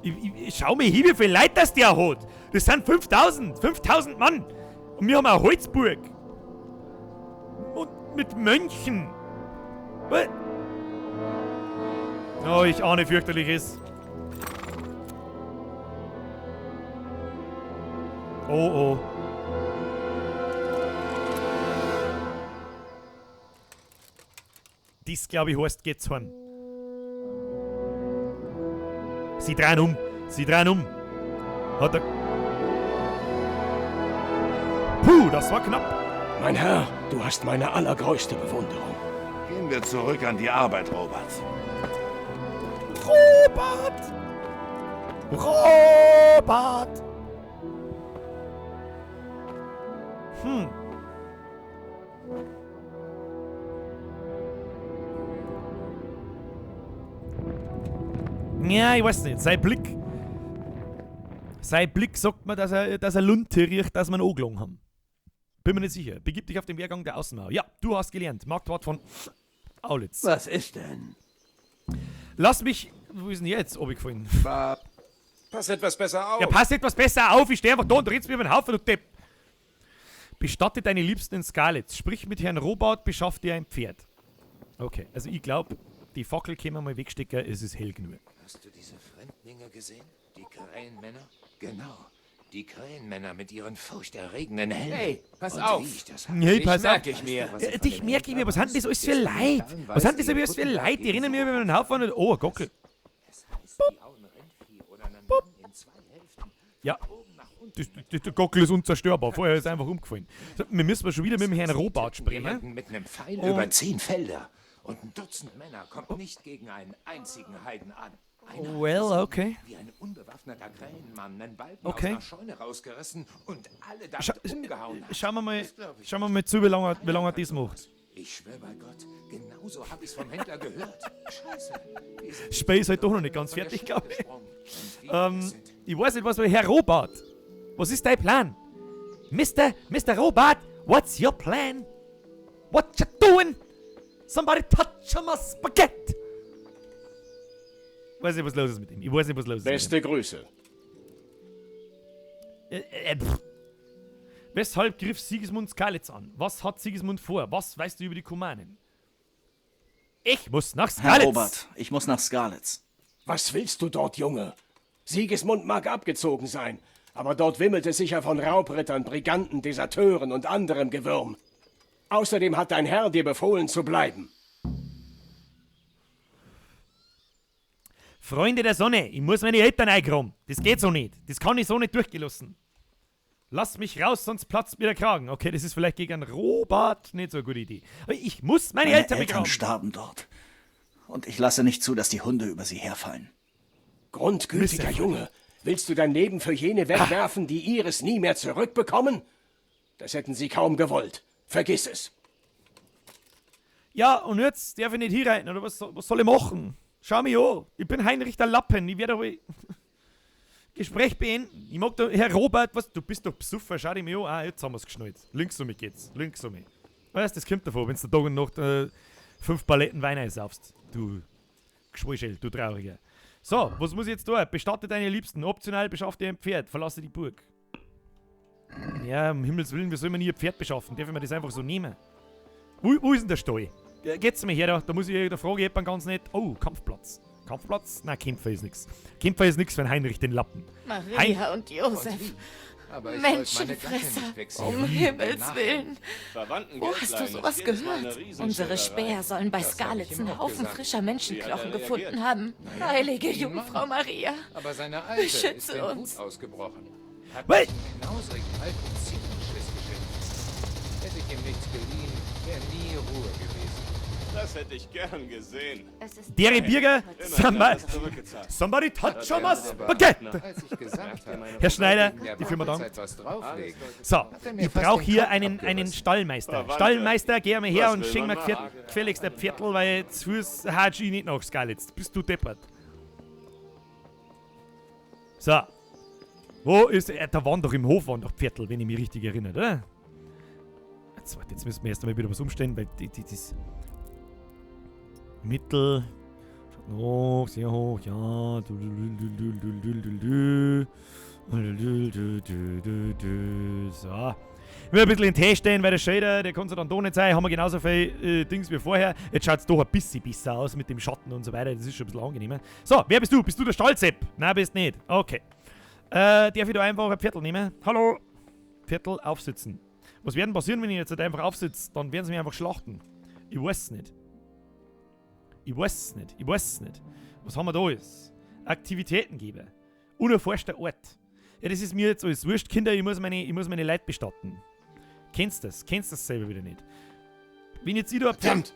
Ich schau mir hin, wie viel Leute das der hat. Das sind 5000 Mann. Und wir haben eine Holzburg. mit Mönchen. Was? Oh, ich ahne fürchterliches. Oh, oh. Dies, glaube ich, heißt geht's heim. Sie drehen um. Sie drehen um. Hat er... Puh, das war knapp. Mein Herr, du hast meine allergrößte Bewunderung. Gehen wir zurück an die Arbeit, Robert. Robert! Robert! Ja, ich weiß nicht. Sein Blick sagt mir, dass er Lunte riecht, dass wir einen angelogen haben. Bin mir nicht sicher. Begib dich auf den Wehrgang der Außenmauer. Ja, du hast gelernt. Marktwart von Aulitz. Was ist denn? Lass mich... Wo ist denn jetzt runtergefallen? Pass etwas besser auf. Ja, pass etwas besser auf. Ich stehe einfach da und redst mir über den Haufen, du Depp. Bestatte deine Liebsten in Skalitz. Sprich mit Herrn Robart, beschaff dir ein Pferd. Okay, also ich glaube, die Fackel können wir mal wegstecken, es ist hell genug. Hast du diese Fremdlinge gesehen? Die Krähenmänner? Genau. Die Krähenmänner mit ihren furchterregenden Helmen. Hey, pass Und auf. wie ich das Hey, habe. pass auf. merke ich mir. Dich merke ich mir. Was hat denn das alles für Leid? Was hat denn das alles für Leid? Die erinnern mich über einen Haufen und... Oh, ein Gockel. Ja. Der Gockel ist unzerstörbar. Vorher ist er einfach umgefallen. So, wir müssen schon wieder mit dem Herrn Robart sprechen. Jemanden mit einem Pfeil über 10 Felder. Und ein Dutzend Männer kommt nicht gegen einen einzigen Heiden an. Einer Well, hat okay. wie ein unbewaffneter Krähenmann einen Balken Okay. aus einer Scheune rausgerissen und alle damit umgehauen hat. Schauen wir mal zu, wie lange er das macht. Ich schwöre bei Gott, genauso habe ich es vom Händler gehört. Scheiße. Space halt doch noch nicht ganz fertig, glaube ich. Ich weiß nicht, was wir... Herr Robart, was ist dein Plan? Mr. Robart, what's your plan? What you doing? Somebody touch my spaghetti! Ich weiß nicht, was los ist mit ihm. Ich weiß nicht, was los ist. Beste Grüße. Weshalb griff Sigismund Skalitz an? Was hat Sigismund vor? Was weißt du über die Kumanen? Ich muss nach Skalitz! Herr Robert, ich muss nach Skalitz. Was willst du dort, Junge? Sigismund mag abgezogen sein, aber dort wimmelt es sicher von Raubrittern, Briganten, Deserteuren und anderem Gewürm. Außerdem hat dein Herr dir befohlen zu bleiben. Freunde der Sonne, ich muss meine Eltern eingraben. Das geht so nicht. Das kann ich so nicht durchgelassen. Lass mich raus, sonst platzt mir der Kragen. Okay, das ist vielleicht gegen Robert nicht so eine gute Idee. Aber ich muss meine Eltern begraben. starben dort. Und ich lasse nicht zu, dass die Hunde über sie herfallen. Grundgütiger Junge, willst du dein Leben für jene wegwerfen, die ihres nie mehr zurückbekommen? Das hätten sie kaum gewollt. Vergiss es. Ja, und jetzt darf ich nicht hier rein, oder was soll ich machen? Schau mich an, ich bin Heinrich der Lappen, ich werde wohl Gespräch beenden. Ich mag da, Herr Robert, was, du bist doch besoffen, schau dich mich an. Ah, jetzt haben wir es geschnallt. Links um mich geht's, links um mich. Weißt du, das kommt davon, wenn du Tag und Nacht 5 Paletten Wein einsaufst. Du Geschwulschell, du Trauriger. So, was muss ich jetzt tun? Bestatte deine Liebsten, optional beschaff dir ein Pferd, verlasse die Burg. Ja, um Himmels Willen, wie soll man nie ein Pferd beschaffen? Darf ich mir das einfach so nehmen? Wo ist denn der Stall? Geht's mir her, da muss ich da frage jemand ganz nett. Oh, Kampfplatz. Kampfplatz? Nein, Kämpfer ist nix. Kämpfer ist nix für einen Heinrich den Lappen. Maria und Josef. Aber ich Menschenfresser, um Himmels Willen. Verwandten Wo hast du sowas gehört? Unsere Späher sollen bei Skalitz einen Haufen frischer Menschenknochen gefunden haben. Heilige Jungfrau Maria, Aber seine Alte ist beschütze in uns. Wut ausgebrochen. Hat Wait. einen knauserigen alten Ziegenschliss geschickt. Hätte ich ihm nichts geliehen, wäre nie Ruhe gewesen. Das hätte ich gern gesehen. Dere Birger, somebody touch my spaghetti. Herr Schneider, die Firma Dank. So, ich brauche hier einen Stallmeister. Stallmeister, geh mal her und schenk mir gefälligst ein Viertel, weil zu Fuß hatsch ich nicht nach Skalitz. Bist du deppert. So. Wo ist da waren doch im Hof waren doch Viertel, wenn ich mich richtig erinnere, oder? Jetzt müssen wir erst einmal wieder was umstellen, weil das Mittel. Hoch, sehr hoch, ja. So. Wir ein bisschen in den Tee stehen, weil der Shader, der kann so dann da nicht sein, haben wir genauso viel Dings wie vorher. Jetzt schaut es doch ein bisschen besser aus mit dem Schatten und so weiter, das ist schon ein bisschen angenehmer. So, wer bist du? Bist du der Stahlsepp? Nein, bist nicht. Okay. Darf ich da einfach ein Viertel nehmen? Hallo? Viertel aufsitzen. Was wird denn passieren, wenn ich jetzt einfach aufsitze? Dann werden sie mich einfach schlachten. Ich weiß es nicht. Ich weiß es nicht. Ich weiß es nicht. Was haben wir da jetzt? Aktivitäten geben. Unerforschter Ort. Ja, das ist mir jetzt alles wurscht. Kinder, ich muss meine Leute bestatten. Kennst das? Kennst das selber wieder nicht? Wenn jetzt ich da... Verdammt!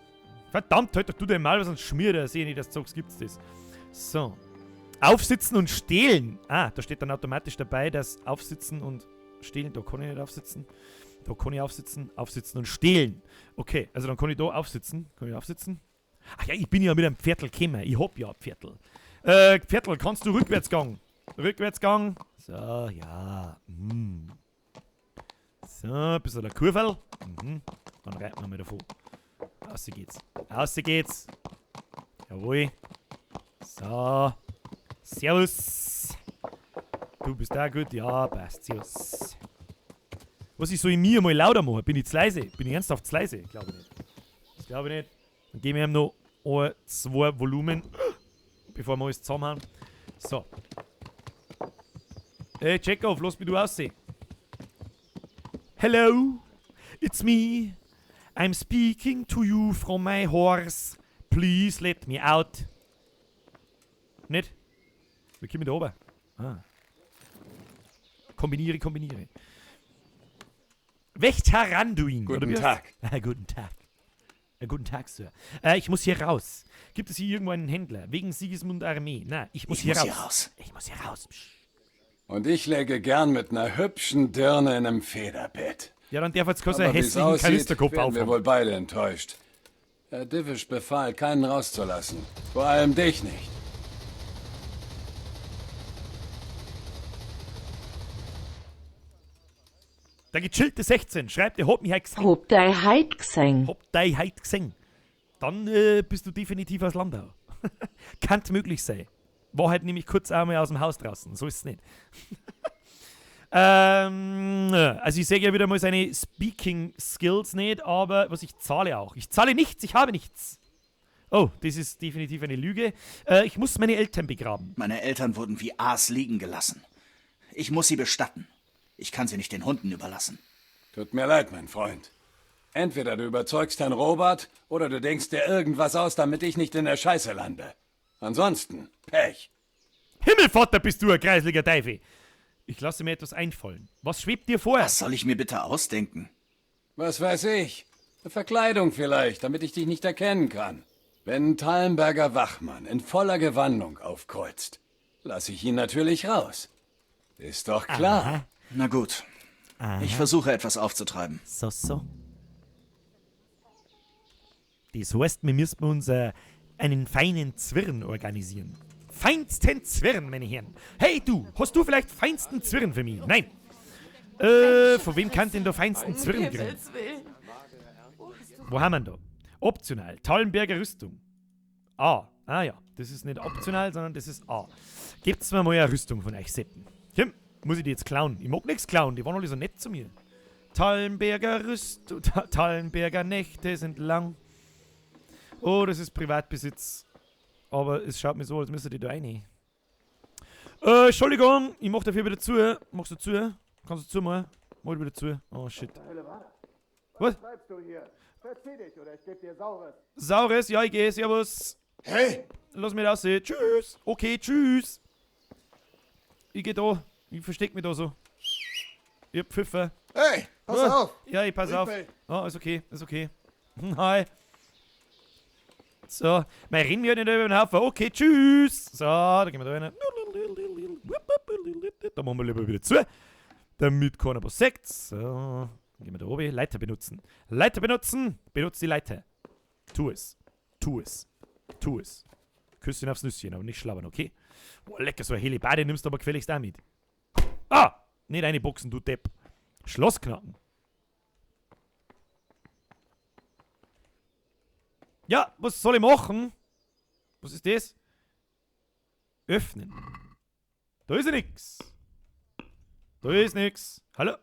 Verdammt, halt doch du dein Mal, was sonst schmiert er. Sehe ich nicht, dass du sagst, gibt's das. So. Aufsitzen und stehlen. Ah, da steht dann automatisch dabei, dass Aufsitzen und stehlen. Da kann ich nicht aufsitzen. Da kann ich aufsitzen. Aufsitzen und stehlen. Okay, also dann kann ich da aufsitzen. Kann ich aufsitzen? Ach ja, ich bin ja mit einem Viertel gekommen. Ich hab ja ein Viertel. Viertel, kannst du Rückwärtsgang? Rückwärtsgang. So, ja. So, ein bisschen der Kurvel. Dann reiten wir mal davon. Außer geht's. Außer geht's. Jawohl. So. Servus. Du bist da gut? Ja, passt. Servus. Was ich so in mir mal lauter mache? Bin ich zu leise? Bin ich ernsthaft zu leise? Glaube ich nicht. Das glaube ich nicht. Dann geben wir ihm noch 2 Volumen, bevor wir alles zusammen haben. So. Hey, Chekhov, lass mich du aussehen. Hello, it's me. I'm speaking to you from my horse. Please let me out. Nicht? Wie kommen wir da oben? Ah. Kombiniere. Wächteranduin. Guten Tag. Guten Tag. Guten Tag, Sir. Ich muss hier raus. Gibt es hier irgendwo einen Händler? Wegen Sigismund Armee. Na, ich muss hier raus. Ich muss hier raus. Psch. Und ich läge gern mit einer hübschen Dirne in einem Federbett. Ja, dann darf jetzt kurz einen Aber wie's hässlichen aussieht, Kanisterkopf werden wir aufhaben. wohl beide enttäuscht. Herr Divish befahl, keinen rauszulassen. Vor allem dich nicht. Der gechillte 16 schreibt, er hat mich heute gesehen. Hab dei heit gesehen. Hab dei heit gesehen. Dann bist du definitiv aus Landau. Kann möglich sein. War halt nämlich kurz einmal aus dem Haus draußen. So ist es nicht. Also ich sehe ja wieder mal seine Speaking Skills nicht, aber was ich zahle auch. Ich zahle nichts, ich habe nichts. Oh, das ist definitiv eine Lüge. Ich muss meine Eltern begraben. Meine Eltern wurden wie Aas liegen gelassen. Ich muss sie bestatten. Ich kann sie nicht den Hunden überlassen. Tut mir leid, mein Freund. Entweder du überzeugst Herrn Robert oder du denkst dir irgendwas aus, damit ich nicht in der Scheiße lande. Ansonsten, Pech. Himmelvater, bist du ein kreisliger Teufel. Ich lasse mir etwas einfallen. Was schwebt dir vor? Was soll ich mir bitte ausdenken? Was weiß ich? Eine Verkleidung vielleicht, damit ich dich nicht erkennen kann. Wenn ein Tallenberger Wachmann in voller Gewandung aufkreuzt, lasse ich ihn natürlich raus. Ist doch klar. Aha. Na gut. Aha. Ich versuche etwas aufzutreiben. So. Das heißt, wir müssen uns einen feinen Zwirn organisieren. Feinsten Zwirn, meine Herren. Hey du, hast du vielleicht feinsten Zwirn für mich? Nein. Von wem kann denn der feinsten Zwirn kriegen? Wo haben wir ihn da? Optional. Tallenberger Rüstung. Ah ja. Das ist nicht optional, sondern das ist A. Gebt's mir mal eine Rüstung von euch Seppen. Kim, muss ich die jetzt klauen? Ich mag nichts klauen, die waren alle so nett zu mir. Tallenberger Rüstung, Tallenberger Nächte sind lang. Oh, das ist Privatbesitz. Aber es schaut mir so, als müsste die da rein. Entschuldigung, ich mach dafür wieder zu. Machst du zu? Kannst du zu mal? Mach ich wieder zu. Oh, shit. Was? Bleibst du hier? Verzieh dich oder ich geb dir Saures. Saures? Ja, ich geh. Servus. Hey! Lass mich aussehen. Tschüss. Okay, tschüss. Ich geh da. Ich versteck mich da so. Ich hab Pfiffer. Hey, pass auf. Ja, ich pass auf. Riepel. Oh, ist okay, ist okay. Hi. So, mein rennen wir nicht über den Haufen. Okay, tschüss. So, da gehen wir da rein. Da machen wir lieber wieder zu. Damit keiner was sagt. So, dann gehen wir da oben. Leiter benutzen. Leiter benutzen. Benutzt die Leiter. Tu es. Tu es. Tu es. Küsschen aufs Nüsschen, aber nicht schlabbern, okay? Oh, lecker, so eine Helibade nimmst du aber gefälligst auch mit. Ah! Nicht eine Boxen, du Depp. Schloss knacken. Ja, was soll ich machen? Was ist das? Öffnen. Da ist ja nix. Da ist nix. Hallo?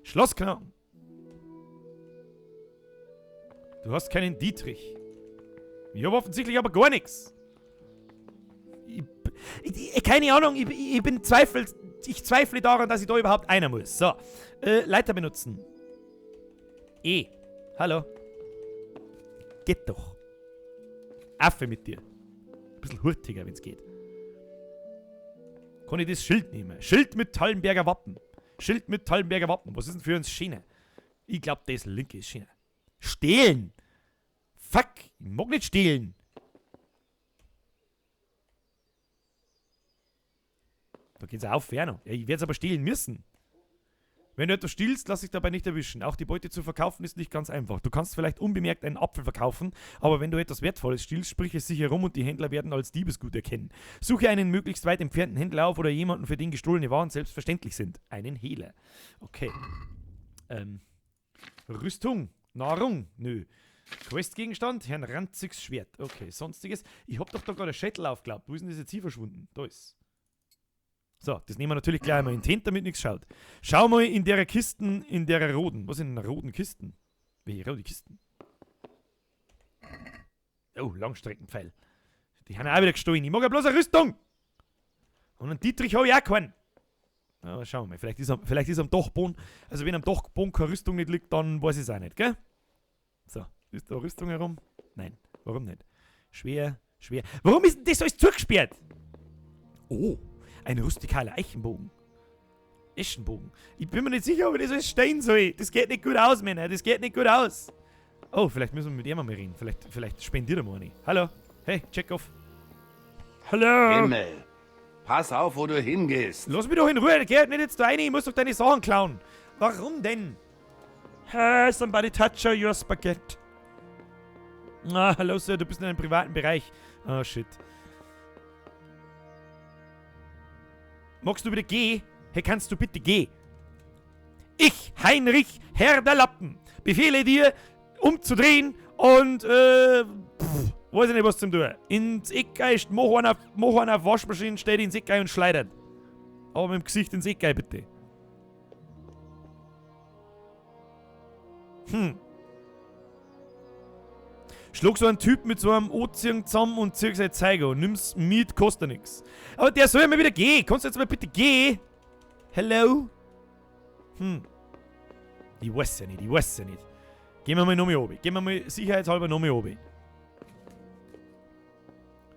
Schlossknochen. Du hast keinen Dietrich. Ich habe offensichtlich aber gar nichts. Keine Ahnung, ich zweifle daran, dass ich da überhaupt einer muss. So, Leiter benutzen. Hallo. Geht doch. Affe mit dir. Ein bisschen hurtiger, wenn es geht. Kann ich das Schild nehmen? Schild mit Tallenberger Wappen. Schild mit Tallenberger Wappen. Was ist denn für uns Schiene? Ich glaube, das linke ist Schiene. Stehlen! Fuck, ich mag nicht stehlen. Da geht's auf, Ferner. Ja, ich werde es aber stehlen müssen. Wenn du etwas stiehlst, lass dich dabei nicht erwischen. Auch die Beute zu verkaufen ist nicht ganz einfach. Du kannst vielleicht unbemerkt einen Apfel verkaufen, aber wenn du etwas Wertvolles stiehlst, sprich es sich herum und die Händler werden als Diebesgut erkennen. Suche einen möglichst weit entfernten Händler auf oder jemanden, für den gestohlene Waren selbstverständlich sind. Einen Hehler. Okay. Rüstung. Nahrung. Nö. Questgegenstand. Herrn Ranzigs Schwert. Okay. Sonstiges. Ich hab doch da gerade Schädel aufgeklappt. Wo ist denn das jetzt hier verschwunden? Da ist. So, das nehmen wir natürlich gleich einmal in die Hand, damit nichts schaut. Schau mal in der Kisten, in der roten. Was sind denn roten Kisten? Welche rote Kisten? Oh, Langstreckenpfeil. Die haben auch wieder gestohlen. Ich mag ja bloß eine Rüstung. Und einen Dietrich habe ich auch keinen. Aber schauen wir mal, vielleicht ist am Dachboden, also wenn am Dachboden keine Rüstung nicht liegt, dann weiß ich es auch nicht, gell? So, ist da Rüstung herum? Nein, warum nicht? Schwer. Warum ist denn das alles zugesperrt? Oh. Ein rustikaler Eichenbogen. Eschenbogen. Ich bin mir nicht sicher, ob ich das alles stehen soll. Das geht nicht gut aus, Männer. Das geht nicht gut aus. Oh, vielleicht müssen wir mit ihm mal reden. Vielleicht spendiert er mal eine. Hallo. Hey, check off. Hallo. Himmel. Pass auf, wo du hingehst. Lass mich doch in Ruhe. Geh nicht jetzt da rein. Ich muss doch deine Sachen klauen. Warum denn? Hey, somebody touch your spaghetti. Hallo, Sir. Du bist in einem privaten Bereich. Oh, shit. Magst du wieder gehen? Hey, kannst du bitte gehen? Ich, Heinrich, Herr der Lappen, befehle dir, umzudrehen und, weiß ich nicht, was zum tun. Ins Eckei ist mach einer auf Waschmaschine, steht ins Eckei und schleudert. Aber mit dem Gesicht ins Eckei, bitte. Schlag so einen Typ mit so einem Ozean zusammen und zieh sein Zeiger und nimm's mit, kostet nix. Aber der soll ja mal wieder gehen. Kannst du jetzt mal bitte gehen? Hello? Ich weiß ja nicht. Gehen wir mal noch mal oben. Gehen wir mal sicherheitshalber noch mal oben.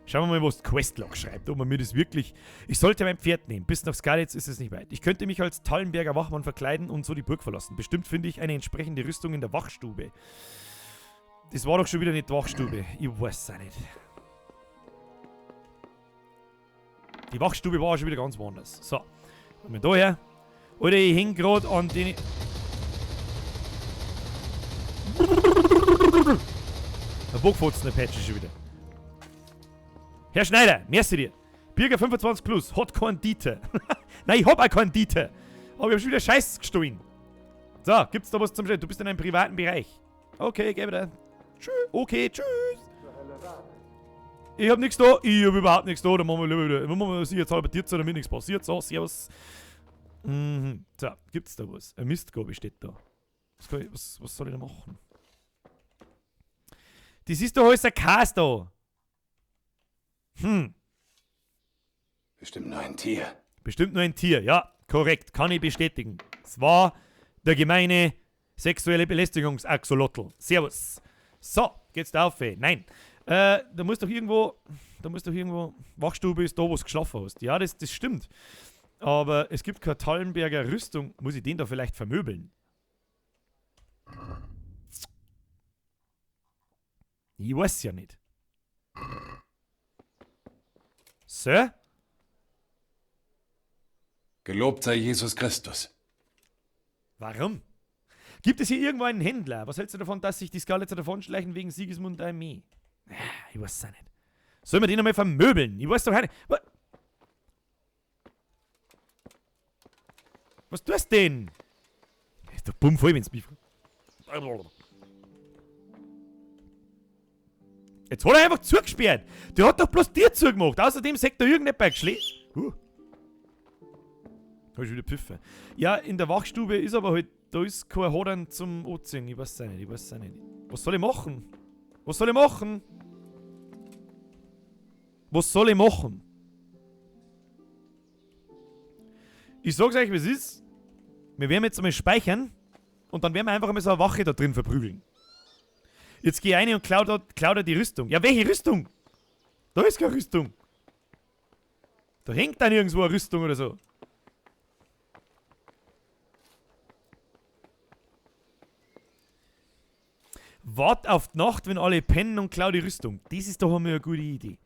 Schauen wir mal, was Questlog schreibt. Ob man mir das wirklich... Ich sollte mein Pferd nehmen. Bis nach Skalitz ist es nicht weit. Ich könnte mich als Tallenberger Wachmann verkleiden und so die Burg verlassen. Bestimmt finde ich eine entsprechende Rüstung in der Wachstube. Das war doch schon wieder nicht die Wachstube. Ich weiß es auch nicht. Die Wachstube war schon wieder ganz woanders. So. Kommen wir da her. Alter, ich häng gerade an den... Der Bockfotzen, der Patch ist schon wieder. Herr Schneider, merci dir. Bürger 25 plus, hat keinen Dieter. Nein, ich hab auch keinen Dieter. Aber ich hab schon wieder Scheiß gestohlen. So, gibt's da was zum Stellen? Du bist in einem privaten Bereich. Okay, geh wieder. Tschüss. Okay, tschüss. Ich hab nichts da. Ich hab überhaupt nichts da. Dann machen wir lieber wieder. Machen wir sie jetzt halber dir zu, damit nichts passiert. So, servus. So, gibt's da was? Eine Mistgabel steht da. Was soll ich da machen? Das ist doch alles ein Cast da. Bestimmt nur ein Tier. Bestimmt nur ein Tier, ja. Korrekt, kann ich bestätigen. Es war der gemeine sexuelle Belästigungsaxolotl. Servus. So, geht's da auf, ey. Nein. Da muss doch irgendwo, Wachstube ist da, wo du geschlafen hast. Ja, das stimmt. Aber es gibt keine Tallenberger Rüstung. Muss ich den da vielleicht vermöbeln? Ich weiß ja nicht. Sir? Gelobt sei Jesus Christus. Warum? Gibt es hier irgendwo einen Händler? Was hältst du davon, dass sich die Skalitzer davonschleichen wegen Sigismund der Armee? Ich weiß es auch nicht. Sollen wir den einmal vermöbeln? Ich weiß doch nicht. Was tust du denn? Ist doch bumm voll, wenn's mich... Jetzt hat er einfach zugesperrt. Der hat doch bloß dir zugemacht. Außerdem sagt er irgendein bei geschlägt. Hab ich wieder Pfiffe. Ja, in der Wachstube ist aber halt Da ist kein Hodern zum Anziehen. Ich weiß es nicht, Was soll ich machen? Was soll ich machen? Was soll ich machen? Ich sag's euch, wie es ist. Wir werden jetzt einmal speichern und dann werden wir einfach einmal so eine Wache da drin verprügeln. Jetzt gehe ich rein und klaut die Rüstung. Ja, welche Rüstung? Da ist keine Rüstung. Da hängt dann irgendwo eine Rüstung oder so. Wart auf die Nacht, wenn alle pennen und klau die Rüstung. Das ist doch einmal eine gute Idee.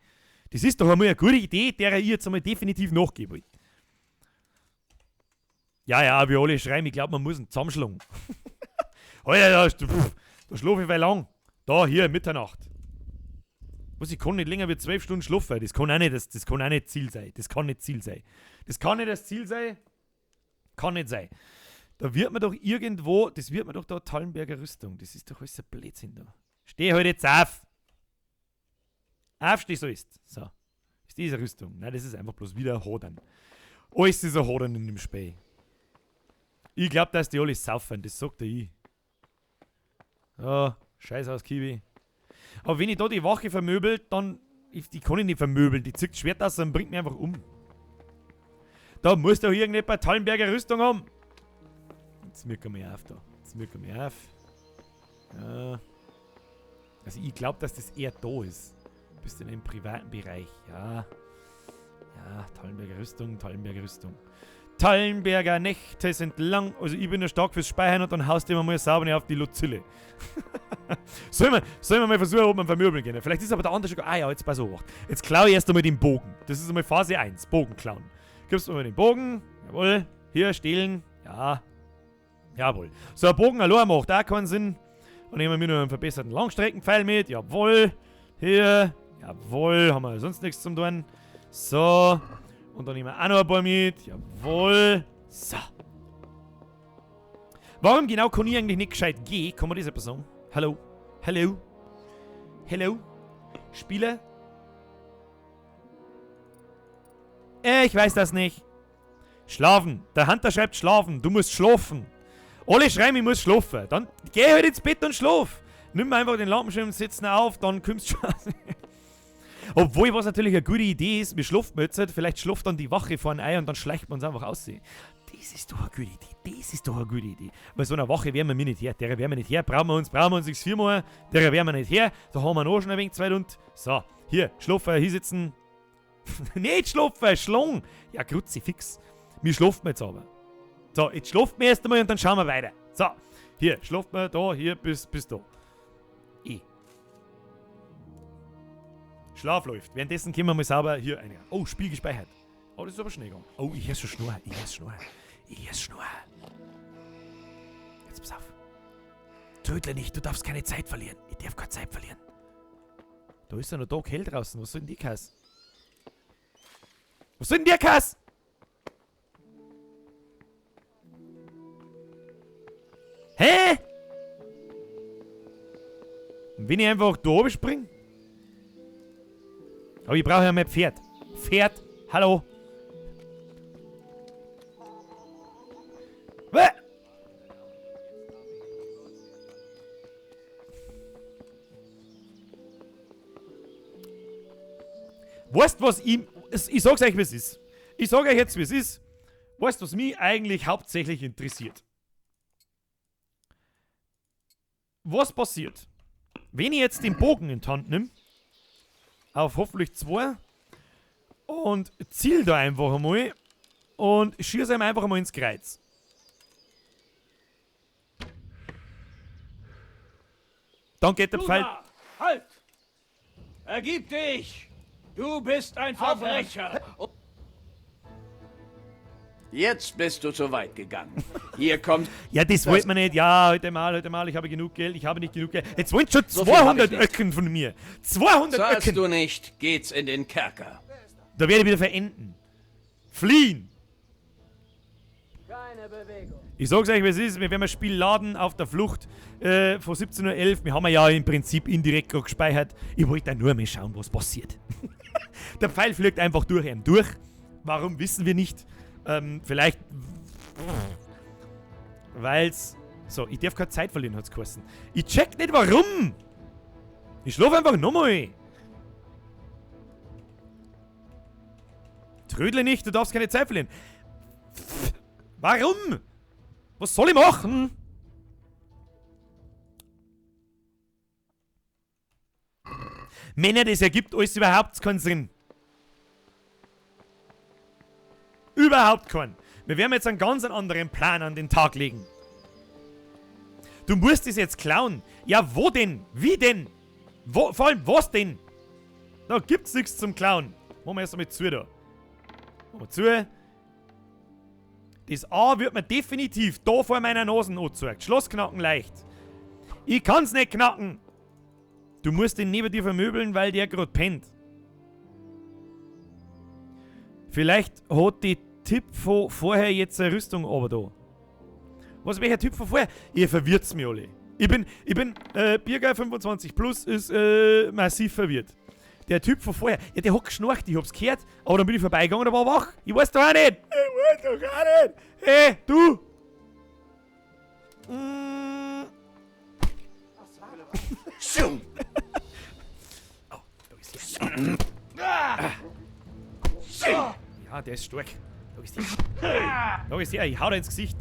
Das ist doch einmal eine gute Idee, der ich jetzt einmal definitiv nachgeben will. Ja, wir alle schreien, ich glaube, man muss ihn zusammenschlagen. Alter, da schlafe ich weil lang. Da, hier, Mitternacht. Was, ich kann nicht länger wie 12 Stunden schlafen. Das kann auch nicht Ziel sein. Das kann nicht Ziel sein. Das kann nicht das Ziel sein. Kann nicht sein. Da wird man doch irgendwo, das wird man doch da Tallenberger Rüstung. Das ist doch alles ein Blödsinn da. Steh halt jetzt auf. Aufsteh, so ist. So. Ist diese Rüstung. Nein, das ist einfach bloß wieder Hodern. Alles ist ein Hodern in dem Spiel. Ich glaube, dass die alle saufen. Das sagt der ich. Ja, scheiß aus, Kiwi. Aber wenn ich da die Wache vermöbel, dann... Die kann ich nicht vermöbeln. Die zückt Schwert aus und bringt mich einfach um. Da muss doch irgendjemand Tallenberger Rüstung haben. Jetzt mirken wir auf da. Jetzt mirken wir auf. Ja. Also ich glaube, dass das eher da ist. Bist du in einem privaten Bereich. Ja. Ja, Tallenberger Rüstung, Tallenberger Rüstung. Tallenberger Nächte sind lang. Also ich bin nur stark fürs Speichern und dann haust du immer mal sauber auf die Luzille. Sollen wir mal versuchen, ob wir vermöbeln können? Vielleicht ist aber der andere schon... Ah ja, jetzt pass auf. Jetzt klaue ich erst einmal den Bogen. Das ist einmal Phase 1. Bogen klauen. Gibst du mal den Bogen. Jawohl. Hier, stehlen. Ja. Jawohl. So, ein Bogen allein macht auch keinen Sinn. Dann nehmen wir mir noch einen verbesserten Langstreckenpfeil mit. Jawohl. Hier. Jawohl. Haben wir sonst nichts zum tun. So. Und dann nehmen wir auch noch ein paar mit. Jawohl. So. Warum genau kann ich eigentlich nicht gescheit gehen? Kann man das etwas sagen? Hallo? Hallo? Hallo? Spieler? Ich weiß das nicht. Schlafen. Der Hunter schreibt schlafen. Du musst schlafen. Alle schreiben, ich muss schlafen. Dann geh halt ins Bett und schlaf. Nimm einfach den Lampenschirm, setz ihn auf, dann kommst du schon. Obwohl, was natürlich eine gute Idee ist, wir schlafen jetzt, vielleicht schlaft dann die Wache vor ein Ei und dann schleicht man uns einfach aussehen. Das ist doch eine gute Idee. Das ist doch eine gute Idee. Weil so eine Wache wären wir nicht her. Der wären wir nicht her. Brauchen wir uns nichts viermal. Der wären wir nicht her. Da haben wir noch schon ein wenig Zeit und... So, hier, schlafen, hier sitzen. Nicht schlafen, schlagen. Ja, Kruzifix. Wir schlafen jetzt aber. So, jetzt schlafen wir erst einmal und dann schauen wir weiter. So, hier, schlafen wir da, hier, bis da. Schlaf läuft. Währenddessen können wir mal sauber hier rein. Oh, Spiel gespeichert. Oh, das ist aber schnell gegangen. Oh, ich höre schon Schnurren. Ich höre Schnurren. Jetzt pass auf. Tödle nicht, du darfst keine Zeit verlieren. Ich darf keine Zeit verlieren. Da ist ja noch Tag hell draußen. Was soll denn die Kass? Was soll denn der Kass? Hä? Und wenn ich einfach da oben springe? Aber ich brauche ja mehr Pferd. Pferd? Hallo? Bäh! Weißt was ich sag's euch, wie es ist. Ich sag euch jetzt, wie es ist. Weißt was mich eigentlich hauptsächlich interessiert? Was passiert, wenn ich jetzt den Bogen in die Hand nehme, auf hoffentlich 2 und ziel da einfach einmal und schieße ihm einfach einmal ins Kreuz. Dann geht der Pfeil... Halt! Ergib dich! Du bist ein Verbrecher! Jetzt bist du zu weit gegangen. Hier kommt... Ja, das wollte man nicht. Ja, heute mal, ich habe genug Geld. Ich habe nicht genug Geld. Jetzt wollen schon 200 Öcken von mir. 200 Zahlst Öcken. du nicht, geht's in den Kerker. Da werde ich wieder verenden. Fliehen. Keine Bewegung. Ich sag's euch, wie es ist. Wir werden das Spiel laden auf der Flucht von 17:11 Uhr. Wir haben ja im Prinzip indirekt gerade gespeichert. Ich wollte da nur mal schauen, was passiert. Der Pfeil fliegt einfach durch ihn durch. Warum, wissen wir nicht. Vielleicht Weil's... So, ich darf keine Zeit verlieren, hat's geheißen. Ich check nicht, warum! Ich schlaf einfach nochmal. Trödle nicht, du darfst keine Zeit verlieren. Warum? Was soll ich machen? Männer, das ergibt alles überhaupt keinen Sinn. Überhaupt keinen. Wir werden jetzt einen ganz anderen Plan an den Tag legen. Du musst es jetzt klauen. Ja, wo denn? Wie denn? Wo, vor allem, was denn? Da gibt's nichts zum Klauen. Machen wir erst einmal zu da. Machen wir zu. Das A wird mir definitiv da vor meiner Nase angezeigt. Schlossknacken leicht. Ich kann's nicht knacken. Du musst den neben dir vermöbeln, weil der gerade pennt. Vielleicht hat die Typ von vorher jetzt eine Rüstung aber da. Was, welcher Typ von vorher? Ihr verwirrt's mir alle. Ich bin Bierger 25 plus, ist massiv verwirrt. Der Typ von vorher, ja, der hat geschnarcht, ich hab's gehört, aber dann bin ich vorbeigegangen und er war wach. Ich weiß doch auch nicht. Ich weiß doch auch nicht. Hey, du! Oh, da ist der. Ja, der ist stark. Da ist der. Da ist der, ich hau dir ins Gesicht.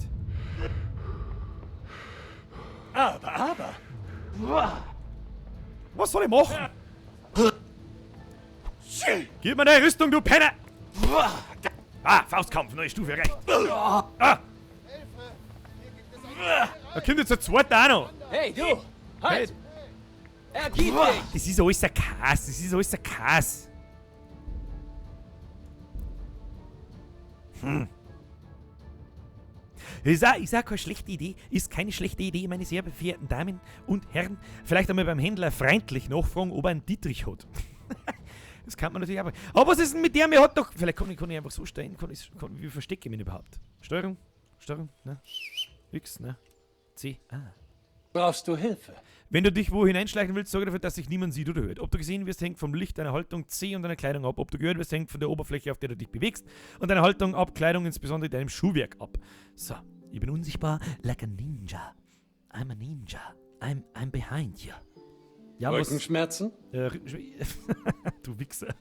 Aber. Was soll ich machen? Gib mir deine Rüstung, du Penner! Faustkampf, neue Stufe erreicht. Da kommt jetzt der zweite auch noch. Hey, du! Halt! Hey. Ergib dich! Das ist alles ein Kass, das ist alles ein Kass. Ist auch keine schlechte Idee. Ist keine schlechte Idee, meine sehr verehrten Damen und Herren. Vielleicht einmal beim Händler freundlich nachfragen, ob er einen Dietrich hat. Das kann man natürlich auch. Aber was ist denn mit der? Mir hat doch. Vielleicht kann ich einfach so stehen. Wie verstecke ich mich überhaupt? Steuerung? Ne? X, ne? C. Brauchst du Hilfe? Wenn du dich wo hineinschleichen willst, sorge dafür, dass sich niemand sieht oder hört. Ob du gesehen wirst, hängt vom Licht deiner Haltung C und deiner Kleidung ab. Ob du gehört wirst, hängt von der Oberfläche, auf der du dich bewegst. Und deiner Haltung ab, Kleidung, insbesondere deinem Schuhwerk ab. So, ich bin unsichtbar, like a ninja. I'm a ninja. I'm behind you. Ja, Rückenschmerzen? Du Wichser.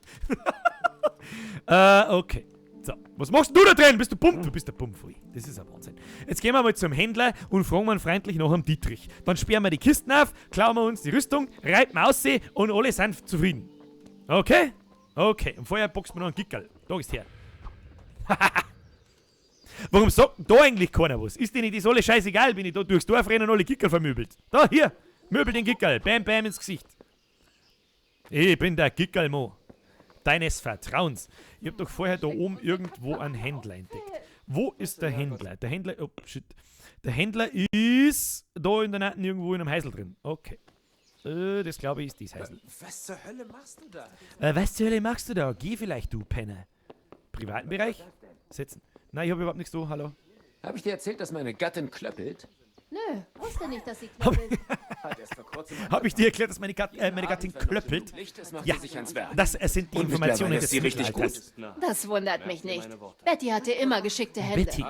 Okay. So, was machst du da drin? Bist du Pump? Du bist der Pumpfui. Das ist ein Wahnsinn. Jetzt gehen wir mal zum Händler und fragen wir ihn freundlich nach dem Dietrich. Dann sperren wir die Kisten auf, klauen wir uns die Rüstung, reiben aussehen und alle sind zufrieden. Okay? Okay. Und vorher boxt man noch einen Gickerl. Da ist her. Warum sagt da eigentlich keiner was? Ist denen das alles scheißegal, wenn ich da durchs Dorf renne und alle Gickerl vermöbelt? Da, hier. Möbel den Gickerl. Bam, bam ins Gesicht. Ich bin der Gickerlmo. Deines Vertrauens. Ich hab doch vorher da oben irgendwo einen Händler entdeckt. Wo ist der Händler? Der Händler, oh shit. Der Händler ist da in der Nacht irgendwo in einem Heisel drin. Okay. Das glaube ich ist dies Heisel. Was zur Hölle machst du da? Was zur Hölle machst du da? Geh vielleicht, du Penner. Privaten Bereich? Setzen. Nein, ich habe überhaupt nichts da. Hallo. Habe ich dir erzählt, dass meine Gattin klöppelt? Nö, wusste nicht, dass sie klöppelt. Habe ich dir erklärt, dass meine Gattin klöppelt? Ja, das sind die Informationen des Mittelalters. Das wundert mich nicht. Betty hatte immer geschickte Hände. Betty.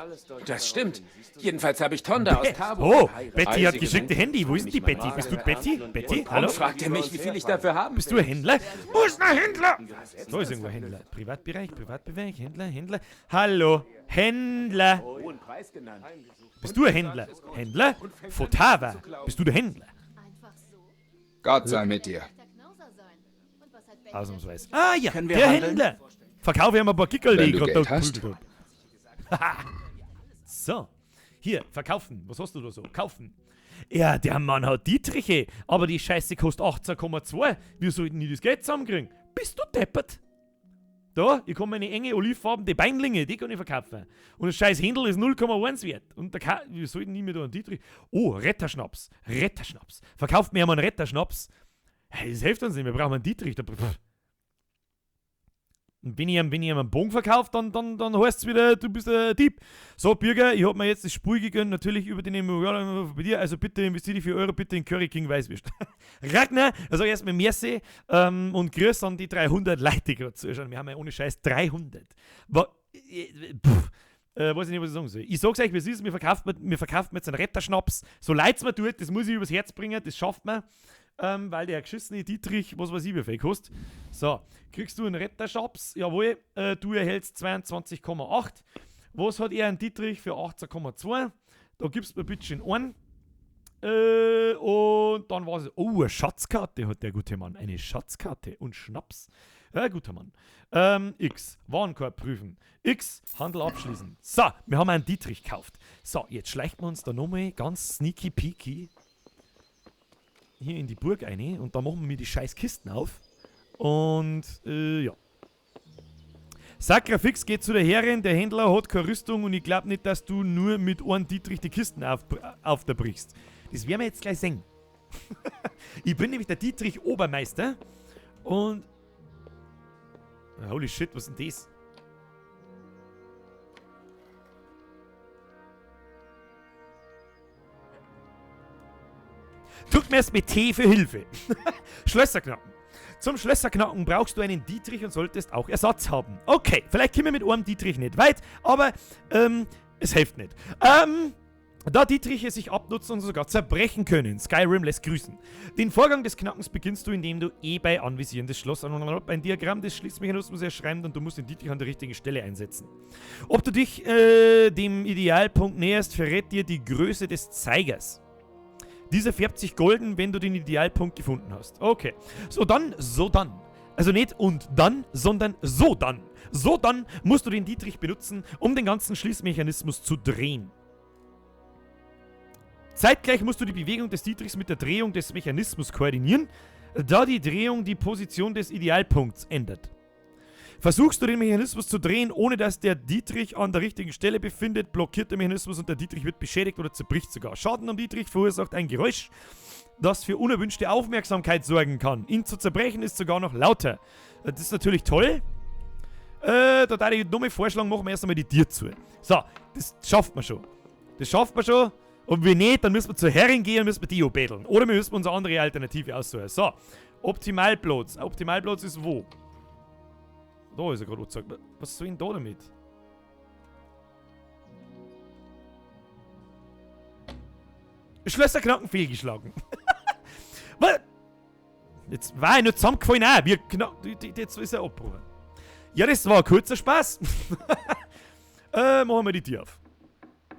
Das stimmt. Jedenfalls habe ich Tonda aus Tabor. Oh, Betty hat geschickte Hände. Wo ist denn die Betty? Bist du Betty? Betty? Hallo? Fragt er mich, wie viel ich dafür haben Bist du ein Händler? Wo ist ein Händler? Da ist irgendwo ein Händler. Privatbereich, Händler. Hallo, Händler. Bist du ein Händler? Händler? Fotava. Bist du der Händler? Gott sei mit dir. Ausnahmsweise. Ah ja, Können wir der handeln? Händler. Verkaufe ihm ein paar Kickerl, Wenn die ich du gerade Geld da hast. geprügelt hab. So, hier, verkaufen. Was hast du da so? Kaufen. Ja, der Mann hat Dietriche, aber die Scheiße kostet 18,2. Wie sollten die das Geld zusammenkriegen? Bist du deppert? Da, ich kann meine enge olivfarbene Beinlinge, die kann ich verkaufen. Und das scheiß Händel ist 0,1 wert. Und wir sollten nie mehr da einen Dietrich. Oh, Retterschnaps. Verkauft mir mal einen Retterschnaps. Hey, das hilft uns nicht, wir brauchen einen Dietrich. Und wenn ich ihm einen Bogen verkaufe, dann heißt es wieder, du bist ein Dieb. So, Bürger, ich hab mir jetzt das Spur gegönnt, natürlich über den Immobilienmarkt bei dir, also bitte investiere die 4 Euro bitte in Curry King Weißwürst. Ragnar, also erstmal merci und grüß an die 300 Leute, die gerade zuschauen. Wir haben ja ohne Scheiß 300. Weiß ich nicht, was ich sagen soll. Ich sag's euch, wie es ist, wir verkaufen jetzt einen Retterschnaps. So leid's mir tut, das muss ich übers Herz bringen, das schafft man. Weil der geschissene Dietrich, was weiß ich, wie viel kostet. So, kriegst du einen Retterschnaps? Jawohl, du erhältst 22,8. Was hat er, ein Dietrich, für 18,2? Da gibst du mir bitte schön einen. Und dann war es, eine Schatzkarte hat der gute Mann. Eine Schatzkarte und Schnaps. Guter Mann. X, Warenkorb prüfen. X, Handel abschließen. So, wir haben einen Dietrich gekauft. So, jetzt schleichen wir uns da nochmal ganz sneaky peaky hier in die Burg rein und da machen wir die scheiß Kisten auf. Und, ja. Sakrafix geht zu der Herrin, der Händler hat keine Rüstung und ich glaube nicht, dass du nur mit einem Dietrich die Kisten aufbrichst. Das werden wir jetzt gleich sehen. Ich bin nämlich der Dietrich Obermeister und... Holy shit, was ist denn das? Drück mir erst mit T für Hilfe. Schlösserknacken. Zum Schlösserknacken brauchst du einen Dietrich und solltest auch Ersatz haben. Okay, vielleicht kommen wir mit einem Dietrich nicht weit, aber es hilft nicht. Da Dietriche sich abnutzen und sogar zerbrechen können. Skyrim lässt grüßen. Den Vorgang des Knackens beginnst du, indem du bei Anvisieren des Schloss ein Diagramm des Schließmechanismus erschreibst und du musst den Dietrich an der richtigen Stelle einsetzen. Ob du dich dem Idealpunkt näherst, verrät dir die Größe des Zeigers. Dieser färbt sich golden, wenn du den Idealpunkt gefunden hast. Okay. So dann. Also nicht und dann, sondern so dann. So dann musst du den Dietrich benutzen, um den ganzen Schließmechanismus zu drehen. Zeitgleich musst du die Bewegung des Dietrichs mit der Drehung des Mechanismus koordinieren, da die Drehung die Position des Idealpunkts ändert. Versuchst du den Mechanismus zu drehen, ohne dass der Dietrich an der richtigen Stelle befindet, blockiert der Mechanismus und der Dietrich wird beschädigt oder zerbricht sogar. Schaden am Dietrich verursacht ein Geräusch, das für unerwünschte Aufmerksamkeit sorgen kann. Ihn zu zerbrechen ist sogar noch lauter. Das ist natürlich toll. Da darf ich nochmal vorschlagen, machen wir erst einmal die Tür zu. So, das schafft man schon. Und wenn nicht, dann müssen wir zur Herrin gehen und müssen wir die betteln. Oder wir müssen uns eine andere Alternative aussuchen. So, Optimalplatz. Optimalplatz ist wo? Da ist er gerade angezeigt. Was soll denn da damit? Schlösserknacken fehlgeschlagen. Was? Jetzt war ich nicht zusammengefallen. Jetzt ist er abgebrochen. Ja, das war ein kurzer Spaß. Machen wir die Tür auf.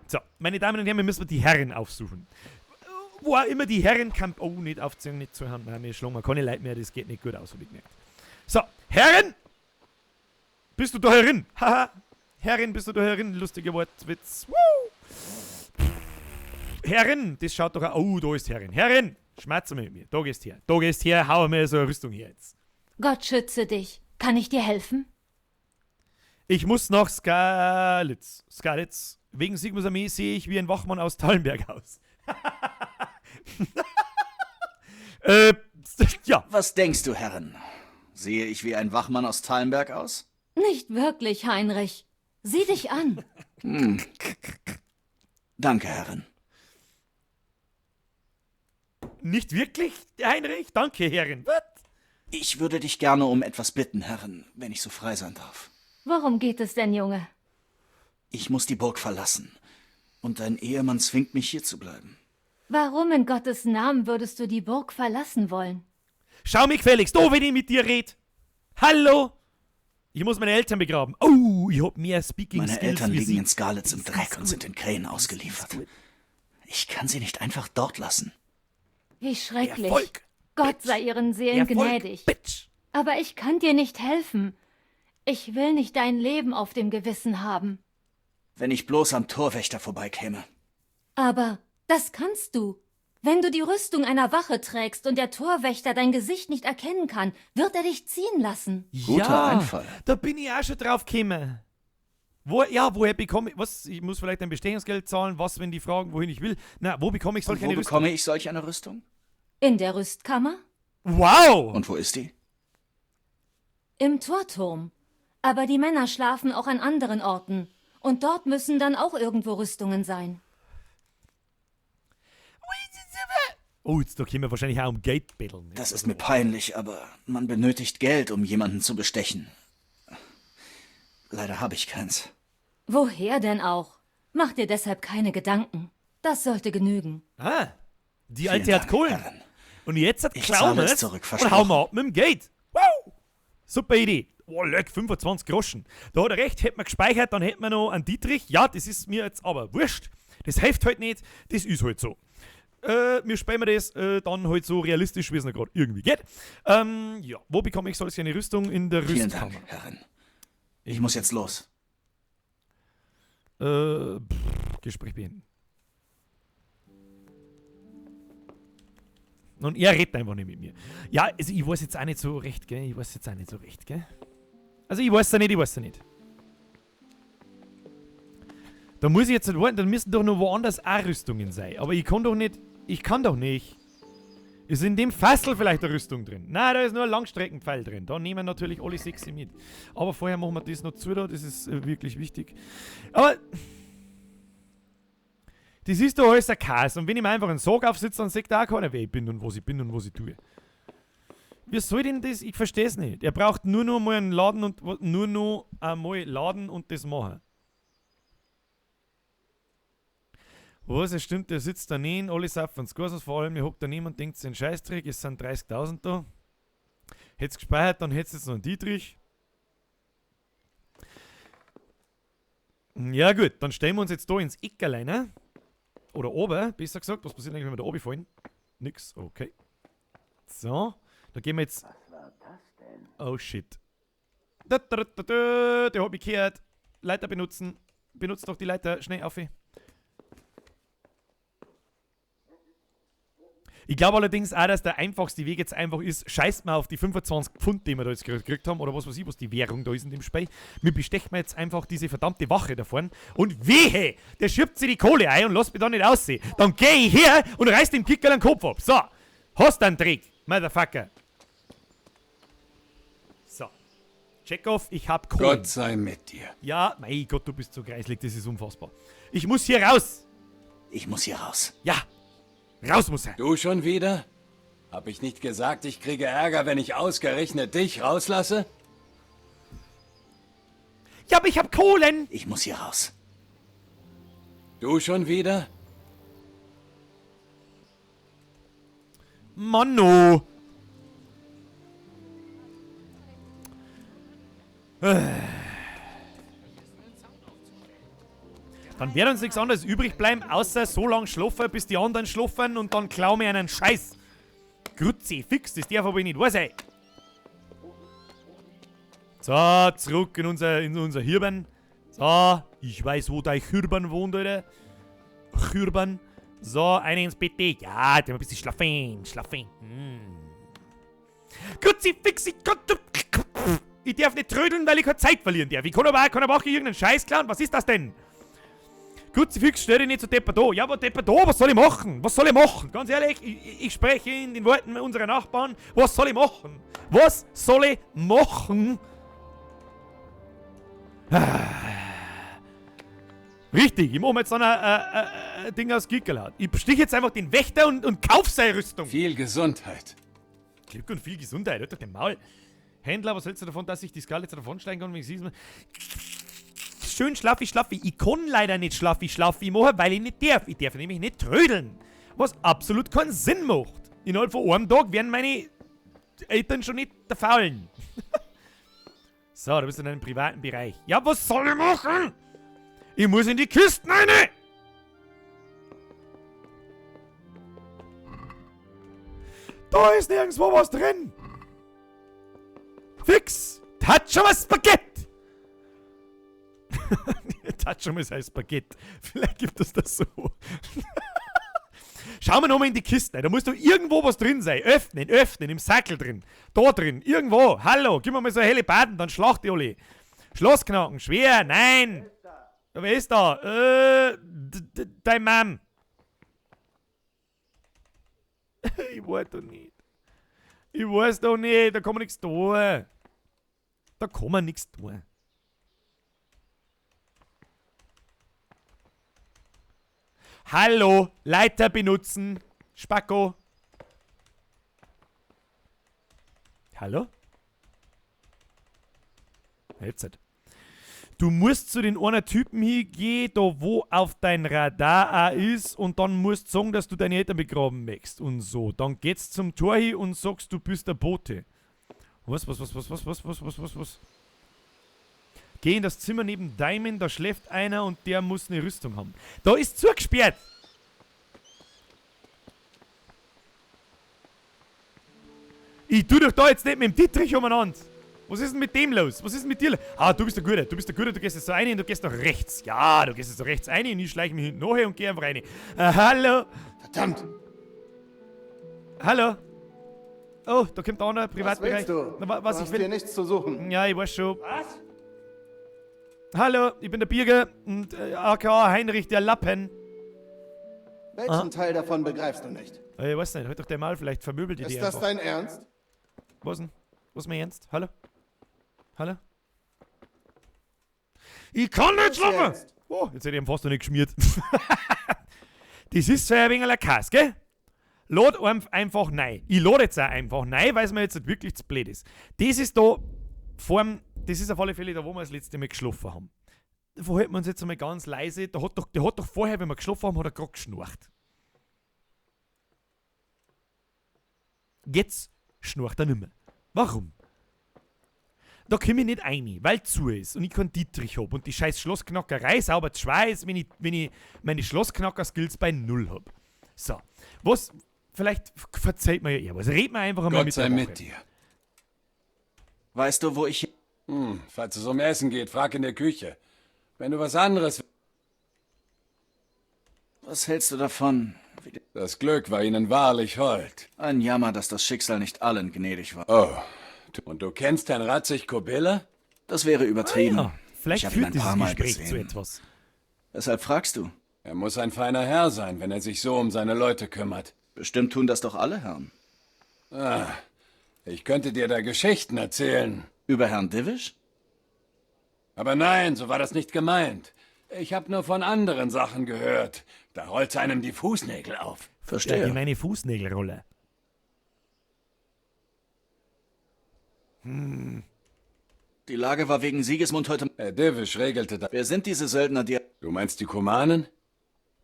So, meine Damen und Herren, wir müssen die Herren aufsuchen. Wo auch immer die Herren kann... Oh, nicht aufziehen, nicht zur Hand. Nein, mir schlagen wir keine Leute mehr, das geht nicht gut aus, habe ich gemerkt. So, Herren! Bist du da herin? Haha. Herrin, bist du da herin? Lustiger Wortwitz. Woo! Herrin, das schaut doch... Oh, da ist Herrin. Herrin, schmerze mit mir. Da gehst her. Da gehst her, hau mir so eine Rüstung her jetzt. Gott schütze dich. Kann ich dir helfen? Ich muss nach Skalitz. Wegen Sigmas Armee sehe ich wie ein Wachmann aus Tallenberg aus. Ja. Was denkst du, Herren? Sehe ich wie ein Wachmann aus Tallenberg aus? Nicht wirklich, Heinrich. Sieh dich an. Danke, Herren. Nicht wirklich, Heinrich? Danke, Herrin. Was? Ich würde dich gerne um etwas bitten, Herren, wenn ich so frei sein darf. Worum geht es denn, Junge? Ich muss die Burg verlassen. Und dein Ehemann zwingt mich, hier zu bleiben. Warum in Gottes Namen würdest du die Burg verlassen wollen? Schau mich gefälligst, wenn ich mit dir red. Hallo? Ich muss meine Eltern begraben. Oh, ich hab mehr Speaking Skills. Meine Eltern liegen in Skalitz im Dreck und sind den Krähen ausgeliefert. Ich kann sie nicht einfach dort lassen. Wie schrecklich. Erfolg. Gott sei ihren Seelen gnädig. Bitch. Aber ich kann dir nicht helfen. Ich will nicht dein Leben auf dem Gewissen haben. Wenn ich bloß am Torwächter vorbeikäme. Aber das kannst du. Wenn du die Rüstung einer Wache trägst und der Torwächter dein Gesicht nicht erkennen kann, wird er dich ziehen lassen. Guter Einfall. Da bin ich auch schon drauf gekommen. Woher bekomme ich... Was? Ich muss vielleicht ein Bestechungsgeld zahlen. Was, wenn die fragen, wohin ich will? Na, wo bekomme ich solch eine Rüstung? Wo bekomme ich solch eine Rüstung? In der Rüstkammer? Wow! Und wo ist die? Im Torturm. Aber die Männer schlafen auch an anderen Orten. Und dort müssen dann auch irgendwo Rüstungen sein. Oh, jetzt da können wir wahrscheinlich auch um Geld betteln. Das ist mir peinlich, aber man benötigt Geld, um jemanden zu bestechen. Leider habe ich keins. Woher denn auch? Mach dir deshalb keine Gedanken. Das sollte genügen. Ah, die Vielen Alte hat Dank, Kohlen. Herren. Und jetzt hat Ich klauen zahle es wir's zurück, und versprochen. hauen wir ab mit dem Gate. Wow! Super Idee. Oh, leck, 25 Groschen. Da hat er recht, hätten wir gespeichert, dann hätten wir noch einen Dietrich. Ja, das ist mir jetzt aber wurscht. Das hilft halt nicht, das ist halt so. Wir sparen das dann halt so realistisch, wie es noch gerade irgendwie geht. Ja, wo bekomme ich solch eine Rüstung? In der Vielen Rüstkammer. Dank, Herren. Ich muss jetzt los. Gespräch beenden. Und er redet einfach nicht mit mir. Ja, also ich weiß jetzt auch nicht so recht, gell? Also ich weiß ja nicht. Da muss ich jetzt nicht warten, dann müssen doch noch woanders auch Rüstungen sein. Aber ich kann doch nicht. Ist in dem Fassel vielleicht eine Rüstung drin? Nein, da ist nur ein Langstreckenpfeil drin. Da nehmen wir natürlich alle 6 mit. Aber vorher machen wir das noch zu da, das ist wirklich wichtig. Aber das ist doch alles ein Chaos. Und wenn ich mir einfach einen Sarg aufsitze, dann sagt auch keiner, wer ich bin und was ich tue. Wie soll denn das? Ich verstehe es nicht. Er braucht nur noch mal einen Laden und das machen. Was, es stimmt, der sitzt daneben, alle saufen ins Gas, vor allem, ihr hockt daneben und denkt sich einen Scheißdreck, es sind 30.000 da. Hätt's gespeichert, dann hätt's jetzt noch einen Dietrich. Ja gut, dann stellen wir uns jetzt da ins Eckerlein, ne? Oder oben, besser gesagt. Was passiert eigentlich, wenn wir da oben fallen? Nix, okay. So, da gehen wir jetzt... Was war das denn? Oh shit. Der hat mich gehört. Leiter benutzen. Benutzt doch die Leiter schnell auf. Ich glaube allerdings auch, dass der einfachste Weg jetzt einfach ist, scheißt mal auf die 25 Pfund, die wir da jetzt gekriegt haben, oder was weiß ich, was die Währung da ist in dem Spiel. Wir bestechen wir jetzt einfach diese verdammte Wache da vorne und wehe, der schiebt sich die Kohle ein und lässt mich da nicht aussehen. Dann gehe ich her und reiß dem Kicker den Kopf ab. So, hast einen Trick, Motherfucker. So, check off, ich hab Kohle. Gott sei mit dir. Ja, mein Gott, du bist so greislig, das ist unfassbar. Ich muss hier raus. Ich muss hier raus. Ja. Raus muss er. Du schon wieder? Hab ich nicht gesagt, ich kriege Ärger, wenn ich ausgerechnet dich rauslasse? Ja, aber ich hab Kohlen. Ich muss hier raus. Du schon wieder? Manno. Dann wird uns nichts anderes übrig bleiben, außer so lange schlafen, bis die anderen schlafen und dann klauen wir einen Scheiß. Grützi, fix, das darf aber nicht wahr sein. So, zurück in unser Hirben. So, ich weiß, wo dein Hirben wohnt, Alter. Hirben. So, eine ins Bett. Ja, der ein bisschen schlafen. Grützi, fix, ich darf nicht trödeln, weil ich keine Zeit verlieren darf. Ich kann aber auch irgendeinen Scheiß klauen. Was ist das denn? Gut, fix, stell dich nicht zu Depper da. Ja, aber Depper da, was soll ich machen? Ganz ehrlich, ich spreche in den Worten unserer Nachbarn. Was soll ich machen? Richtig, ich mache mir jetzt dann ein Ding aus Gickerlaut. Ich bestiche jetzt einfach den Wächter und kauf seine Rüstung. Viel Gesundheit. Glück und viel Gesundheit, halt doch den Maul. Händler, was hältst du davon, dass ich die Skala jetzt davon steigen kann, wenn ich sie... Schön schlaffi. Ich kann leider nicht schlaffi machen, weil ich nicht darf. Ich darf nämlich nicht trödeln. Was absolut keinen Sinn macht. Innerhalb von einem Tag werden meine Eltern schon nicht der Faulen. So, da bist du in einem privaten Bereich. Ja, was soll ich machen? Ich muss in die Kisten rein. Da ist nirgendwo was drin. Fix. Touch of a Spaghetti. Touch mal sein Spaghetti. Vielleicht gibt es das so. Schauen wir nochmal in die Kiste. Da muss doch irgendwo was drin sein. Öffnen, im Sackel drin. Da drin, irgendwo. Hallo, gib mir mal so eine helle Baden, dann schlacht die alle. Schlossknacken, schwer, nein. Wer ist da? Dein Mann. Ich weiß doch nicht. Da kann man nichts tun. Hallo, Leiter benutzen. Spacko. Hallo? Jetzt. Du musst zu den einer Typen hingehen, da wo auf dein Radar auch ist, und dann musst du sagen, dass du deine Eltern begraben möchtest und so. Dann geht's zum Tor hin und sagst, du bist der Bote. Was? Geh in das Zimmer neben Diamond, da schläft einer und der muss eine Rüstung haben. Da ist zugesperrt! Ich tu doch da jetzt nicht mit dem Dietrich umeinander. Was ist denn mit dem los? Was ist denn mit dir los? Ah, du bist der Gute, du gehst jetzt so rein und du gehst nach rechts. Ja, du gehst jetzt so rechts rein und ich schleiche mich hinten nachher und gehe einfach rein. Hallo? Verdammt! Hallo? Oh, da kommt einer, Privatbereich. Was willst du? Na, was du ich hast will. hier nichts zu suchen. Ja, ich weiß schon. Was? Hallo, ich bin der Birger und aka Heinrich der Lappen. Welchen Teil davon begreifst du nicht? Ich weiß nicht, halt doch der mal, vielleicht vermöbelt ihr die Ist das einfach. dein Ernst? Was denn? Was mein Ernst? Hallo? Hallo? Ich kann nicht schlafen! Oh, jetzt hätte ich ihn fast noch nicht geschmiert. Das ist so ein wenig ein Kass, gell? Lad einfach nein. Ich lade jetzt auch einfach nein, weil es mir jetzt nicht wirklich zu blöd ist. Das ist da das ist auf alle Fälle da, wo wir das letzte Mal geschlafen haben. Da verhalten wir uns jetzt einmal ganz leise. Der hat doch vorher, wenn wir geschlafen haben, hat er gerade geschnurrt. Jetzt schnurrt er nicht mehr. Warum? Da komme ich nicht rein, weil zu ist und ich keinen Dietrich habe und die scheiß Schlossknackerei sauber zu schwer ist, wenn ich meine Schlossknacker-Skills bei 0 habe. So, was, vielleicht verzeiht mir ja eher was. Red mir einfach einmal Gott sei mit dir. Weißt du, wo ich... Falls es um Essen geht, frag in der Küche. Wenn du was anderes... Was hältst du davon? Das Glück war ihnen wahrlich hold. Ein Jammer, dass das Schicksal nicht allen gnädig war. Oh, und du kennst Herrn Ratzig Kobille? Das wäre übertrieben. Ah, ja. Vielleicht ich habe ihn führt ein paar dieses Mal Gespräch gesehen. zu etwas. Weshalb fragst du? Er muss ein feiner Herr sein, wenn er sich so um seine Leute kümmert. Bestimmt tun das doch alle Herren. Ah, ich könnte dir da Geschichten erzählen. Über Herrn Divish? Aber nein, so war das nicht gemeint. Ich habe nur von anderen Sachen gehört. Da rollt einem die Fußnägel auf. Verstehe. Ja, die meine Fußnägelrolle. Die Lage war wegen Sigismund heute... Herr Divish regelte das. Wer sind diese Söldner, die... Du meinst die Kumanen?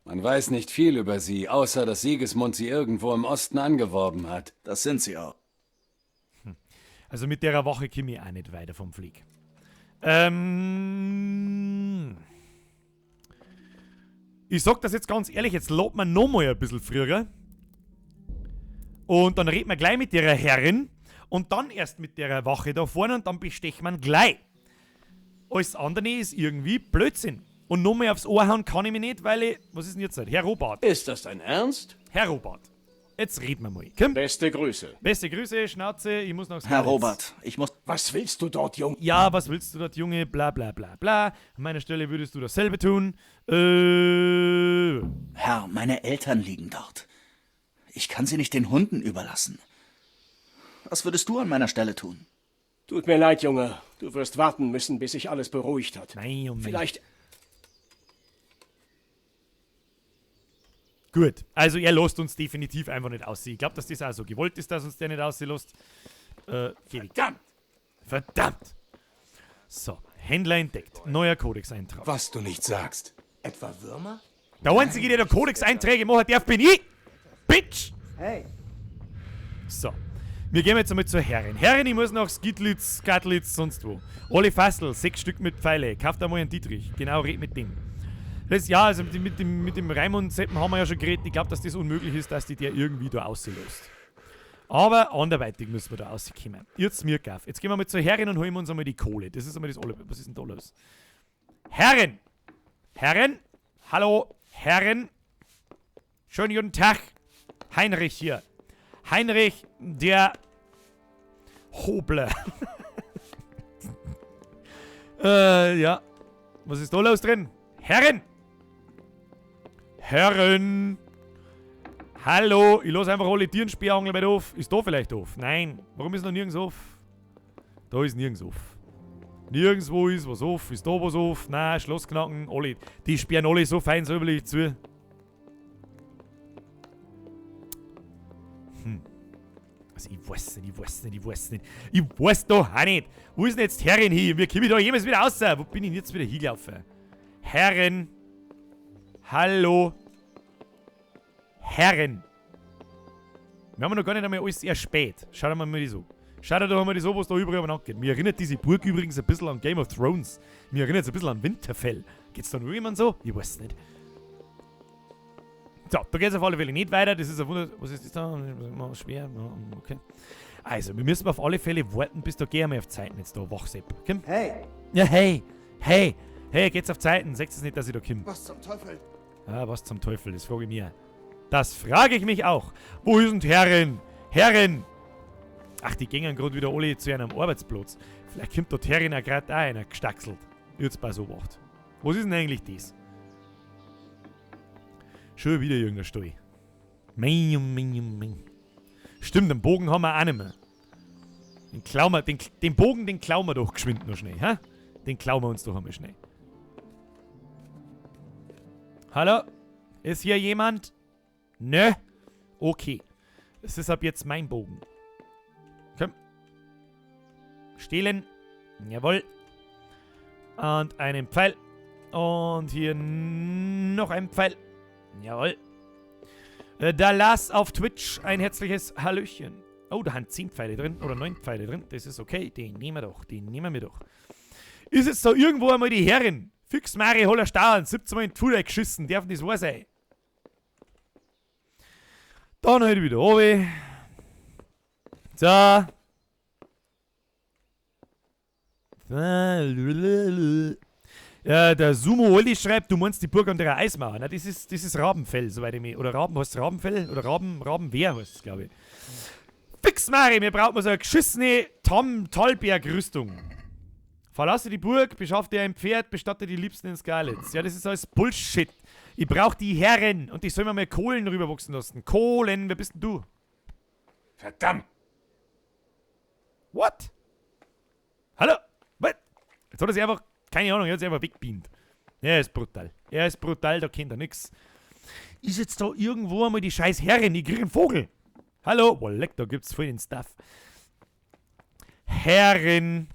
Man weiß nicht viel über sie, außer dass Sigismund sie irgendwo im Osten angeworben hat. Das sind sie auch. Also mit der Woche komme ich auch nicht weiter vom Flieg. Ich sag das jetzt ganz ehrlich, jetzt lobt man noch mal ein bisschen früher. Und dann redet man gleich mit der Herrin und dann erst mit der Wache da vorne und dann bestecht man gleich. Alles andere ist irgendwie Blödsinn. Und noch mehr aufs Ohr hauen kann ich mich nicht, weil ich... Was ist denn jetzt? Herr Robart. Ist das dein Ernst? Herr Robart. Jetzt reden wir mal. Komm. Beste Grüße. Beste Grüße, Schnauze, ich muss noch... Herr Robart, ich muss... Was willst du dort, Junge? Ja, was willst du dort, Junge? Bla bla bla bla. An meiner Stelle würdest du dasselbe tun. Herr, meine Eltern liegen dort. Ich kann sie nicht den Hunden überlassen. Was würdest du an meiner Stelle tun? Tut mir leid, Junge. Du wirst warten müssen, bis sich alles beruhigt hat. Nein, Junge. Vielleicht... Gut, also er lässt uns definitiv einfach nicht aussehen. Ich glaube, dass das auch so gewollt ist, dass uns der nicht aussehen lässt. Verdammt! Verdammt! So, Händler entdeckt. Neuer Kodex-Eintrag. Was du nicht sagst. Etwa Würmer? Der Einzige, der Kodex-Einträge machen darf, bin ich! Bitch! Hey. So, wir gehen jetzt einmal zur Herrin. Herrin, ich muss nach Skitlitz, Skatlitz, sonst wo. Alle Fassel, 6 Stück mit Pfeile. Kauft einmal einen Dietrich. Genau, red mit dem. Ja, also mit dem Raimund Seppen haben wir ja schon geredet. Ich glaube, dass das unmöglich ist, dass die der irgendwie da auslöst. Aber anderweitig müssen wir da rauskommen. Jetzt mir gaff. Jetzt gehen wir mal zur Herrin und holen uns einmal die Kohle. Das ist einmal das alle. Was ist denn da los? Herrin! Herrin! Hallo! Herrin! Schönen guten Tag! Heinrich hier. Heinrich, der Hobler. Ja. Was ist da los drin? Herrin! Herren! Hallo! Ich lasse einfach alle Tieren Speerangeln bei auf. Ist da vielleicht auf? Nein. Warum ist noch nirgends auf? Da ist nirgends auf. Nirgendwo ist was auf. Ist da was auf? Nein, Schlossknacken. Alle. Die sperren alle so fein säuberlich zu. Also ich weiß nicht. Ich weiß doch auch nicht. Wo ist denn jetzt Herren hin? Wie komme ich da jemals wieder raus? Wo bin ich denn jetzt wieder hingelaufen? Herren. Hallo. Herren. Wir haben noch gar nicht einmal alles eher spät. Schaut mal die so. Schaut doch mal die so, was da überall umeinander geht. Mir erinnert diese Burg übrigens ein bisschen an Game of Thrones. Mir erinnert es ein bisschen an Winterfell. Geht's da noch jemand so? Ich weiß nicht. So, da geht's auf alle Fälle nicht weiter. Das ist ein Wunder. Was ist das da? Schwer. Okay. Also, wir müssen auf alle Fälle warten, bis da gehen wir auf Zeiten jetzt da, Wachsepp. Komm. Hey! Ja, hey, geht's auf Zeiten. Seht es nicht, dass ich da komme. Was zum Teufel? Ah, was zum Teufel, das frage ich mich. Das frage ich mich auch. Wo sind Herren? Herren! Ach, die gingen gerade wieder alle zu einem Arbeitsplatz. Vielleicht kommt dort Herrin auch gerade einer gestaxelt. Jetzt bei so Wacht. Was ist denn eigentlich das? Schon wieder irgendein Stall. Mein. Stimmt, den Bogen haben wir auch nicht mehr. Den Bogen, den klauen wir doch geschwind noch schnell, hä? Den klauen wir uns doch einmal schnell. Hallo? Ist hier jemand? Nö? Okay. Es ist ab jetzt mein Bogen. Komm. Stehlen. Jawohl. Und einen Pfeil. Und hier noch ein Pfeil. Jawohl. Da las auf Twitch ein herzliches Hallöchen. Oh, da haben 10 Pfeile drin. Oder 9 Pfeile drin. Das ist okay. Den nehmen wir doch. Ist jetzt da irgendwo einmal die Herrin? Fix Mari Holler Stauern. 17 Mal in die Fulle geschissen. Darf das wahr sein? Dann halt wieder oben. So. Ja, der Sumo Olli schreibt, du meinst die Burg an der Eismauer. Na, das ist Rabenfell, soweit ich mich. Oder heißt es Rabenfell? Oder Rabenwehr heißt es, glaube ich. Fix, Mari, wir brauchen so eine geschissene Talberg-Rüstung. Verlasse die Burg, beschaffe dir ein Pferd, bestatte die Liebsten in Skalitz. Ja, das ist alles Bullshit. Ich brauche die Herren und die sollen mir mal Kohlen rüberwachsen lassen. Kohlen, wer bist denn du? Verdammt! What? Hallo? What? Jetzt hat er sich einfach, keine Ahnung, er hat sich einfach wegbeamt. Er ist brutal, da kennt er nix. Ist jetzt da irgendwo einmal die scheiß Herren, die kriegen einen Vogel? Hallo? Boah, leck, da gibt's voll den Stuff. Herren.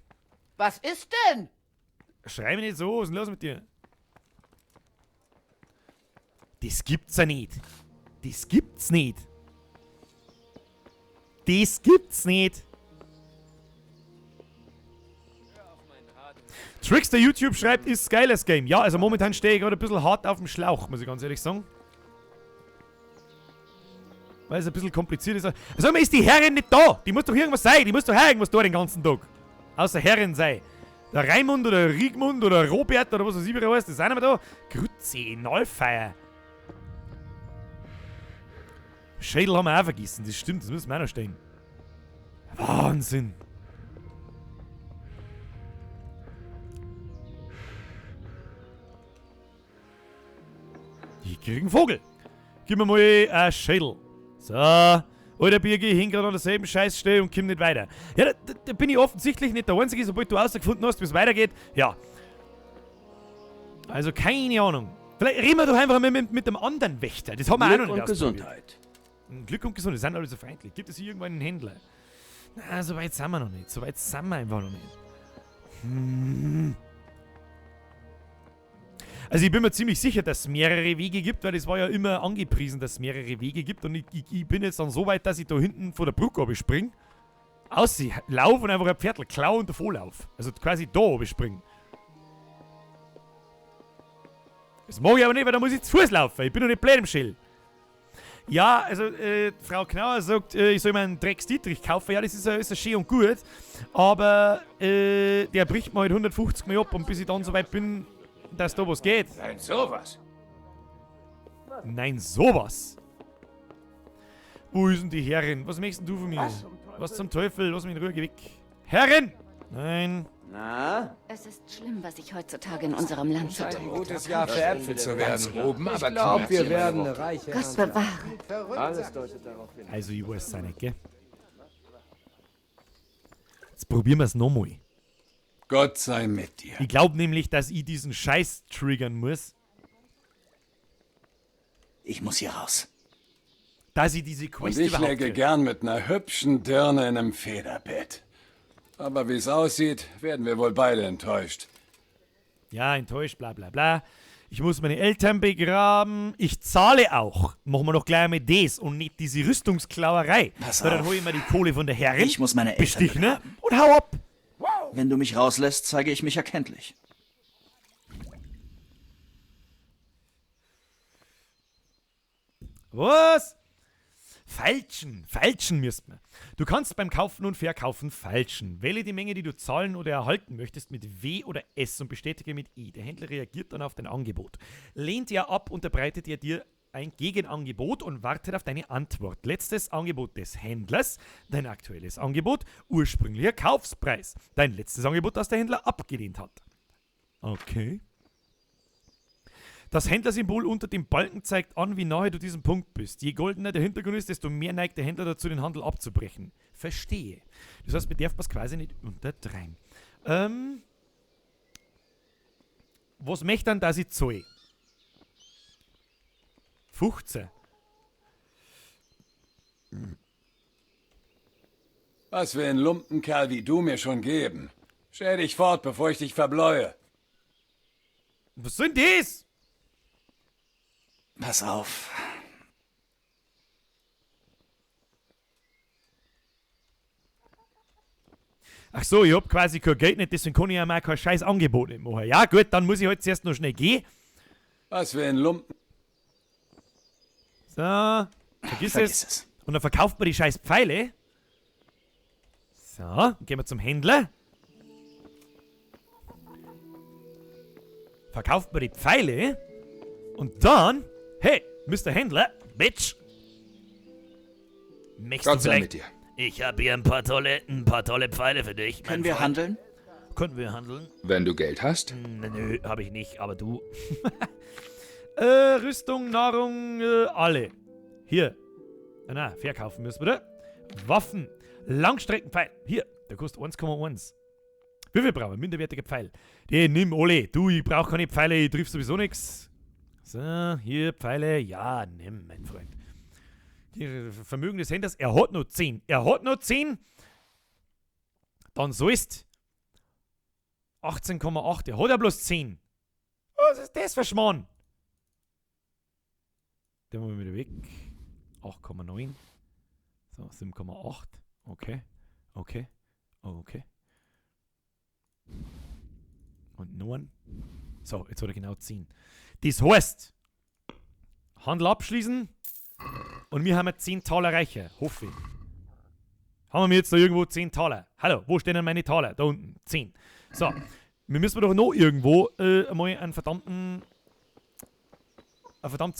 Was ist denn? Schrei mich nicht so, was ist denn los mit dir? Das gibt's ja nicht. Das gibt's nicht. Das gibt's nicht. Trickster YouTube schreibt, ist geiles Game. Ja, also momentan stehe ich gerade ein bisschen hart auf dem Schlauch, muss ich ganz ehrlich sagen. Weil es ein bisschen kompliziert ist. Sag mal, ist die Herrin nicht da? Die muss doch irgendwas sein. Die muss doch irgendwas da den ganzen Tag. Außer Herrin sei. Der Raimund oder Riegmund oder Robert oder was weiß ich, wie er heißt, das sind wir da. Grütze, Nallfeier. Schädel haben wir auch vergessen, das stimmt, das müssen wir auch noch stehen. Wahnsinn. Ich krieg einen Vogel. Gib mir mal einen Schädel. So. Alter Birgi, ich hing gerade an derselben Scheißstelle und komm nicht weiter. Ja, da bin ich offensichtlich nicht der Einzige, sobald du herausgefunden hast, wie es weitergeht. Ja. Also keine Ahnung. Vielleicht reden wir doch einfach mal mit dem anderen Wächter. Das haben wir auch noch nicht ausprobiert. Gesundheit. Glück und Gesundheit, sind alle so feindlich. Gibt es hier irgendwo einen Händler? Na, so weit sind wir noch nicht. So weit sind wir einfach noch nicht. Also ich bin mir ziemlich sicher, dass es mehrere Wege gibt, weil es war ja immer angepriesen, dass es mehrere Wege gibt. Und ich bin jetzt dann so weit, dass ich da hinten vor der Brücke oben springe, lauf und einfach ein Pferdl klau und davor lauf. Also quasi da oben springen. Das mag ich aber nicht, weil da muss ich zu Fuß laufen. Ich bin doch nicht blöd im Schild. Ja, also Frau Knauer sagt, ich soll mir einen Drecks-Dietrich kaufen. Ja, das ist schön und gut. Aber der bricht mir halt 150 Mal ab und bis ich dann so weit bin, dass da was geht. Nein, sowas. Nein, sowas. Wo ist denn die Herrin? Was möchtest du von mir? Was zum Teufel? Lass mich in Ruhe, geh weg. Herrin! Nein. Na? Es ist schlimm, was ich heutzutage in unserem Land zu tun habe. Gutes Jahr für Äpfel zu werden. Oben, aber ich glaube, wir werden eine reiche Gott bewahre. Alles deutet darauf hin. Also, ich weiß es auch nicht, gell? Jetzt probieren wir es nochmal. Gott sei mit dir. Ich glaube nämlich, dass ich diesen Scheiß triggern muss. Ich muss hier raus. dass ich diese Und Quest ich überhaupt läge krieg. gern mit einer hübschen Dirne in einem Federbett. Aber wie es aussieht, werden wir wohl beide enttäuscht. Ja, enttäuscht, bla bla bla. Ich muss meine Eltern begraben. Ich zahle auch. Machen wir doch gleich mal das und nicht diese Rüstungsklauerei. Pass Weil dann auf. hole ich mir die Kohle von der Herrin. Ich muss meine Eltern bestichen, ne? begraben. Und hau ab. Wenn du mich rauslässt, zeige ich mich erkenntlich. Was? Falschen müsst man. Du kannst beim Kaufen und Verkaufen falschen. Wähle die Menge, die du zahlen oder erhalten möchtest, mit W oder S und bestätige mit I. Der Händler reagiert dann auf dein Angebot. Lehnt er ab, unterbreitet er dir ein Gegenangebot und wartet auf deine Antwort. Letztes Angebot des Händlers, dein aktuelles Angebot, ursprünglicher Kaufspreis. Dein letztes Angebot, das der Händler abgelehnt hat. Okay. Das Händlersymbol unter dem Balken zeigt an, wie nahe du diesem Punkt bist. Je goldener der Hintergrund ist, desto mehr neigt der Händler dazu, den Handel abzubrechen. Verstehe. Das heißt, man darf es quasi nicht untertreiben. Was möchte dann, dass ich zahle? 15. Was will ein Lumpenkerl wie du mir schon geben? Stell dich fort, bevor ich dich verbleue. Was sind das? Pass auf. Ach so, ich hab quasi kein Geld nicht, deswegen kann ich ja mal kein scheiß Angebot nicht machen. Ja gut, dann muss ich halt zuerst noch schnell gehen. Was will ein Lumpen... So, vergiss es. Und dann verkauft man die scheiß Pfeile. So, dann gehen wir zum Händler. Verkauft man die Pfeile. Und dann, hey, Mr. Händler, Bitch. Möchtest Gott du sei vielleicht... mit dir. Ich habe hier ein paar tolle Pfeile für dich. mein Können wir Freund. handeln? Können wir handeln? Wenn du Geld hast? Nö, habe ich nicht, aber du. Rüstung, Nahrung, alle. Hier. Na, verkaufen müssen wir, oder? Waffen. Langstreckenpfeil. Hier, der kostet 1,1. Wie viel brauchen wir? Minderwertige Pfeil. Den nimm alle. Du, ich brauche keine Pfeile, ich triff sowieso nichts. So, hier, Pfeile. Ja, nimm, mein Freund. Die Vermögen des Händlers, er hat nur 10. Er hat nur 10. Dann so ist 18,8. Er hat ja bloß 10. Was ist das für Schmarrn? Den machen wir wieder weg. 8,9. So, 7,8. Okay. Okay. Okay. Und 9. So, jetzt hat er genau 10. Das heißt, Handel abschließen. Und wir haben 10 Taler reicher. Hoffe ich. Haben wir jetzt noch irgendwo 10 Taler? Hallo, wo stehen denn meine Taler? Da unten. 10. So. Wir müssen doch noch irgendwo mal ein verdammtes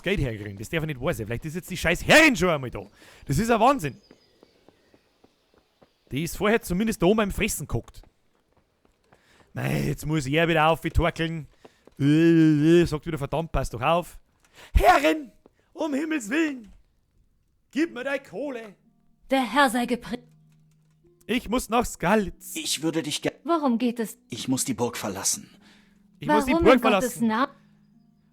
Geld herkriegen. Das darf ich nicht wahr sein. Vielleicht ist jetzt die scheiß Herrin schon einmal da. Das ist ein Wahnsinn. Die ist vorher zumindest da oben beim Fressen geguckt. Nein, jetzt muss er wieder aufgetorkeln. Sagt wieder, verdammt, pass doch auf. Herrin, um Himmels Willen, gib mir deine Kohle. Der Herr sei gepriesen. Ich muss nach Skalitz. Ich würde dich gerne... Worum geht es? Ich muss die Burg verlassen. Ich muss die Warum Burg in Gottes verlassen. Namen?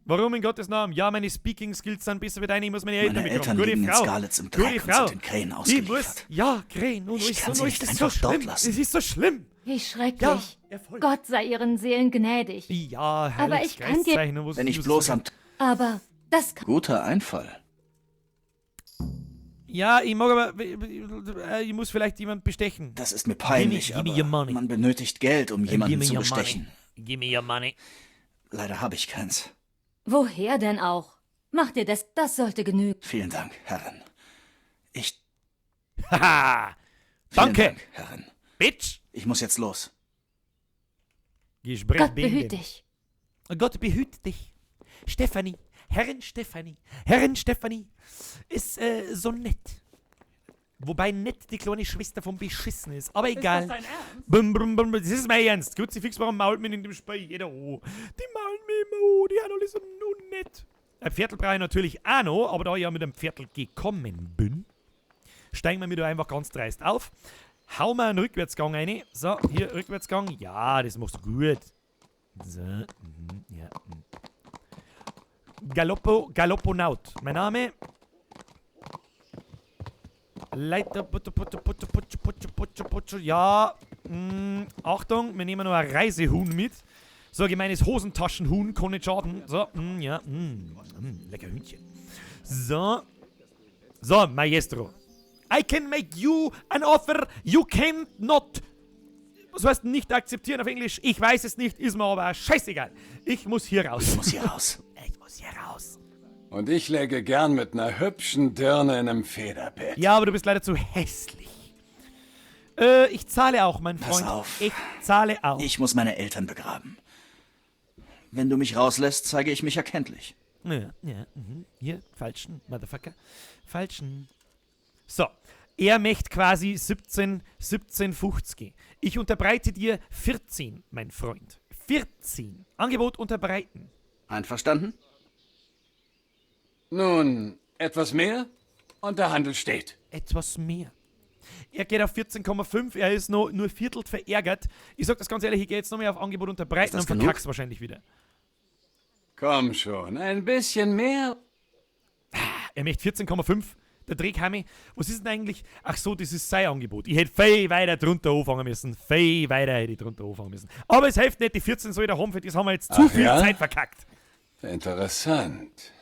Warum in Gottes Namen? Ja, meine Speaking-Skills sind besser wie deine. Ich muss meine Eltern Meine bekommen. Eltern Gute liegen in Frau. Skalitz im Gute Dreck und Frau. sind den Krähen Ich ausgeliefert. muss... Ja, Krähen. Und Ich kann sie nicht das ist einfach so dort schlimm. lassen. Es ist so schlimm. Wie schrecklich. Ja, Erfolg. Gott sei ihren Seelen gnädig. Ja, Aber ich kann dir... Wenn ich bloß am... Aber das kann... Guter Einfall. Ja, ich mag aber... Ich muss vielleicht jemand bestechen. Das ist mir peinlich, Give me your aber money. man benötigt Geld, um jemanden zu bestechen. Give me your money. Leider habe ich keins. Woher denn auch? Mach dir das... Das sollte genügen. Vielen Dank, Herrin. Ich... Haha! Vielen Danke! Dank, Herrin. Bitch! Ich muss jetzt los. Gott behüt dich. Gott behüt dich. Stefanie. Herrin Stefanie. Herrin Stefanie ist so nett. Wobei nett die kleine Schwester vom Beschissen ist. Aber egal. Ist das dein Ernst? Bum, bum, bum, das ist mein Ernst. Kruzifix, warum mault mir in dem Spiel jeder an? Die maulen mir immer an. Die haben alle so nett. Ein Viertel brauche ich natürlich auch noch, aber da ich ja mit einem Viertel gekommen bin, steigen wir mir da einfach ganz dreist auf. Hau mal einen Rückwärtsgang rein. So, hier Rückwärtsgang. Ja, das machst du gut. So, ja. Galopponaut. Mein Name. Leiter, ja. Achtung, wir nehmen noch ein Reisehuhn mit. So ein gemeines Hosentaschenhuhn, kann nicht schaden. So, ja, lecker Hühnchen. So, Maestro. I can make you an offer you cannot. Was heißt nicht akzeptieren auf Englisch? Ich weiß es nicht, ist mir aber scheißegal. Ich muss hier raus. Ich muss hier raus. Ich muss hier raus. Und ich läge gern mit einer hübschen Dirne in einem Federbett. Ja, aber du bist leider zu hässlich. Ich zahle auch, mein Freund. Pass auf. Ich zahle auch. Ich muss meine Eltern begraben. Wenn du mich rauslässt, zeige ich mich erkenntlich. Ja, hier, falschen, Motherfucker. Falschen. So, er möchte quasi 17,50. Ich unterbreite dir 14, mein Freund. 14. Angebot unterbreiten. Einverstanden? Nun, etwas mehr und der Handel steht. Etwas mehr. Er geht auf 14,5, er ist nur viertelt verärgert. Ich sag das ganz ehrlich, ich gehe jetzt noch mehr auf Angebot unterbreiten und verkack's wahrscheinlich wieder. Komm schon, ein bisschen mehr. Er möchte 14,5. Der Dreckhammer, was ist denn eigentlich? Ach so, das ist sein Angebot. Ich hätte viel weiter drunter anfangen müssen. Viel weiter hätte ich drunter anfangen müssen. Aber es hilft nicht, die 14 soll ich da haben, für das haben wir jetzt zu viel Zeit verkackt. Interessant.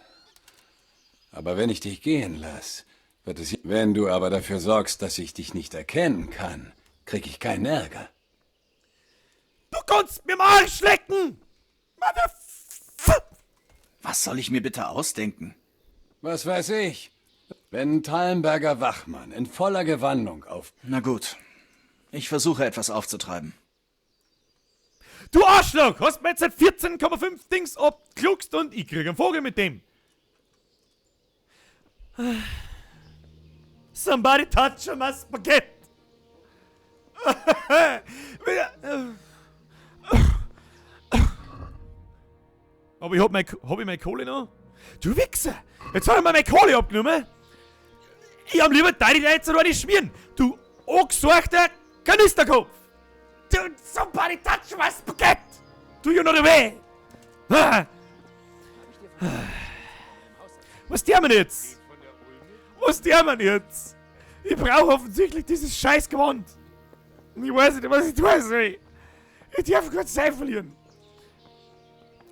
Aber wenn ich dich gehen lasse, wird es... Wenn du aber dafür sorgst, dass ich dich nicht erkennen kann, krieg ich keinen Ärger. Du kannst mir mal Arsch lecken! Was soll ich mir bitte ausdenken? Was weiß ich? Wenn ein Thallenberger Wachmann in voller Gewandung auf... Na gut, ich versuche etwas aufzutreiben. Du Arschloch! Hast mir jetzt seit 14,5 Dings abgluckst und ich krieg einen Vogel mit dem. Somebody touch my spaghetti. Aber hab ich meine Kohle noch? Du Wichser! Jetzt haben wir meine Kohle abgenommen. Ich hab lieber deine jetzt noch nicht schmieren. Du angesuchter Kanisterkopf. Du, somebody touch my spaghetti. Do you know the way? Was tun wir jetzt? Was tun wir jetzt? Ich brauche offensichtlich dieses scheiß Gewand. Ich weiß nicht, was ich tun soll. Ich darf keine Zeit verlieren.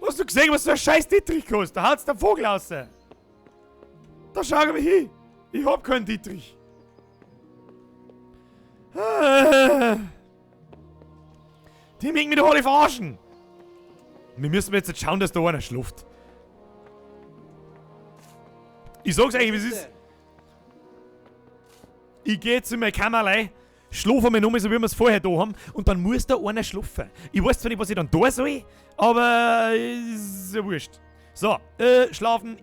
Hast du gesehen, was so ein scheiß Dietrich kostet? Da haut's der Vogel raus. Da schau ich hin. Ich hab keinen Dietrich. Die mögen mich doch alle verarschen. Wir müssen jetzt schauen, dass da einer schläft. Ich sag's euch, wie es ist. Ich geh jetzt in meine Kammerlei, schlafe mir nochmal so, wie wir es vorher da haben, und dann muss da einer schlafen. Ich weiß zwar nicht, was ich dann da soll, aber ist ja wurscht. So, schlafen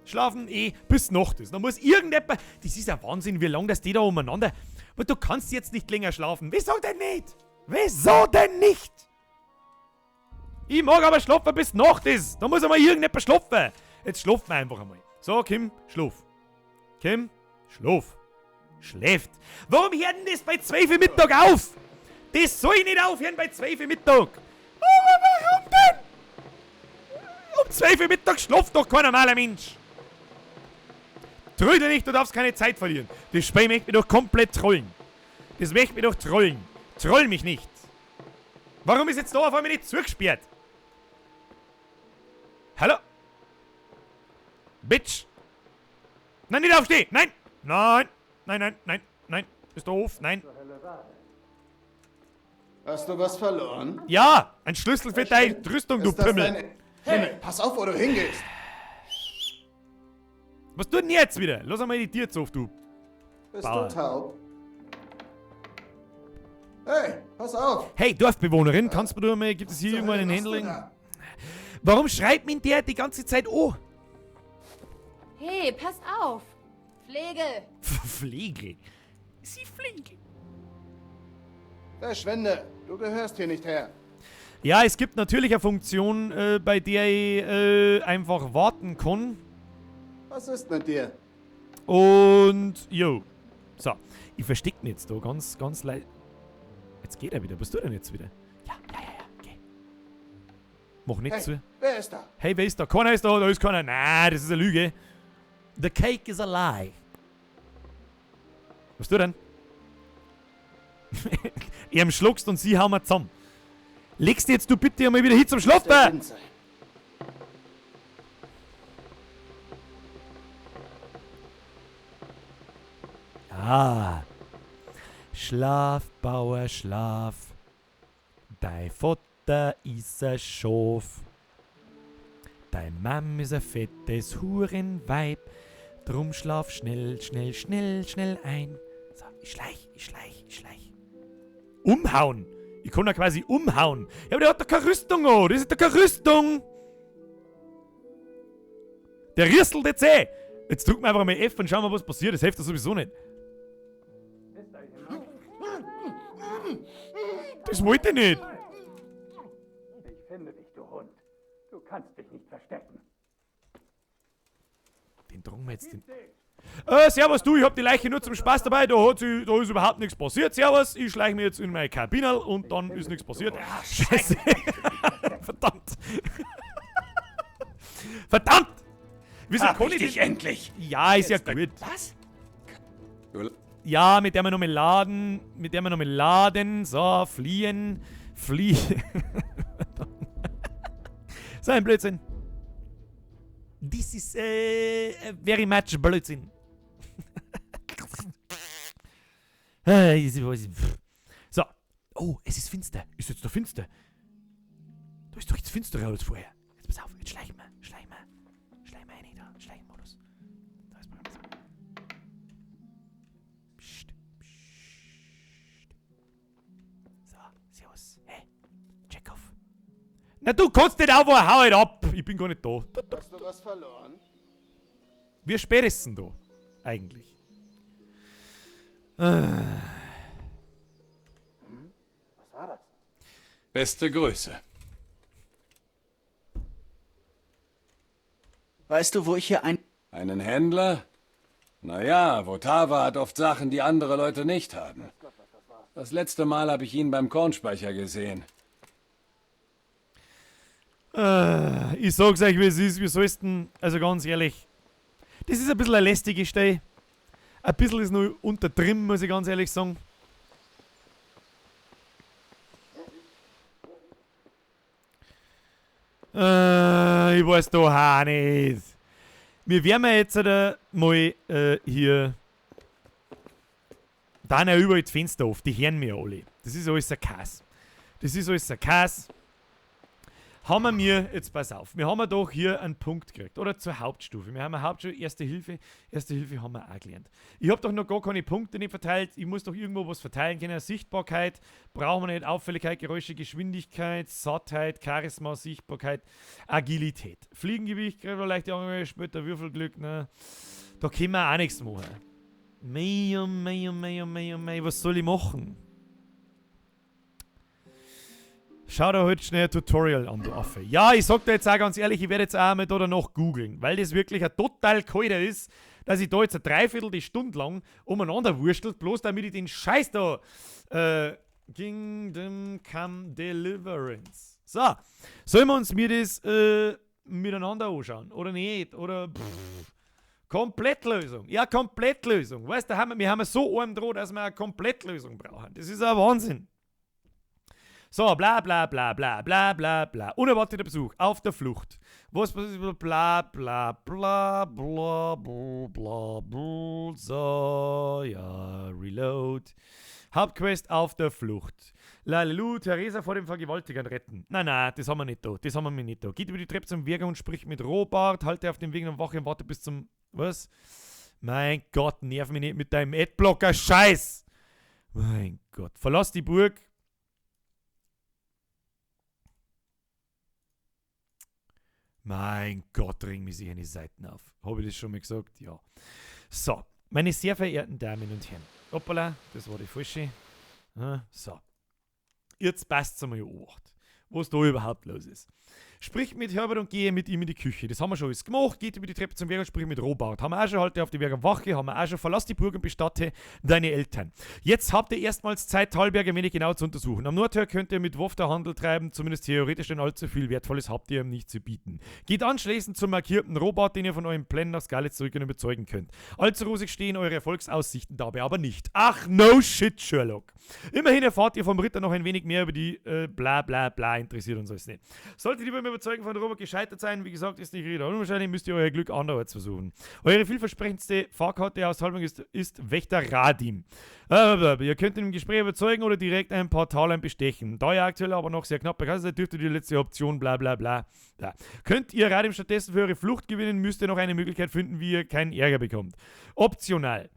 Schlafen bis Nacht ist. Dann muss irgendjemand... Das ist ja Wahnsinn, wie lange das die da umeinander... Und du kannst jetzt nicht länger schlafen. Wieso denn nicht? Wieso denn nicht? Ich mag aber schlafen, bis Nacht ist. Da muss einmal irgendjemand schlafen. Jetzt schlafen wir einfach einmal. So, Kim, schlaf. Kim, schlaf. Schläft. Warum hört denn das bei 12 Uhr Mittag auf? Das soll nicht aufhören bei 12 Uhr Mittag. Aber warum denn? Um 12 Uhr Mittag schlaft doch kein normaler Mensch. Tröde nicht, du darfst keine Zeit verlieren. Das Spiel möchte mich doch komplett trollen. Das möchte mich doch trollen. Troll mich nicht. Warum ist jetzt da auf einmal nicht zugesperrt? Hallo? Bitch. Nein, nicht aufstehen. Nein. Nein. Nein. Bist doof. Nein. Hast du was verloren? Ja, ein Schlüssel für deine Rüstung, du Pimmel. Hey, pass auf, wo du hingehst. Was tut denn jetzt wieder? Lass einmal die Tür auf, du. Bist Bauer. du taub? Hey, pass auf. Hey, Dorfbewohnerin, kannst du mal, gibt es hier irgendwo einen Händling? Warum schreibt mich der die ganze Zeit an? Hey, pass auf! Pflege! Pflege? Sie Pflege? Verschwinde, du gehörst hier nicht her. Ja, es gibt natürlich eine Funktion, bei der ich einfach warten kann. Was ist mit dir? Und, jo. So, ich verstecke mich jetzt da ganz leid. Jetzt geht er wieder. Was tut er denn jetzt wieder? Ja, geh. Mach nicht Hey, zu. wer ist da? Hey, wer ist da? Keiner ist da ist keiner. Nein, das ist eine Lüge. The cake is a lie. Was du denn? Ihm schluckst und sie hauen wir zusammen. Legst jetzt du bitte einmal wieder hin zum Schlafen! Ah. Schlaf, Bauer, schlaf. Dein Vater ist ein Schaf. Dein Mam ist ein fettes Hurenweib. Drum schlaf schnell, schnell, schnell, schnell ein. So, ich schleich. Umhauen! Ich kann ja quasi umhauen. Ja, aber der hat doch keine Rüstung an. Das ist doch keine Rüstung. Der rüstelt jetzt eh. Jetzt drücken wir einfach mal F und schauen wir, was passiert. Das hilft doch sowieso nicht. Das wollte ich nicht. Ich finde dich, du Hund. Du kannst dich nicht verstecken. Den drungen wir jetzt den... servus du, ich hab die Leiche nur zum Spaß dabei, da ist überhaupt nichts passiert. Servus, ich schleiche mir jetzt in meine Kabine und dann ist nichts passiert. Scheiße. Verdammt. Verdammt! Wieso Hab kann ich ich dich endlich? Ja, ist ja gut. Was? Ja, mit der wir nochmal laden. So, fliehen. So ein Blödsinn. This is very much Blödsinn. So. Oh, es ist finster. Ist jetzt doch finster. Da ist doch jetzt finsterer als vorher. Jetzt pass auf, jetzt schleichen wir rein da. Schleichmodus. Da ist man. Psst. So, servus. Hey, check auf. Na, du kannst nicht auf, hau halt ab. Ich bin gar nicht da. Hast du was verloren? Wie spät ist denn da? Eigentlich. Was war das? Beste Grüße. Weißt du, wo ich hier Einen Händler? Naja, Votava hat oft Sachen, die andere Leute nicht haben. Das letzte Mal habe ich ihn beim Kornspeicher gesehen. Ich sag's euch, wie es ist. Wie soll's denn, also ganz ehrlich, das ist ein bisschen eine lästige Stelle. Ein bisschen ist nur unter drin, muss ich ganz ehrlich sagen. Ich weiß doch auch nicht. Wir werden jetzt mal hier dann auch überall das Fenster auf. Die hören mir alle. Das ist alles ein Kass. Haben wir mir, jetzt pass auf, wir haben doch hier einen Punkt gekriegt. Oder zur Hauptstufe. Wir haben eine Hauptstufe, Erste Hilfe. Erste Hilfe haben wir auch gelernt. Ich habe doch noch gar keine Punkte nicht verteilt. Ich muss doch irgendwo was verteilen können. Sichtbarkeit brauchen wir nicht. Auffälligkeit, Geräusche, Geschwindigkeit, Sattheit, Charisma, Sichtbarkeit, Agilität. Fliegengewicht, leichte Angel, später Würfelglück. Ne? Da können wir auch nichts machen. Mei, was soll ich machen? Schau dir halt schnell ein Tutorial an, du Affe. Ja, ich sag dir jetzt auch ganz ehrlich, ich werde jetzt auch mal da danach googeln, weil das wirklich ein total kalter ist, dass ich da jetzt eine dreiviertel Stunde lang umeinander wurstelt, bloß damit ich den Scheiß da Kingdom Come Deliverance. So, sollen wir uns das miteinander anschauen? Oder nicht? Oder Komplettlösung. Ja, Komplettlösung. Weißt du, wir haben so arm dran, dass wir eine Komplettlösung brauchen. Das ist ein Wahnsinn. So, bla bla bla bla bla bla bla. Unerwarteter Besuch, auf der Flucht. Was passiert? Bla bla bla bla bla bla bla. So, ja, Reload. Hauptquest auf der Flucht. Lalelu, Theresa vor dem Vergewaltigern retten. Nein, das haben wir nicht da. Das haben wir nicht da. Geht über die Treppe zum Weger und spricht mit Robart. Halte auf dem Weg und wache und warte bis zum... Was? Mein Gott, nerv mich nicht mit deinem Adblocker. Scheiß! Mein Gott. Verlass die Burg. Mein Gott, ring mich sich eine Seiten auf. Habe ich das schon mal gesagt? Ja. So, meine sehr verehrten Damen und Herren. Hoppala, das war die falsche. So. Jetzt passt es einmal an, was da überhaupt los ist. Sprich mit Herbert und gehe mit ihm in die Küche. Das haben wir schon alles gemacht. Geht über die Treppe zum Werk und sprich mit Robart. Haben wir auch schon, halte auf die Werker Wache, haben wir auch schon. Verlass die Burg und bestatte deine Eltern. Jetzt habt ihr erstmals Zeit, Talberg ein wenig genau zu untersuchen. Am Nordtor könnt ihr mit Wofter Handel treiben, zumindest theoretisch, denn allzu viel Wertvolles habt ihr ihm nicht zu bieten. Geht anschließend zum markierten Robart, den ihr von euren Plänen nach Skalitz zurück und überzeugen könnt. Allzu rosig stehen eure Erfolgsaussichten dabei aber nicht. Ach, no shit, Sherlock. Immerhin erfahrt ihr vom Ritter noch ein wenig mehr über die bla bla bla, interessiert uns alles nicht. Solltet ihr beim Überzeugen von Robert gescheitert sein, wie gesagt, ist nicht Rede. Unwahrscheinlich müsst ihr euer Glück anderwärts versuchen. Eure vielversprechendste Fahrkarte aus Halbung ist Wächter Radim. Ihr könnt ihn im Gespräch überzeugen oder direkt ein paar Talern bestechen. Da ihr aktuell aber noch sehr knapp bekannt seid, dürfte die letzte Option bla bla bla. Ja. Könnt ihr Radim stattdessen für eure Flucht gewinnen, müsst ihr noch eine Möglichkeit finden, wie ihr keinen Ärger bekommt. Optional.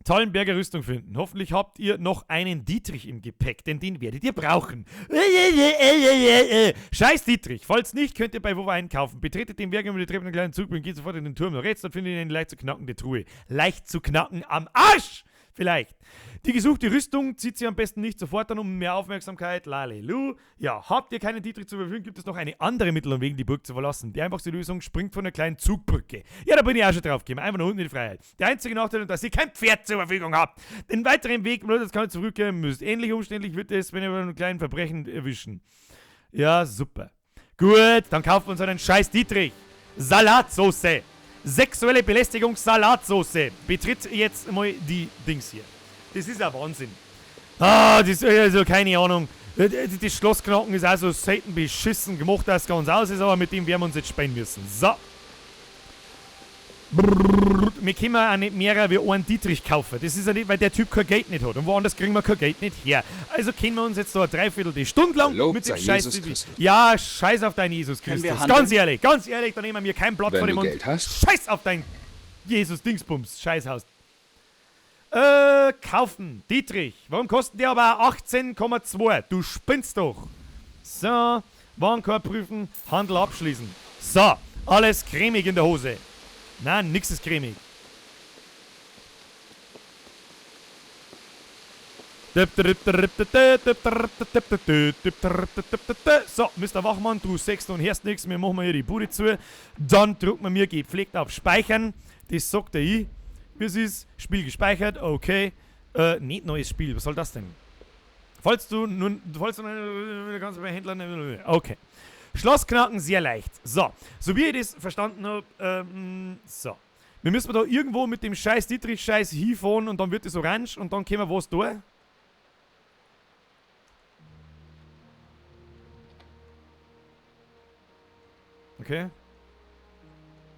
Tallenberger Rüstung finden. Hoffentlich habt ihr noch einen Dietrich im Gepäck, denn den werdet ihr brauchen. Scheiß Dietrich. Falls nicht, könnt ihr bei Wova einkaufen. Betretet den Berg über die Treppe einen kleinen Zug und geht sofort in den Turm nach rechts, dort findet ihr eine leicht zu knackende Truhe. Leicht zu knacken am Arsch! Vielleicht. Die gesuchte Rüstung zieht sie am besten nicht sofort an, um mehr Aufmerksamkeit. Lalelu. Ja, habt ihr keinen Dietrich zur Verfügung, gibt es noch eine andere Mittel und Wege, die Burg zu verlassen. Die einfachste Lösung springt von einer kleinen Zugbrücke. Ja, da bin ich auch schon drauf gekommen. Einfach nach unten in die Freiheit. Der einzige Nachteil ist, dass ihr kein Pferd zur Verfügung habt. Den weiteren Weg, nur das kann ihr zurückkehren müsst. Ähnlich umständlich wird es, wenn ihr bei einem kleinen Verbrechen erwischen. Ja, super. Gut, dann kaufen wir uns einen scheiß Dietrich. Salatsauce. Sexuelle Belästigung, Salatsauce. Betritt jetzt mal die Dings hier. Das ist ja Wahnsinn. Das ist also keine Ahnung. Das Schlossknochen ist auch so selten beschissen gemacht, dass es ganz aus ist, aber mit dem werden wir uns jetzt sparen müssen. So. Wir können auch nicht mehr wie einen Dietrich kaufen. Das ist ja nicht, weil der Typ kein Geld nicht hat. Und woanders kriegen wir kein Geld nicht her. Also können wir uns jetzt so eine Dreiviertel Stunde lang mit dem Scheiß... Ja, scheiß auf deinen Jesus Christus. Ganz ehrlich, da nehmen wir kein Blatt vor dem Mund. Scheiß auf dein Jesus Dingsbums, Scheißhaus. Kaufen. Dietrich. Warum kostet der aber 18,2? Du spinnst doch. So, Warenkorb prüfen, Handel abschließen. So, alles cremig in der Hose. Nein, nix ist cremig. So, Mr. Wachmann, du sechst und hörst nichts, wir machen hier die Bude zu. Dann drücken wir mir gepflegt auf Speichern. Das sagt er ich. Wie es ist, Spiel gespeichert, okay. Nicht neues Spiel, was soll das denn? Falls du kannst du bei Händlern. Okay. Schlossknacken sehr leicht. So wie ich das verstanden habe, so. Wir müssen da irgendwo mit dem scheiß Dietrich-Scheiß hinfahren und dann wird es orange und dann können wir was da. Okay.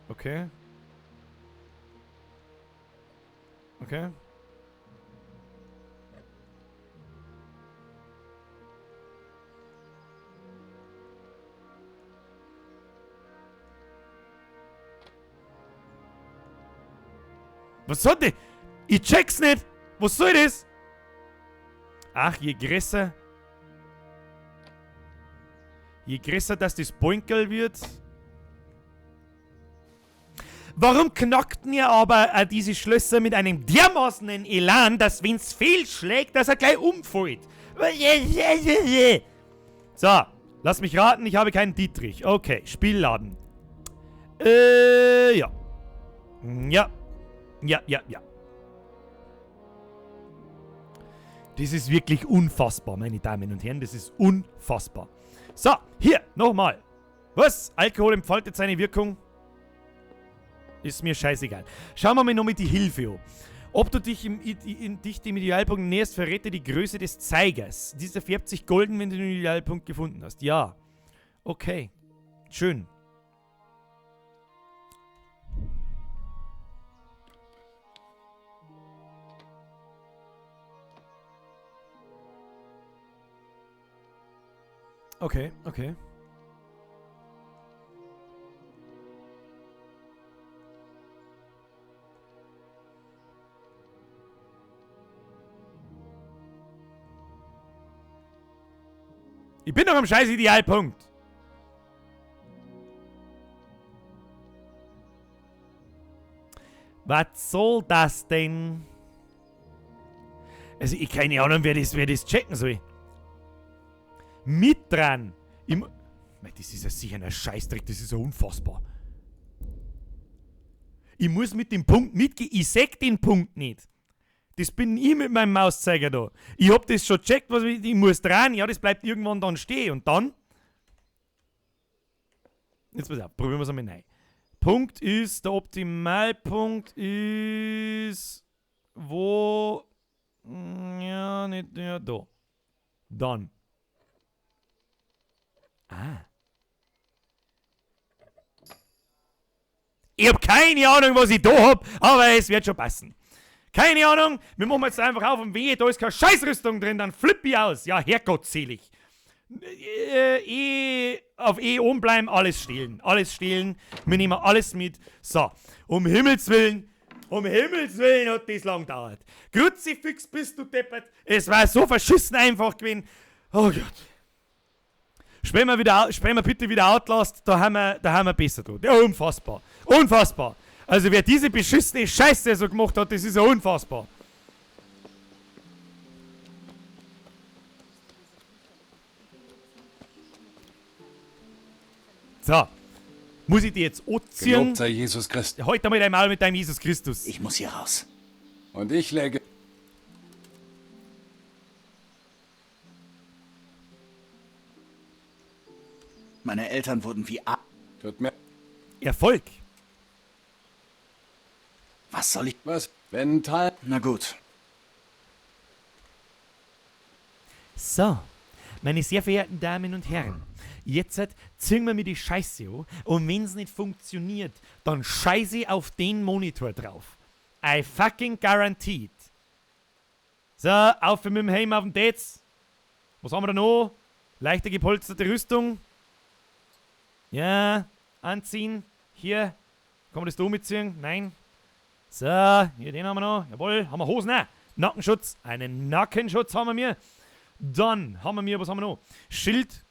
Okay. Okay. Was soll das? Ich check's nicht. Was soll das? Ach, je größer, dass das Boinkel wird. Warum knackten ihr aber diese Schlösser mit einem dermaßenen Elan, dass wenn's fehlschlägt, dass er gleich umfällt? So, lass mich raten, ich habe keinen Dietrich. Okay, Spielladen. Ja. Ja. Das ist wirklich unfassbar, meine Damen und Herren. Das ist unfassbar. So, hier, nochmal. Was? Alkohol entfaltet seine Wirkung? Ist mir scheißegal. Schauen wir mal noch mit die Hilfe an. Ob du dich dem Idealpunkt näherst, verrate die Größe des Zeigers. Dieser färbt sich golden, wenn du den Idealpunkt gefunden hast. Ja. Okay. Schön. Okay. Ich bin doch am scheiß Idealpunkt. Was soll das denn? Also ich keine Ahnung, wer das checken soll. Mit dran. Das ist ja sicher ein Scheißdreck, das ist ja unfassbar. Ich muss mit dem Punkt mitgehen, ich seh den Punkt nicht. Das bin ich mit meinem Mauszeiger da. Ich hab das schon gecheckt, was ich muss dran, ja, das bleibt irgendwann dann stehen. Und dann? Jetzt pass auf, probieren wir es einmal neu. Punkt ist, der Optimalpunkt ist, wo, ja, nicht, ja, da. Dann. Ah. Ich hab keine Ahnung, was ich da hab, aber es wird schon passen. Keine Ahnung, wir machen jetzt einfach auf und wehe, da ist keine Scheißrüstung drin, dann flipp ich aus. Ja, hergottselig. Auf oben bleiben, alles stehlen. Alles stehlen, wir nehmen alles mit. So, um Himmels Willen hat das lang gedauert. Kruzifix bist du deppert, es war so verschissen einfach gewesen. Oh Gott. Spielen wir bitte wieder Outlast, da haben wir besser tun. Ja, unfassbar. Unfassbar. Also wer diese beschissene Scheiße so gemacht hat, das ist ja unfassbar. So. Muss ich die jetzt anziehen? Gelobt sei Jesus Christus. Halt einmal dein Maul mit deinem Jesus Christus. Ich muss hier raus. Und ich lege... Meine Eltern wurden wie... Tut mir... Erfolg. Was soll ich... Was? Wenn Teil... Na gut. So, meine sehr verehrten Damen und Herren, jetzt ziehen wir mir die Scheiße an und wenn es nicht funktioniert, dann scheiße ich auf den Monitor drauf. I fucking guaranteed. So, auf mit dem Helm auf den Dates. Was haben wir da noch? Leichte gepolsterte Rüstung. Ja, anziehen. Hier. Kann man das da mitziehen? Nein. So, hier den haben wir noch. Jawohl, haben wir Hosen auch. Nackenschutz. Einen Nackenschutz haben wir. Dann haben wir, was haben wir noch? Schild.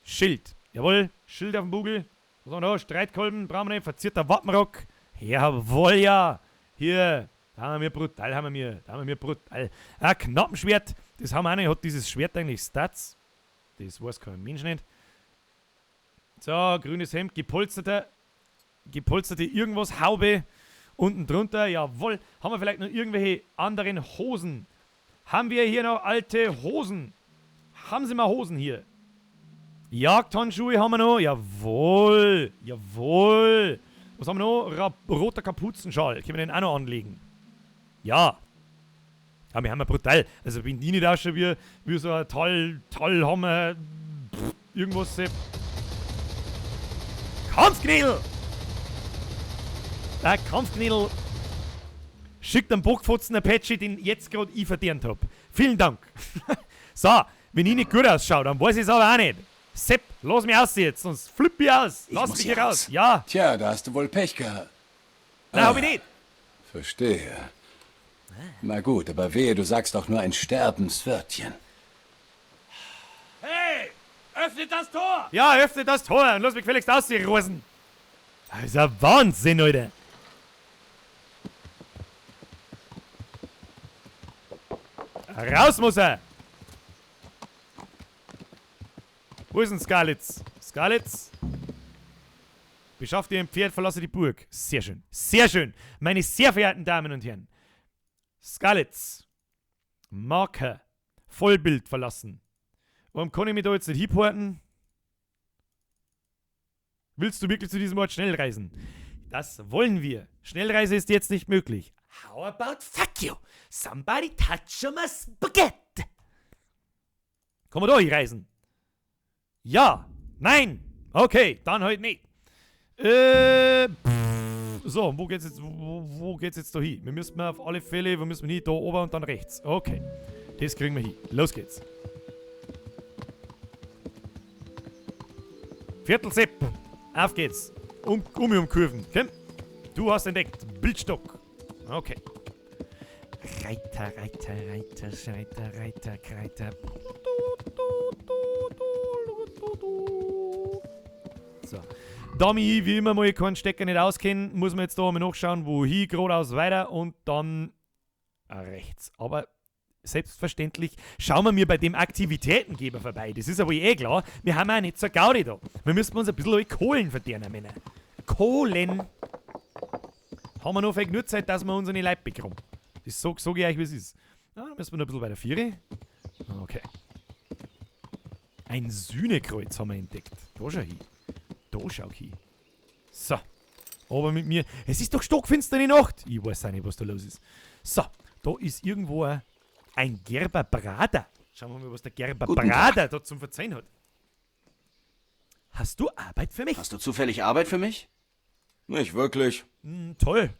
Schild. Jawohl, Schild auf dem Bugel. Was haben wir noch? Streitkolben, brauchen wir nicht. Verzierter Wappenrock. Jawohl, ja. Hier. Da haben wir brutal, Da haben wir brutal. Ein Knappenschwert. Das haben wir auch nicht. Hat dieses Schwert eigentlich Stats? Das weiß kein Mensch nicht. So, grünes Hemd, gepolsterte irgendwas, Haube. Unten drunter, jawohl. Haben wir vielleicht noch irgendwelche anderen Hosen? Haben wir hier noch alte Hosen? Haben Sie mal Hosen hier? Jagdhandschuhe haben wir noch. Jawohl. Jawohl. Was haben wir noch? Roter Kapuzenschal. Können wir den auch noch anlegen? Ja. Aber wir haben ja brutal. Also wenn die nicht ausschauen wie so ein Tollhammer. Irgendwas. Kampfknädel! Der Kampfknädel schickt einen Bockfotzen, Apache, den jetzt gerade ich verdient habe. Vielen Dank. So, wenn ich nicht gut ausschaue, dann weiß ich es aber auch nicht. Sepp, lass mich aus jetzt, sonst flipp ich aus. Lass mich hier raus. Ja. Tja, da hast du wohl Pech gehabt. Nein, hab ich nicht. Verstehe. Na gut, aber wehe, du sagst doch nur ein Sterbenswörtchen. Hey, öffnet das Tor! Ja, öffnet das Tor und lass mich gefälligst ausrosen. Das ist ein Wahnsinn, Alter. Raus muss er! Wo ist denn Skalitz? Skalitz? Beschafft ihr ein Pferd, verlasse die Burg. Sehr schön. Sehr schön. Meine sehr verehrten Damen und Herren. Skalitz. Marker. Vollbild verlassen. Warum kann ich mich da jetzt nicht hinporten? Willst du wirklich zu diesem Ort schnell reisen? Das wollen wir. Schnellreise ist jetzt nicht möglich. How about fuck you? Somebody touch my spaghetti. Kann man da hier reisen? Ja. Nein. Okay, dann halt nicht. So, wo geht's jetzt da hin? Wir müssen auf alle Fälle, wo müssen wir hin? Da oben und dann rechts. Okay. Das kriegen wir hin. Los geht's. Viertelsepp. Auf geht's. Um Kurven. Komm. Du hast entdeckt. Bildstock. Okay. Reiter, Kreiter. So. Da mich wie immer mal keinen Stecker nicht auskennen, muss man jetzt da mal nachschauen, wohin, geradeaus weiter und dann rechts. Aber selbstverständlich schauen wir mir bei dem Aktivitätengeber vorbei. Das ist aber eh klar. Wir haben auch nicht so Gaudi da. Wir müssen uns ein bisschen Kohlen verdienen, Männer. Kohlen. Haben wir noch viel genug Zeit, dass wir unsere Leute bekommen. Das sag ich euch, wie es ist. Ja, dann müssen wir noch ein bisschen weiter führen. Okay. Ein Sühnekreuz haben wir entdeckt. Da schau hin. Da schau hin. So. Aber mit mir. Es ist doch stockfinstere Nacht. Ich weiß auch nicht, was da los ist. So. Da ist irgendwo ein Gerber Brader. Schauen wir mal, was der Gerber Brader da zum Verzeihen hat. Hast du Arbeit für mich? Hast du zufällig Arbeit für mich? Nicht wirklich. Toll.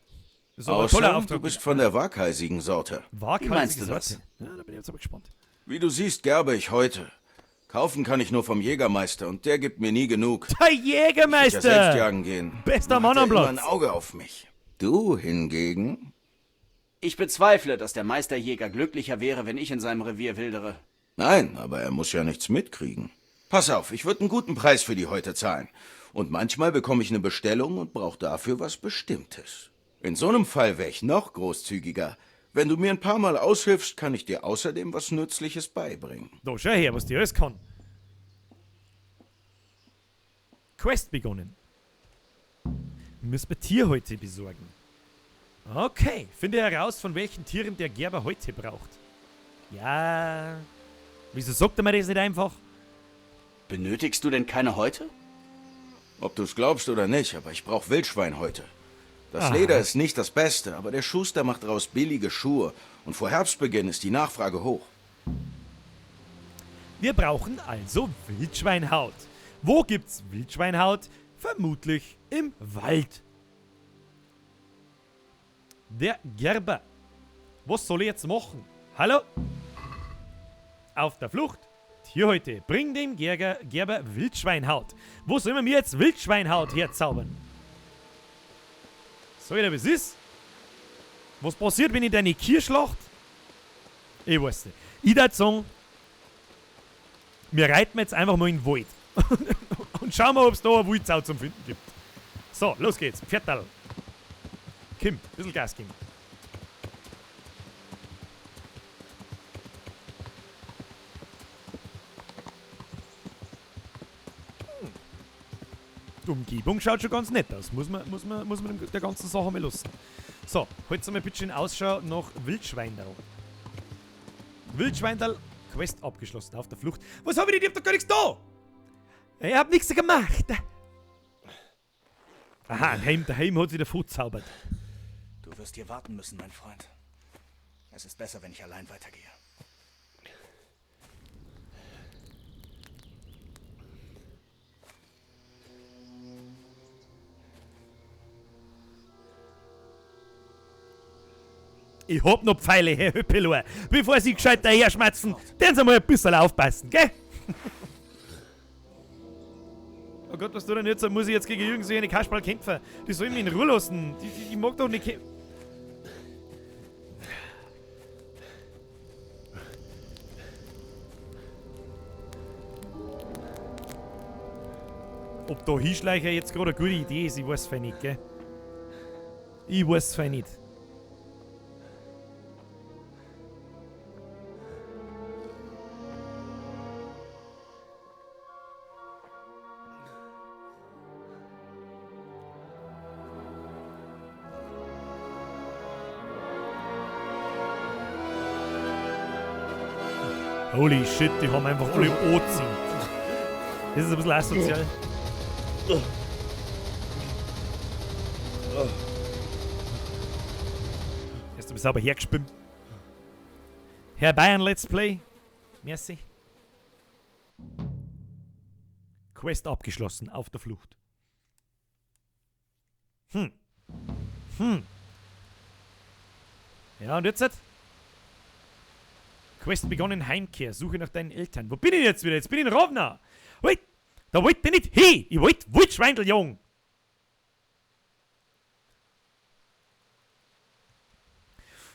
Das ist aber ein Außer, toller Auftrag. du bist von der waghalsigen Sorte. Waghalsige Wie meinst du Sorte. das? Ja, da bin ich jetzt aber gespannt. Wie du siehst, gerbe ich heute. Kaufen kann ich nur vom Jägermeister und der gibt mir nie genug. Der Jägermeister! Ich ja selbst jagen gehen. Bester Mann am Platz. Immer ein Auge auf mich. Du hingegen? Ich bezweifle, dass der Meisterjäger glücklicher wäre, wenn ich in seinem Revier wildere. Nein, aber er muss ja nichts mitkriegen. Pass auf, ich würde einen guten Preis für die Häute zahlen. Und manchmal bekomme ich eine Bestellung und brauche dafür was Bestimmtes. In so einem Fall wäre ich noch großzügiger. Wenn du mir ein paar Mal aushilfst, kann ich dir außerdem was Nützliches beibringen. Da schau her, was die alles kann. Quest begonnen. Müssen wir Tier heute besorgen. Okay, finde heraus, von welchen Tieren der Gerber heute braucht. Ja. Wieso sagt er mir das nicht einfach? Benötigst du denn keine Häute? Ob du es glaubst oder nicht, aber ich brauche Wildschweinhäute. Das Aha. Leder ist nicht das Beste, aber der Schuster macht daraus billige Schuhe. Und vor Herbstbeginn ist die Nachfrage hoch. Wir brauchen also Wildschweinhaut. Wo gibt's Wildschweinhaut? Vermutlich im Wald. Der Gerber. Was soll ich jetzt machen? Hallo? Auf der Flucht. Tierhäute. Bring dem Gerber Wildschweinhaut. Wo sollen wir mir jetzt Wildschweinhaut herzaubern? Soll ich da was ist? Was passiert, wenn ich deine Kier schlacht? Ich weiß nicht. Ich würde sagen, wir reiten jetzt einfach mal in den Wald. Und schauen mal, ob es da eine Wildsau zum Finden gibt. So, los geht's. Pferdal. Kim, ein bisschen Gas geben. Die Umgebung schaut schon ganz nett aus. Muss man der ganzen Sache mal lassen. So, heute mal ein bisschen Ausschau nach Wildschweindal. Wildschweindal, Quest abgeschlossen, auf der Flucht. Was hab ich denn? Ich hab doch gar nichts da! Ich hab nichts gemacht. Aha, daheim hat sie der Fuß zaubert. Du wirst hier warten müssen, mein Freund. Es ist besser, wenn ich allein weitergehe. Ich hab noch Pfeile, Herr Höppelor. Bevor Sie gescheit daher schmatzen, den Sie mal ein bisschen aufpassen, gell? Oh Gott, was tut denn jetzt? Muss ich jetzt gegen irgendwie eine Kasperl kämpfen? Die sollen mich in Ruhe lassen. Die mag doch nicht kämpfen. Ob da Hinschleicher jetzt gerade eine gute Idee ist, ich weiß es nicht, gell? Ich weiß es nicht. Holy shit, die haben einfach alle angezogen. Das ist ein bisschen asozial. Hast du mich sauber hergespimmt? Herr Bayern, Let's Play. Merci. Quest abgeschlossen, auf der Flucht. Ja, und jetzt? Quest begonnen, Heimkehr, Suche nach deinen Eltern. Wo bin ich jetzt wieder? Jetzt bin ich in Ravna. Wait, da wollte ich nicht hin. Ich wollte Wildschweindl, Jung.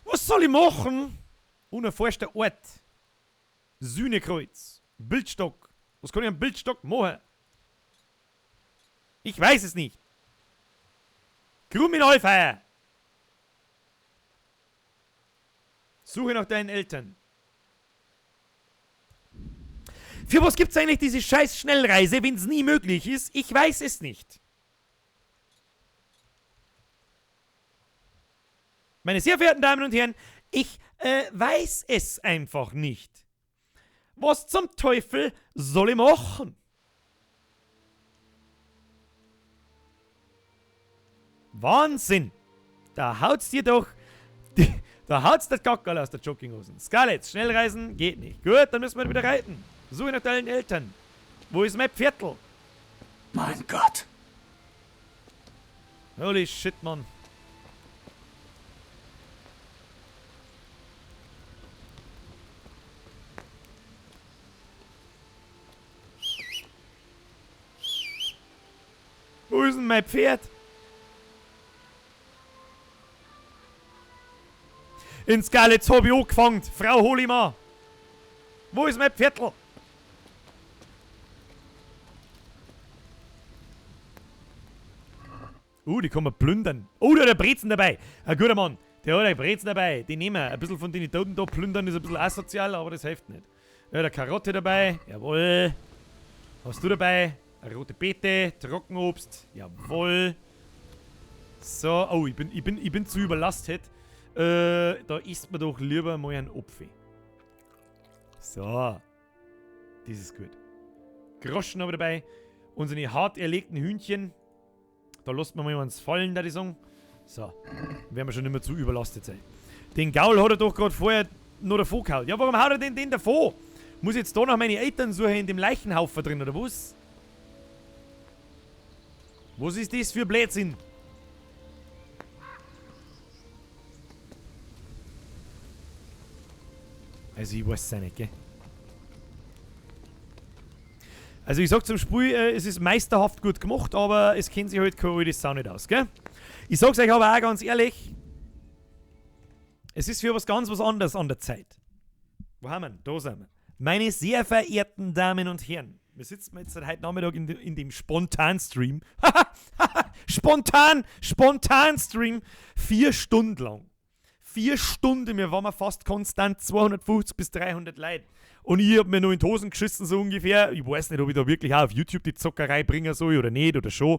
Was soll ich machen? Unerforschter Ort. Sühnekreuz. Bildstock. Was kann ich am Bildstock machen? Ich weiß es nicht. Kriminalfeier. Suche nach deinen Eltern. Für was gibt's eigentlich diese scheiß Schnellreise, wenn es nie möglich ist? Ich weiß es nicht. Meine sehr verehrten Damen und Herren, ich weiß es einfach nicht. Was zum Teufel soll ich machen? Wahnsinn! Da haut's dir doch... Da haut's das Gackerl aus der Jogginghosen. Scarlett, Schnellreisen geht nicht. Gut, dann müssen wir wieder reiten. Suche nach deinen Eltern. Wo ist mein Pferdl? Mein Gott. Holy shit, Mann. Wo ist denn mein Pferd? In Scarlett hab ich angefangen. Frau, hol ihn mal. Wo ist mein Pferdl? Die kann man plündern. Oh, da hat er Brezen dabei. Ein guter Mann. Der hat ein Brezen dabei. Die nehmen wir. Ein bisschen von den Toten da plündern ist ein bisschen asozial, aber das hilft nicht. Er hat eine Karotte dabei. Jawohl. Hast du dabei? Eine rote Beete. Trockenobst. Jawohl. So. Oh, ich bin zu überlastet. Da isst man doch lieber mal einen Apfel. So. Das ist gut. Groschen haben wir dabei. Unsere hart erlegten Hühnchen. Da lässt man mal uns fallen, da die sagen. So. Dann werden wir schon nicht mehr zu überlastet sein. Den Gaul hat er doch gerade vorher noch davon gehauen. Ja, warum haut er denn den davon? Muss ich jetzt da noch meine Eltern suchen in dem Leichenhaufen drin, oder was? Was ist das für Blödsinn? Also ich weiß es nicht, gell? Also ich sag zum Spiel, es ist meisterhaft gut gemacht, aber es kennt sich halt keine alte Sau nicht aus, gell? Ich sag's euch aber auch ganz ehrlich, es ist für was ganz was anderes an der Zeit. Wo haben wir? Da sind wir. Meine sehr verehrten Damen und Herren, wir sitzen jetzt seit heute Nachmittag in dem Spontan-Stream. Spontan-Stream. 4 Stunden lang. 4 Stunden, wir waren fast konstant 250 bis 300 Leute. Und ich hab mir noch in die Hosen geschissen, so ungefähr. Ich weiß nicht, ob ich da wirklich auch auf YouTube die Zockerei bringen soll oder nicht oder schon.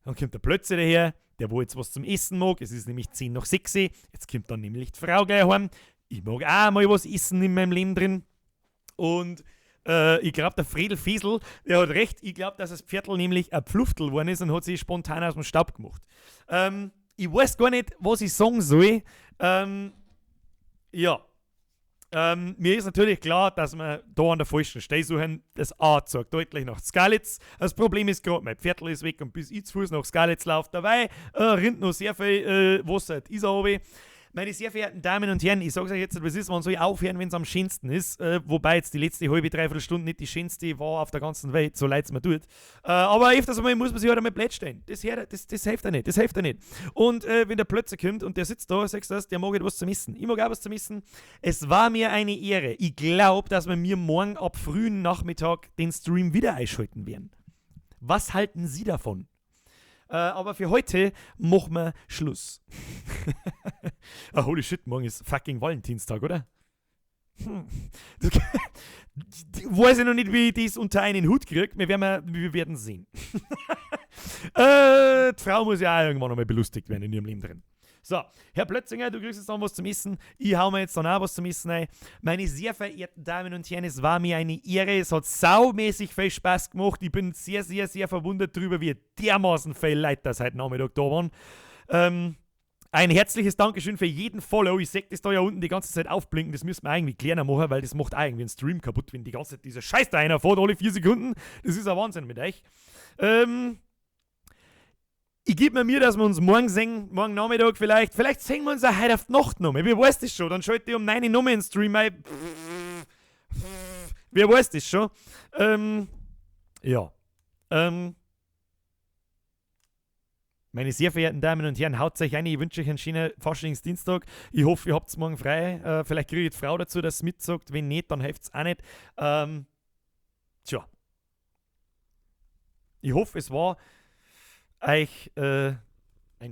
Dann kommt der Plötze daher, der wo jetzt was zum Essen mag. Es ist nämlich 10 nach 6. Jetzt kommt dann nämlich die Frau gleich heim. Ich mag auch mal was essen in meinem Leben drin. Und ich glaube, der Fredel Fesel, der hat recht. Ich glaube, dass das Pferdl nämlich ein Pfluftel geworden ist und hat sich spontan aus dem Staub gemacht. Ich weiß gar nicht, was ich sagen soll. Ja. Mir ist natürlich klar, dass wir da an der falschen Stelle suchen. Das A zeigt deutlich nach Skalitz. Das Problem ist gerade, mein Pferdl ist weg und bis ich zu Fuß nach Skalitz laufe dabei, rinnt noch sehr viel Wasser in Isar runter. Meine sehr verehrten Damen und Herren, ich sag's euch jetzt, was ist, man soll aufhören, wenn es am schönsten ist. Wobei jetzt die letzte halbe, dreiviertel Stunde nicht die schönste war auf der ganzen Welt, so leid es mir tut. Aber öfters einmal muss man sich halt einmal blöd stehen. Das hilft ja nicht, das hilft ja nicht. Und wenn der Plötze kommt und der sitzt da, sagst du das, der mag etwas zu essen. Ich mag auch was zu essen. Es war mir eine Ehre. Ich glaube, dass wir mir morgen ab frühen Nachmittag den Stream wieder einschalten werden. Was halten Sie davon? Aber für heute machen wir Schluss. Holy shit, morgen ist fucking Valentinstag, oder? Weiß ich noch nicht, wie ich das unter einen Hut kriege. Wir werden sehen. Die Frau muss ja auch irgendwann noch mal belustigt werden in ihrem Leben drin. So, Herr Plötzinger, du kriegst jetzt dann was zum Essen. Ich hau mir jetzt dann auch was zum Essen rein. Meine sehr verehrten Damen und Herren, es war mir eine Ehre. Es hat saumäßig viel Spaß gemacht. Ich bin sehr, sehr, sehr verwundert darüber, wie dermaßen viele Leute das heute Nachmittag da waren. Ein herzliches Dankeschön für jeden Follow. Ich sehe das da ja unten die ganze Zeit aufblinken. Das müssen wir irgendwie kleiner machen, weil das macht auch irgendwie einen Stream kaputt, wenn die ganze Zeit dieser Scheiß da einer fährt, alle 4 Sekunden. Das ist ein Wahnsinn mit euch. Ich gebe mir, dass wir uns morgen sehen, morgen Nachmittag vielleicht. Vielleicht sehen wir uns auch heute auf die Nacht noch. Wer weiß das schon? Dann schalte ich um 9 Uhr noch mal einen Stream ein. Wer weiß das schon? Ja. Meine sehr verehrten Damen und Herren, haut euch ein. Ich wünsche euch einen schönen Faschingsdienstag. Ich hoffe, ihr habt morgen frei. Vielleicht kriege ich die Frau dazu, dass es mitsagt. Wenn nicht, dann hilft es auch nicht. Tja. Ich hoffe, es war euch ein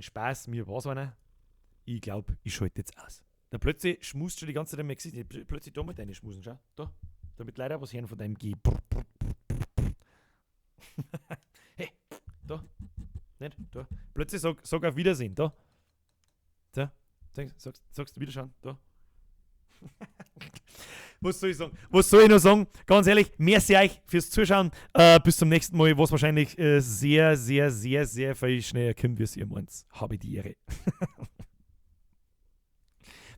Spaß. Mir war es einer. Ich glaube, ich schalte jetzt aus. Da plötzlich schmust schon die ganze Zeit am Gesicht. Plötzlich da mit deinen Schmusen. Schau. Da. Damit leider was hören von deinem G. Hey, da. Nicht? Da. Plötzlich sag auf Wiedersehen, da. Da. Sagst du Wiederschauen, da. Was soll ich sagen? Was soll ich noch sagen? Ganz ehrlich, merci euch fürs Zuschauen. Bis zum nächsten Mal, was wahrscheinlich sehr, sehr, sehr, sehr viel schneller kommt, wie es ihr meint. Habe die Ehre.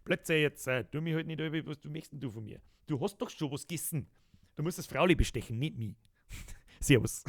Plötzlich jetzt, tu mich halt nicht über, was du möchtest du von mir. Du hast doch schon was gegessen. Du musst das Frauli bestechen, nicht mich. Servus.